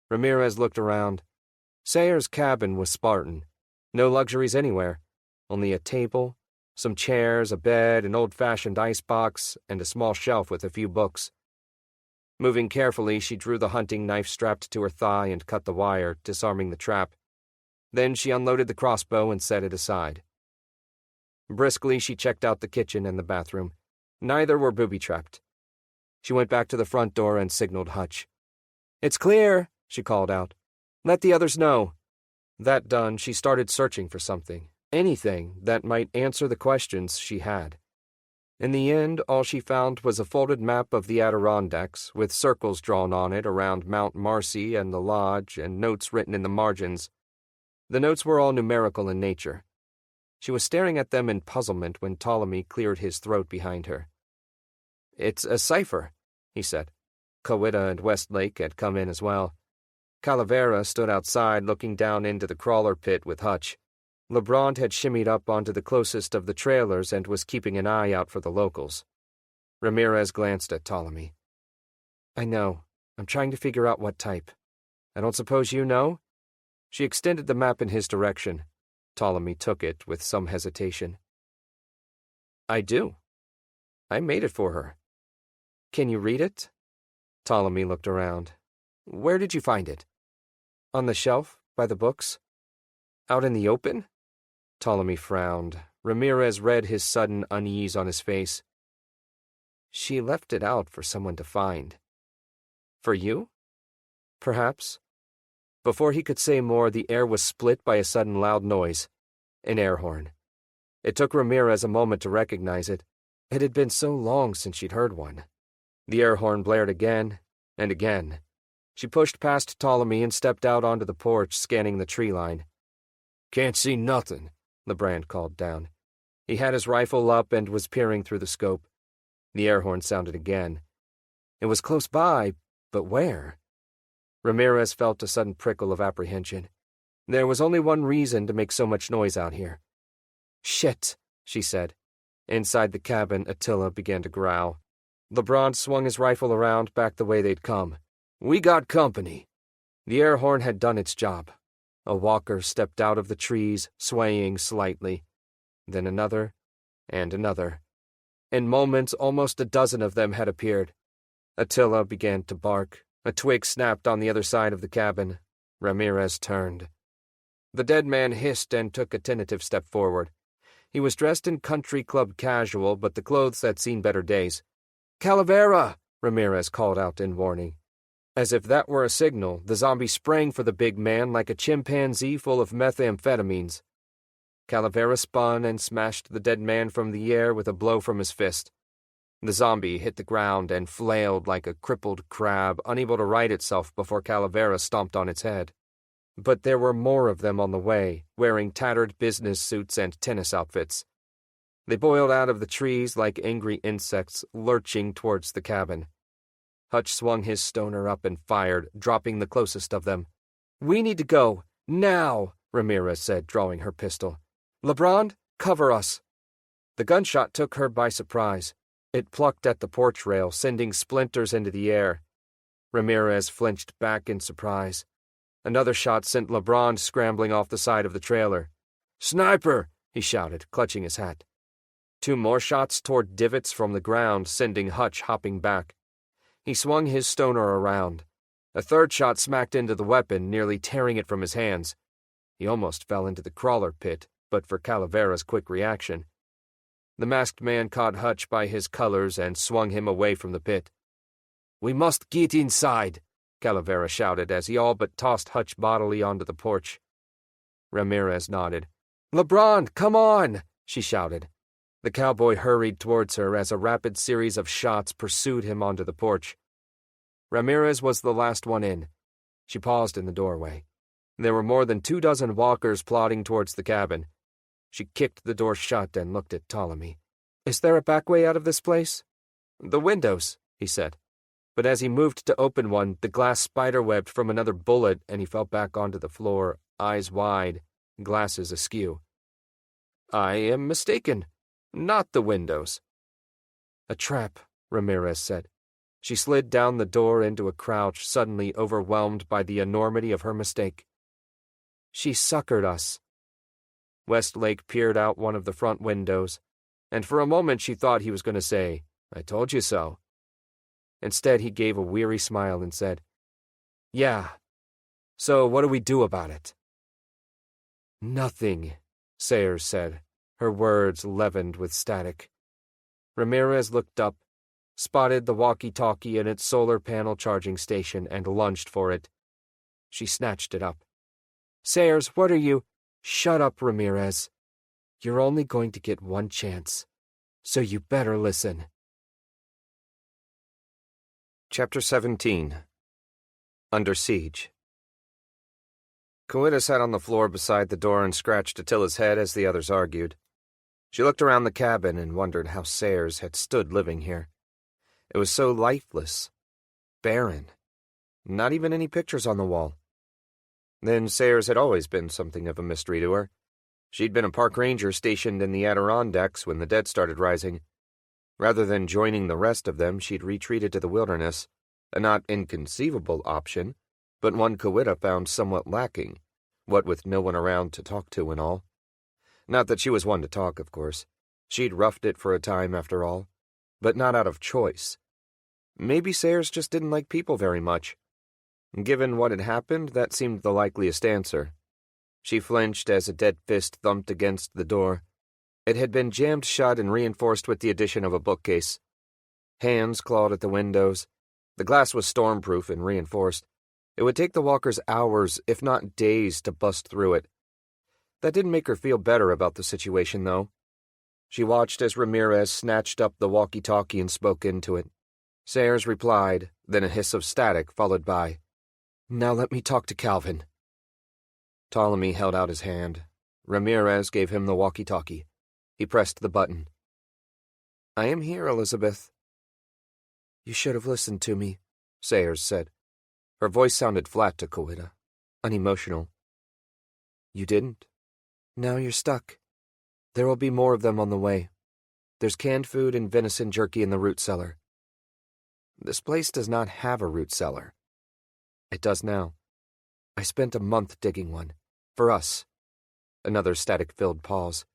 Ramirez looked around. Sayers' cabin was Spartan. No luxuries anywhere. Only a table, some chairs, a bed, an old-fashioned icebox, and a small shelf with a few books. Moving carefully, she drew the hunting knife strapped to her thigh and cut the wire, disarming the trap. Then she unloaded the crossbow and set it aside. Briskly, she checked out the kitchen and the bathroom. Neither were booby-trapped. She went back to the front door and signaled Hutch. "It's clear," she called out. "Let the others know." That done, she started searching for something. Anything that might answer the questions she had. In the end, all she found was a folded map of the Adirondacks, with circles drawn on it around Mount Marcy and the lodge, and notes written in the margins. The notes were all numerical in nature. She was staring at them in puzzlement when Ptolemy cleared his throat behind her. "It's a cipher," he said. Coweta and Westlake had come in as well. Calavera stood outside looking down into the crawler pit with Hutch. LeBron had shimmied up onto the closest of the trailers and was keeping an eye out for the locals. Ramirez glanced at Ptolemy. "I know. I'm trying to figure out what type. I don't suppose you know?" She extended the map in his direction. Ptolemy took it with some hesitation. "I do. I made it for her." "Can you read it?" Ptolemy looked around. "Where did you find it?" "On the shelf, by the books." "Out in the open?" Ptolemy frowned. Ramirez read his sudden unease on his face. "She left it out for someone to find." "For you?" "Perhaps." Before he could say more, the air was split by a sudden loud noise. An air horn. It took Ramirez a moment to recognize it. It had been so long since she'd heard one. The air horn blared again and again. She pushed past Ptolemy and stepped out onto the porch, scanning the tree line. "Can't see nothing," LeBrand called down. He had his rifle up and was peering through the scope. The air horn sounded again. It was close by, but where? Ramirez felt a sudden prickle of apprehension. There was only one reason to make so much noise out here. "Shit," she said. Inside the cabin, Attila began to growl. LeBron swung his rifle around back the way they'd come. "We got company." The air horn had done its job. A walker stepped out of the trees, swaying slightly. Then another, and another. In moments, almost a dozen of them had appeared. Attila began to bark. A twig snapped on the other side of the cabin. Ramirez turned. The dead man hissed and took a tentative step forward. He was dressed in country club casual, but the clothes had seen better days. "Calavera!" Ramirez called out in warning. As if that were a signal, the zombie sprang for the big man like a chimpanzee full of methamphetamines. Calavera spun and smashed the dead man from the air with a blow from his fist. The zombie hit the ground and flailed like a crippled crab, unable to right itself before Calavera stomped on its head. But there were more of them on the way, wearing tattered business suits and tennis outfits. They boiled out of the trees like angry insects, lurching towards the cabin. Hutch swung his stoner up and fired, dropping the closest of them. "We need to go, now," Ramirez said, drawing her pistol. "LeBron, cover us." The gunshot took her by surprise. It plucked at the porch rail, sending splinters into the air. Ramirez flinched back in surprise. Another shot sent LeBron scrambling off the side of the trailer. "Sniper!" he shouted, clutching his hat. Two more shots toward divots from the ground, sending Hutch hopping back. He swung his stoner around. A third shot smacked into the weapon, nearly tearing it from his hands. He almost fell into the crawler pit, but for Calavera's quick reaction. The masked man caught Hutch by his colors and swung him away from the pit. "We must get inside," Calavera shouted as he all but tossed Hutch bodily onto the porch. Ramirez nodded. "LeBron, come on!" she shouted. The cowboy hurried towards her as a rapid series of shots pursued him onto the porch. Ramirez was the last one in. She paused in the doorway. There were more than 24 walkers plodding towards the cabin. She kicked the door shut and looked at Ptolemy. "Is there a back way out of this place?" "The windows," he said. But as he moved to open one, the glass spiderwebbed from another bullet and he fell back onto the floor, eyes wide, glasses askew. "I am mistaken. Not the windows." "A trap," Ramirez said. She slid down the door into a crouch, suddenly overwhelmed by the enormity of her mistake. "She suckered us." Westlake peered out one of the front windows, and for a moment she thought he was going to say, "I told you so." Instead, he gave a weary smile and said, "Yeah. So what do we do about it?" "Nothing," Sayers said, her words leavened with static. Ramirez looked up, spotted the walkie-talkie in its solar panel charging station, and lunged for it. She snatched it up. "Sayers, what are you—" "Shut up, Ramirez. You're only going to get one chance, so you better listen." Chapter 17. Under Siege. Coetta sat on the floor beside the door and scratched Attila's head as the others argued. She looked around the cabin and wondered how Sayers had stood living here. It was so lifeless, barren, not even any pictures on the wall. Then Sayers had always been something of a mystery to her. She'd been a park ranger stationed in the Adirondacks when the dead started rising. Rather than joining the rest of them, she'd retreated to the wilderness, a not inconceivable option, but one Coetta found somewhat lacking, what with no one around to talk to and all. Not that she was one to talk, of course. She'd roughed it for a time, after all, but not out of choice. Maybe Sayers just didn't like people very much. Given what had happened, that seemed the likeliest answer. She flinched as a dead fist thumped against the door. It had been jammed shut and reinforced with the addition of a bookcase. Hands clawed at the windows. The glass was stormproof and reinforced. It would take the walkers hours, if not days, to bust through it. That didn't make her feel better about the situation, though. She watched as Ramirez snatched up the walkie-talkie and spoke into it. Sayers replied, then a hiss of static followed by, "Now let me talk to Calvin." Ptolemy held out his hand. Ramirez gave him the walkie-talkie. He pressed the button. "I am here, Elizabeth." "You should have listened to me," Sayers said. Her voice sounded flat to Coetta, unemotional. "You didn't. Now you're stuck. There will be more of them on the way. There's canned food and venison jerky in the root cellar." "This place does not have a root cellar." "It does now. I spent a month digging one. For us." Another static-filled pause.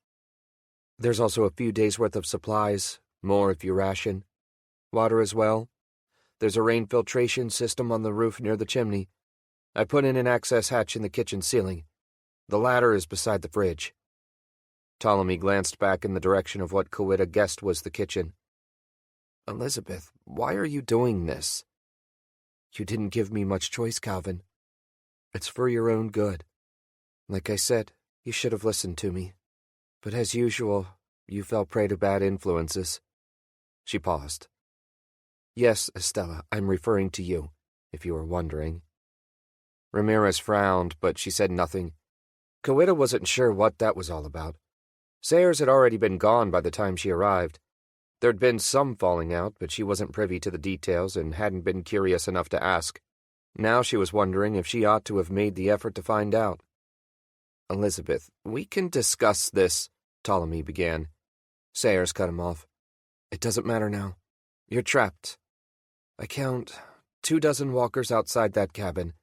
"There's also a few days' worth of supplies, more if you ration. Water as well. There's a rain filtration system on the roof near the chimney. I put in an access hatch in the kitchen ceiling. The ladder is beside the fridge." Ptolemy glanced back in the direction of what Coetta guessed was the kitchen. "Elizabeth, why are you doing this?" "You didn't give me much choice, Calvin. It's for your own good. Like I said, you should have listened to me. But as usual, you fell prey to bad influences. She paused. Yes, Estella, I'm referring to you, if you were wondering. Ramirez frowned, but she said nothing. Kawita wasn't sure what that was all about. Sayers had already been gone by the time she arrived. There'd been some falling out, but she wasn't privy to the details and hadn't been curious enough to ask. Now she was wondering if she ought to have made the effort to find out. Elizabeth, we can discuss this, Ptolemy began. Sayers cut him off. It doesn't matter now. You're trapped. I count 24 walkers outside that cabin,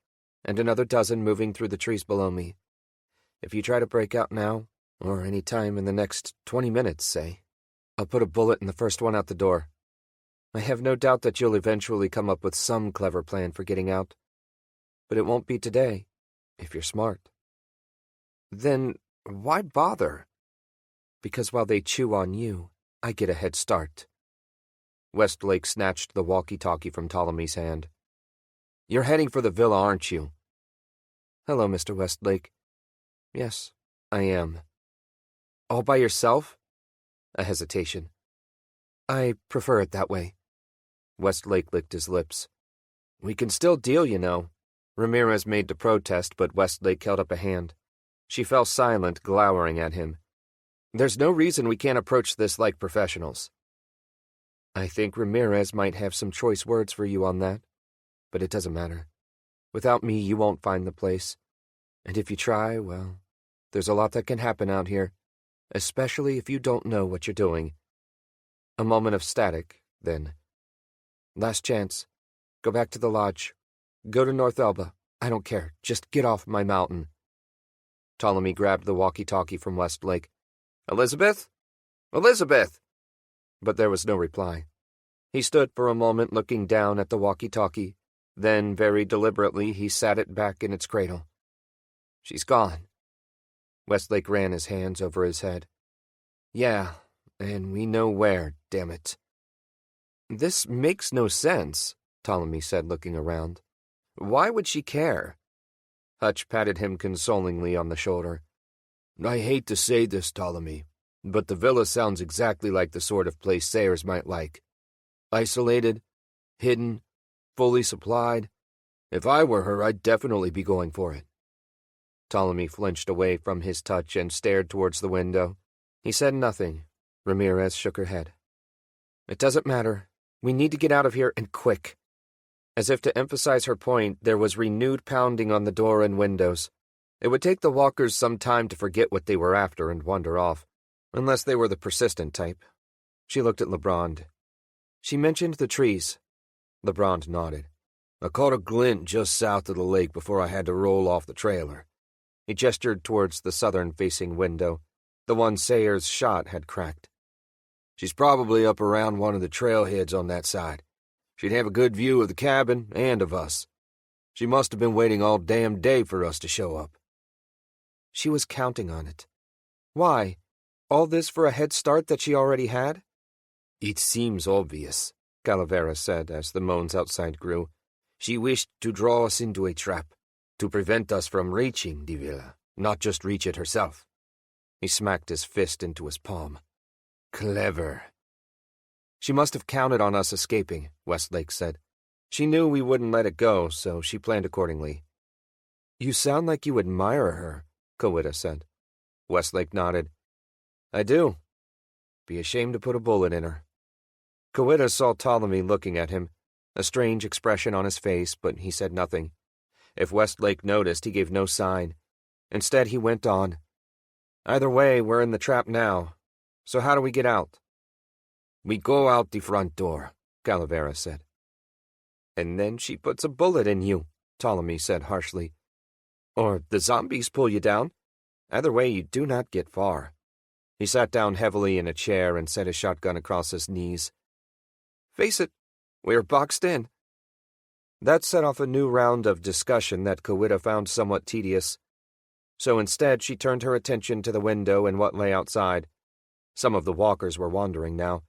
and another dozen moving through the trees below me. If you try to break out now, or any time in the next 20 minutes, say, I'll put a bullet in the first one out the door. I have no doubt that you'll eventually come up with some clever plan for getting out. But it won't be today, if you're smart. Then why bother? Because while they chew on you, I get a head start. Westlake snatched the walkie-talkie from Ptolemy's hand. You're heading for the villa, aren't you? Hello, Mr. Westlake. Yes, I am. All by yourself? A hesitation. I prefer it that way. Westlake licked his lips. We can still deal, you know. Ramirez made to protest, but Westlake held up a hand. She fell silent, glowering at him. There's no reason we can't approach this like professionals. I think Ramirez might have some choice words for you on that, but it doesn't matter. Without me, you won't find the place. And if you try, well, there's a lot that can happen out here, especially if you don't know what you're doing. A moment of static, then. Last chance. Go back to the lodge. Go to North Elba. I don't care. Just get off my mountain. Ptolemy grabbed the walkie-talkie from Westlake. Elizabeth? Elizabeth! But there was no reply. He stood for a moment looking down at the walkie-talkie. Then, very deliberately, he sat it back in its cradle. She's gone. Westlake ran his hands over his head. Yeah, and we know where, damn it. This makes no sense, Ptolemy said, looking around. Why would she care? Hutch patted him consolingly on the shoulder. I hate to say this, Ptolemy, but the villa sounds exactly like the sort of place Sayers might like. Isolated, hidden, fully supplied. If I were her, I'd definitely be going for it. Ptolemy flinched away from his touch and stared towards the window. He said nothing. Ramirez shook her head. It doesn't matter. We need to get out of here, and quick. As if to emphasize her point, there was renewed pounding on the door and windows. It would take the walkers some time to forget what they were after and wander off, unless they were the persistent type. She looked at Lebrand. She mentioned the trees. Lebrand nodded. I caught a glint just south of the lake before I had to roll off the trailer. He gestured towards the southern-facing window. The one Sayers' shot had cracked. She's probably up around one of the trailheads on that side. She'd have a good view of the cabin and of us. She must have been waiting all damn day for us to show up. She was counting on it. Why? All this for a head start that she already had? It seems obvious, Calavera said as the moans outside grew. She wished to draw us into a trap, to prevent us from reaching the villa, not just reach it herself. He smacked his fist into his palm. Clever. She must have counted on us escaping, Westlake said. She knew we wouldn't let it go, so she planned accordingly. You sound like you admire her, Kawita said. Westlake nodded. I do. Be ashamed to put a bullet in her. Kawita saw Ptolemy looking at him, a strange expression on his face, but he said nothing. If Westlake noticed, he gave no sign. Instead, he went on. Either way, we're in the trap now. So how do we get out? We go out the front door, Calavera said. And then she puts a bullet in you, Ptolemy said harshly. Or the zombies pull you down. Either way, you do not get far. He sat down heavily in a chair and set his shotgun across his knees. Face it, we're boxed in. That set off a new round of discussion that Kawita found somewhat tedious. So instead, she turned her attention to the window and what lay outside. Some of the walkers were wandering now.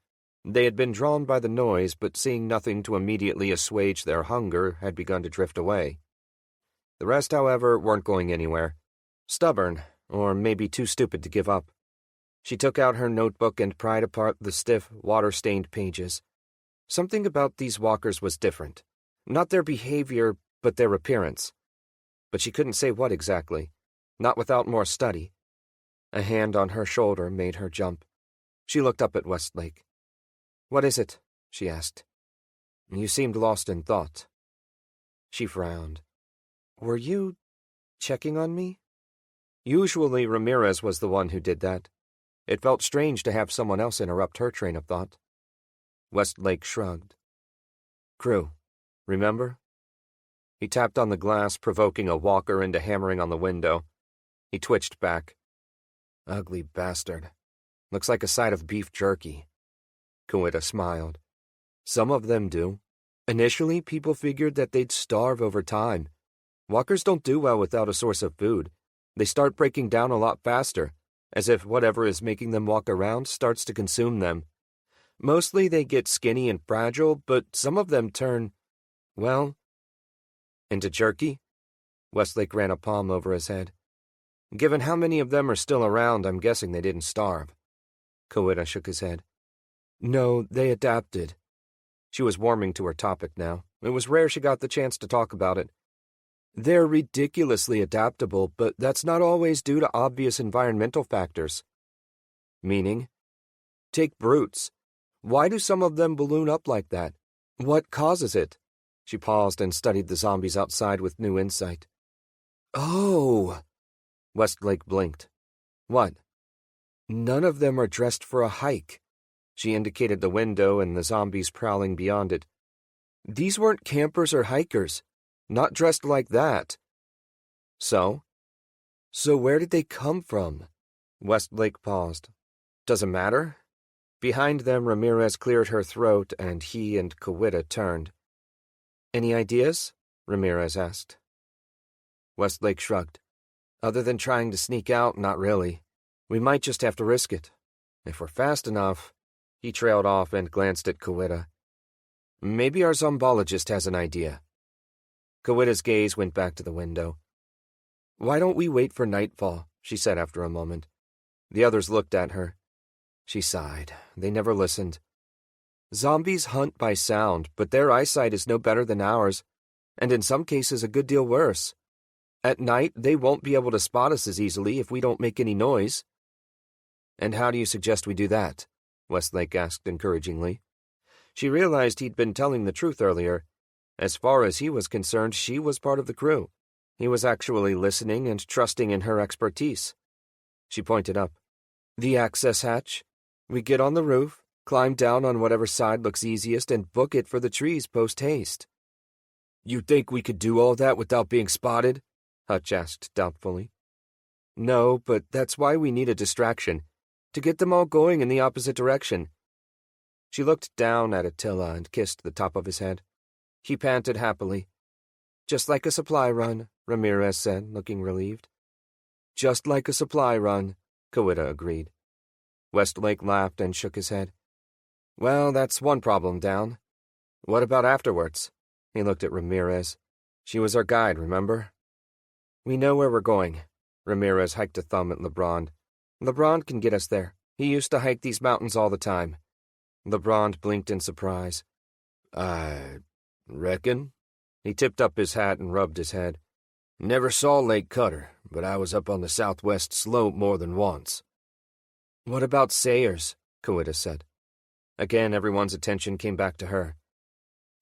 They had been drawn by the noise, but seeing nothing to immediately assuage their hunger, had begun to drift away. The rest, however, weren't going anywhere. Stubborn, or maybe too stupid to give up. She took out her notebook and pried apart the stiff, water-stained pages. Something about these walkers was different. Not their behavior, but their appearance. But she couldn't say what exactly, not without more study. A hand on her shoulder made her jump. She looked up at Westlake. "What is it?" she asked. "You seemed lost in thought." She frowned. "Were you checking on me?" Usually Ramirez was the one who did that. It felt strange to have someone else interrupt her train of thought. Westlake shrugged. "Crew, remember?" He tapped on the glass, provoking a walker into hammering on the window. He twitched back. "Ugly bastard. Looks like a side of beef jerky." Kawita smiled. "Some of them do. Initially, people figured that they'd starve over time. Walkers don't do well without a source of food. They start breaking down a lot faster, as if whatever is making them walk around starts to consume them. Mostly they get skinny and fragile, but some of them turn, well, into jerky?" Westlake ran a palm over his head. "Given how many of them are still around, I'm guessing they didn't starve." Kawita shook his head. "No, they adapted." She was warming to her topic now. It was rare she got the chance to talk about it. "They're ridiculously adaptable, but that's not always due to obvious environmental factors." "Meaning?" "Take brutes. Why do some of them balloon up like that? What causes it?" She paused and studied the zombies outside with new insight. "Oh!" Westlake blinked. "What?" "None of them are dressed for a hike." She indicated the window and the zombies prowling beyond it. "These weren't campers or hikers. Not dressed like that." "So?" "So where did they come from?" Westlake paused. "Doesn't matter." Behind them, Ramirez cleared her throat, and he and Kawita turned. "Any ideas?" Ramirez asked. Westlake shrugged. "Other than trying to sneak out, not really. We might just have to risk it. If we're fast enough." He trailed off and glanced at Kawita. "Maybe our zombologist has an idea." Kawita's gaze went back to the window. "Why don't we wait for nightfall?" she said after a moment. The others looked at her. She sighed. They never listened. "Zombies hunt by sound, but their eyesight is no better than ours, and in some cases a good deal worse. At night, they won't be able to spot us as easily if we don't make any noise." "And how do you suggest we do that?" Westlake asked encouragingly. She realized he'd been telling the truth earlier. As far as he was concerned, she was part of the crew. He was actually listening and trusting in her expertise. She pointed up. "The access hatch. We get on the roof, climb down on whatever side looks easiest, and book it for the trees post-haste." "You think we could do all that without being spotted?" Hutch asked doubtfully. "No, but that's why we need a distraction, to get them all going in the opposite direction." She looked down at Attila and kissed the top of his head. He panted happily. "Just like a supply run," Ramirez said, looking relieved. "Just like a supply run," Kawita agreed. Westlake laughed and shook his head. "Well, that's one problem down. What about afterwards?" He looked at Ramirez. "She was our guide, remember?" "We know where we're going." Ramirez hiked a thumb at LeBron. "LeBron can get us there. He used to hike these mountains all the time." LeBron blinked in surprise. "I reckon." He tipped up his hat and rubbed his head. "Never saw Lake Cutter, but I was up on the southwest slope more than once." "What about Sayers?" Kawita said. Again, everyone's attention came back to her.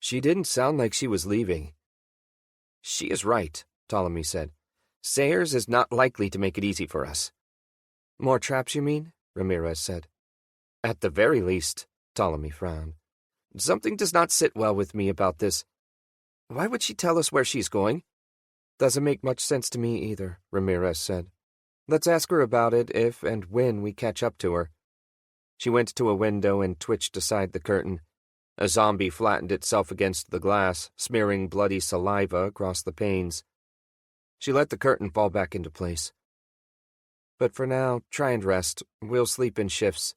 "She didn't sound like she was leaving." "She is right," Ptolemy said. "Sayers is not likely to make it easy for us." "More traps, you mean?" Ramirez said. "At the very least," Ptolemy frowned. "Something does not sit well with me about this. Why would she tell us where she's going?" "Doesn't make much sense to me either," Ramirez said. "Let's ask her about it if and when we catch up to her." She went to a window and twitched aside the curtain. A zombie flattened itself against the glass, smearing bloody saliva across the panes. She let the curtain fall back into place. "But for now, try and rest. We'll sleep in shifts.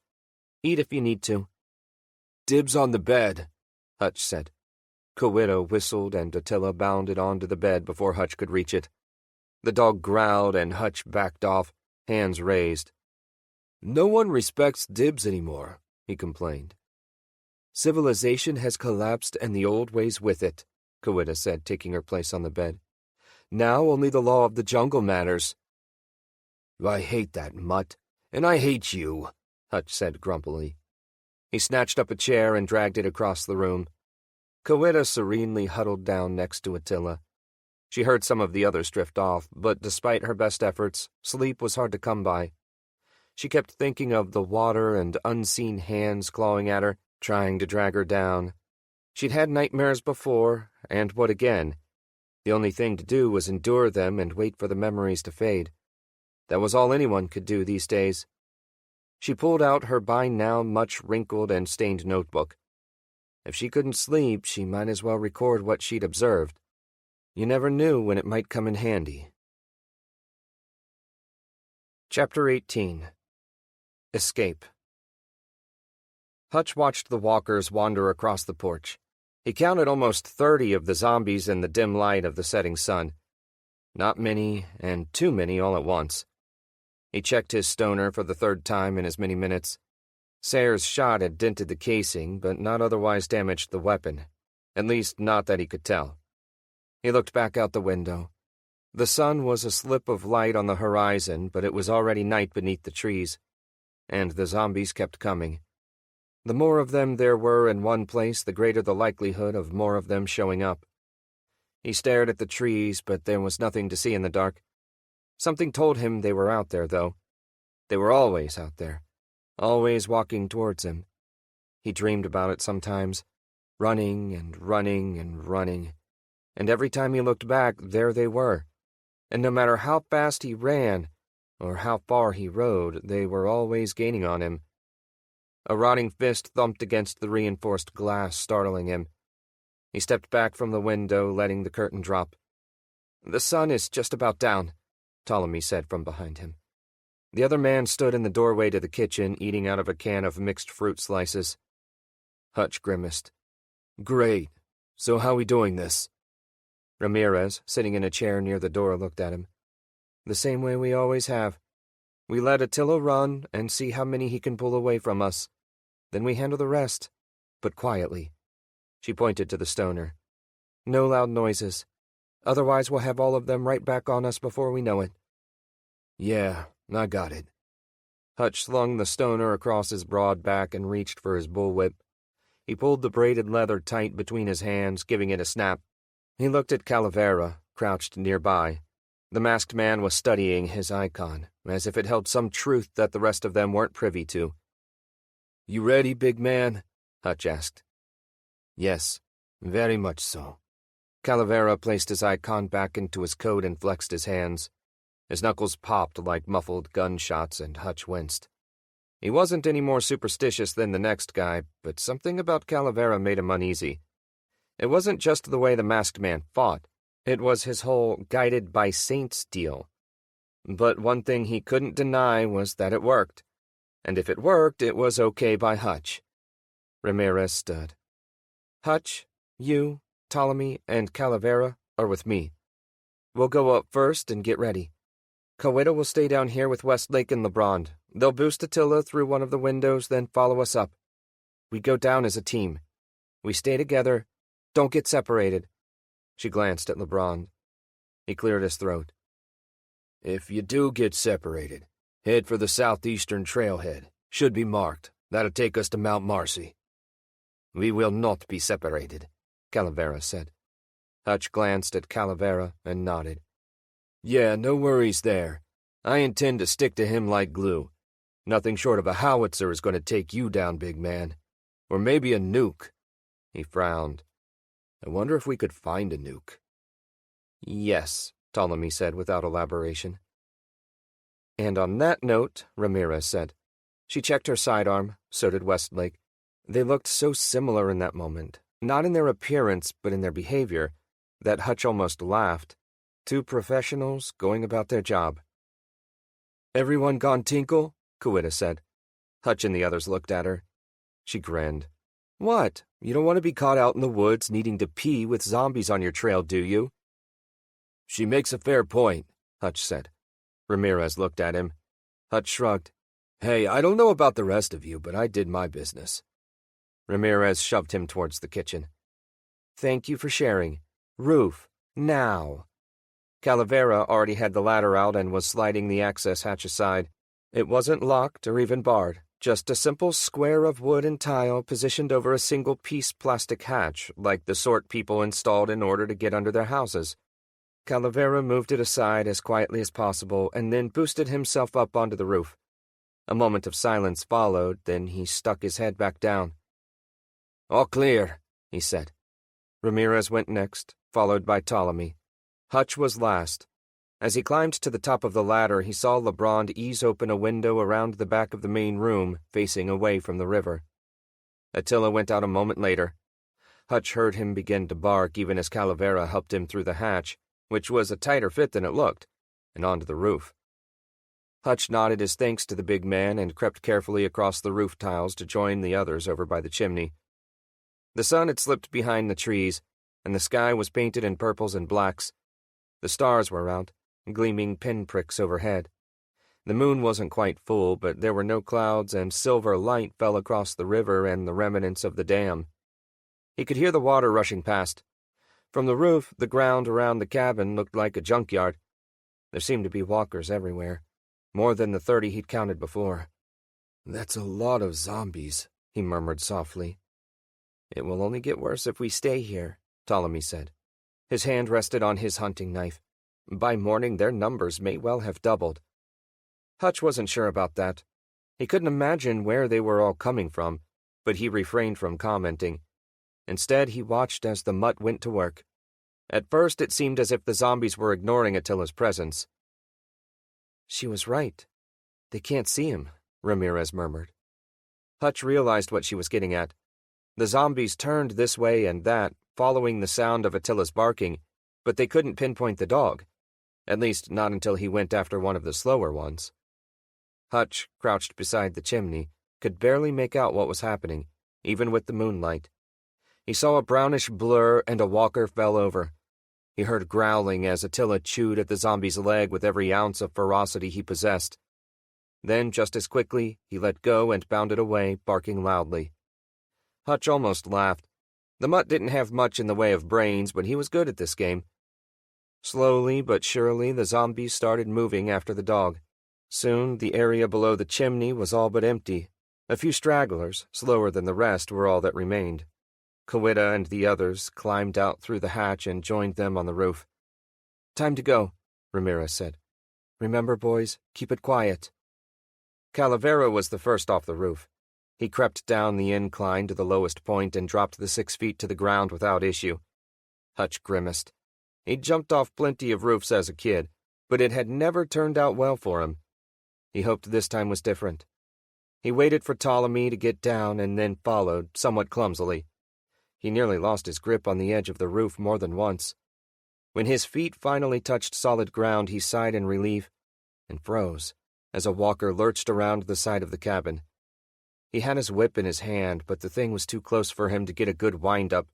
Eat if you need to." "Dibs on the bed," Hutch said. Kawita whistled and Attila bounded onto the bed before Hutch could reach it. The dog growled and Hutch backed off, hands raised. No one respects dibs anymore, he complained. Civilization has collapsed and the old ways with it, Kawita said, taking her place on the bed. Now only the law of the jungle matters. I hate that mutt, and I hate you, Hutch said grumpily. He snatched up a chair and dragged it across the room. Kawita serenely huddled down next to Attila. She heard some of the others drift off, but despite her best efforts, sleep was hard to come by. She kept thinking of the water and unseen hands clawing at her, trying to drag her down. She'd had nightmares before, and would again. The only thing to do was endure them and wait for the memories to fade. That was all anyone could do these days. She pulled out her by now much wrinkled and stained notebook. If she couldn't sleep, she might as well record what she'd observed. You never knew when it might come in handy. Chapter 18. Escape. Hutch watched the walkers wander across the porch. He counted almost 30 of the zombies in the dim light of the setting sun. Not many, and too many all at once. He checked his stoner for the third time in as many minutes. Sayre's shot had dented the casing, but not otherwise damaged the weapon. At least not that he could tell. He looked back out the window. The sun was a slip of light on the horizon, but it was already night beneath the trees. And the zombies kept coming. The more of them there were in one place, the greater the likelihood of more of them showing up. He stared at the trees, but there was nothing to see in the dark. Something told him they were out there, though. They were always out there, always walking towards him. He dreamed about it sometimes, running and running and running. And every time he looked back, there they were. And no matter how fast he ran, or how far he rode, they were always gaining on him. A rotting fist thumped against the reinforced glass, startling him. He stepped back from the window, letting the curtain drop. "The sun is just about down," Ptolemy said from behind him. The other man stood in the doorway to the kitchen, eating out of a can of mixed fruit slices. Hutch grimaced. "Great. So how we doing this?" Ramirez, sitting in a chair near the door, looked at him. "The same way we always have. We let Attila run and see how many he can pull away from us. Then we handle the rest, but quietly." She pointed to the stoner. "No loud noises. Otherwise we'll have all of them right back on us before we know it." "Yeah, I got it." Hutch slung the stoner across his broad back and reached for his bullwhip. He pulled the braided leather tight between his hands, giving it a snap. He looked at Calavera, crouched nearby. The masked man was studying his icon, as if it held some truth that the rest of them weren't privy to. "You ready, big man?" Hutch asked. "Yes, very much so." Calavera placed his icon back into his coat and flexed his hands. His knuckles popped like muffled gunshots, and Hutch winced. He wasn't any more superstitious than the next guy, but something about Calavera made him uneasy. It wasn't just the way the masked man fought. It was his whole guided by saints deal. But one thing he couldn't deny was that it worked. And if it worked, it was okay by Hutch. Ramirez stood. "Hutch, you, Ptolemy, and Calavera are with me. We'll go up first and get ready. Kawita will stay down here with Westlake and LeBron. They'll boost Attila through one of the windows, then follow us up. We go down as a team. We stay together. Don't get separated." She glanced at LeBron. He cleared his throat. "If you do get separated, head for the southeastern trailhead. Should be marked. That'll take us to Mount Marcy." "We will not be separated," Calavera said. Hutch glanced at Calavera and nodded. "Yeah, no worries there. I intend to stick to him like glue. Nothing short of a howitzer is going to take you down, big man. Or maybe a nuke." He frowned. "I wonder if we could find a nuke." "Yes," Ptolemy said without elaboration. "And on that note," Ramirez said. She checked her sidearm, so did Westlake. They looked so similar in that moment, not in their appearance but in their behavior, that Hutch almost laughed. Two professionals going about their job. "Everyone gone tinkle?" Kawita said. Hutch and the others looked at her. She grinned. "What? You don't want to be caught out in the woods needing to pee with zombies on your trail, do you?" "She makes a fair point," Hutch said. Ramirez looked at him. Hutch shrugged. Hey, I don't know about the rest of you, but I did my business. Ramirez shoved him towards the kitchen. Thank you for sharing. Roof, now. Calavera already had the ladder out and was sliding the access hatch aside. It wasn't locked or even barred, just a simple square of wood and tile positioned over a single-piece plastic hatch, like the sort people installed in order to get under their houses. Calavera moved it aside as quietly as possible and then boosted himself up onto the roof. A moment of silence followed, then he stuck his head back down. All clear, he said. Ramirez went next, followed by Ptolemy. Hutch was last. As he climbed to the top of the ladder, he saw LeBrond ease open a window around the back of the main room, facing away from the river. Attila went out a moment later. Hutch heard him begin to bark even as Calavera helped him through the hatch, which was a tighter fit than it looked, and onto the roof. Hutch nodded his thanks to the big man and crept carefully across the roof tiles to join the others over by the chimney. The sun had slipped behind the trees, and the sky was painted in purples and blacks. The stars were out, gleaming pinpricks overhead. The moon wasn't quite full, but there were no clouds, and silver light fell across the river and the remnants of the dam. He could hear the water rushing past. From the roof, the ground around the cabin looked like a junkyard. There seemed to be walkers everywhere, more than the 30 he'd counted before. That's a lot of zombies, he murmured softly. It will only get worse if we stay here, Ptolemy said. His hand rested on his hunting knife. By morning, their numbers may well have doubled. Hutch wasn't sure about that. He couldn't imagine where they were all coming from, but he refrained from commenting. Instead, he watched as the mutt went to work. At first, it seemed as if the zombies were ignoring Attila's presence. She was right. They can't see him, Ramirez murmured. Hutch realized what she was getting at. The zombies turned this way and that, following the sound of Attila's barking, but they couldn't pinpoint the dog. At least not until he went after one of the slower ones. Hutch, crouched beside the chimney, could barely make out what was happening, even with the moonlight. He saw a brownish blur and a walker fell over. He heard growling as Attila chewed at the zombie's leg with every ounce of ferocity he possessed. Then, just as quickly, he let go and bounded away, barking loudly. Hutch almost laughed. The mutt didn't have much in the way of brains, but he was good at this game. Slowly but surely, the zombies started moving after the dog. Soon, the area below the chimney was all but empty. A few stragglers, slower than the rest, were all that remained. Kawita and the others climbed out through the hatch and joined them on the roof. Time to go, Ramirez said. Remember, boys, keep it quiet. Calavera was the first off the roof. He crept down the incline to the lowest point and dropped the 6 feet to the ground without issue. Hutch grimaced. He'd jumped off plenty of roofs as a kid, but it had never turned out well for him. He hoped this time was different. He waited for Ptolemy to get down and then followed, somewhat clumsily. He nearly lost his grip on the edge of the roof more than once. When his feet finally touched solid ground, he sighed in relief and froze as a walker lurched around the side of the cabin. He had his whip in his hand, but the thing was too close for him to get a good wind-up.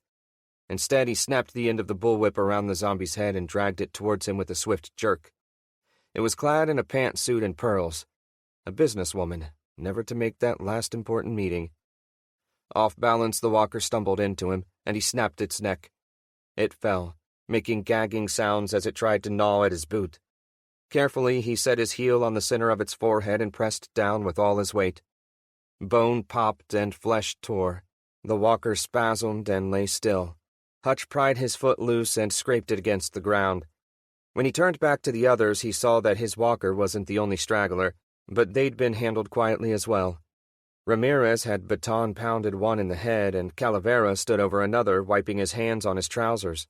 Instead, he snapped the end of the bullwhip around the zombie's head and dragged it towards him with a swift jerk. It was clad in a pantsuit and pearls. A businesswoman, never to make that last important meeting. Off balance, the walker stumbled into him, and he snapped its neck. It fell, making gagging sounds as it tried to gnaw at his boot. Carefully, he set his heel on the center of its forehead and pressed down with all his weight. Bone popped and flesh tore. The walker spasmed and lay still. Hutch pried his foot loose and scraped it against the ground. When he turned back to the others, he saw that his walker wasn't the only straggler, but they'd been handled quietly as well. Ramirez had baton-pounded one in the head, and Calavera stood over another, wiping his hands on his trousers.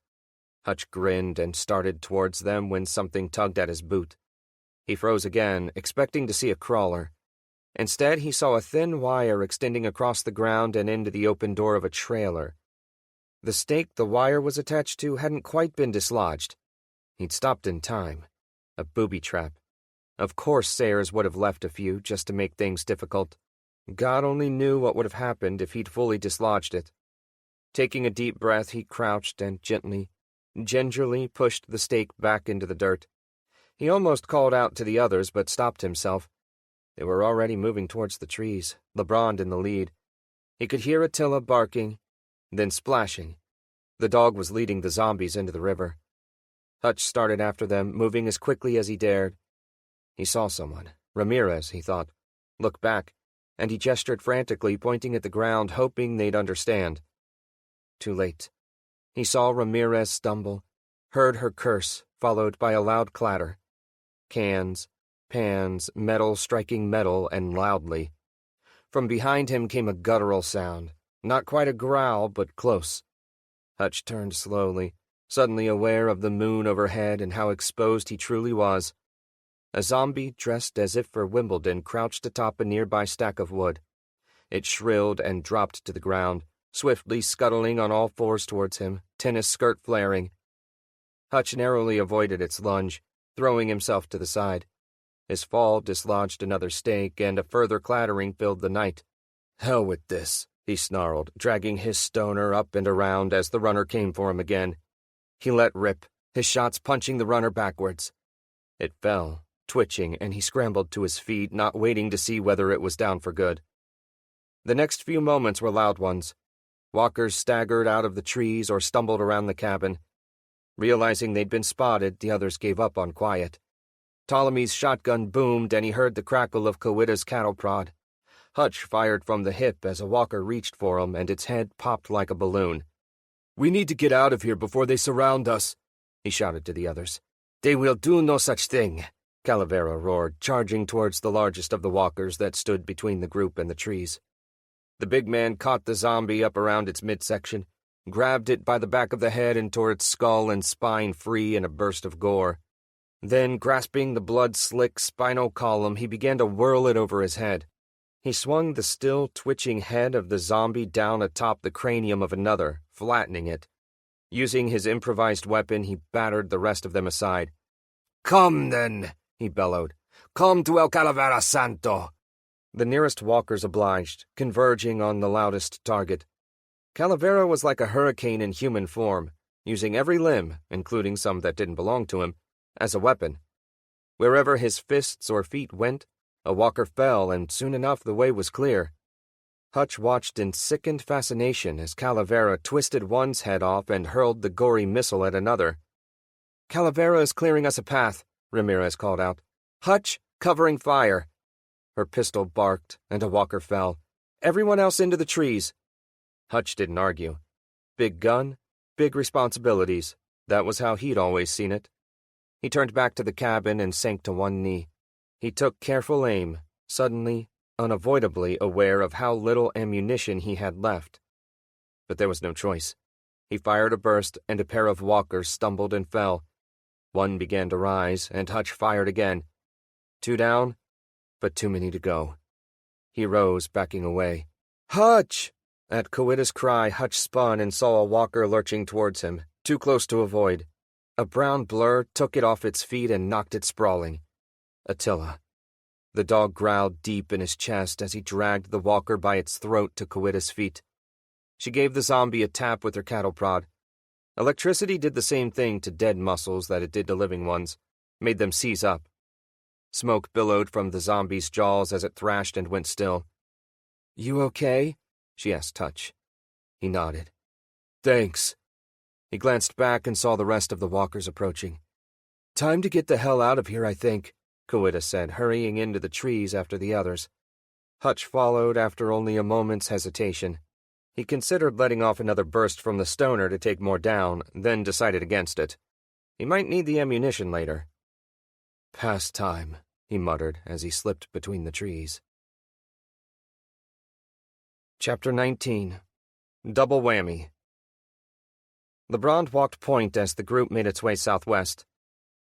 Hutch grinned and started towards them when something tugged at his boot. He froze again, expecting to see a crawler. Instead, he saw a thin wire extending across the ground and into the open door of a trailer. The stake the wire was attached to hadn't quite been dislodged. He'd stopped in time. A booby trap. Of course Sayers would have left a few, just to make things difficult. God only knew what would have happened if he'd fully dislodged it. Taking a deep breath, he crouched and gingerly pushed the stake back into the dirt. He almost called out to the others, but stopped himself. They were already moving towards the trees, LeBron in the lead. He could hear Attila barking, then splashing. The dog was leading the zombies into the river. Hutch started after them, moving as quickly as he dared. He saw someone. Ramirez, he thought. Look back, and he gestured frantically, pointing at the ground, hoping they'd understand. Too late. He saw Ramirez stumble, heard her curse, followed by a loud clatter. Cans, pans, metal striking metal, and loudly. From behind him came a guttural sound, not quite a growl, but close. Hutch turned slowly, suddenly aware of the moon overhead and how exposed he truly was. A zombie dressed as if for Wimbledon crouched atop a nearby stack of wood. It shrilled and dropped to the ground, swiftly scuttling on all fours towards him, tennis skirt flaring. Hutch narrowly avoided its lunge, throwing himself to the side. His fall dislodged another stake, and a further clattering filled the night. "Hell with this," he snarled, dragging his stoner up and around as the runner came for him again. He let rip, his shots punching the runner backwards. It fell, twitching, and he scrambled to his feet, not waiting to see whether it was down for good. The next few moments were loud ones. Walkers staggered out of the trees or stumbled around the cabin. Realizing they'd been spotted, the others gave up on quiet. Ptolemy's shotgun boomed, and he heard the crackle of Cowitta's cattle prod. Hutch fired from the hip as a walker reached for him, and its head popped like a balloon. "We need to get out of here before they surround us," he shouted to the others. "They will do no such thing," Calavera roared, charging towards the largest of the walkers that stood between the group and the trees. The big man caught the zombie up around its midsection, grabbed it by the back of the head and tore its skull and spine free in a burst of gore. Then, grasping the blood-slick spinal column, he began to whirl it over his head. He swung the still twitching head of the zombie down atop the cranium of another, flattening it. Using his improvised weapon, he battered the rest of them aside. "Come, then," he bellowed. "Come to El Calavera Santo." The nearest walkers obliged, converging on the loudest target. Calavera was like a hurricane in human form, using every limb, including some that didn't belong to him, as a weapon. Wherever his fists or feet went, a walker fell, and soon enough the way was clear. Hutch watched in sickened fascination as Calavera twisted one's head off and hurled the gory missile at another. "Calavera is clearing us a path," Ramirez called out. "Hutch, covering fire." Her pistol barked, and a walker fell. "Everyone else into the trees." Hutch didn't argue. Big gun, big responsibilities. That was how he'd always seen it. He turned back to the cabin and sank to one knee. He took careful aim, suddenly, unavoidably aware of how little ammunition he had left. But there was no choice. He fired a burst, and a pair of walkers stumbled and fell. One began to rise, and Hutch fired again. 2 down, but too many to go. He rose, backing away. "Hutch!" At Cowitta's cry, Hutch spun and saw a walker lurching towards him, too close to avoid. A brown blur took it off its feet and knocked it sprawling. Attila. The dog growled deep in his chest as he dragged the walker by its throat to Cowitta's feet. She gave the zombie a tap with her cattle prod. Electricity did the same thing to dead muscles that it did to living ones, made them seize up. Smoke billowed from the zombie's jaws as it thrashed and went still. "You okay?" she asked Hutch. He nodded. "Thanks." He glanced back and saw the rest of the walkers approaching. "Time to get the hell out of here, I think," Cowitta said, hurrying into the trees after the others. Hutch followed after only a moment's hesitation. He considered letting off another burst from the stoner to take more down, then decided against it. He might need the ammunition later. "Past time," he muttered as he slipped between the trees. Chapter 19. Double Whammy. LeBron walked point as the group made its way southwest.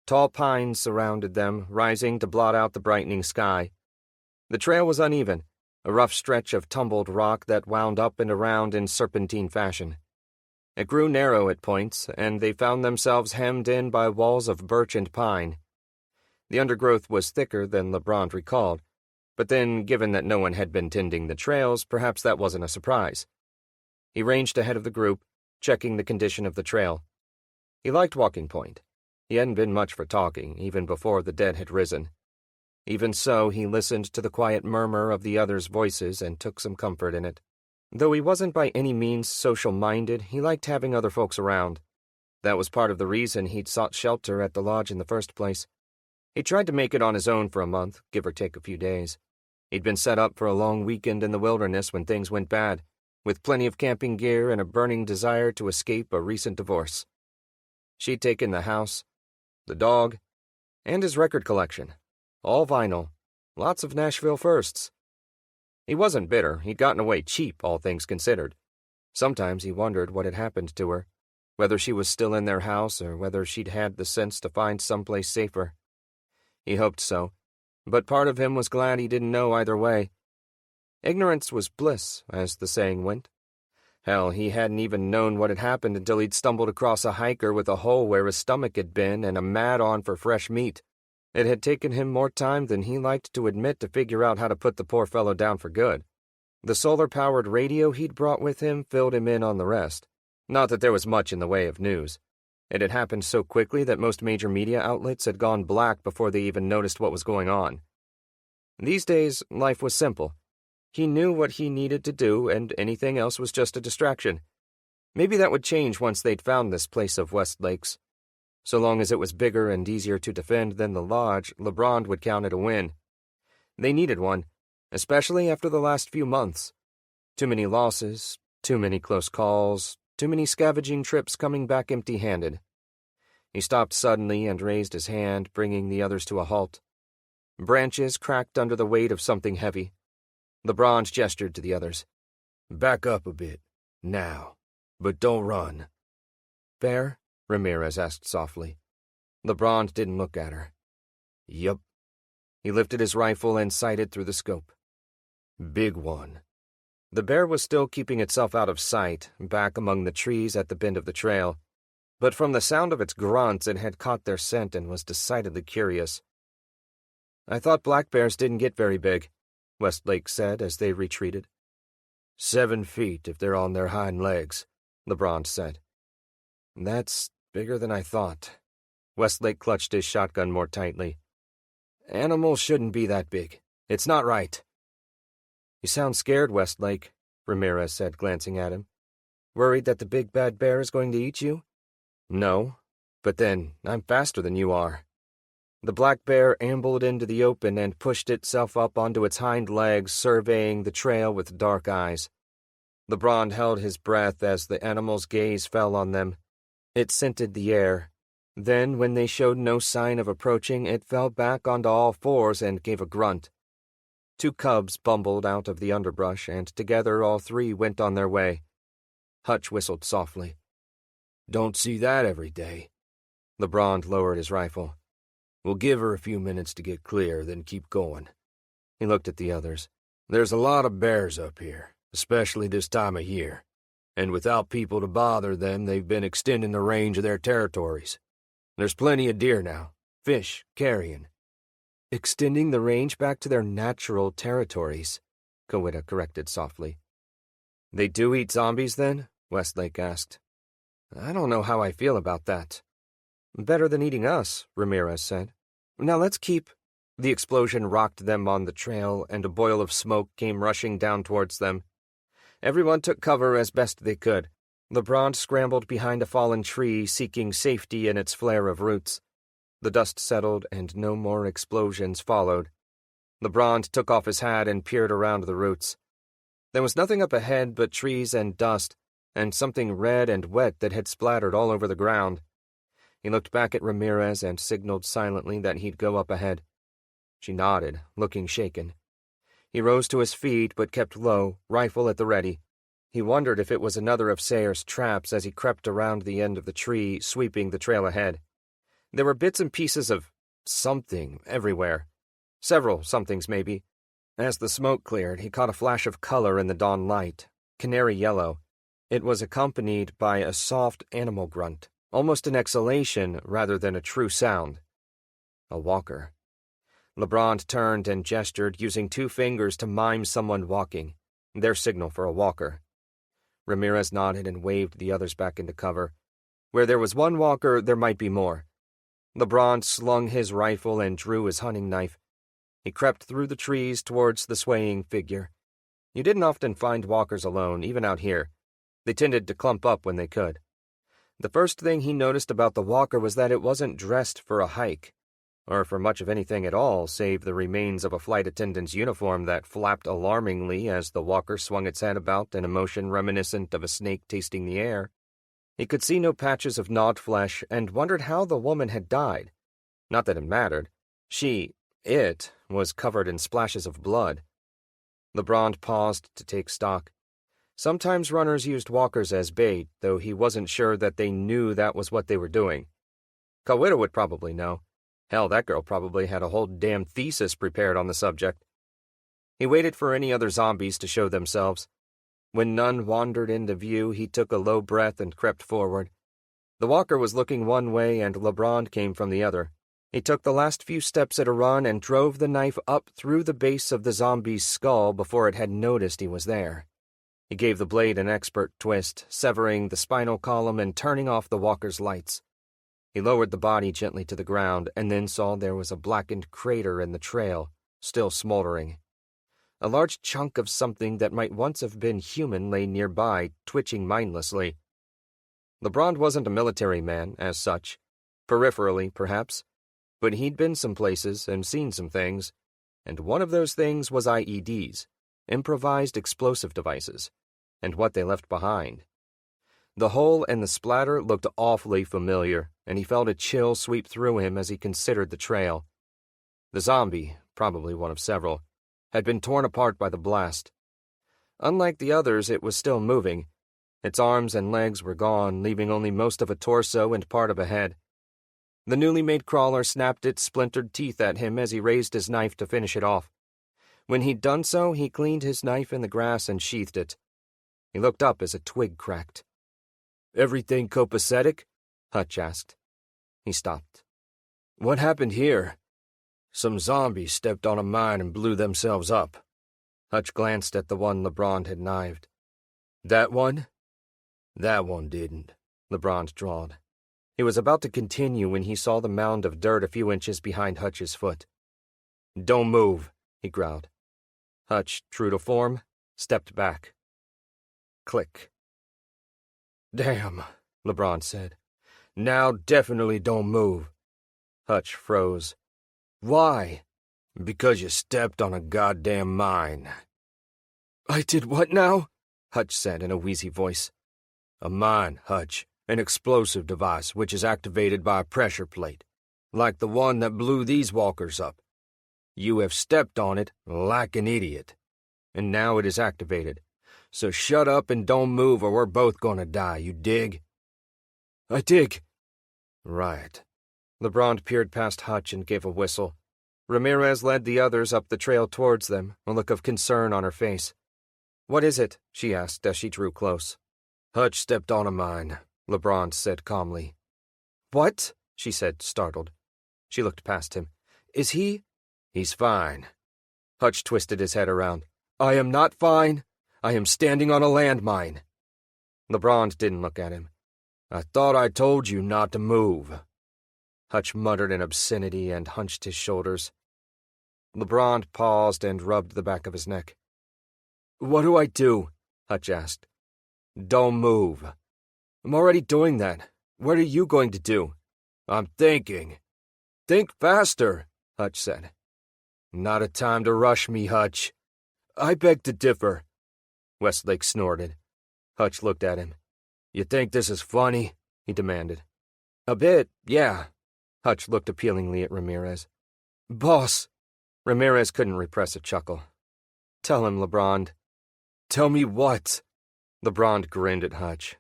Tall pines surrounded them, rising to blot out the brightening sky. The trail was uneven, a rough stretch of tumbled rock that wound up and around in serpentine fashion. It grew narrow at points, and they found themselves hemmed in by walls of birch and pine. The undergrowth was thicker than LeBron recalled, but then, given that no one had been tending the trails, perhaps that wasn't a surprise. He ranged ahead of the group, checking the condition of the trail. He liked Walking Point. He hadn't been much for talking, even before the dead had risen. Even so, he listened to the quiet murmur of the others' voices and took some comfort in it. Though he wasn't by any means social-minded, he liked having other folks around. That was part of the reason he'd sought shelter at the lodge in the first place. He tried to make it on his own for a month, give or take a few days. He'd been set up for a long weekend in the wilderness when things went bad, with plenty of camping gear and a burning desire to escape a recent divorce. She'd taken the house, the dog, and his record collection. All vinyl. Lots of Nashville firsts. He wasn't bitter. He'd gotten away cheap, all things considered. Sometimes he wondered what had happened to her, whether she was still in their house or whether she'd had the sense to find someplace safer. He hoped so, but part of him was glad he didn't know either way. Ignorance was bliss, as the saying went. Hell, he hadn't even known what had happened until he'd stumbled across a hiker with a hole where his stomach had been and a mad-on for fresh meat. It had taken him more time than he liked to admit to figure out how to put the poor fellow down for good. The solar-powered radio he'd brought with him filled him in on the rest. Not that there was much in the way of news. It had happened so quickly that most major media outlets had gone black before they even noticed what was going on. These days, life was simple. He knew what he needed to do, and anything else was just a distraction. Maybe that would change once they'd found this place of Westlake's. So long as it was bigger and easier to defend than the lodge, LeBron would count it a win. They needed one, especially after the last few months. Too many losses, too many close calls, too many scavenging trips coming back empty-handed. He stopped suddenly and raised his hand, bringing the others to a halt. Branches cracked under the weight of something heavy. LeBron gestured to the others. "Back up a bit. Now. But don't run." "Bear?" Ramirez asked softly. LeBron didn't look at her. "Yup." He lifted his rifle and sighted through the scope. "Big one." The bear was still keeping itself out of sight, back among the trees at the bend of the trail, but from the sound of its grunts it had caught their scent and was decidedly curious. "I thought black bears didn't get very big," Westlake said as they retreated. 7 feet if they're on their hind legs, LeBron said. "That's bigger than I thought." Westlake clutched his shotgun more tightly. "Animals shouldn't be that big. It's not right." "You sound scared, Westlake," Ramirez said, glancing at him. "Worried that the big bad bear is going to eat you?" "No, but then I'm faster than you are." The black bear ambled into the open and pushed itself up onto its hind legs, surveying the trail with dark eyes. LeBron held his breath as the animal's gaze fell on them. It scented the air. Then, when they showed no sign of approaching, it fell back onto all fours and gave a grunt. 2 cubs bumbled out of the underbrush, and together all 3 went on their way. Hutch whistled softly. "Don't see that every day." LeBron lowered his rifle. "We'll give her a few minutes to get clear, then keep going." He looked at the others. "There's a lot of bears up here, especially this time of year. And without people to bother them, they've been extending the range of their territories. There's plenty of deer now, fish, carrion." "Extending the range back to their natural territories," Kawita corrected softly. "They do eat zombies, then?" Westlake asked. "I don't know how I feel about that." "Better than eating us," Ramirez said. "Now let's keep—" The explosion rocked them on the trail, and a boil of smoke came rushing down towards them. Everyone took cover as best they could. LeBron scrambled behind a fallen tree, seeking safety in its flare of roots. The dust settled, and no more explosions followed. LeBron took off his hat and peered around the roots. There was nothing up ahead but trees and dust, and something red and wet that had splattered all over the ground. He looked back at Ramirez and signaled silently that he'd go up ahead. She nodded, looking shaken. He rose to his feet but kept low, rifle at the ready. He wondered if it was another of Sayre's traps as he crept around the end of the tree, sweeping the trail ahead. There were bits and pieces of something everywhere. Several somethings, maybe. As the smoke cleared, he caught a flash of color in the dawn light, canary yellow. It was accompanied by a soft animal grunt, almost an exhalation rather than a true sound. A walker. LeBron turned and gestured, using 2 fingers to mime someone walking, their signal for a walker. Ramirez nodded and waved the others back into cover. Where there was one walker, there might be more. LeBron slung his rifle and drew his hunting knife. He crept through the trees towards the swaying figure. You didn't often find walkers alone, even out here. They tended to clump up when they could. The first thing he noticed about the walker was that it wasn't dressed for a hike, or for much of anything at all, save the remains of a flight attendant's uniform that flapped alarmingly as the walker swung its head about in a motion reminiscent of a snake tasting the air. He could see no patches of gnawed flesh and wondered how the woman had died. Not that it mattered. It was covered in splashes of blood. LeBron paused to take stock. Sometimes runners used walkers as bait, though he wasn't sure that they knew that was what they were doing. Kawita would probably know. Hell, that girl probably had a whole damn thesis prepared on the subject. He waited for any other zombies to show themselves. When none wandered into view, he took a low breath and crept forward. The walker was looking one way and LeBron came from the other. He took the last few steps at a run and drove the knife up through the base of the zombie's skull before it had noticed he was there. He gave the blade an expert twist, severing the spinal column and turning off the walker's lights. He lowered the body gently to the ground and then saw there was a blackened crater in the trail, still smoldering. A large chunk of something that might once have been human lay nearby, twitching mindlessly. LeBron wasn't a military man, as such. Peripherally, perhaps. But he'd been some places and seen some things, and one of those things was IEDs, improvised explosive devices, and what they left behind. The hole and the splatter looked awfully familiar, and he felt a chill sweep through him as he considered the trail. The zombie, probably one of several, had been torn apart by the blast. Unlike the others, it was still moving. Its arms and legs were gone, leaving only most of a torso and part of a head. The newly made crawler snapped its splintered teeth at him as he raised his knife to finish it off. When he'd done so, he cleaned his knife in the grass and sheathed it. He looked up as a twig cracked. "Everything copacetic?" Hutch asked. He stopped. "What happened here?" "Some zombies stepped on a mine and blew themselves up." Hutch glanced at the one LeBron had knifed. "That one?" "That one didn't," LeBron drawled. He was about to continue when he saw the mound of dirt a few inches behind Hutch's foot. "Don't move," he growled. Hutch, true to form, stepped back. Click. "Damn," LeBron said. "Now definitely don't move." Hutch froze. "Why?" "Because you stepped on a goddamn mine." "I did what now?" Hutch said in a wheezy voice. "A mine, Hutch. An explosive device which is activated by a pressure plate, like the one that blew these walkers up. You have stepped on it like an idiot, and now it is activated. So shut up and don't move or we're both gonna die, you dig?" "I dig." "Right." LeBron peered past Hutch and gave a whistle. Ramirez led the others up the trail towards them, a look of concern on her face. "What is it?" she asked as she drew close. "Hutch stepped on a mine," LeBron said calmly. "What?" she said, startled. She looked past him. "Is he—" "He's fine." Hutch twisted his head around. "I am not fine. I am standing on a landmine." LeBron didn't look at him. "I thought I told you not to move." Hutch muttered an obscenity and hunched his shoulders. LeBron paused and rubbed the back of his neck. "What do I do?" Hutch asked. "Don't move." "I'm already doing that. What are you going to do?" "I'm thinking." "Think faster," Hutch said. "Not a time to rush me, Hutch." "I beg to differ." Westlake snorted. Hutch looked at him. "You think this is funny?" he demanded. "A bit, yeah." Hutch looked appealingly at Ramirez. "Boss." Ramirez couldn't repress a chuckle. "Tell him, LeBron." "Tell me what?" LeBron grinned at Hutch.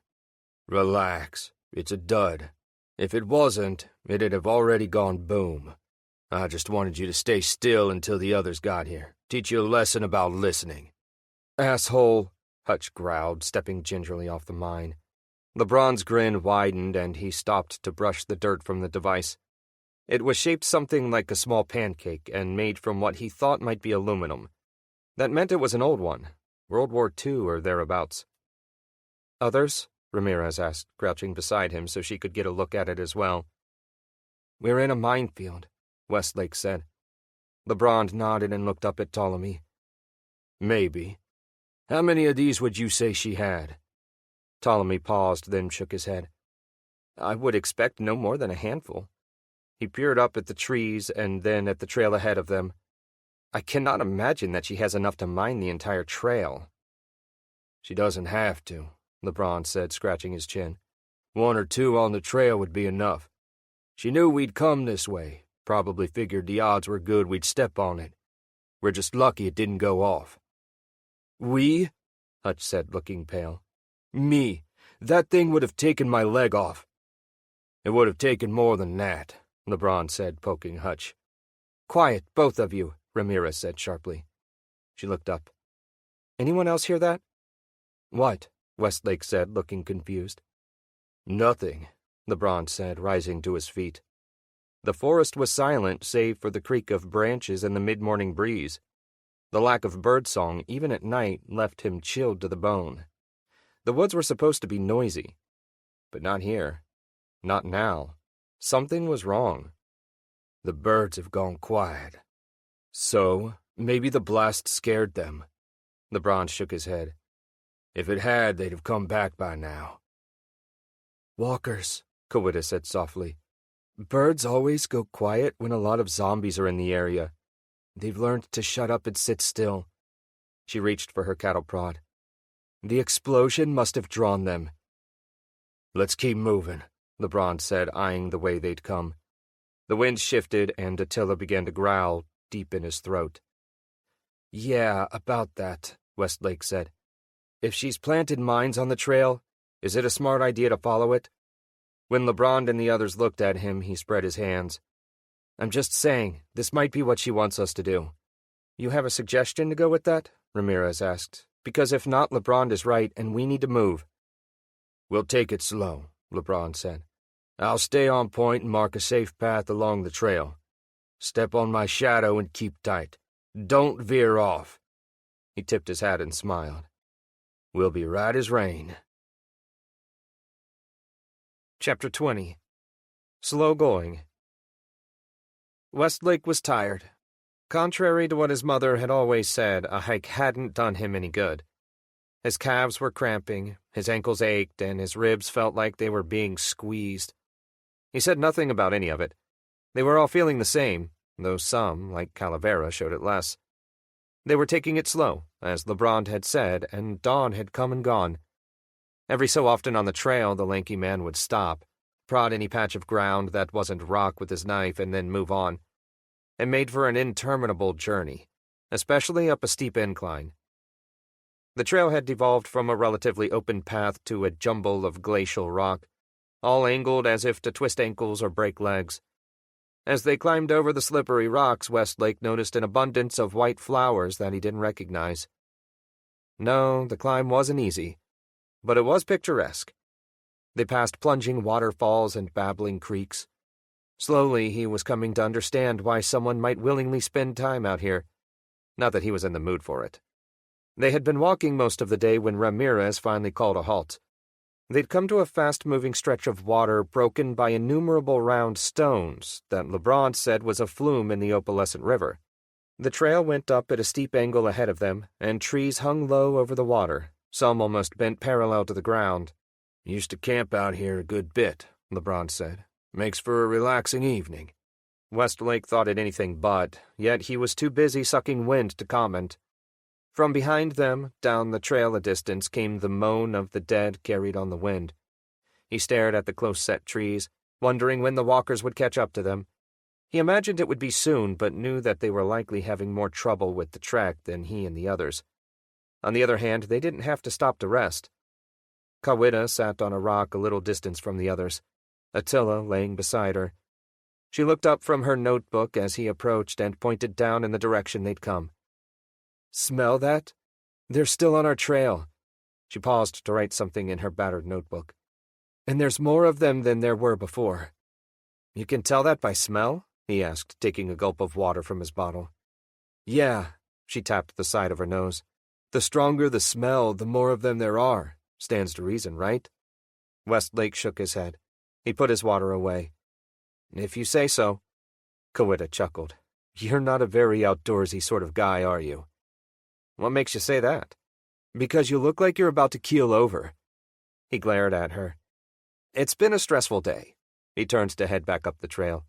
"Relax. It's a dud. If it wasn't, it'd have already gone boom. I just wanted you to stay still until the others got here. Teach you a lesson about listening." "Asshole," Hutch growled, stepping gingerly off the mine. LeBron's grin widened and he stopped to brush the dirt from the device. It was shaped something like a small pancake and made from what he thought might be aluminum. That meant it was an old one, World War II or thereabouts. "Others?" Ramirez asked, crouching beside him so she could get a look at it as well. "We're in a minefield," Westlake said. LeBron nodded and looked up at Ptolemy. Maybe. How many of these would you say she had? Ptolemy paused, then shook his head. I would expect no more than a handful. He peered up at the trees and then at the trail ahead of them. I cannot imagine that she has enough to mine the entire trail. She doesn't have to, LeBron said, scratching his chin. 1 or 2 on the trail would be enough. She knew we'd come this way, probably figured the odds were good we'd step on it. We're just lucky it didn't go off. We? Hutch said, looking pale. Me. That thing would have taken my leg off. It would have taken more than that, LeBron said, poking Hutch. Quiet, both of you, Ramirez said sharply. She looked up. Anyone else hear that? What? Westlake said, looking confused. Nothing, LeBron said, rising to his feet. The forest was silent, save for the creak of branches and the mid-morning breeze. The lack of birdsong, even at night, left him chilled to the bone. The woods were supposed to be noisy. But not here. Not now. Something was wrong. The birds have gone quiet. So, maybe the blast scared them. LeBron shook his head. If it had, they'd have come back by now. Walkers, Kawita said softly. Birds always go quiet when a lot of zombies are in the area. They've learned to shut up and sit still. She reached for her cattle prod. The explosion must have drawn them. Let's keep moving, LeBron said, eyeing the way they'd come. The wind shifted, and Attila began to growl, deep in his throat. Yeah, about that, Westlake said. If she's planted mines on the trail, is it a smart idea to follow it? When LeBron and the others looked at him, he spread his hands. I'm just saying, this might be what she wants us to do. You have a suggestion to go with that? Ramirez asked. Because if not, LeBron is right, and we need to move. We'll take it slow, LeBron said. I'll stay on point and mark a safe path along the trail. Step on my shadow and keep tight. Don't veer off. He tipped his hat and smiled. We'll be right as rain. Chapter 20. Slow going. Westlake was tired. Contrary to what his mother had always said, a hike hadn't done him any good. His calves were cramping, his ankles ached, and his ribs felt like they were being squeezed. He said nothing about any of it. They were all feeling the same, though some, like Calavera, showed it less. They were taking it slow, as LeBron had said, and dawn had come and gone. Every so often on the trail, the lanky man would stop, prod any patch of ground that wasn't rock with his knife, and then move on. It made for an interminable journey, especially up a steep incline. The trail had devolved from a relatively open path to a jumble of glacial rock, all angled as if to twist ankles or break legs. As they climbed over the slippery rocks, Westlake noticed an abundance of white flowers that he didn't recognize. No, the climb wasn't easy, but it was picturesque. They passed plunging waterfalls and babbling creeks. Slowly, he was coming to understand why someone might willingly spend time out here. Not that he was in the mood for it. They had been walking most of the day when Ramirez finally called a halt. They'd come to a fast-moving stretch of water broken by innumerable round stones that LeBron said was a flume in the opalescent river. The trail went up at a steep angle ahead of them, and trees hung low over the water, some almost bent parallel to the ground. Used to camp out here a good bit, LeBron said. Makes for a relaxing evening. Westlake thought it anything but, yet he was too busy sucking wind to comment. From behind them, down the trail a distance, came the moan of the dead carried on the wind. He stared at the close-set trees, wondering when the walkers would catch up to them. He imagined it would be soon, but knew that they were likely having more trouble with the trek than he and the others. On the other hand, they didn't have to stop to rest. Kawita sat on a rock a little distance from the others, Attila laying beside her. She looked up from her notebook as he approached and pointed down in the direction they'd come. Smell that? They're still on our trail. She paused to write something in her battered notebook. And there's more of them than there were before. You can tell that by smell? He asked, taking a gulp of water from his bottle. Yeah, she tapped the side of her nose. The stronger the smell, the more of them there are. Stands to reason, right? Westlake shook his head. He put his water away. If you say so. Kawita chuckled. You're not a very outdoorsy sort of guy, are you? What makes you say that? Because you look like you're about to keel over. He glared at her. It's been a stressful day. He turned to head back up the trail.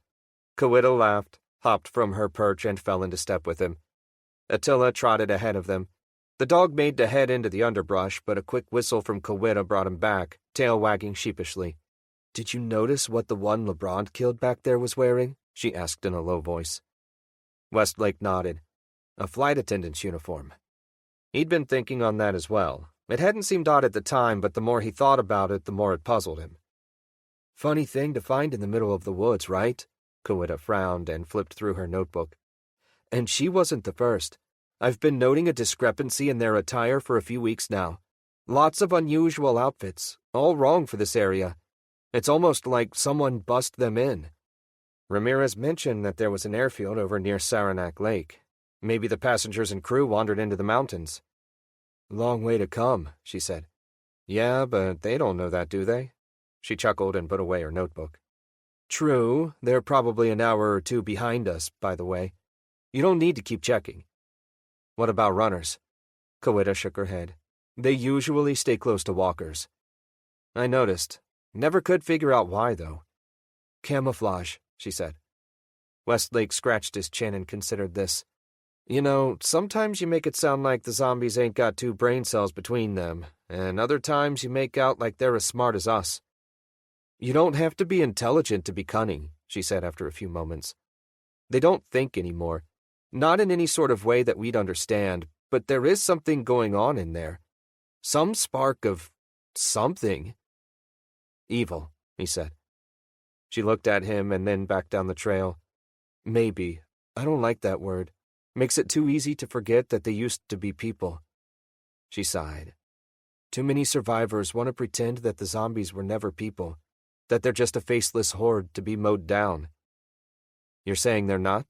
Kawita laughed, hopped from her perch, and fell into step with him. Attila trotted ahead of them. The dog made to head into the underbrush, but a quick whistle from Kawita brought him back, tail wagging sheepishly. Did you notice what the one LeBron killed back there was wearing? She asked in a low voice. Westlake nodded. A flight attendant's uniform. He'd been thinking on that as well. It hadn't seemed odd at the time, but the more he thought about it, the more it puzzled him. Funny thing to find in the middle of the woods, right? Kawita frowned and flipped through her notebook. And she wasn't the first. I've been noting a discrepancy in their attire for a few weeks now. Lots of unusual outfits, all wrong for this area. It's almost like someone bussed them in. Ramirez mentioned that there was an airfield over near Saranc Lake. Maybe the passengers and crew wandered into the mountains. Long way to come, she said. Yeah, but they don't know that, do they? She chuckled and put away her notebook. True, they're probably an hour or two behind us, by the way. You don't need to keep checking. What about runners? Kawita shook her head. They usually stay close to walkers. I noticed. Never could figure out why, though. Camouflage, she said. Westlake scratched his chin and considered this. You know, sometimes you make it sound like the zombies ain't got two brain cells between them, and other times you make out like they're as smart as us. You don't have to be intelligent to be cunning, she said after a few moments. They don't think anymore. Not in any sort of way that we'd understand, but there is something going on in there. Some spark of something. Evil, he said. She looked at him and then back down the trail. Maybe. I don't like that word. Makes it too easy to forget that they used to be people. She sighed. Too many survivors want to pretend that the zombies were never people, that they're just a faceless horde to be mowed down. You're saying they're not?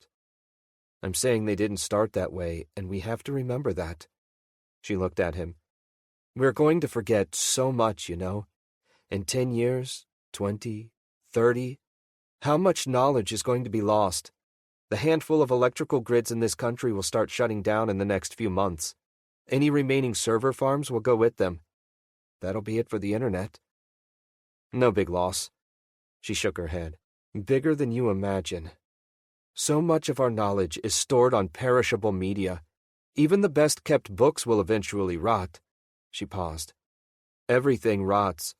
I'm saying they didn't start that way, and we have to remember that. She looked at him. We're going to forget so much, you know. In 10 years, 20, 30, how much knowledge is going to be lost? The handful of electrical grids in this country will start shutting down in the next few months. Any remaining server farms will go with them. That'll be it for the internet. No big loss. She shook her head. Bigger than you imagine. So much of our knowledge is stored on perishable media. Even the best-kept books will eventually rot. She paused. Everything rots,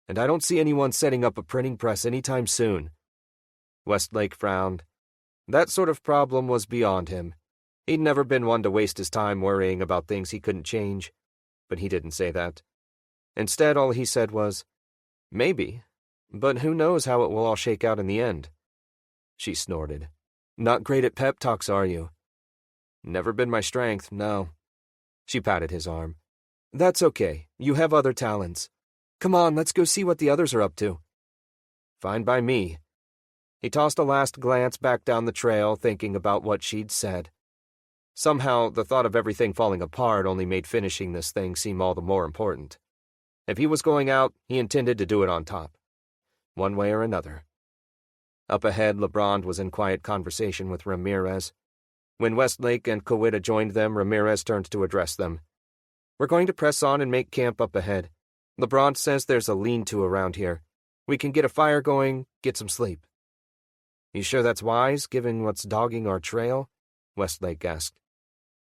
and I don't see anyone setting up a printing press anytime soon. Westlake frowned. That sort of problem was beyond him. He'd never been one to waste his time worrying about things he couldn't change, but he didn't say that. Instead, all he said was, maybe, but who knows how it will all shake out in the end. She snorted. Not great at pep talks, are you? Never been my strength, no. She patted his arm. That's okay. You have other talents. Come on, let's go see what the others are up to. Fine by me. He tossed a last glance back down the trail, thinking about what she'd said. Somehow, the thought of everything falling apart only made finishing this thing seem all the more important. If he was going out, he intended to do it on top. One way or another. Up ahead, LeBron was in quiet conversation with Ramirez. When Westlake and Kawita joined them, Ramirez turned to address them. We're going to press on and make camp up ahead. LeBron says there's a lean-to around here. We can get a fire going, get some sleep. You sure that's wise, given what's dogging our trail? Westlake asked.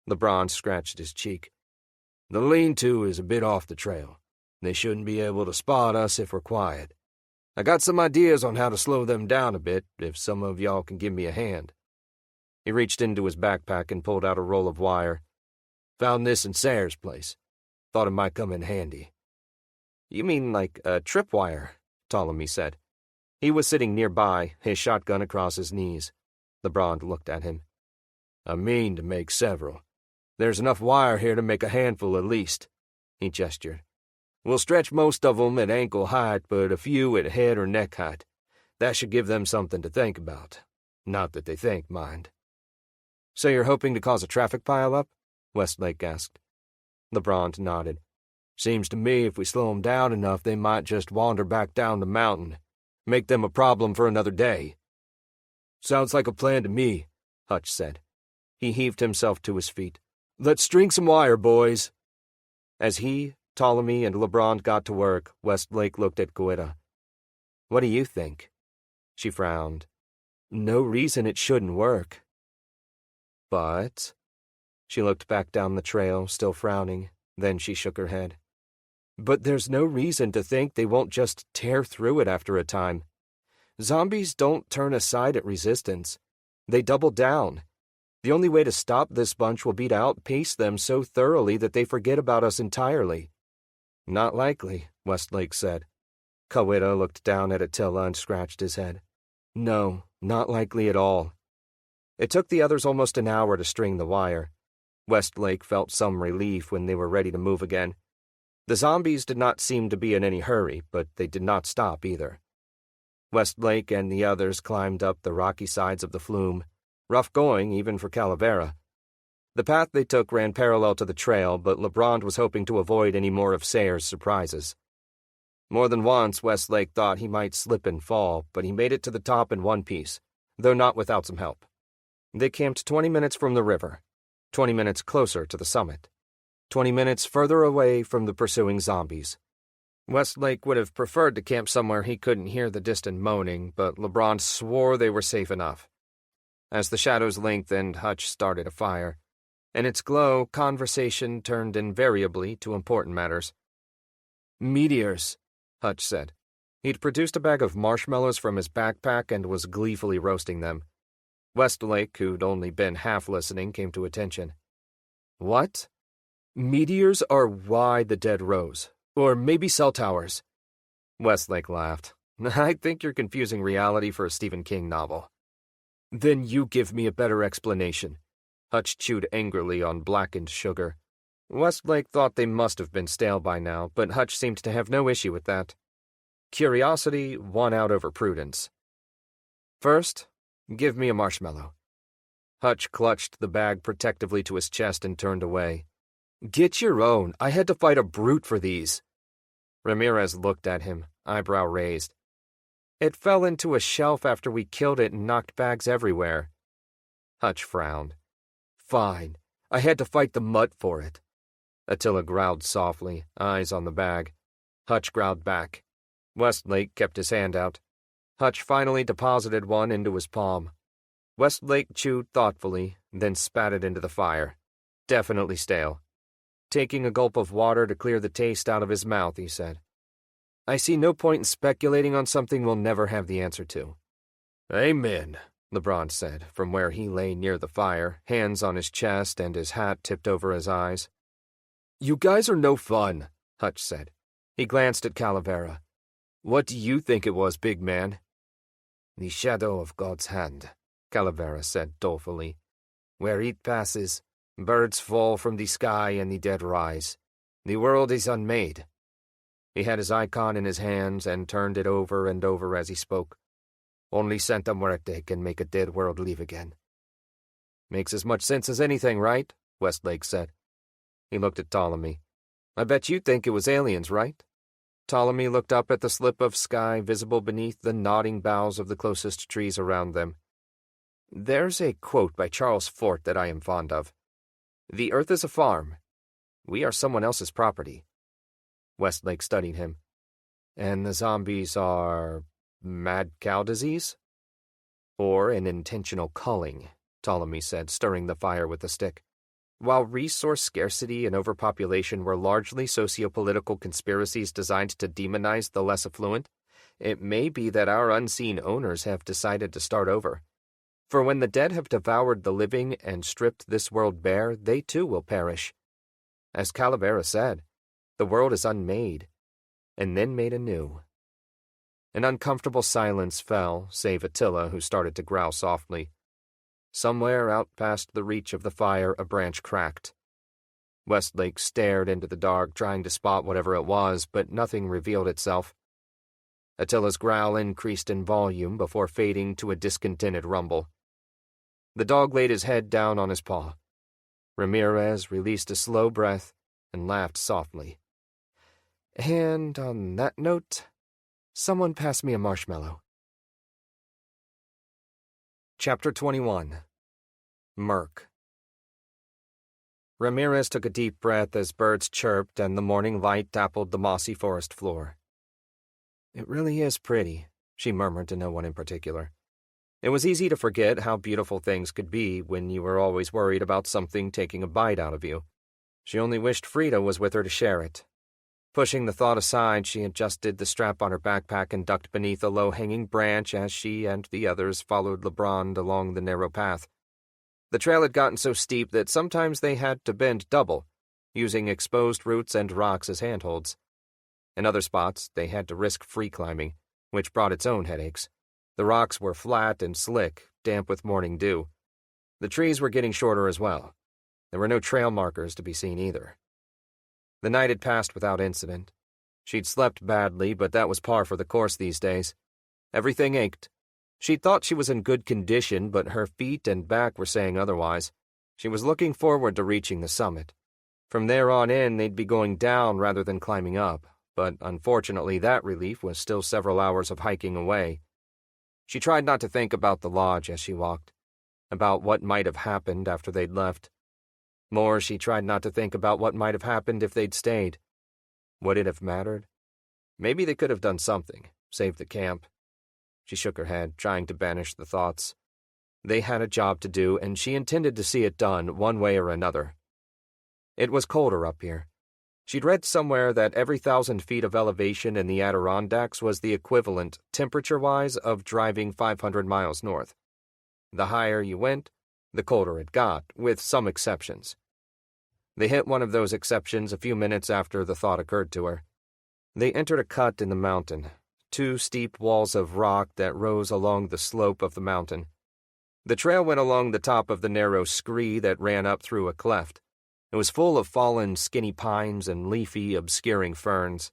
LeBron scratched his cheek. The lean-to is a bit off the trail. They shouldn't be able to spot us if we're quiet. I got some ideas on how to slow them down a bit, if some of y'all can give me a hand. He reached into his backpack and pulled out a roll of wire. Found this in Sayre's place. Thought it might come in handy. You mean like a tripwire? Ptolemy said. He was sitting nearby, his shotgun across his knees. LeBron looked at him. I mean to make several. There's enough wire here to make a handful at least. He gestured. We'll stretch most of 'em at ankle height, but a few at head or neck height. That should give them something to think about. Not that they think, mind. So you're hoping to cause a traffic pile-up? Westlake asked. LeBron nodded. Seems to me if we slow 'em down enough, they might just wander back down the mountain. Make them a problem for another day. Sounds like a plan to me. Hutch said. He heaved himself to his feet. "Let's string some wire, boys." As he, Ptolemy, and LeBron got to work, Westlake looked at Goetta. "What do you think?" She frowned. "No reason it shouldn't work." "But—" She looked back down the trail, still frowning. Then she shook her head. "But there's no reason to think they won't just tear through it after a time. Zombies don't turn aside at resistance. They double down. The only way to stop this bunch will be to outpace them so thoroughly that they forget about us entirely." "Not likely," Westlake said. Goetta looked down at Attila and scratched his head. "No, not likely at all." It took the others almost an hour to string the wire. Westlake felt some relief when they were ready to move again. The zombies did not seem to be in any hurry, but they did not stop either. Westlake and the others climbed up the rocky sides of the flume, rough going even for Calavera. The path they took ran parallel to the trail, but Lebrun was hoping to avoid any more of Sayre's surprises. More than once, Westlake thought he might slip and fall, but he made it to the top in one piece, though not without some help. They camped 20 minutes from the river, 20 minutes closer to the summit, 20 minutes further away from the pursuing zombies. Westlake would have preferred to camp somewhere he couldn't hear the distant moaning, but LeBron swore they were safe enough. As the shadows lengthened, Hutch started a fire. In its glow, conversation turned invariably to important matters. "Meteors," Hutch said. He'd produced a bag of marshmallows from his backpack and was gleefully roasting them. Westlake, who'd only been half listening, came to attention. "What?" "Meteors are why the dead rose. Or maybe cell towers." Westlake laughed. "I think you're confusing reality for a Stephen King novel." "Then you give me a better explanation." Hutch chewed angrily on blackened sugar. Westlake thought they must have been stale by now, but Hutch seemed to have no issue with that. Curiosity won out over prudence. "First, give me a marshmallow." Hutch clutched the bag protectively to his chest and turned away. "Get your own. I had to fight a brute for these." Ramirez looked at him, eyebrow raised. "It fell into a shelf after we killed it and knocked bags everywhere." Hutch frowned. "Fine. I had to fight the mutt for it." Attila growled softly, eyes on the bag. Hutch growled back. Westlake kept his hand out. Hutch finally deposited one into his palm. Westlake chewed thoughtfully, then spat it into the fire. Definitely stale. Taking a gulp of water to clear the taste out of his mouth, he said, "I see no point in speculating on something we'll never have the answer to." "Amen," LeBron said, from where he lay near the fire, hands on his chest and his hat tipped over his eyes. "You guys are no fun," Hutch said. He glanced at Calavera. "What do you think it was, big man?" "The shadow of God's hand," Calavera said dolefully. "Where it passes, birds fall from the sky and the dead rise. The world is unmade." He had his icon in his hands and turned it over and over as he spoke. "Only Santa Muerte can make a dead world live again." "Makes as much sense as anything, right?" Westlake said. He looked at Ptolemy. "I bet you think it was aliens, right?" Ptolemy looked up at the slip of sky visible beneath the nodding boughs of the closest trees around them. "There's a quote by Charles Fort that I am fond of. 'The earth is a farm. We are someone else's property.'" Westlake studied him. "And the zombies are mad cow disease?" "Or an intentional culling," Ptolemy said, stirring the fire with a stick. "While resource scarcity and overpopulation were largely socio-political conspiracies designed to demonize the less affluent, it may be that our unseen owners have decided to start over. For when the dead have devoured the living and stripped this world bare, they too will perish. As Calavera said, the world is unmade, and then made anew." An uncomfortable silence fell, save Attila, who started to growl softly. Somewhere out past the reach of the fire, a branch cracked. Westlake stared into the dark, trying to spot whatever it was, but nothing revealed itself. Attila's growl increased in volume before fading to a discontented rumble. The dog laid his head down on his paw. Ramirez released a slow breath and laughed softly. "And on that note, someone pass me a marshmallow." Chapter 21. Murk. Ramirez took a deep breath as birds chirped and the morning light dappled the mossy forest floor. "It really is pretty," she murmured to no one in particular. It was easy to forget how beautiful things could be when you were always worried about something taking a bite out of you. She only wished Frida was with her to share it. Pushing the thought aside, she adjusted the strap on her backpack and ducked beneath a low-hanging branch as she and the others followed LeBron along the narrow path. The trail had gotten so steep that sometimes they had to bend double, using exposed roots and rocks as handholds. In other spots, they had to risk free climbing, which brought its own headaches. The rocks were flat and slick, damp with morning dew. The trees were getting shorter as well. There were no trail markers to be seen either. The night had passed without incident. She'd slept badly, but that was par for the course these days. Everything ached. She'd thought she was in good condition, but her feet and back were saying otherwise. She was looking forward to reaching the summit. From there on in, they'd be going down rather than climbing up, but unfortunately that relief was still several hours of hiking away. She tried not to think about the lodge as she walked, about what might have happened after they'd left. More, she tried not to think about what might have happened if they'd stayed. Would it have mattered? Maybe they could have done something, saved the camp. She shook her head, trying to banish the thoughts. They had a job to do, and she intended to see it done one way or another. It was colder up here. She'd read somewhere that every 1,000 feet of elevation in the Adirondacks was the equivalent, temperature-wise, of driving 500 miles north. The higher you went, the colder it got, with some exceptions. They hit one of those exceptions a few minutes after the thought occurred to her. They entered a cut in the mountain, 2 steep walls of rock that rose along the slope of the mountain. The trail went along the top of the narrow scree that ran up through a cleft. It was full of fallen, skinny pines and leafy, obscuring ferns.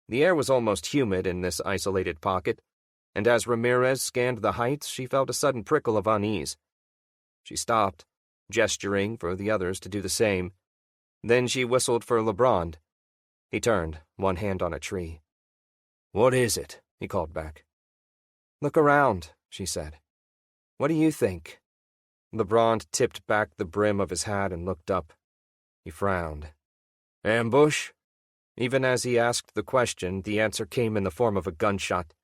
The air was almost humid in this isolated pocket, and as Ramirez scanned the heights, she felt a sudden prickle of unease. She stopped, gesturing for the others to do the same. Then she whistled for Lebrun. He turned, one hand on a tree. "What is it?" he called back. "Look around," she said. "What do you think?" Lebrun tipped back the brim of his hat and looked up. He frowned. "Ambush?" Even as he asked the question, the answer came in the form of a gunshot.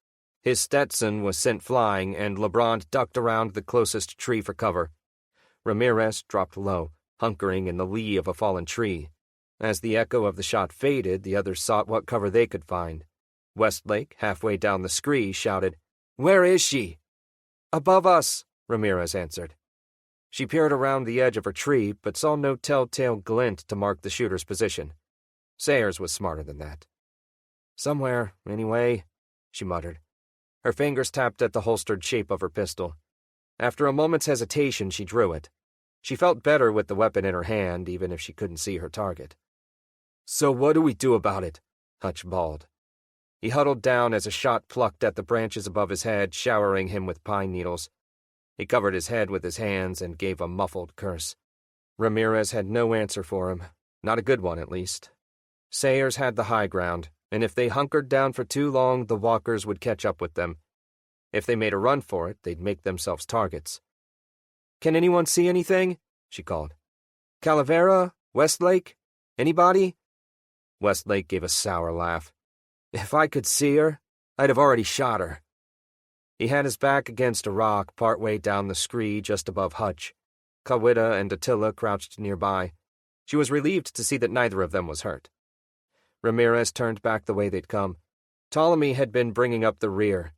His Stetson was sent flying, and Lebrun ducked around the closest tree for cover. Ramirez dropped low, hunkering in the lee of a fallen tree. As the echo of the shot faded, the others sought what cover they could find. Westlake, halfway down the scree, shouted, "Where is she?" "Above us," Ramirez answered. She peered around the edge of her tree, but saw no telltale glint to mark the shooter's position. Sayers was smarter than that. "Somewhere, anyway," she muttered. Her fingers tapped at the holstered shape of her pistol. After a moment's hesitation, she drew it. She felt better with the weapon in her hand, even if she couldn't see her target. "So what do we do about it?" Hutch bawled. He huddled down as a shot plucked at the branches above his head, showering him with pine needles. He covered his head with his hands and gave a muffled curse. Ramirez had no answer for him, not a good one at least. Sayers had the high ground, and if they hunkered down for too long, the walkers would catch up with them. If they made a run for it, they'd make themselves targets. "Can anyone see anything?" she called. "Calavera? Westlake? Anybody?" Westlake gave a sour laugh. "If I could see her, I'd have already shot her." He had his back against a rock partway down the scree just above Hutch. Kawita and Attila crouched nearby. She was relieved to see that neither of them was hurt. Ramirez turned back the way they'd come. Ptolemy had been bringing up the rear.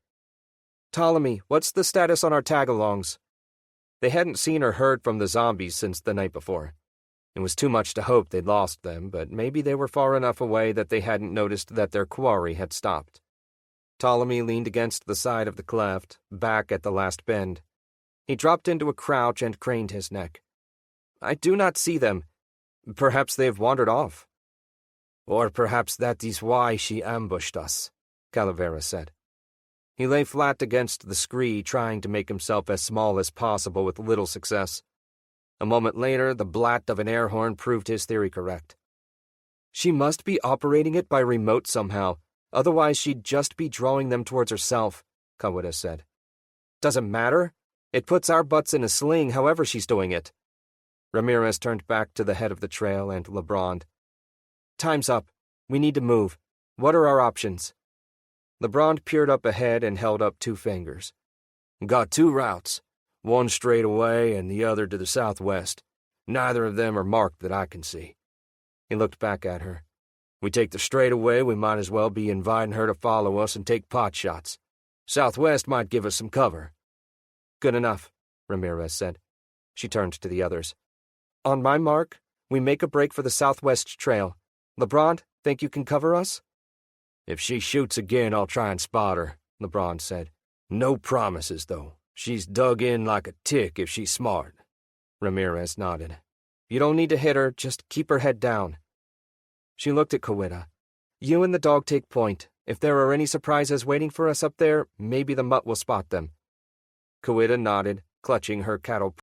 "Ptolemy, what's the status on our tag-alongs?" They hadn't seen or heard from the zombies since the night before. It was too much to hope they'd lost them, but maybe they were far enough away that they hadn't noticed that their quarry had stopped. Ptolemy leaned against the side of the cleft, back at the last bend. He dropped into a crouch and craned his neck. "I do not see them. Perhaps they have wandered off." "Or perhaps that is why she ambushed us," Calavera said. He lay flat against the scree, trying to make himself as small as possible with little success. A moment later, the blat of an air horn proved his theory correct. "She must be operating it by remote somehow, otherwise she'd just be drawing them towards herself," Kawita said. "Doesn't matter. It puts our butts in a sling however she's doing it. Ramirez turned back to the head of the trail and LeBron. Time's up. We need to move. What are our options? LeBron peered up ahead and held up 2 fingers. Got 2 routes. One straight away and the other to the southwest. Neither of them are marked that I can see. He looked back at her. We take the straightaway, we might as well be inviting her to follow us and take pot shots. Southwest might give us some cover. Good enough, Ramirez said. She turned to the others. On my mark, we make a break for the southwest trail. LeBron, think you can cover us? If she shoots again, I'll try and spot her, LeBron said. No promises, though. She's dug in like a tick if she's smart. Ramirez nodded. You don't need to hit her, just keep her head down. She looked at Kawita. You and the dog take point. If there are any surprises waiting for us up there, maybe the mutt will spot them. Kawita nodded, clutching her cattle